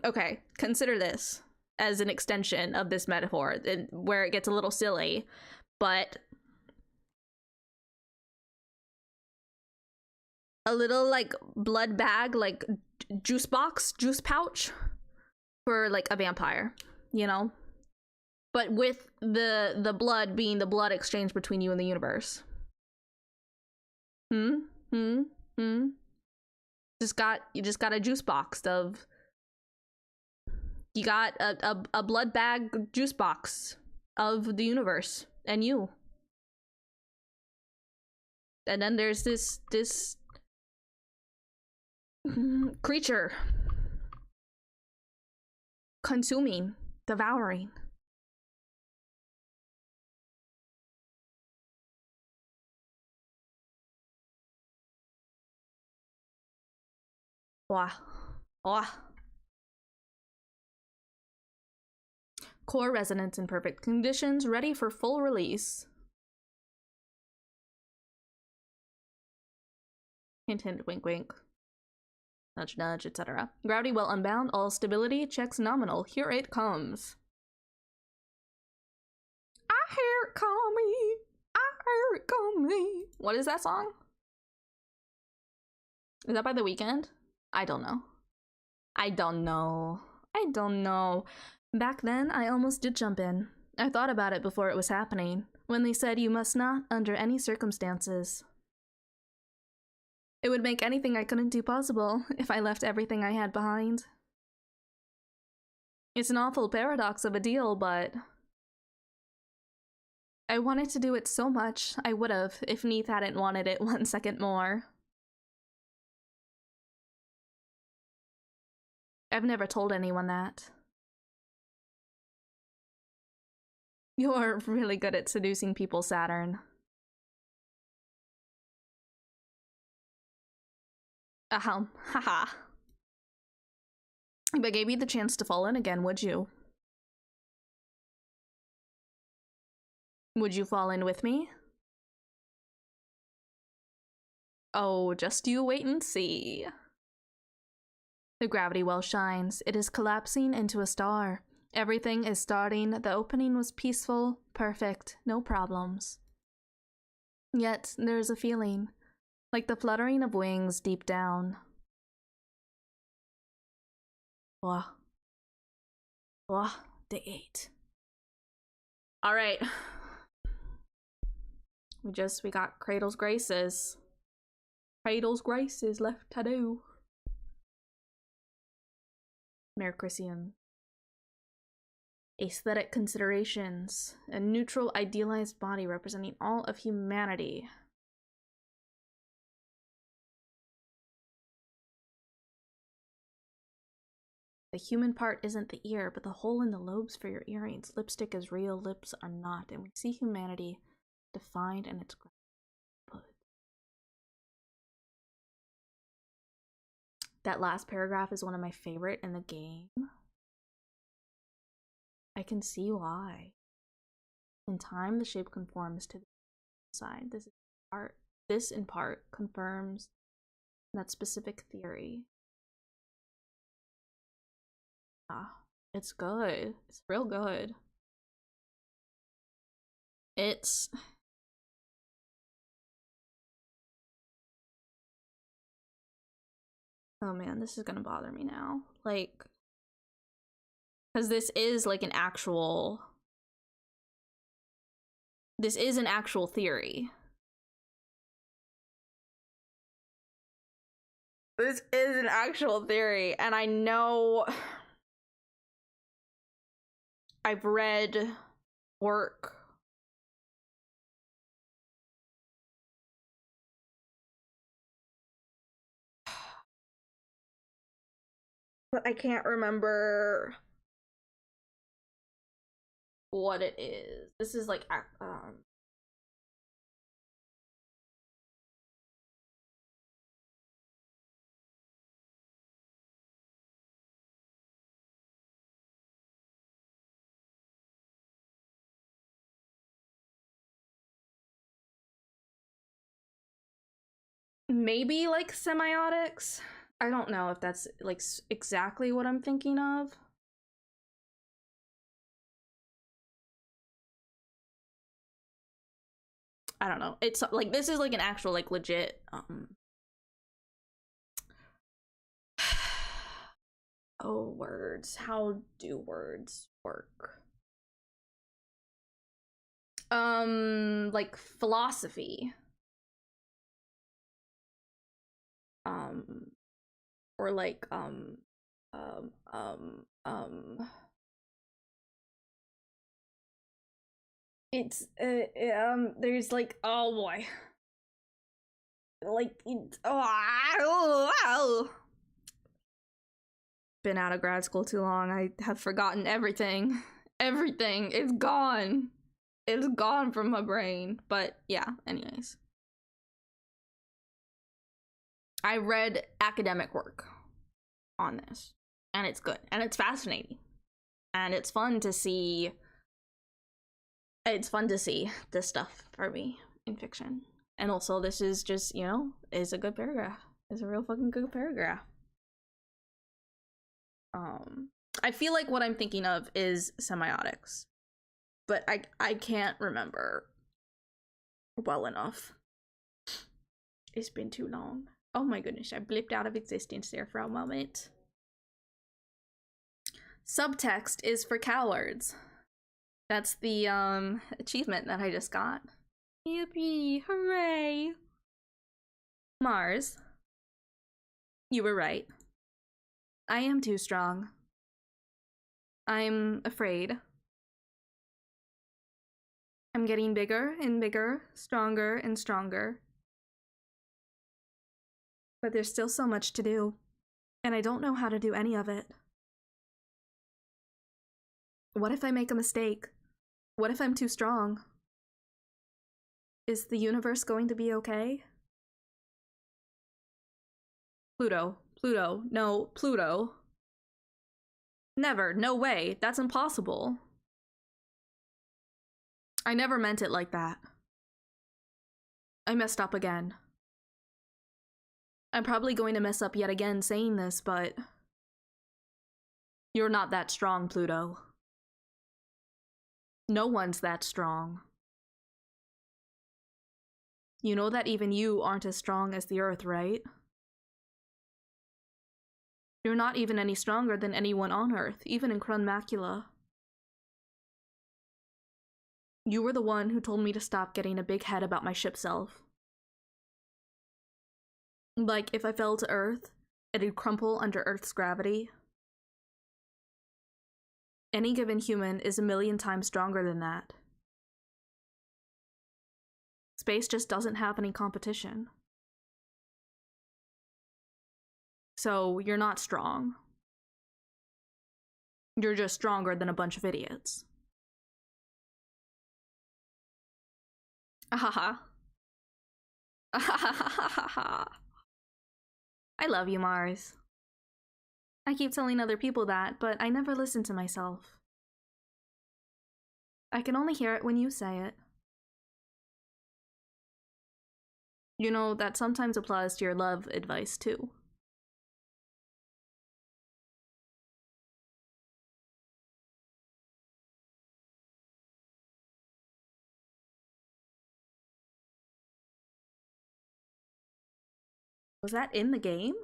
Okay, consider this as an extension of this metaphor, where it gets a little silly, but a little like blood bag, like juice pouch for like a vampire, you know? But with the blood being the blood exchange between you and the universe. You just got a juice box of, you got a blood bag juice box of the universe and you. And then there's this creature consuming, devouring. Wah. Wah. Core resonance in perfect conditions, ready for full release. Hint, hint, wink, wink. Nudge, nudge, etc. Gravity well unbound, all stability checks nominal. Here it comes. I hear it coming. I hear it coming. What is that song? Is that by The Weeknd? I don't know. I don't know. I don't know. Back then, I almost did jump in. I thought about it before it was happening, when they said you must not under any circumstances. It would make anything I couldn't do possible if I left everything I had behind. It's an awful paradox of a deal, but I wanted to do it so much I would've if Neith hadn't wanted it 1 second more. I've never told anyone that. You're really good at seducing people, Saturn. Haha. If I gave you the chance to fall in again, would you? Would you fall in with me? Oh, just you wait and see. The gravity well shines. It is collapsing into a star. Everything is starting. The opening was peaceful, perfect, no problems. Yet, there is a feeling, like the fluttering of wings deep down. Wah. Wah, day 8. Alright. We got Cradle's Graces. Cradle's Graces left to do. Mercurium. Aesthetic considerations. A neutral, idealized body representing all of humanity. The human part isn't the ear, but the hole in the lobes for your earrings. Lipstick is real, lips are not, and we see humanity defined in its put. That last paragraph is one of my favorite in the game. I can see why. In time, the shape conforms to the side. This in part confirms that specific theory. It's good. It's real good. It's... Oh man, this is gonna bother me now. Like... Because this is like an actual... This is an actual theory. This is an actual theory, and I know... I've read work but I can't remember what it is. This is like maybe like semiotics. I don't know if that's like exactly what I'm thinking of. I don't know. It's like this is like an actual like legit oh, words. How do words work? Like philosophy. Or like it's there's like, oh boy, like been out of grad school too long. I have forgotten everything. Everything is gone. It's gone from my brain. But yeah, anyways, I read academic work on this. And it's good. And it's fascinating. And it's fun to see. It's fun to see this stuff for me in fiction. And also, this is just, you know, is a good paragraph. It's a real fucking good paragraph. I feel like what I'm thinking of is semiotics, but I can't remember well enough. It's been too long. Oh my goodness, I blipped out of existence there for a moment. Subtext is for cowards. That's the achievement that I just got. Yippee, hooray! Mars, you were right. I am too strong. I'm afraid. I'm getting bigger and bigger, stronger and stronger. But there's still so much to do, and I don't know how to do any of it. What if I make a mistake? What if I'm too strong? Is the universe going to be okay? Pluto. Pluto. No, Pluto. Never. No way. That's impossible. I never meant it like that. I messed up again. I'm probably going to mess up yet again saying this, but you're not that strong, Pluto. No one's that strong. You know that even you aren't as strong as the Earth, right? You're not even any stronger than anyone on Earth, even in Krun Macula. You were the one who told me to stop getting a big head about my ship self. Like, if I fell to Earth, it'd crumple under Earth's gravity. Any given human is 1,000,000 times stronger than that. Space just doesn't have any competition. So, you're not strong. You're just stronger than a bunch of idiots. Ahaha. Ahahaha. I love you, Mars. I keep telling other people that, but I never listen to myself. I can only hear it when you say it. You know, that sometimes applies to your love advice, too. Was that in the game?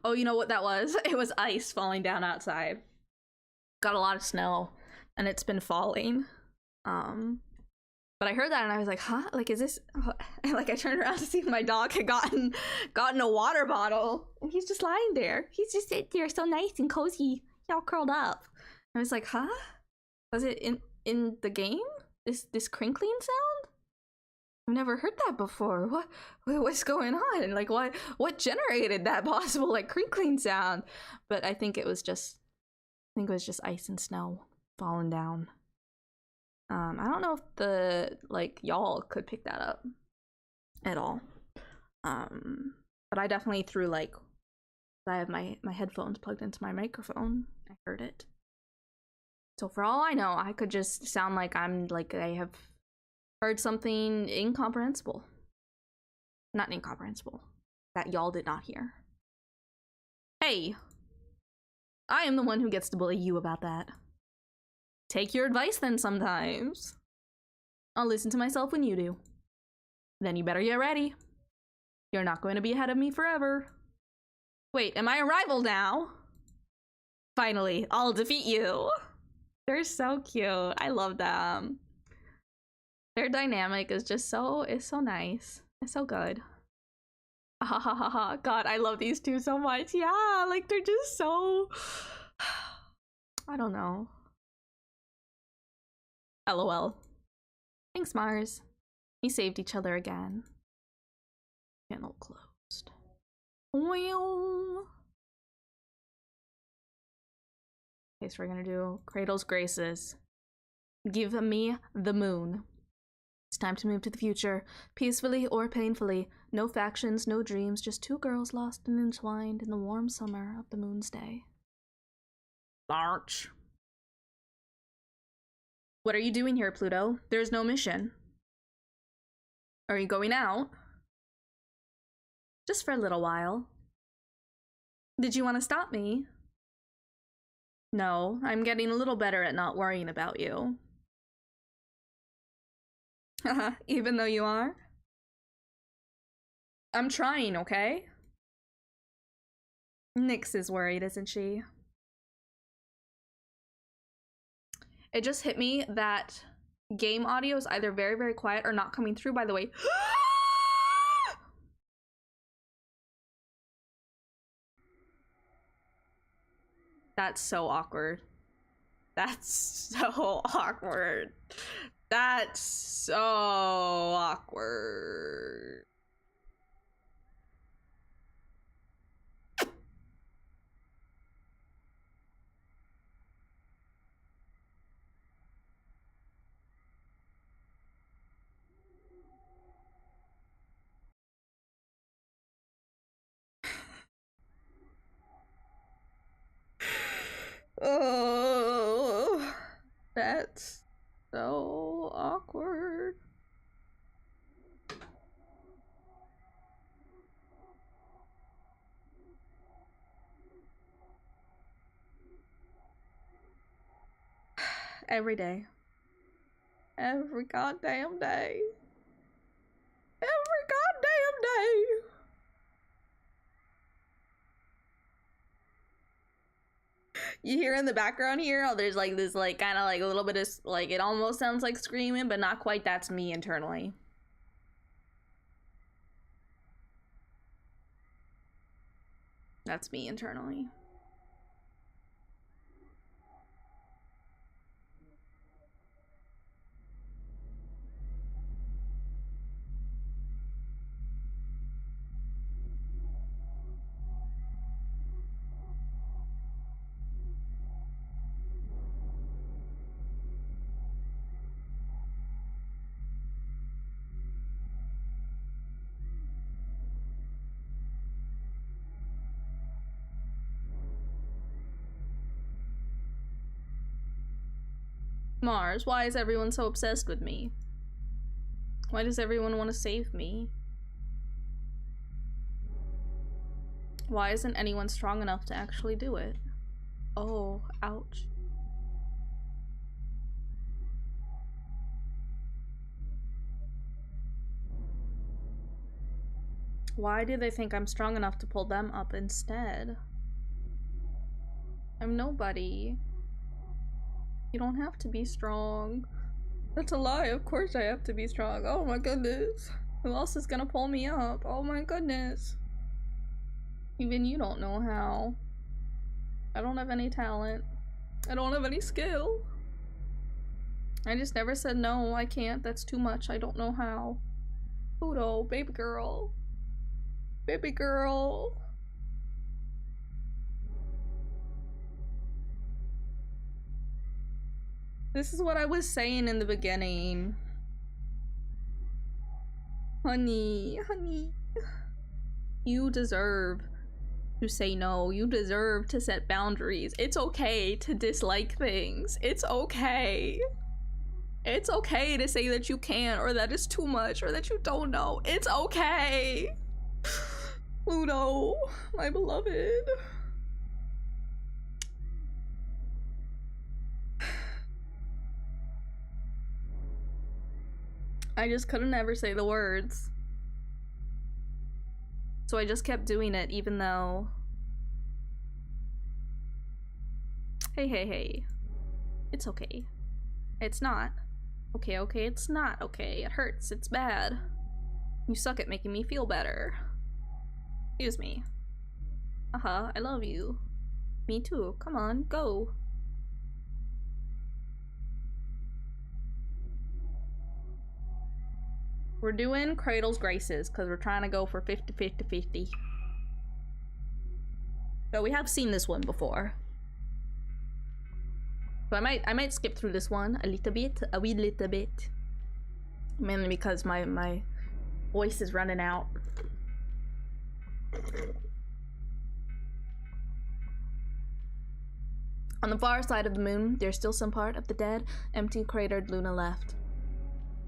Oh, you know what that was? It was ice falling down outside. Got a lot of snow, and it's been falling. But I heard that and I was like, huh? Like, is this... And, like, I turned around to see if my dog had gotten a water bottle. And he's just lying there. He's just sitting there so nice and cozy. He's all curled up. I was like, huh? Was it in the game? This crinkling sound? I've never heard that before. What's going on? Like, what generated that possible, like, crinkling sound? But I think it was just ice and snow falling down. I don't know if the, like, y'all could pick that up at all. But I definitely threw, like, I have my headphones plugged into my microphone. I heard it. So for all I know, I could just sound like I have heard something incomprehensible. Not incomprehensible. That y'all did not hear. Hey! I am the one who gets to bully you about that. Take your advice then sometimes. I'll listen to myself when you do. Then you better get ready. You're not going to be ahead of me forever. Wait, am I a rival now? Finally, I'll defeat you. They're so cute. I love them. Their dynamic is just so nice. It's so good. God, I love these two so much. Yeah, like they're just so... I don't know. LOL. Thanks, Mars. We saved each other again. Channel closed. Well. Okay, so we're gonna do Cradle's Graces. Give me the moon. It's time to move to the future, peacefully or painfully. No factions, no dreams, just two girls lost and entwined in the warm summer of the moon's day. Larch. What are you doing here, Pluto? There's no mission. Are you going out? Just for a little while. Did you want to stop me? No, I'm getting a little better at not worrying about you. Haha, even though you are? I'm trying, okay? Nyx is worried, isn't she? It just hit me that game audio is either very, very quiet or not coming through, by the way. That's so awkward. That's so awkward. That's so awkward. Oh, that's so awkward. Every day. Every goddamn day. Every goddamn day. You hear in the background here, oh, there's like this like kind of like a little bit of like, it almost sounds like screaming, but not quite. That's me internally. That's me internally. Mars, why is everyone so obsessed with me? Why does everyone want to save me? Why isn't anyone strong enough to actually do it? Oh, ouch. Why do they think I'm strong enough to pull them up instead? I'm nobody. You don't have to be strong. That's a lie. Of course I have to be strong. Oh my goodness. Who else is gonna pull me up? Oh my goodness. Even you don't know how. I don't have any talent. I don't have any skill. I just never said no, I can't. That's too much. I don't know how. Pluto, baby girl. Baby girl. This is what I was saying in the beginning. Honey, honey. You deserve to say no. You deserve to set boundaries. It's okay to dislike things. It's okay. It's okay to say that you can't, or that it's too much, or that you don't know. It's okay. Pluto, my beloved. I just couldn't ever say the words. So I just kept doing it even though... Hey, hey, hey. It's okay. It's not. Okay, okay, it's not okay. It hurts. It's bad. You suck at making me feel better. Excuse me. I love you. Me too. Come on, go. We're doing Cradle's Graces because we're trying to go for 50-50-50. So we have seen this one before. So I might skip through this one a little bit, a wee little bit. Mainly because my voice is running out. On the far side of the moon, there's still some part of the dead, empty, cratered Luna left.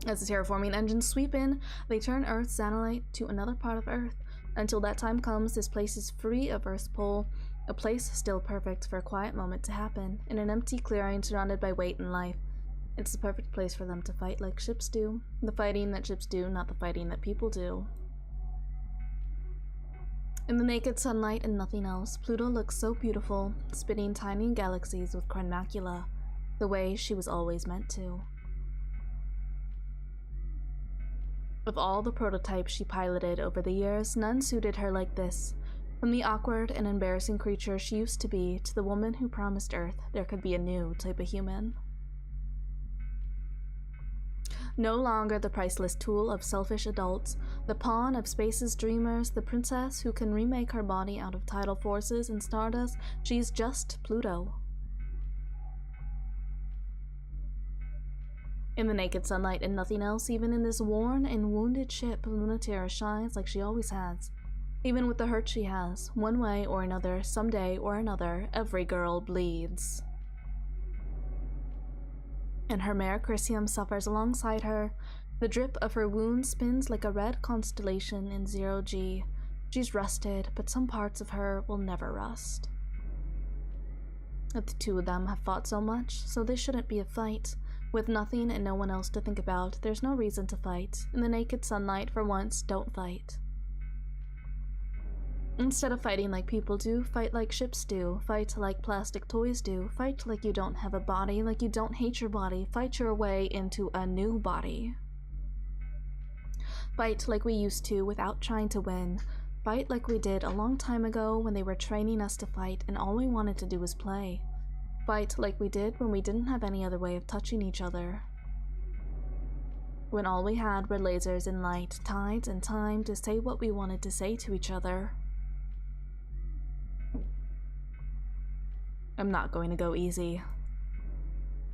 As the terraforming engines sweep in, they turn Earth's satellite to another part of Earth. Until that time comes, this place is free of Earth's pull, a place still perfect for a quiet moment to happen, in an empty clearing surrounded by weight and life. It's the perfect place for them to fight like ships do. The fighting that ships do, not the fighting that people do. In the naked sunlight and nothing else, Pluto looks so beautiful, spitting tiny galaxies with chromacula, the way she was always meant to. Of all the prototypes she piloted over the years, none suited her like this. From the awkward and embarrassing creature she used to be, to the woman who promised Earth there could be a new type of human. No longer the priceless tool of selfish adults, the pawn of space's dreamers, the princess who can remake her body out of tidal forces and stardust, she's just Pluto. In the naked sunlight and nothing else, even in this worn and wounded ship, Lunaterra shines like she always has. Even with the hurt she has, one way or another, someday or another, every girl bleeds. And her mare Chrysium suffers alongside her. The drip of her wound spins like a red constellation in 0G. She's rusted, but some parts of her will never rust. The two of them have fought so much, so this shouldn't be a fight. With nothing and no one else to think about, there's no reason to fight. In the naked sunlight, for once, don't fight. Instead of fighting like people do, fight like ships do. Fight like plastic toys do. Fight like you don't have a body, like you don't hate your body. Fight your way into a new body. Fight like we used to without trying to win. Fight like we did a long time ago when they were training us to fight and all we wanted to do was play. Fight like we did when we didn't have any other way of touching each other. When all we had were lasers and light, tides and time to say what we wanted to say to each other. I'm not going to go easy.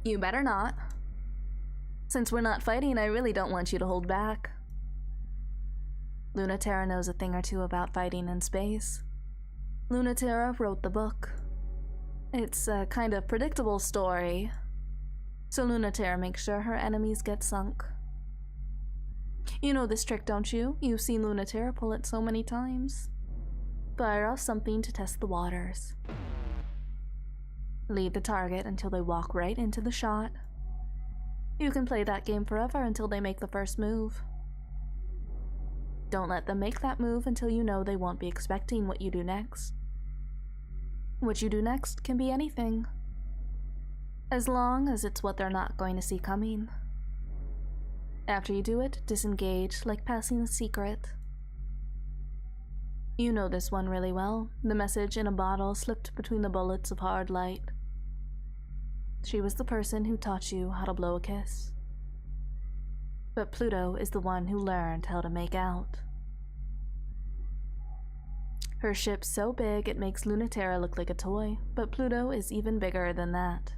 You better not. Since we're not fighting, I really don't want you to hold back. Lunaterra knows a thing or two about fighting in space. Lunaterra wrote the book. It's a kind of predictable story, so Lunaterra makes sure her enemies get sunk. You know this trick, don't you? You've seen Lunaterra pull it so many times. Fire off something to test the waters. Lead the target until they walk right into the shot. You can play that game forever until they make the first move. Don't let them make that move until you know they won't be expecting what you do next. What you do next can be anything, as long as it's what they're not going to see coming. After you do it, disengage, like passing a secret. You know this one really well, the message in a bottle slipped between the bullets of hard light. She was the person who taught you how to blow a kiss. But Pluto is the one who learned how to make out. Her ship's so big it makes Lunaterra look like a toy, but Pluto is even bigger than that.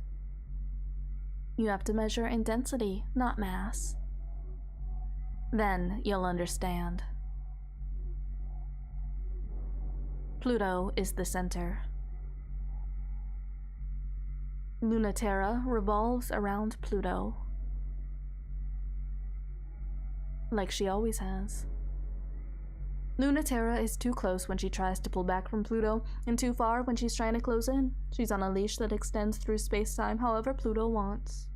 You have to measure in density, not mass. Then you'll understand. Pluto is the center. Lunaterra revolves around Pluto. Like she always has. Lunaterra is too close when she tries to pull back from Pluto, and too far when she's trying to close in. She's on a leash that extends through space-time however Pluto wants.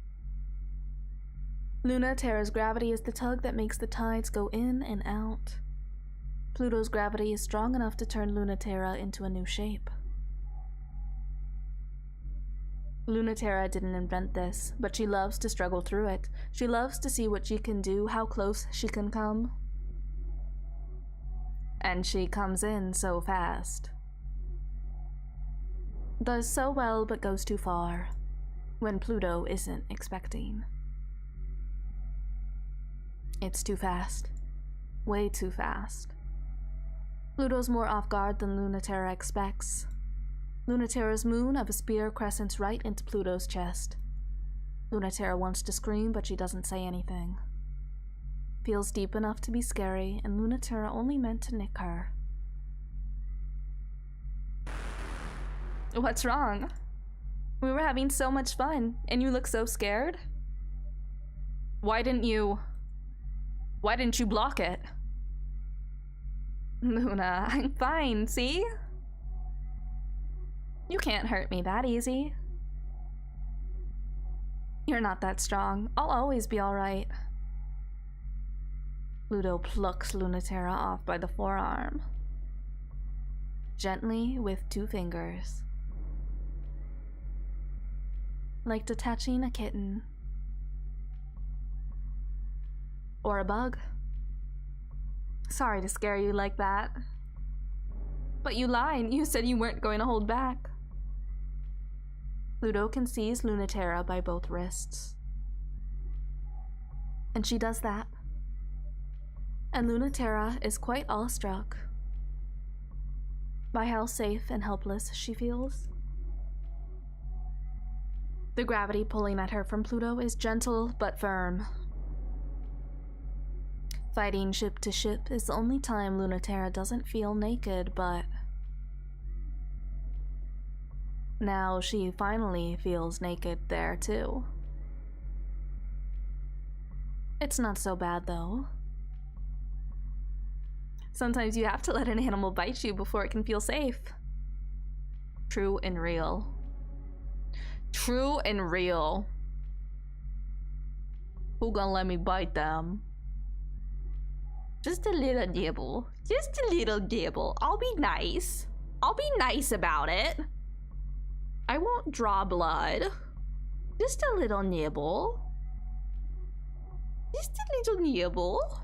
Lunaterra's gravity is the tug that makes the tides go in and out. Pluto's gravity is strong enough to turn Lunaterra into a new shape. Lunaterra didn't invent this, but she loves to struggle through it. She loves to see what she can do, how close she can come. And she comes in so fast. Does so well but goes too far, when Pluto isn't expecting. It's too fast. Way too fast. Pluto's more off guard than Lunaterra expects. Lunaterra's moon of a spear crescents right into Pluto's chest. Lunaterra wants to scream, but she doesn't say anything. feels deep enough to be scary, and Lunaterra only meant to nick her. What's wrong? We were having so much fun, and you look so scared. Why didn't you block it? Luna, I'm fine, see? You can't hurt me that easy. You're not that strong. I'll always be alright. Pluto plucks Lunaterra off by the forearm. Gently with 2 fingers. Like detaching a kitten. Or a bug. Sorry to scare you like that. But you lied. You said you weren't going to hold back. Pluto can seize Lunaterra by both wrists. And she does that. And Lunaterra is quite awestruck by how safe and helpless she feels. The gravity pulling at her from Pluto is gentle but firm. Fighting ship to ship is the only time Lunaterra doesn't feel naked, but now she finally feels naked there too. It's not so bad though. Sometimes you have to let an animal bite you before it can feel safe. True and real. True and real. Who gonna let me bite them? Just a little nibble. Just a little nibble. I'll be nice. I'll be nice about it. I won't draw blood. Just a little nibble. Just a little nibble.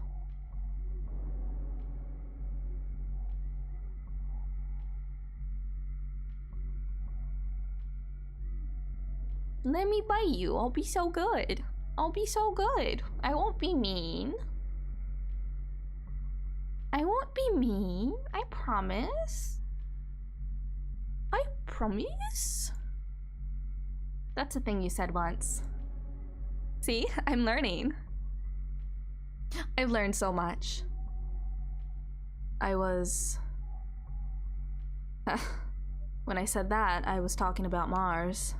Let me bite you. I'll be so good. I'll be so good. I won't be mean. I won't be mean. I promise. I promise. That's a thing you said once. See, I'm learning. I've learned so much. When I said that, I was talking about Mars.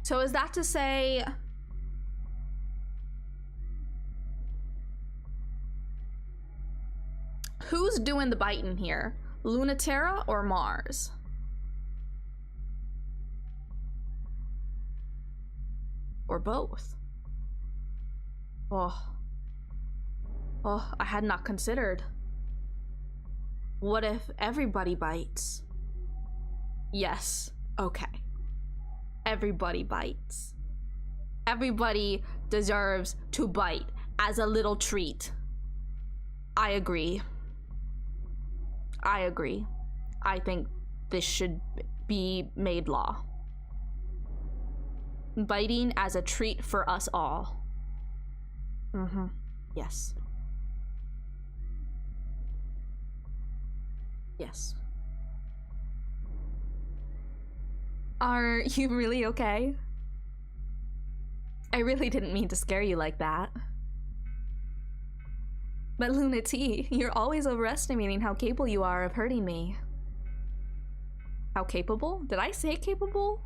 So is that to say who's doing the biting here? Lunaterra or Mars? Or both? Oh, I had not considered. What if everybody bites? Yes, okay. Everybody bites. Everybody deserves to bite as a little treat. I agree. I agree. I think this should be made law. Biting as a treat for us all. Yes. Yes. Are you really okay? I really didn't mean to scare you like that. But Luna T, you're always overestimating how capable you are of hurting me. How capable? Did I say capable?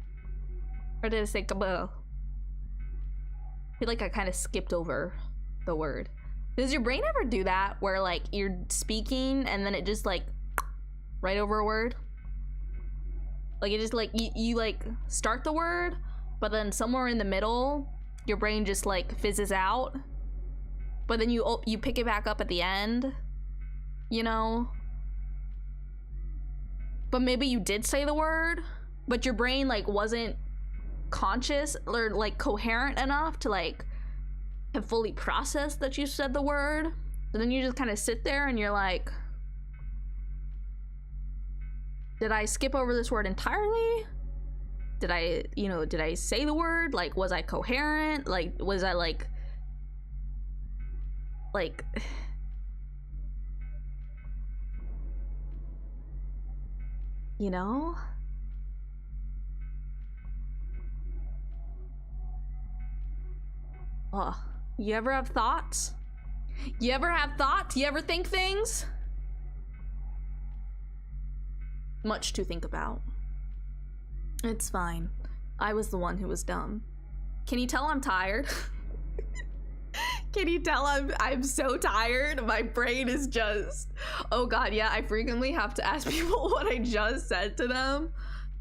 Or did I say capable? I feel like I kind of skipped over the word. Does your brain ever do that where like you're speaking and then it just like right over a word? Like it just like you like start the word, but then somewhere in the middle, your brain just like fizzes out. But then you pick it back up at the end, you know? But maybe you did say the word, but your brain like wasn't conscious or like coherent enough to like have fully processed that you said the word. So then you just kind of sit there and you're like, did I skip over this word entirely? Did I say the word? Like, was I coherent? Like, was I like, you know? Oh, you ever have thoughts? You ever have thoughts? You ever think things? Much to think about. It's fine. I was the one who was dumb. Can you tell I'm tired? Can you tell I'm so tired? My brain is just... Oh god, yeah, I frequently have to ask people what I just said to them.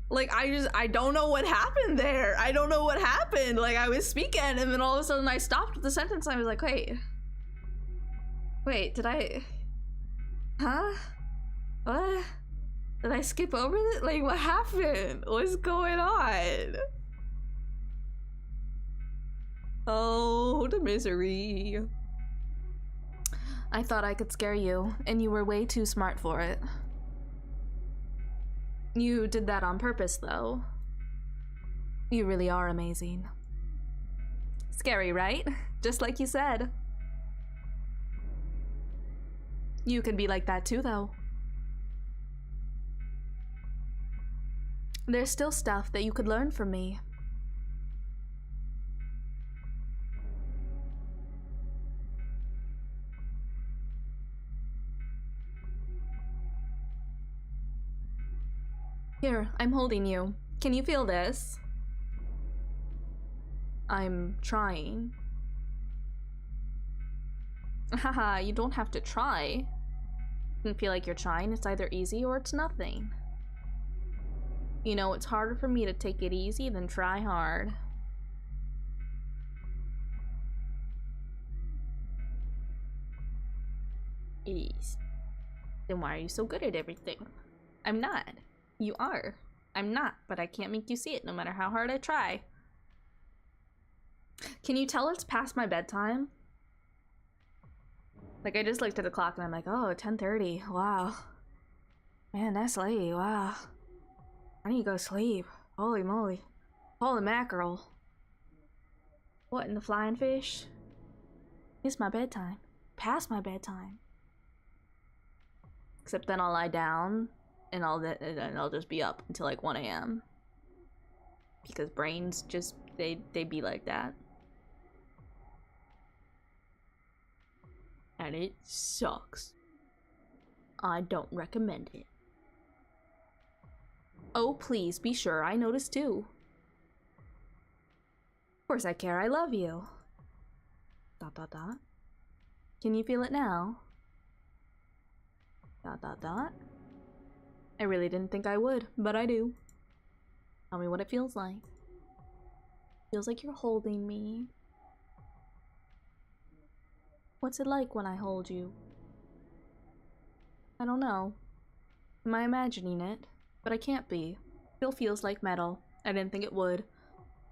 Like, I don't know what happened there. I don't know what happened. Like, I was speaking and then all of a sudden I stopped with the sentence and I was like, wait, did I... Huh? What? Did I skip over it? Like, what happened? What's going on? Oh, the misery. I thought I could scare you, and you were way too smart for it. You did that on purpose, though. You really are amazing. Scary, right? Just like you said. You can be like that too, though. There's still stuff that you could learn from me. Here, I'm holding you. Can you feel this? I'm trying. Haha, you don't have to try. You feel like you're trying, it's either easy or it's nothing. You know, it's harder for me to take it easy than try hard. Ease. Then why are you so good at everything? I'm not. You are. I'm not, but I can't make you see it no matter how hard I try. Can you tell it's past my bedtime? Like, I just looked at the clock and I'm like, oh, 10:30. Wow. Man, that's late. Wow. I need to go sleep. Holy moly. Holy mackerel. What in the flying fish? It's my bedtime. Past my bedtime. Except then I'll lie down and I'll just be up until like 1 a.m. Because brains just, they be like that. And it sucks. I don't recommend it. Oh, please, be sure I noticed too. Of course I care, I love you. ... Can you feel it now? ... I really didn't think I would, but I do. Tell me what it feels like. Feels like you're holding me. What's it like when I hold you? I don't know. Am I imagining it? But I can't be. Still feels like metal. I didn't think it would.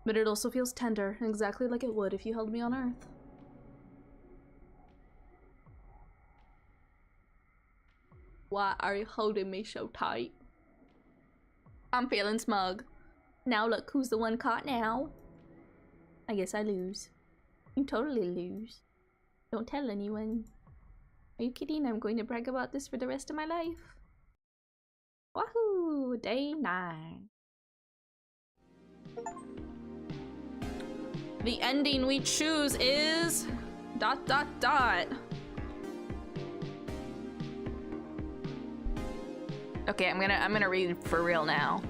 But it also feels tender, exactly like it would if you held me on Earth. Why are you holding me so tight? I'm feeling smug. Now look who's the one caught now. I guess I lose. You totally lose. Don't tell anyone. Are you kidding? I'm going to brag about this for the rest of my life. Wahoo! Day 9. The ending we choose is... ... Okay, I'm gonna read for real now.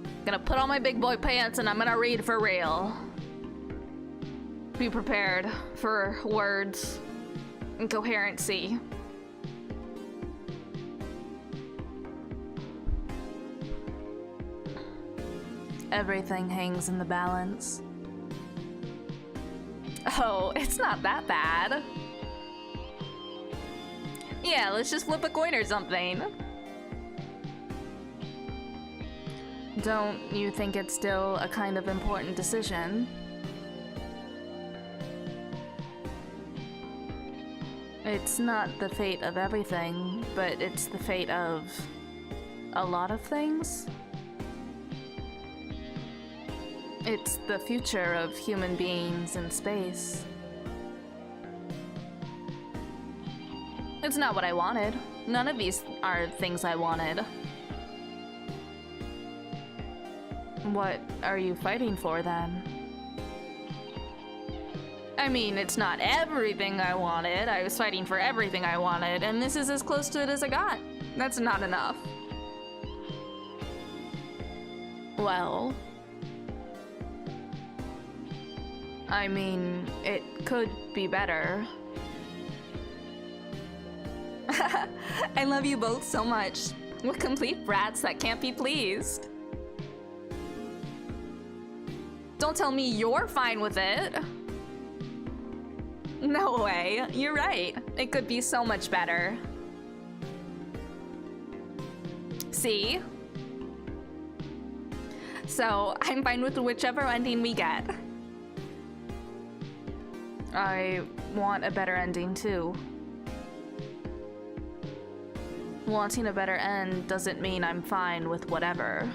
I'm gonna put on my big boy pants and I'm gonna read for real. Be prepared for words and coherency. Everything hangs in the balance. Oh, it's not that bad. Yeah, let's just flip a coin or something. Don't you think it's still a kind of important decision? It's not the fate of everything, but it's the fate of a lot of things. It's the future of human beings in space. It's not what I wanted. None of these are things I wanted. What are you fighting for then? I mean, it's not everything I wanted. I was fighting for everything I wanted, and this is as close to it as I got. That's not enough. Well, I mean, it could be better. I love you both so much. We're complete brats that can't be pleased. Don't tell me you're fine with it. No way, you're right. It could be so much better. See? So, I'm fine with whichever ending we get. I want a better ending too. Wanting a better end doesn't mean I'm fine with whatever.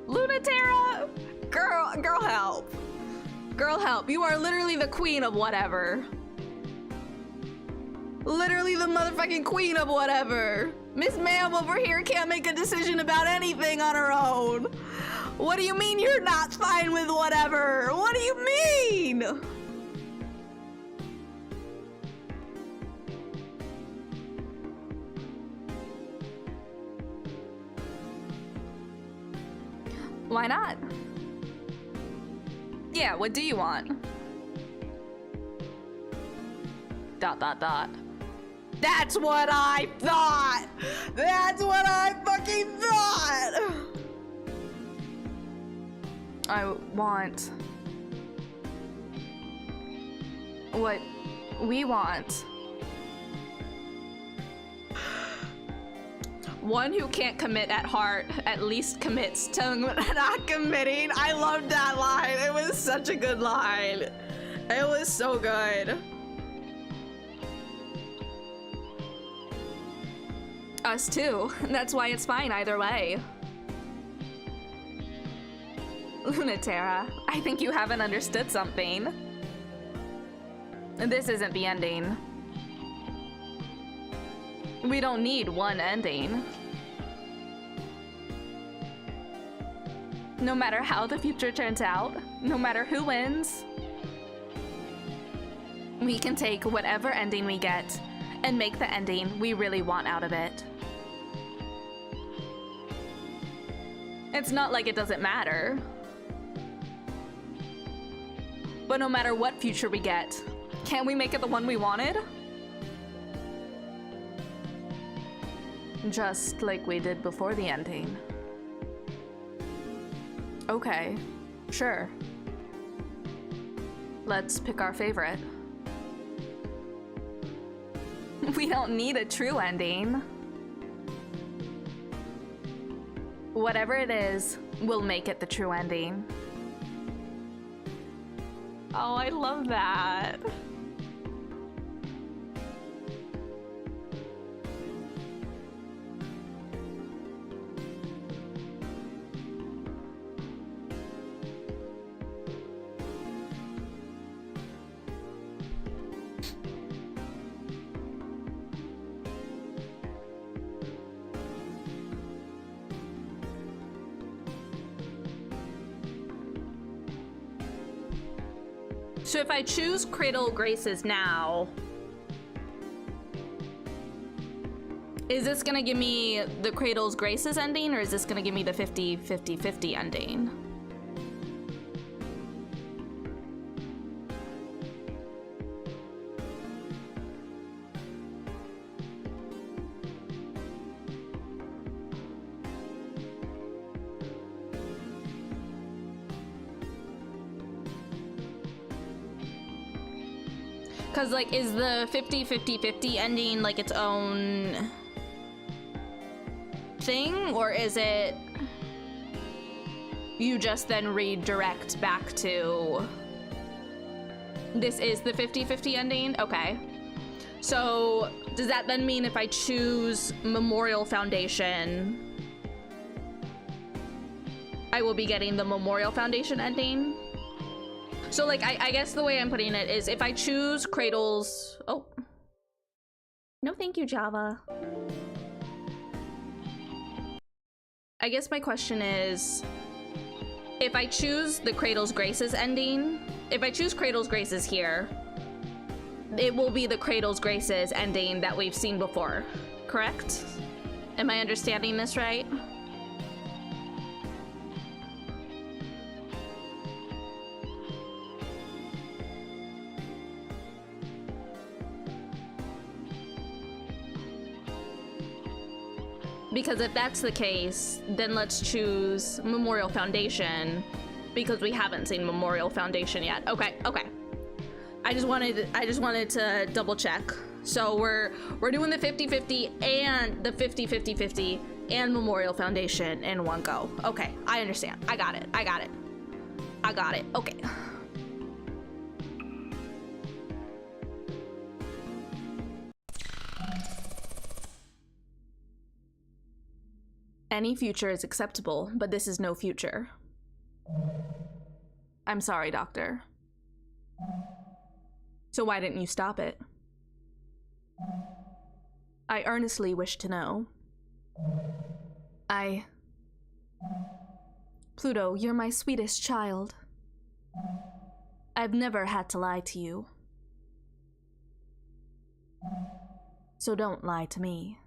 Lunatera! Girl help. Girl help, you are literally the queen of whatever. Literally the motherfucking queen of whatever. Miss Ma'am over here can't make a decision about anything on her own. What do you mean you're not fine with whatever? What do you mean? Why not? Yeah, what do you want? ... That's what I thought! That's what I fucking thought! I want... what we want. One who can't commit at heart at least commits to not committing. I loved that line. It was such a good line. It was so good. Us too. That's why it's fine either way. Lunatera, I think you haven't understood something. This isn't the ending. We don't need one ending. No matter how the future turns out, no matter who wins, we can take whatever ending we get and make the ending we really want out of it. It's not like it doesn't matter. But no matter what future we get, can't we make it the one we wanted? Just like we did before the ending. Okay, sure. Let's pick our favorite. We don't need a true ending. Whatever it is, we'll make it the true ending. Oh, I love that. So if I choose Cradle Graces now, is this gonna give me the Cradle's Graces ending, or is this gonna give me the 50-50-50 ending? Cause like, is the 50-50-50 ending like its own thing, or is it you just then redirect back to this is the 50-50 ending? Okay. So does that then mean if I choose Memorial Foundation, I will be getting the Memorial Foundation ending? So like, I guess the way I'm putting it is if I choose Cradle's... Oh. No thank you, Java. I guess my question is, if I choose the Cradle's Graces ending, if I choose Cradle's Graces here, it will be the Cradle's Graces ending that we've seen before, correct? Am I understanding this right? Because if that's the case, then let's choose Memorial Foundation, because we haven't seen Memorial Foundation yet. Okay, okay. I just wanted to double check. So we're doing the 50-50 and the 50-50-50 and Memorial Foundation in one go. Okay, I understand. I got it. Okay. Any future is acceptable, but this is no future. I'm sorry, Doctor. So why didn't you stop it? I earnestly wish to know. Pluto, you're my sweetest child. I've never had to lie to you. So don't lie to me.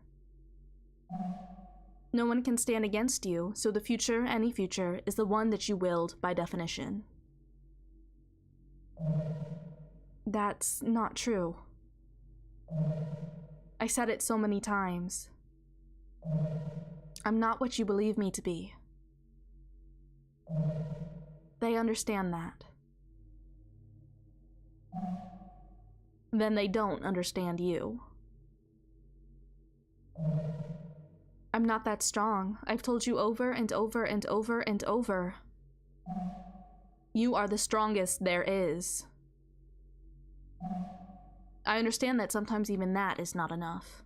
No one can stand against you, so the future, any future, is the one that you willed by definition. That's not true. I said it so many times. I'm not what you believe me to be. They understand that. Then they don't understand you. I'm not that strong. I've told you over and over and over and over. You are the strongest there is. I understand that sometimes even that is not enough.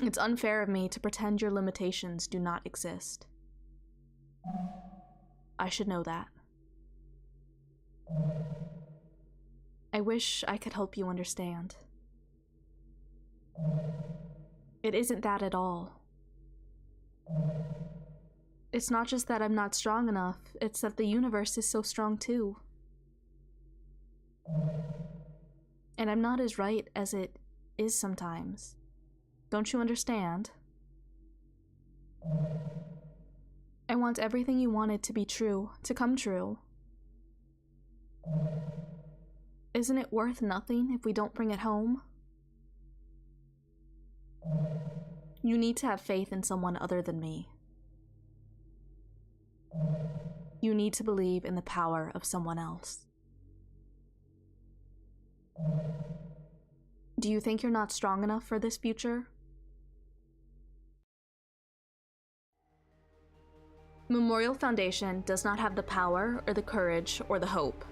It's unfair of me to pretend your limitations do not exist. I should know that. I wish I could help you understand. It isn't that at all. It's not just that I'm not strong enough, it's that the universe is so strong too. And I'm not as right as it is sometimes. Don't you understand? I want everything you wanted to be true, to come true. Isn't it worth nothing if we don't bring it home? You need to have faith in someone other than me. You need to believe in the power of someone else. Do you think you're not strong enough for this future? Memorial Foundation does not have the power or the courage or the hope.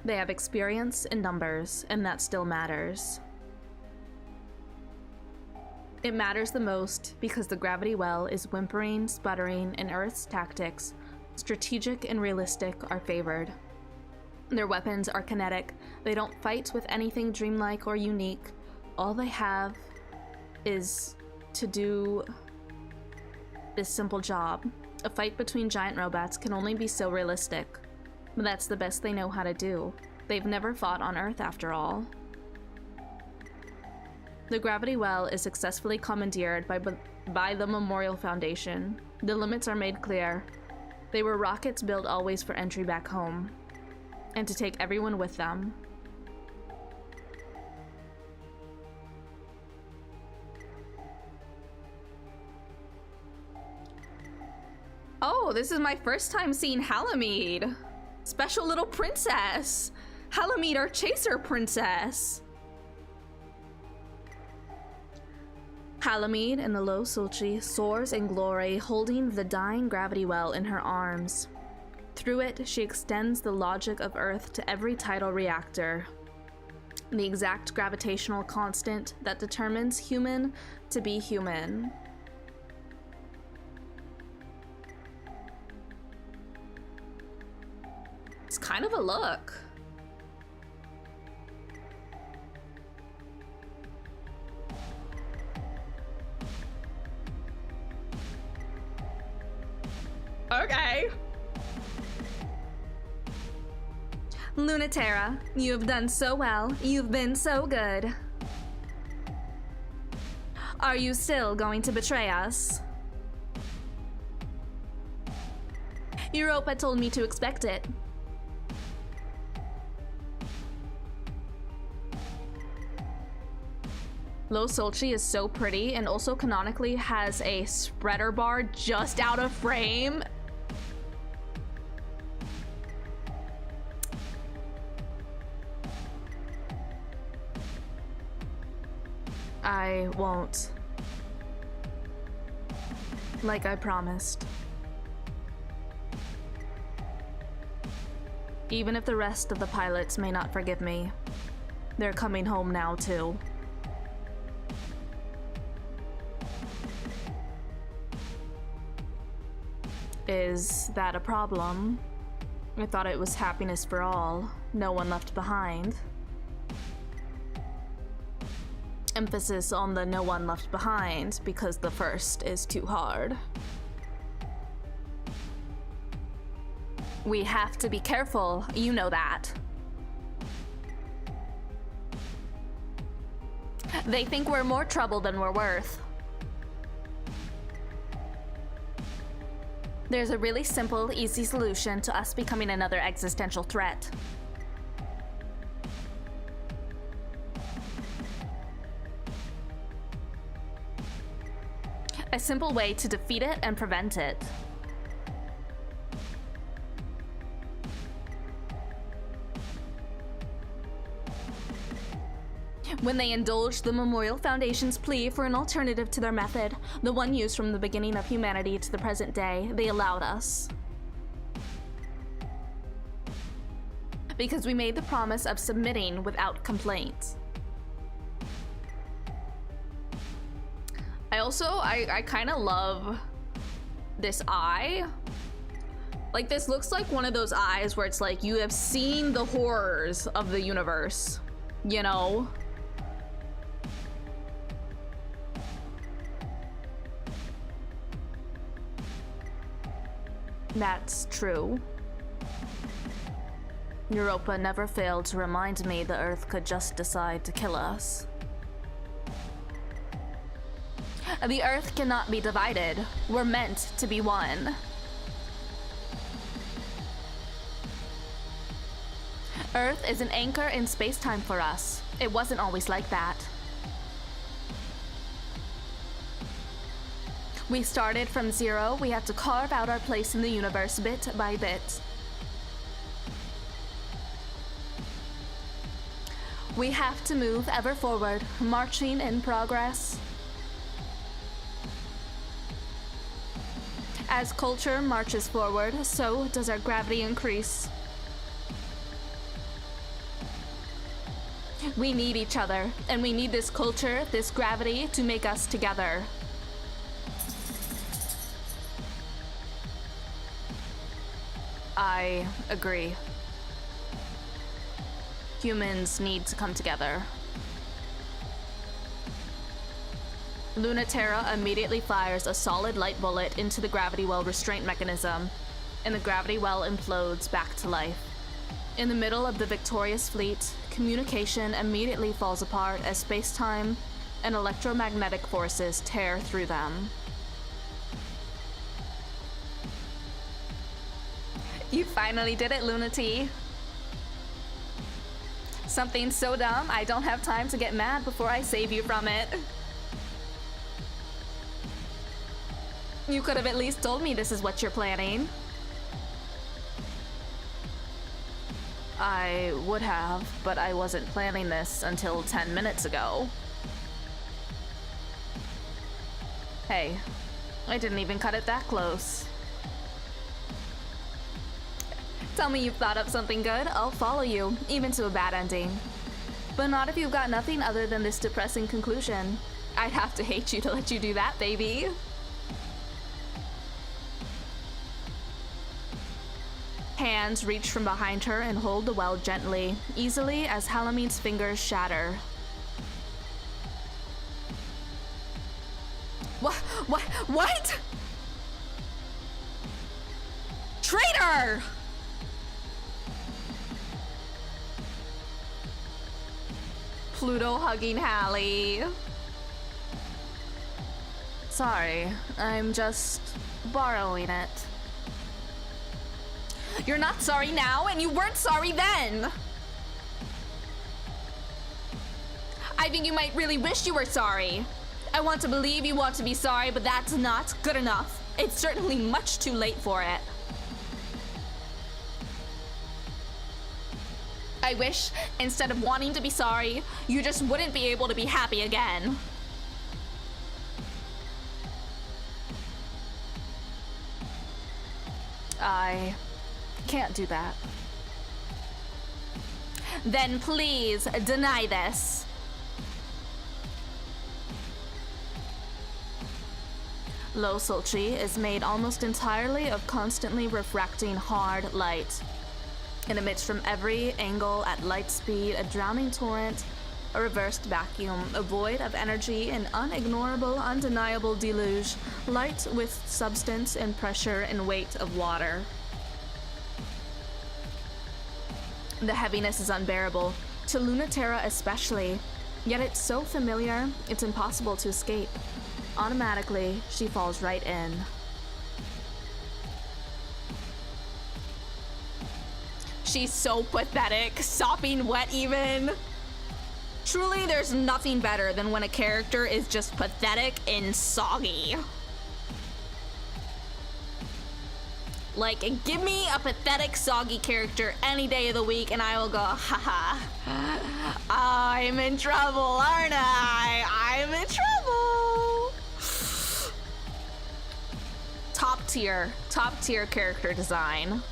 They have experience in numbers, and that still matters. It matters the most because the gravity well is whimpering, sputtering, and Earth's tactics, strategic and realistic, are favored. Their weapons are kinetic. They don't fight with anything dreamlike or unique. All they have is to do this simple job. A fight between giant robots can only be so realistic, but that's the best they know how to do. They've never fought on Earth after all. The gravity well is successfully commandeered by the Memorial Foundation. The limits are made clear. They were rockets built always for entry back home, and to take everyone with them. Oh, this is my first time seeing Halamede. Special little princess. Halamede, our chaser princess. Halamede in the low sulci soars in glory, holding the dying gravity well in her arms. Through it, she extends the logic of Earth to every tidal reactor. The exact gravitational constant that determines human to be human. It's kind of a look. Okay. Lunatera, you have done so well. You've been so good. Are you still going to betray us? Europa told me to expect it. Lo Solchi is so pretty and also canonically has a spreader bar just out of frame. I won't. Like I promised. Even if the rest of the pilots may not forgive me, they're coming home now too. Is that a problem? I thought it was happiness for all, no one left behind. Emphasis on the no one left behind because the first is too hard. We have to be careful, you know that. They think we're more trouble than we're worth. There's a really simple, easy solution to us becoming another existential threat. A simple way to defeat it and prevent it. When they indulged the Memorial Foundation's plea for an alternative to their method, the one used from the beginning of humanity to the present day, they allowed us. Because we made the promise of submitting without complaint. I kind of love this eye. Like, this looks like one of those eyes where it's like, you have seen the horrors of the universe, you know? That's true. Europa never failed to remind me the Earth could just decide to kill us. The Earth cannot be divided. We're meant to be one. Earth is an anchor in space-time for us. It wasn't always like that. We started from zero. We have to carve out our place in the universe bit by bit. We have to move ever forward, marching in progress. As culture marches forward, so does our gravity increase. We need each other, and we need this culture, this gravity, to make us together. I agree. Humans need to come together. Lunatera immediately fires a solid light bullet into the gravity well restraint mechanism, and the gravity well implodes back to life. In the middle of the victorious fleet, communication immediately falls apart as space-time and electromagnetic forces tear through them. You finally did it, Lunati. Something so dumb, I don't have time to get mad before I save you from it. You could have at least told me this is what you're planning. I would have, but I wasn't planning this until 10 minutes ago. Hey, I didn't even cut it that close. Tell me you've thought up something good, I'll follow you, even to a bad ending. But not if you've got nothing other than this depressing conclusion. I'd have to hate you to let you do that, baby. Hands reach from behind her and hold the well gently, easily as Halamine's fingers shatter. What? Traitor! Pluto hugging Hallie. Sorry, I'm just borrowing it. You're not sorry now, and you weren't sorry then! I think you might really wish you were sorry. I want to believe you want to be sorry, but that's not good enough. It's certainly much too late for it. I wish, instead of wanting to be sorry, you just wouldn't be able to be happy again. I can't do that. Then please deny this. Low Sultry is made almost entirely of constantly refracting hard light. It emits from every angle at light speed a drowning torrent, a reversed vacuum, a void of energy, an unignorable, undeniable deluge, light with substance and pressure and weight of water. The heaviness is unbearable, to Lunaterra especially, yet it's so familiar, it's impossible to escape. Automatically, she falls right in. She's so pathetic, sopping wet even. Truly, there's nothing better than when a character is just pathetic and soggy. Like, give me a pathetic, soggy character any day of the week and I will go, haha, I'm in trouble, aren't I? I'm in trouble. Top tier character design.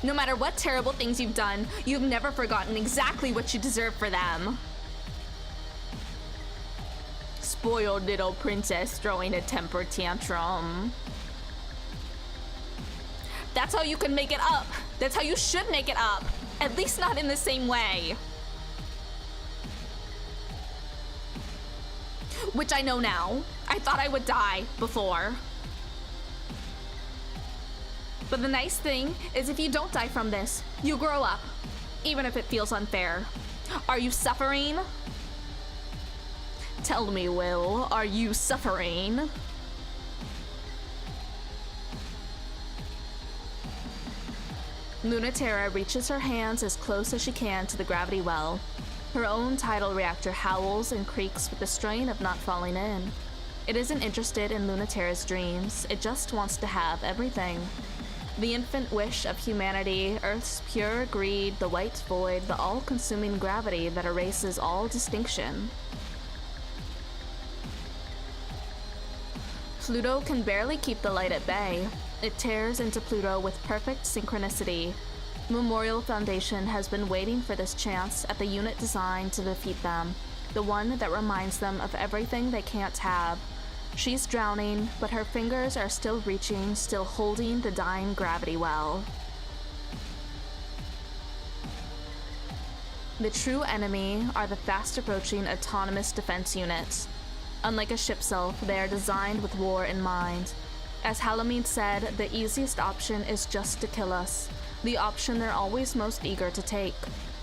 No matter what terrible things you've done, you've never forgotten exactly what you deserve for them. Spoiled little princess throwing a temper tantrum. That's how you can make it up. That's how you should make it up. At least not in the same way. Which I know now. I thought I would die before. But the nice thing is if you don't die from this, you grow up. Even if it feels unfair. Are you suffering? Tell me, Will, are you suffering? Lunaterra reaches her hands as close as she can to the gravity well. Her own tidal reactor howls and creaks with the strain of not falling in. It isn't interested in Lunaterra's dreams, it just wants to have everything. The infant wish of humanity, Earth's pure greed, the white void, the all-consuming gravity that erases all distinction. Pluto can barely keep the light at bay. It tears into Pluto with perfect synchronicity. Memorial Foundation has been waiting for this chance at the unit designed to defeat them, the one that reminds them of everything they can't have. She's drowning, but her fingers are still reaching, still holding the dying gravity well. The true enemy are the fast-approaching autonomous defense units. Unlike a ship self, they are designed with war in mind. As Halamede said, the easiest option is just to kill us, the option they're always most eager to take.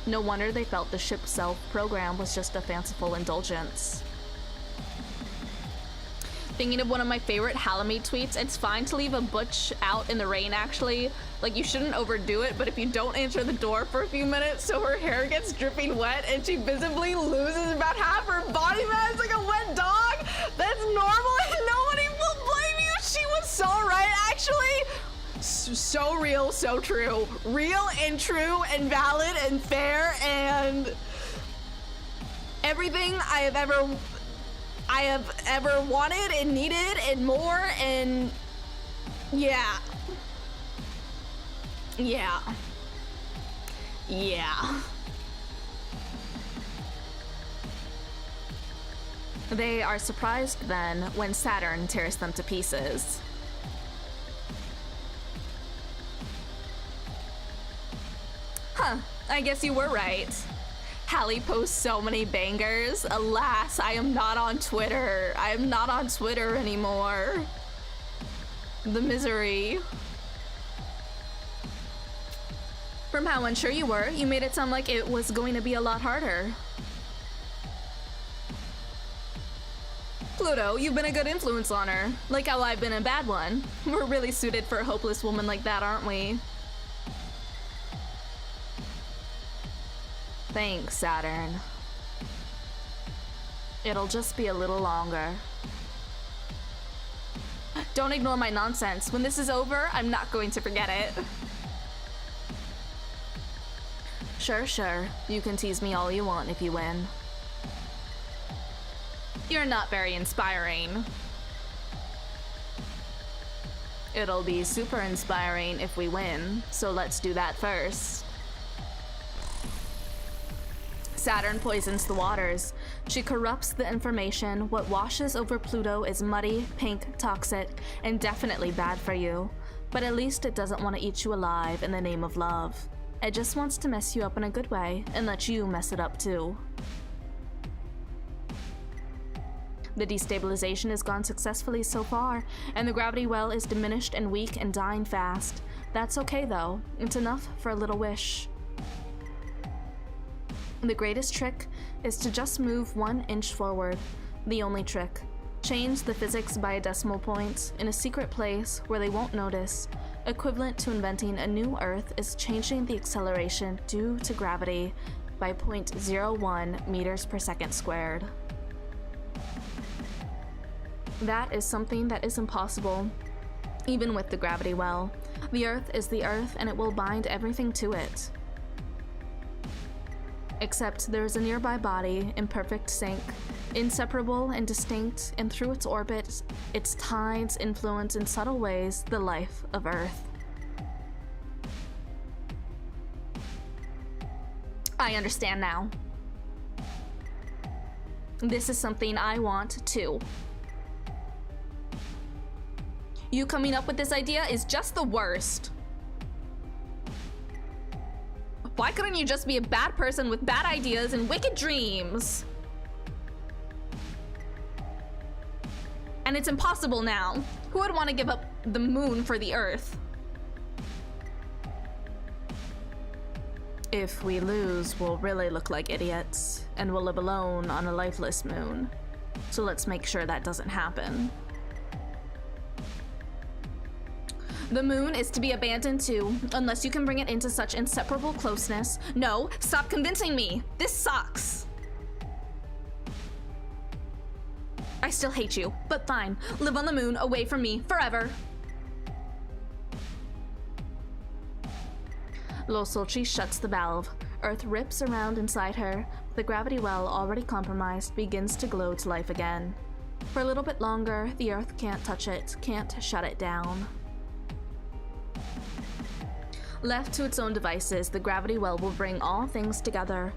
No wonder they felt the ship self program was just a fanciful indulgence. Thinking of one of my favorite Halamede tweets, it's fine to leave a butch out in the rain actually. Like, you shouldn't overdo it, but if you don't answer the door for a few minutes so her hair gets dripping wet and she visibly loses about half her body mass like a wet dog, that's normal and nobody will blame you. She was so right, actually. So real, so true. Real and true and valid and fair and everything I have ever wanted and needed and more, and yeah. They are surprised then when Saturn tears them to pieces. Huh, I guess you were right. Hallie posts so many bangers. Alas, I am not on Twitter. I am not on Twitter anymore. The misery. From how unsure you were, you made it sound like it was going to be a lot harder. Pluto, you've been a good influence on her. Like how I've been a bad one. We're really suited for a hopeless woman like that, aren't we? Thanks, Saturn. It'll just be a little longer. Don't ignore my nonsense. When this is over, I'm not going to forget it. Sure. You can tease me all you want if you win. You're not very inspiring. It'll be super inspiring if we win, so let's do that first. Saturn poisons the waters. She corrupts the information. What washes over Pluto is muddy, pink, toxic, and definitely bad for you. But at least it doesn't want to eat you alive in the name of love. It just wants to mess you up in a good way and let you mess it up too. The destabilization has gone successfully so far, and the gravity well is diminished and weak and dying fast. That's okay though. It's enough for a little wish. The greatest trick is to just move 1 inch forward. The only trick. Change the physics by a decimal point in a secret place where they won't notice. Equivalent to inventing a new Earth is changing the acceleration due to gravity by 0.01 meters per second squared. That is something that is impossible, even with the gravity well. The Earth is the Earth and it will bind everything to it. Except there is a nearby body in perfect sync, inseparable and distinct, and through its orbit, its tides influence in subtle ways the life of Earth. I understand now. This is something I want too. You coming up with this idea is just the worst. Why couldn't you just be a bad person with bad ideas and wicked dreams? And it's impossible now. Who would want to give up the moon for the Earth? If we lose, we'll really look like idiots, and we'll live alone on a lifeless moon. So let's make sure that doesn't happen. The moon is to be abandoned too, unless you can bring it into such inseparable closeness. No, stop convincing me! This sucks! I still hate you, but fine. Live on the moon, away from me, forever! Losochi shuts the valve. Earth rips around inside her. The gravity well, already compromised, begins to glow to life again. For a little bit longer, the Earth can't touch it, can't shut it down. Left to its own devices, the gravity well will bring all things together.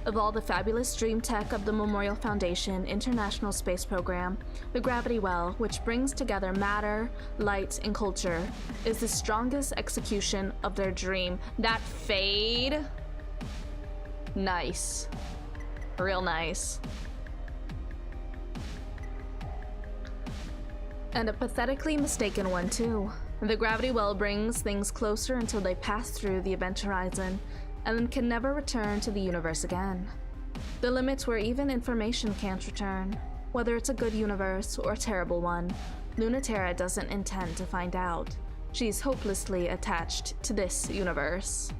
Of all the fabulous dream tech of the Memorial Foundation International Space Program, the gravity well, which brings together matter, light, and culture, is the strongest execution of their dream. That fade? Nice. Real nice. And a pathetically mistaken one, too. The gravity well brings things closer until they pass through the event horizon, and then can never return to the universe again. The limits where even information can't return. Whether it's a good universe or a terrible one, Lunaterra doesn't intend to find out. She's hopelessly attached to this universe.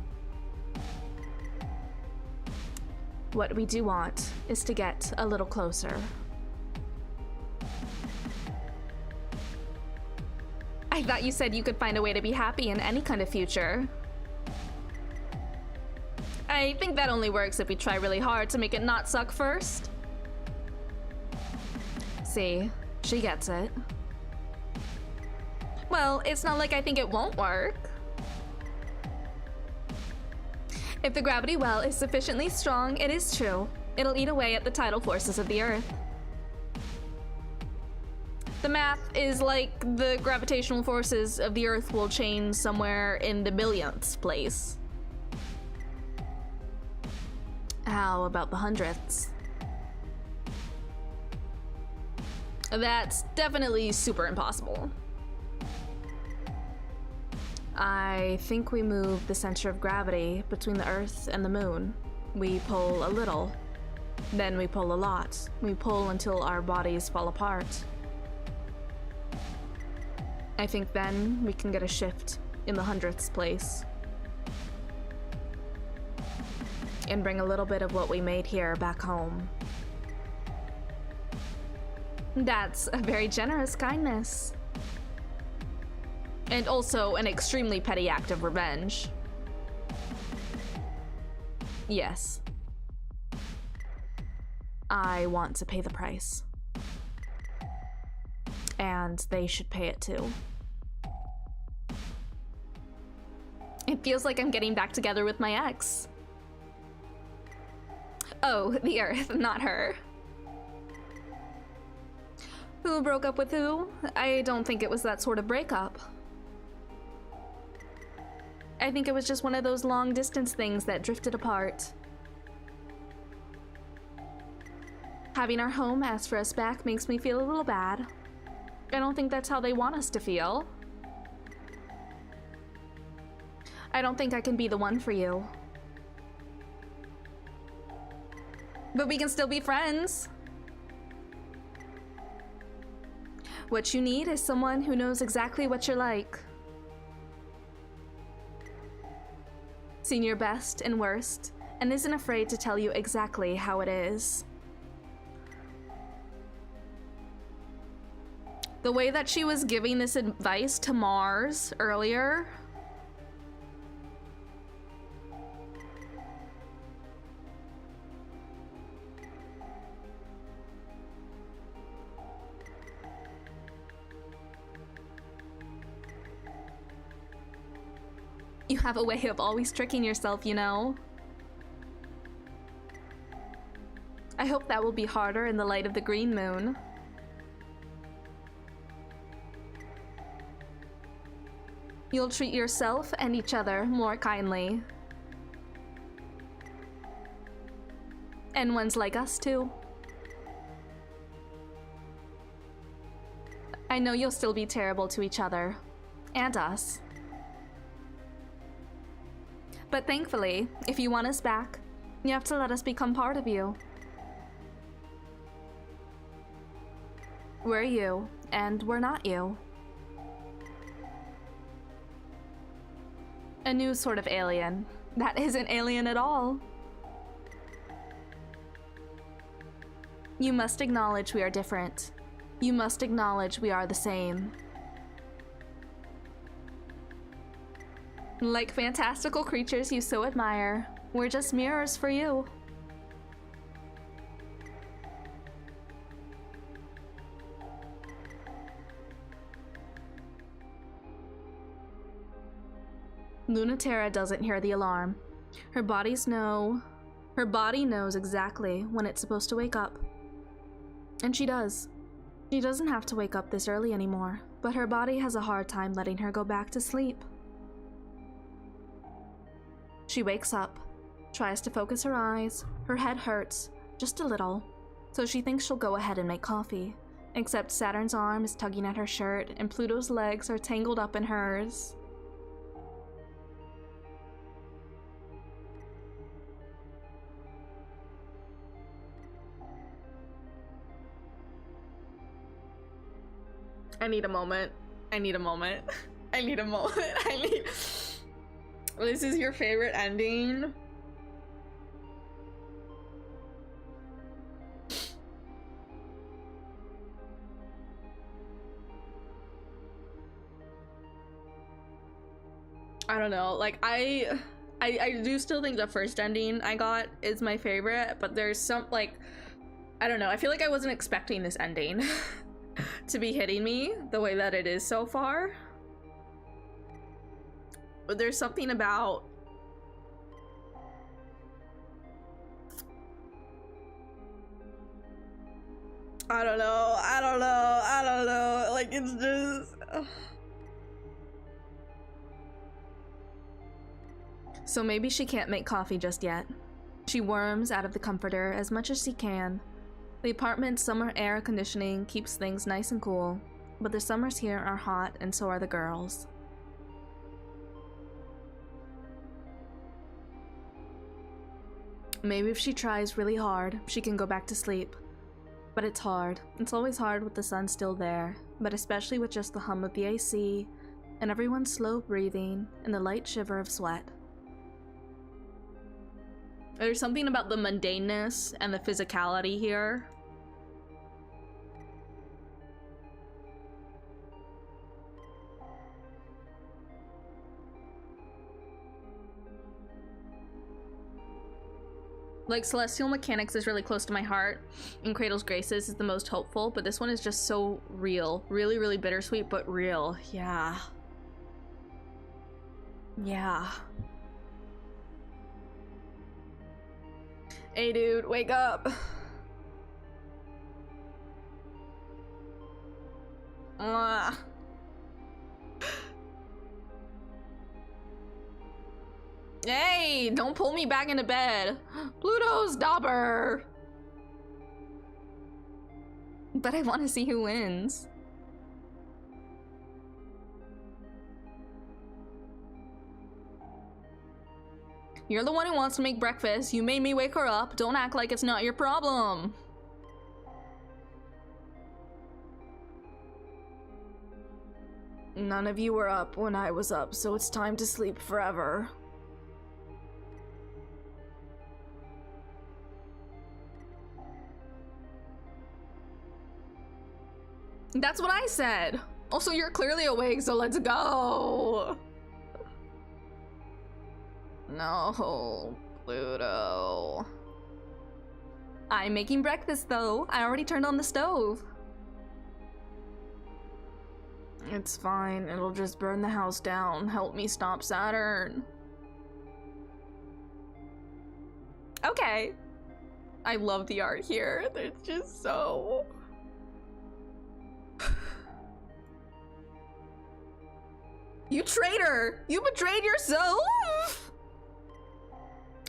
What we do want is to get a little closer. I thought you said you could find a way to be happy in any kind of future. I think that only works if we try really hard to make it not suck first. See, she gets it. Well, it's not like I think it won't work. If the gravity well is sufficiently strong, it is true. It'll eat away at the tidal forces of the Earth. The math is like the gravitational forces of the Earth will change somewhere in the millionth place. How about the hundredths? That's definitely super impossible. I think we move the center of gravity between the Earth and the Moon. We pull a little, then we pull a lot. We pull until our bodies fall apart. I think then we can get a shift in the 100th place. And bring a little bit of what we made here back home. That's a very generous kindness. And also an extremely petty act of revenge. Yes. I want to pay the price. And they should pay it too. It feels like I'm getting back together with my ex. Oh, the Earth, not her. Who broke up with who? I don't think it was that sort of breakup. I think it was just one of those long-distance things that drifted apart. Having our home ask for us back makes me feel a little bad. I don't think that's how they want us to feel. I don't think I can be the one for you. But we can still be friends. What you need is someone who knows exactly what you're like. Seen your best and worst, and isn't afraid to tell you exactly how it is. The way that she was giving this advice to Mars earlier. You have a way of always tricking yourself, you know? I hope that will be harder in the light of the green moon. You'll treat yourself and each other more kindly. And ones like us, too. I know you'll still be terrible to each other. And us. But thankfully, if you want us back, you have to let us become part of you. We're you, and we're not you. A new sort of alien. That isn't alien at all. You must acknowledge we are different. You must acknowledge we are the same. Like fantastical creatures you so admire, we're just mirrors for you. Lunaterra doesn't hear the alarm. Her body knows exactly when it's supposed to wake up. And she does. She doesn't have to wake up this early anymore, but her body has a hard time letting her go back to sleep. She wakes up, tries to focus her eyes, her head hurts, just a little, so she thinks she'll go ahead and make coffee, except Saturn's arm is tugging at her shirt and Pluto's legs are tangled up in hers. I need a moment. I need a moment. I need a moment. This is your favorite ending? I don't know, like I do still think the first ending I got is my favorite, but there's some, like, I don't know, I feel like I wasn't expecting this ending to be hitting me the way that it is so far. But there's something about I don't know, like it's just So maybe she can't make coffee just yet. She worms out of the comforter as much as she can. The apartment's summer air conditioning keeps things nice and cool, but the summers here are hot and so are the girls. Maybe if she tries really hard, she can go back to sleep. But it's hard. It's always hard with the sun still there, but especially with just the hum of the AC, and everyone's slow breathing, and the light shiver of sweat. There's something about the mundaneness and the physicality here. Like, Celestial Mechanics is really close to my heart, and Cradle's Graces is the most hopeful, but this one is just so real. Really, really bittersweet, but real. Yeah. Yeah. Hey dude, wake up. Hey, don't pull me back into bed. Pluto's daughter. But I want to see who wins. You're the one who wants to make breakfast. You made me wake her up. Don't act like it's not your problem. None of you were up when I was up, so it's time to sleep forever. That's what I said. Also, you're clearly awake, so let's go. No, Pluto. I'm making breakfast though. I already turned on the stove. It's fine. It'll just burn the house down. Help me stop Saturn. Okay. I love the art here. It's just so... You traitor! You betrayed yourself!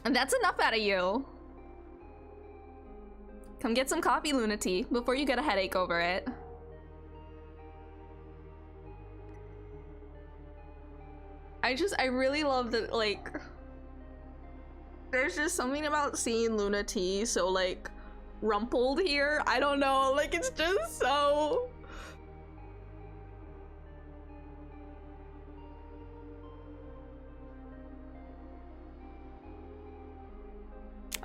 And that's enough out of you. Come get some coffee, Lunati, before you get a headache over it. I really love that, like... There's just something about seeing Lunati so, like, rumpled here. I don't know, like, it's just so...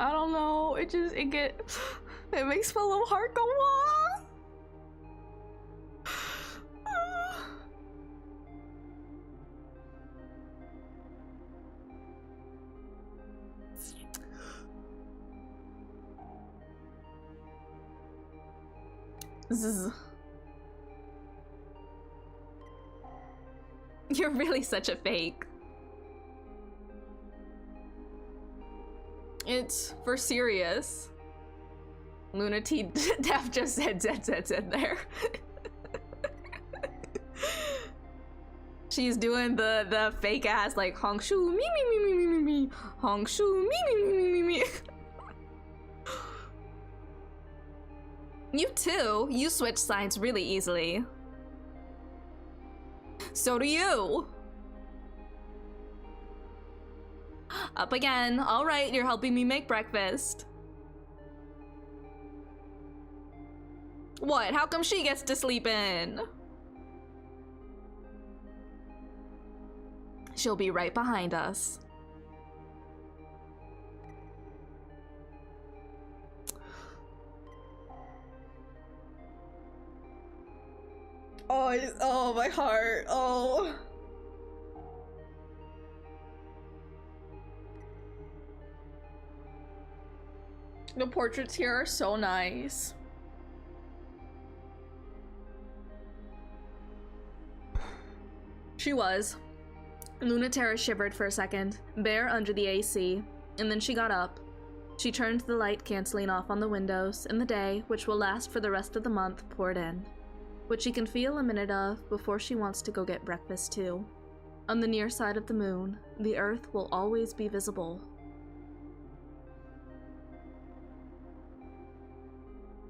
I don't know, it makes my little heart go wah. Zzz. You're really such a fake. It's for serious. Lunati Def just said Z there. She's doing the fake ass like Hongshu me Hongshu me. You too. You switch sides really easily. So do you. Up again. All right, you're helping me make breakfast. What? How come she gets to sleep in? She'll be right behind us. Oh, my heart. Oh. The portraits here are so nice. She was. Lunatera shivered for a second, bare under the AC, and then she got up. She turned the light canceling off on the windows, and the day, which will last for the rest of the month, poured in, which she can feel a minute of before she wants to go get breakfast too. On the near side of the moon, the earth will always be visible.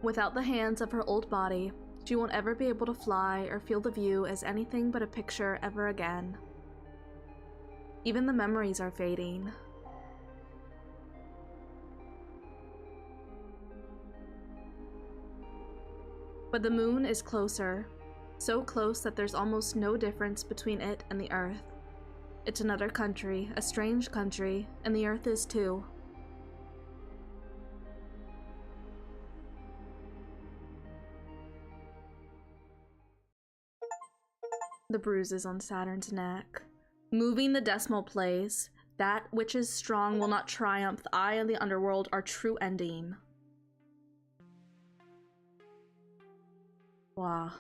Without the hands of her old body, she won't ever be able to fly or feel the view as anything but a picture ever again. Even the memories are fading. But the moon is closer, so close that there's almost no difference between it and the Earth. It's another country, a strange country, and the Earth is too. The bruises on Saturn's neck. Moving the decimal place, that which is strong will not triumph. The eye of the underworld, our true ending. Wow.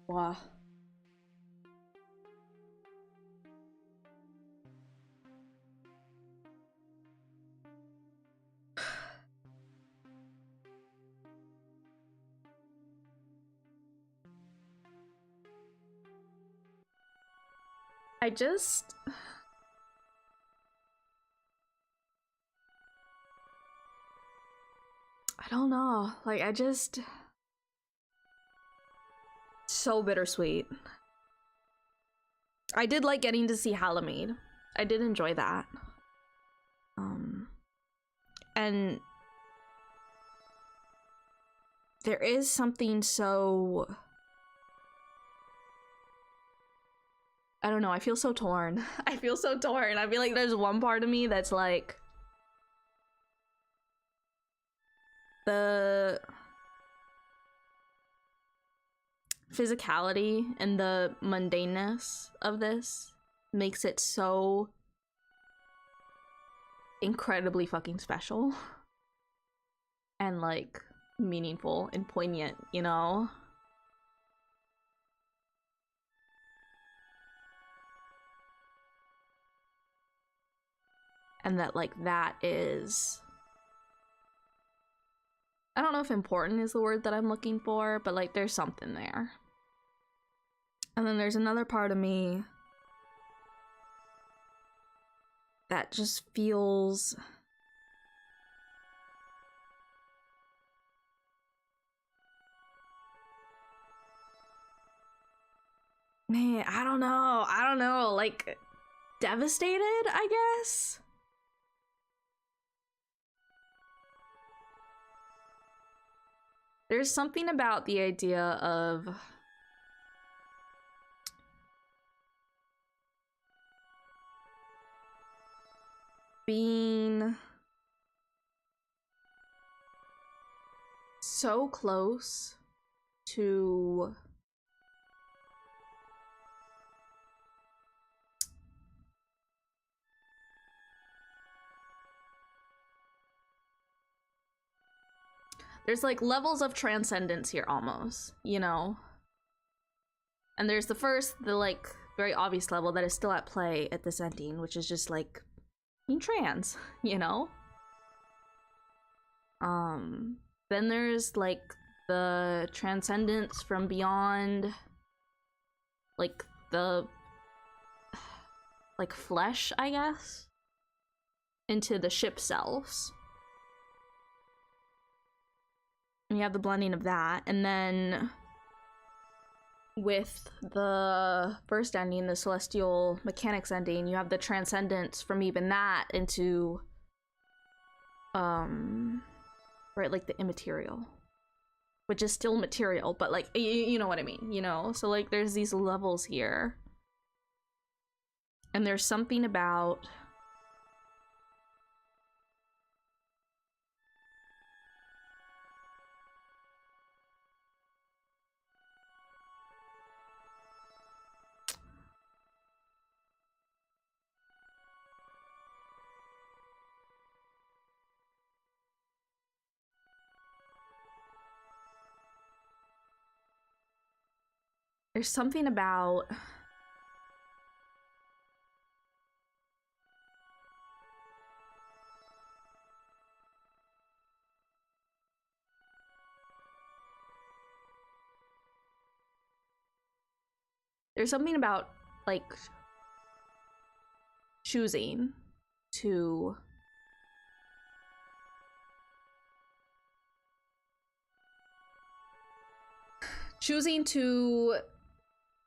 Wow. I don't know. Like, so bittersweet. I did like getting to see Halamede. I did enjoy that. And there is something so... I don't know, I feel so torn. I feel so torn. I feel like there's one part of me that's like... the physicality and the mundaneness of this makes it so incredibly fucking special and like meaningful and poignant, you know? And that like that is, I don't know if important is the word that I'm looking for, but like there's something there. And then there's another part of me that just feels man, I don't know, like devastated, I guess. There's something about the idea of being so close to there's like levels of transcendence here almost, you know? And there's the like very obvious level that is still at play at this ending, which is just like being trans, you know? Then there's like the transcendence from beyond like the like flesh, I guess, into the ship selves. And you have the blending of that, and then with the first ending, the celestial mechanics ending, you have the transcendence from even that into right, like the immaterial, which is still material, but like you know what I mean, you know? So like there's these levels here, and there's something about there's something about like choosing to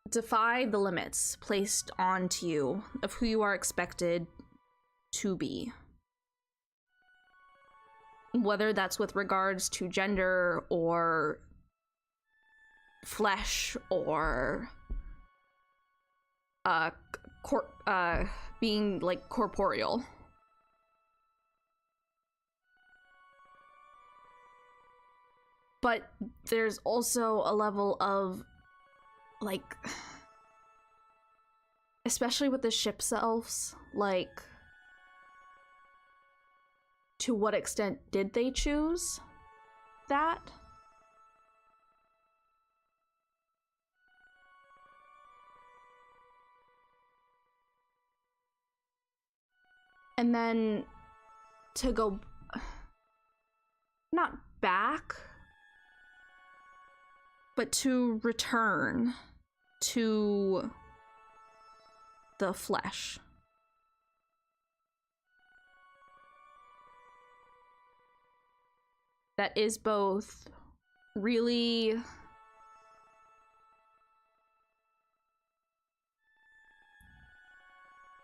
defy the limits placed onto you of who you are expected to be. whether that's with regards to gender or flesh or being like corporeal. But there's also a level of like, especially with the ship selves, like, to what extent did they choose that? And then to go, not back, but to return to the flesh. That is both really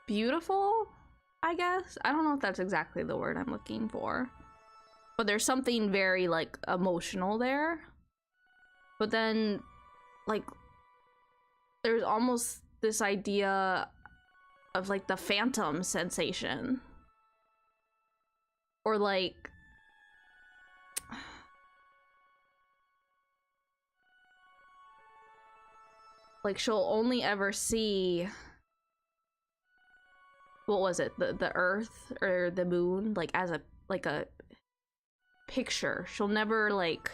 beautiful, I guess. I don't know if that's exactly the word I'm looking for. But there's something very, like, emotional there. But then, like, there's almost this idea of, like, the phantom sensation. Or, like, she'll only ever see, what was it, the earth or the moon, like, as a picture. She'll never, like,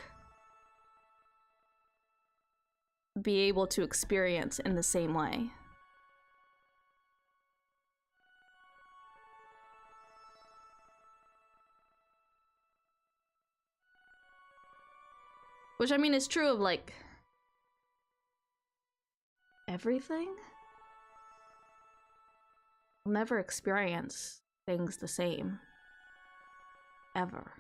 be able to experience in the same way. Which, I mean, is true of, like, everything. We'll never experience things the same. Ever.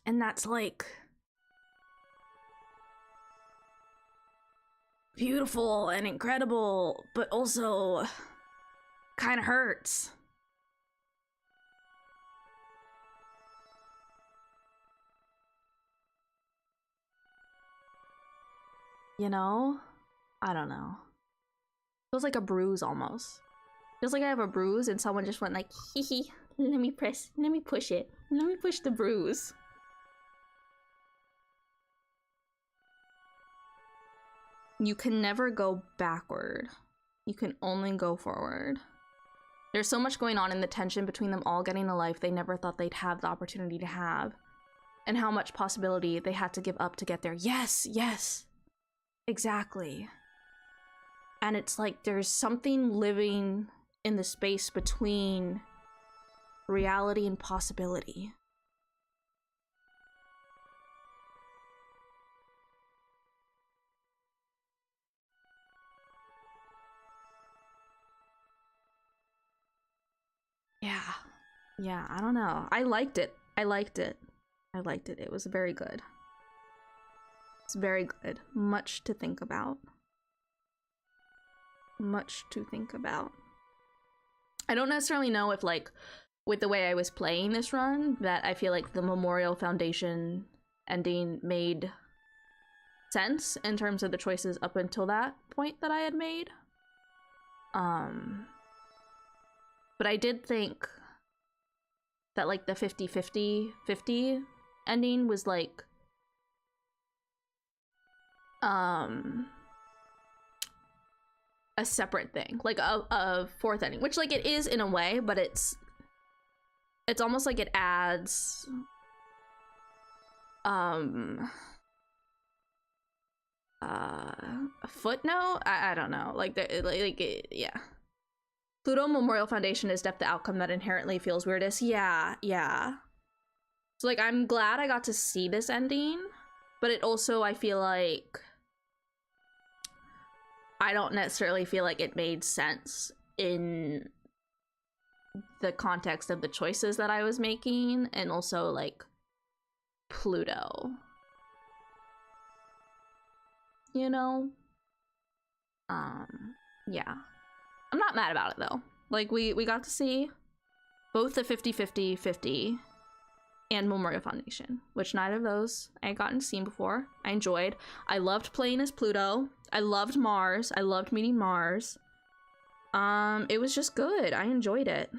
And that's, like, beautiful and incredible, but also kind of hurts. You know? I don't know. Feels like a bruise almost. Feels like I have a bruise and someone just went like, hee hee, let me push it. Let me push the bruise. You can never go backward. You can only go forward. There's so much going on in the tension between them all getting a life they never thought they'd have the opportunity to have. And how much possibility they had to give up to get there. Yes, yes. Exactly. And it's like there's something living in the space between reality and possibility. Yeah, I don't know. I liked it. It was very good. It's very good. Much to think about. I don't necessarily know if, like, with the way I was playing this run, that I feel like the Memorial Foundation ending made sense in terms of the choices up until that point that I had made. But I did think that, like, the 50-50 ending was, like, a separate thing, like a fourth ending, which, like, it is in a way, but it's almost like it adds a footnote. I don't know, like, yeah. Pluto Memorial Foundation is depth the outcome that inherently feels weirdest. Yeah. So, like, I'm glad I got to see this ending, but it also, I feel like, I don't necessarily feel like it made sense in the context of the choices that I was making, and also, like, Pluto. you know? Yeah. I'm not mad about it though. Like we got to see both the 50-50-50 and Memorial Foundation, which neither of those I had gotten to see before. I enjoyed. I loved playing as Pluto. I loved Mars. I loved meeting Mars. It was just good. I enjoyed it.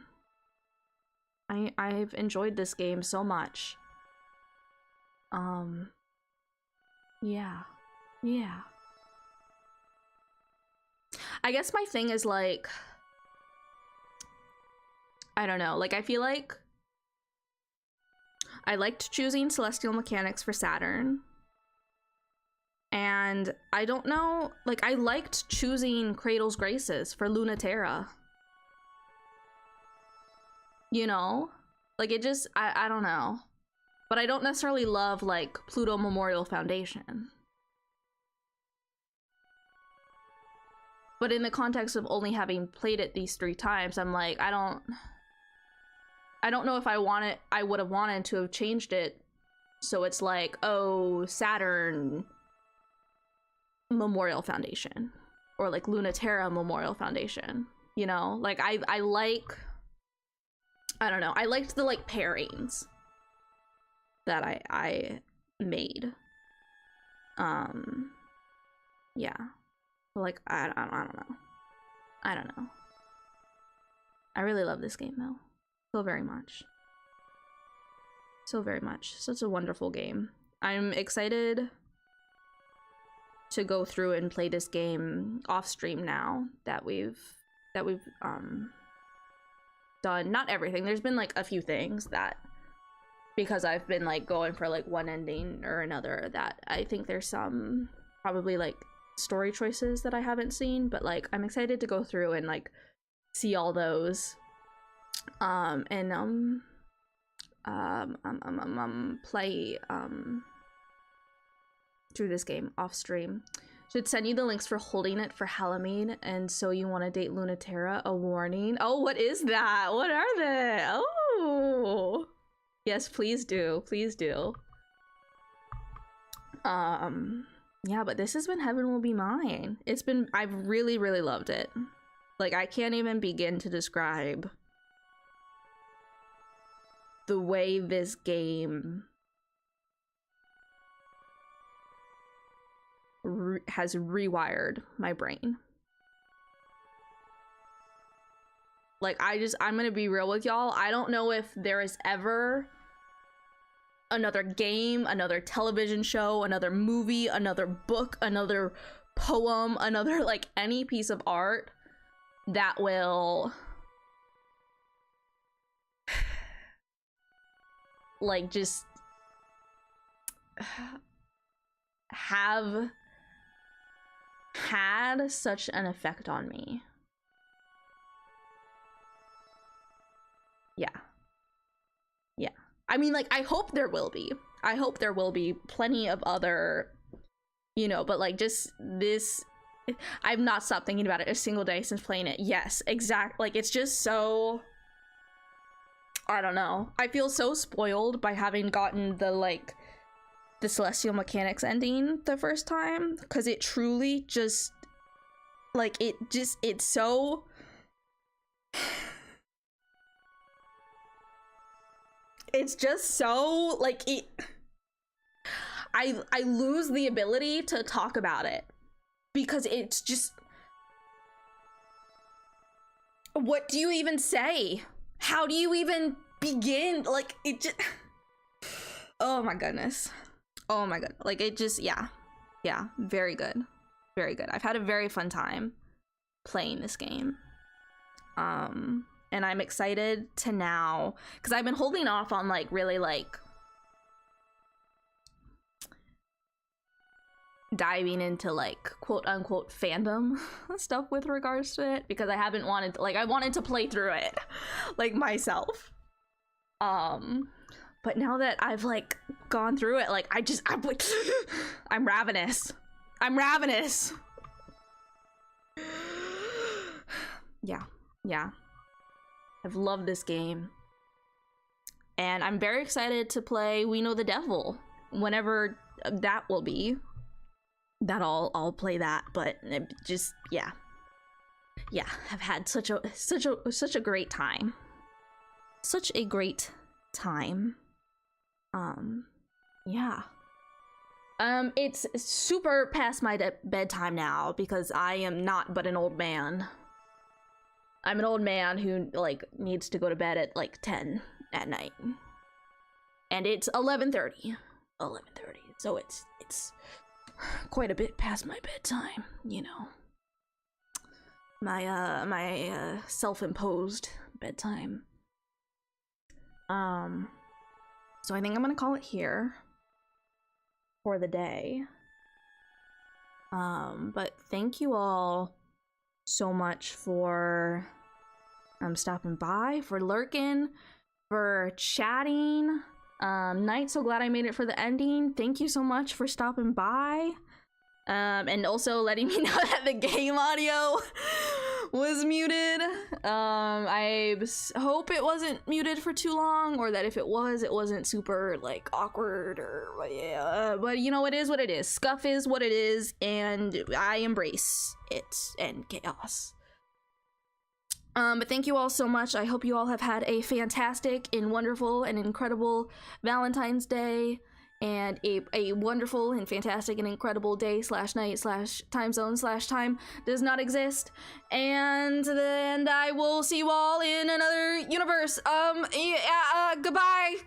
I've enjoyed this game so much. Yeah. Yeah. I guess my thing is like, I don't know, like I feel like I liked choosing Celestial Mechanics for Saturn. And I don't know, like I liked choosing Cradle's Graces for Lunaterra. You know? Like it just, I don't know. But I don't necessarily love like Pluto Memorial Foundation. But in the context of only having played it these 3 times, I'm like, I don't know if I would have wanted to have changed it. So it's like, oh, Saturn Memorial Foundation or like Lunaterra Memorial Foundation, you know? Like I don't know. I liked the like pairings that I made. Yeah. Like I don't know. I don't know. I really love this game though. So very much. So very much. Such a wonderful game. I'm excited to go through and play this game off stream now that we've done not everything. There's been like a few things that, because I've been like going for like one ending or another, that I think there's some probably like story choices that I haven't seen, but like I'm excited to go through and like see all those and play through this game off stream. Should send you the links for holding it for Halloween, and so you want to date Lunaterra. A warning. Oh, what is that? What are they? Oh, yes, please do. Please do. Yeah, but this has been Heaven Will Be Mine. I've really, really loved it. Like, I can't even begin to describe the way this game has rewired my brain. Like, I'm gonna be real with y'all. I don't know if there is ever another game, another television show, another movie, another book, another poem, another like any piece of art that will like just have had such an effect on me. Yeah. Yeah. I mean, like, I hope there will be. I hope there will be plenty of other, you know, but like just this, I've not stopped thinking about it a single day since playing it. Yes, exactly. Like, it's just so, I don't know. I feel so spoiled by having gotten the Celestial Mechanics ending the first time, because it truly just, like, it's so, it's just so, like, I lose the ability to talk about it, because it's just, what do you even say? How do you even begin? Like, it just, oh my goodness. Oh my god. Like, it just, yeah. Yeah, very good. Very good. I've had a very fun time playing this game. And I'm excited to now, because I've been holding off on like really like diving into like quote unquote fandom stuff with regards to it, because I haven't wanted to, like, I wanted to play through it like myself. But now that I've like gone through it, like I'm like I'm ravenous. I'm ravenous. Yeah. Yeah. I've loved this game. And I'm very excited to play We Know the Devil whenever that will be. that I'll play that, but it just yeah, I've had such a great time, such a great time. Yeah. It's super past my bedtime now because I am not but an old man. I'm an old man who like needs to go to bed at like 10 at night, and it's 11:30. So it's quite a bit past my bedtime, you know. My self-imposed bedtime. So I think I'm gonna call it here for the day. But thank you all so much for stopping by, for lurking, for chatting. Night, so glad I made it for the ending. Thank you so much for stopping by. And also letting me know that the game audio was muted. I hope it wasn't muted for too long, or that if it was, it wasn't super like awkward or yeah. But you know, it is what it is. Scuff is what it is, and I embrace it and chaos. But thank you all so much. I hope you all have had a fantastic and wonderful and incredible Valentine's Day, and a wonderful and fantastic and incredible day / night / time zone / time does not exist. And then I will see you all in another universe. Yeah, goodbye.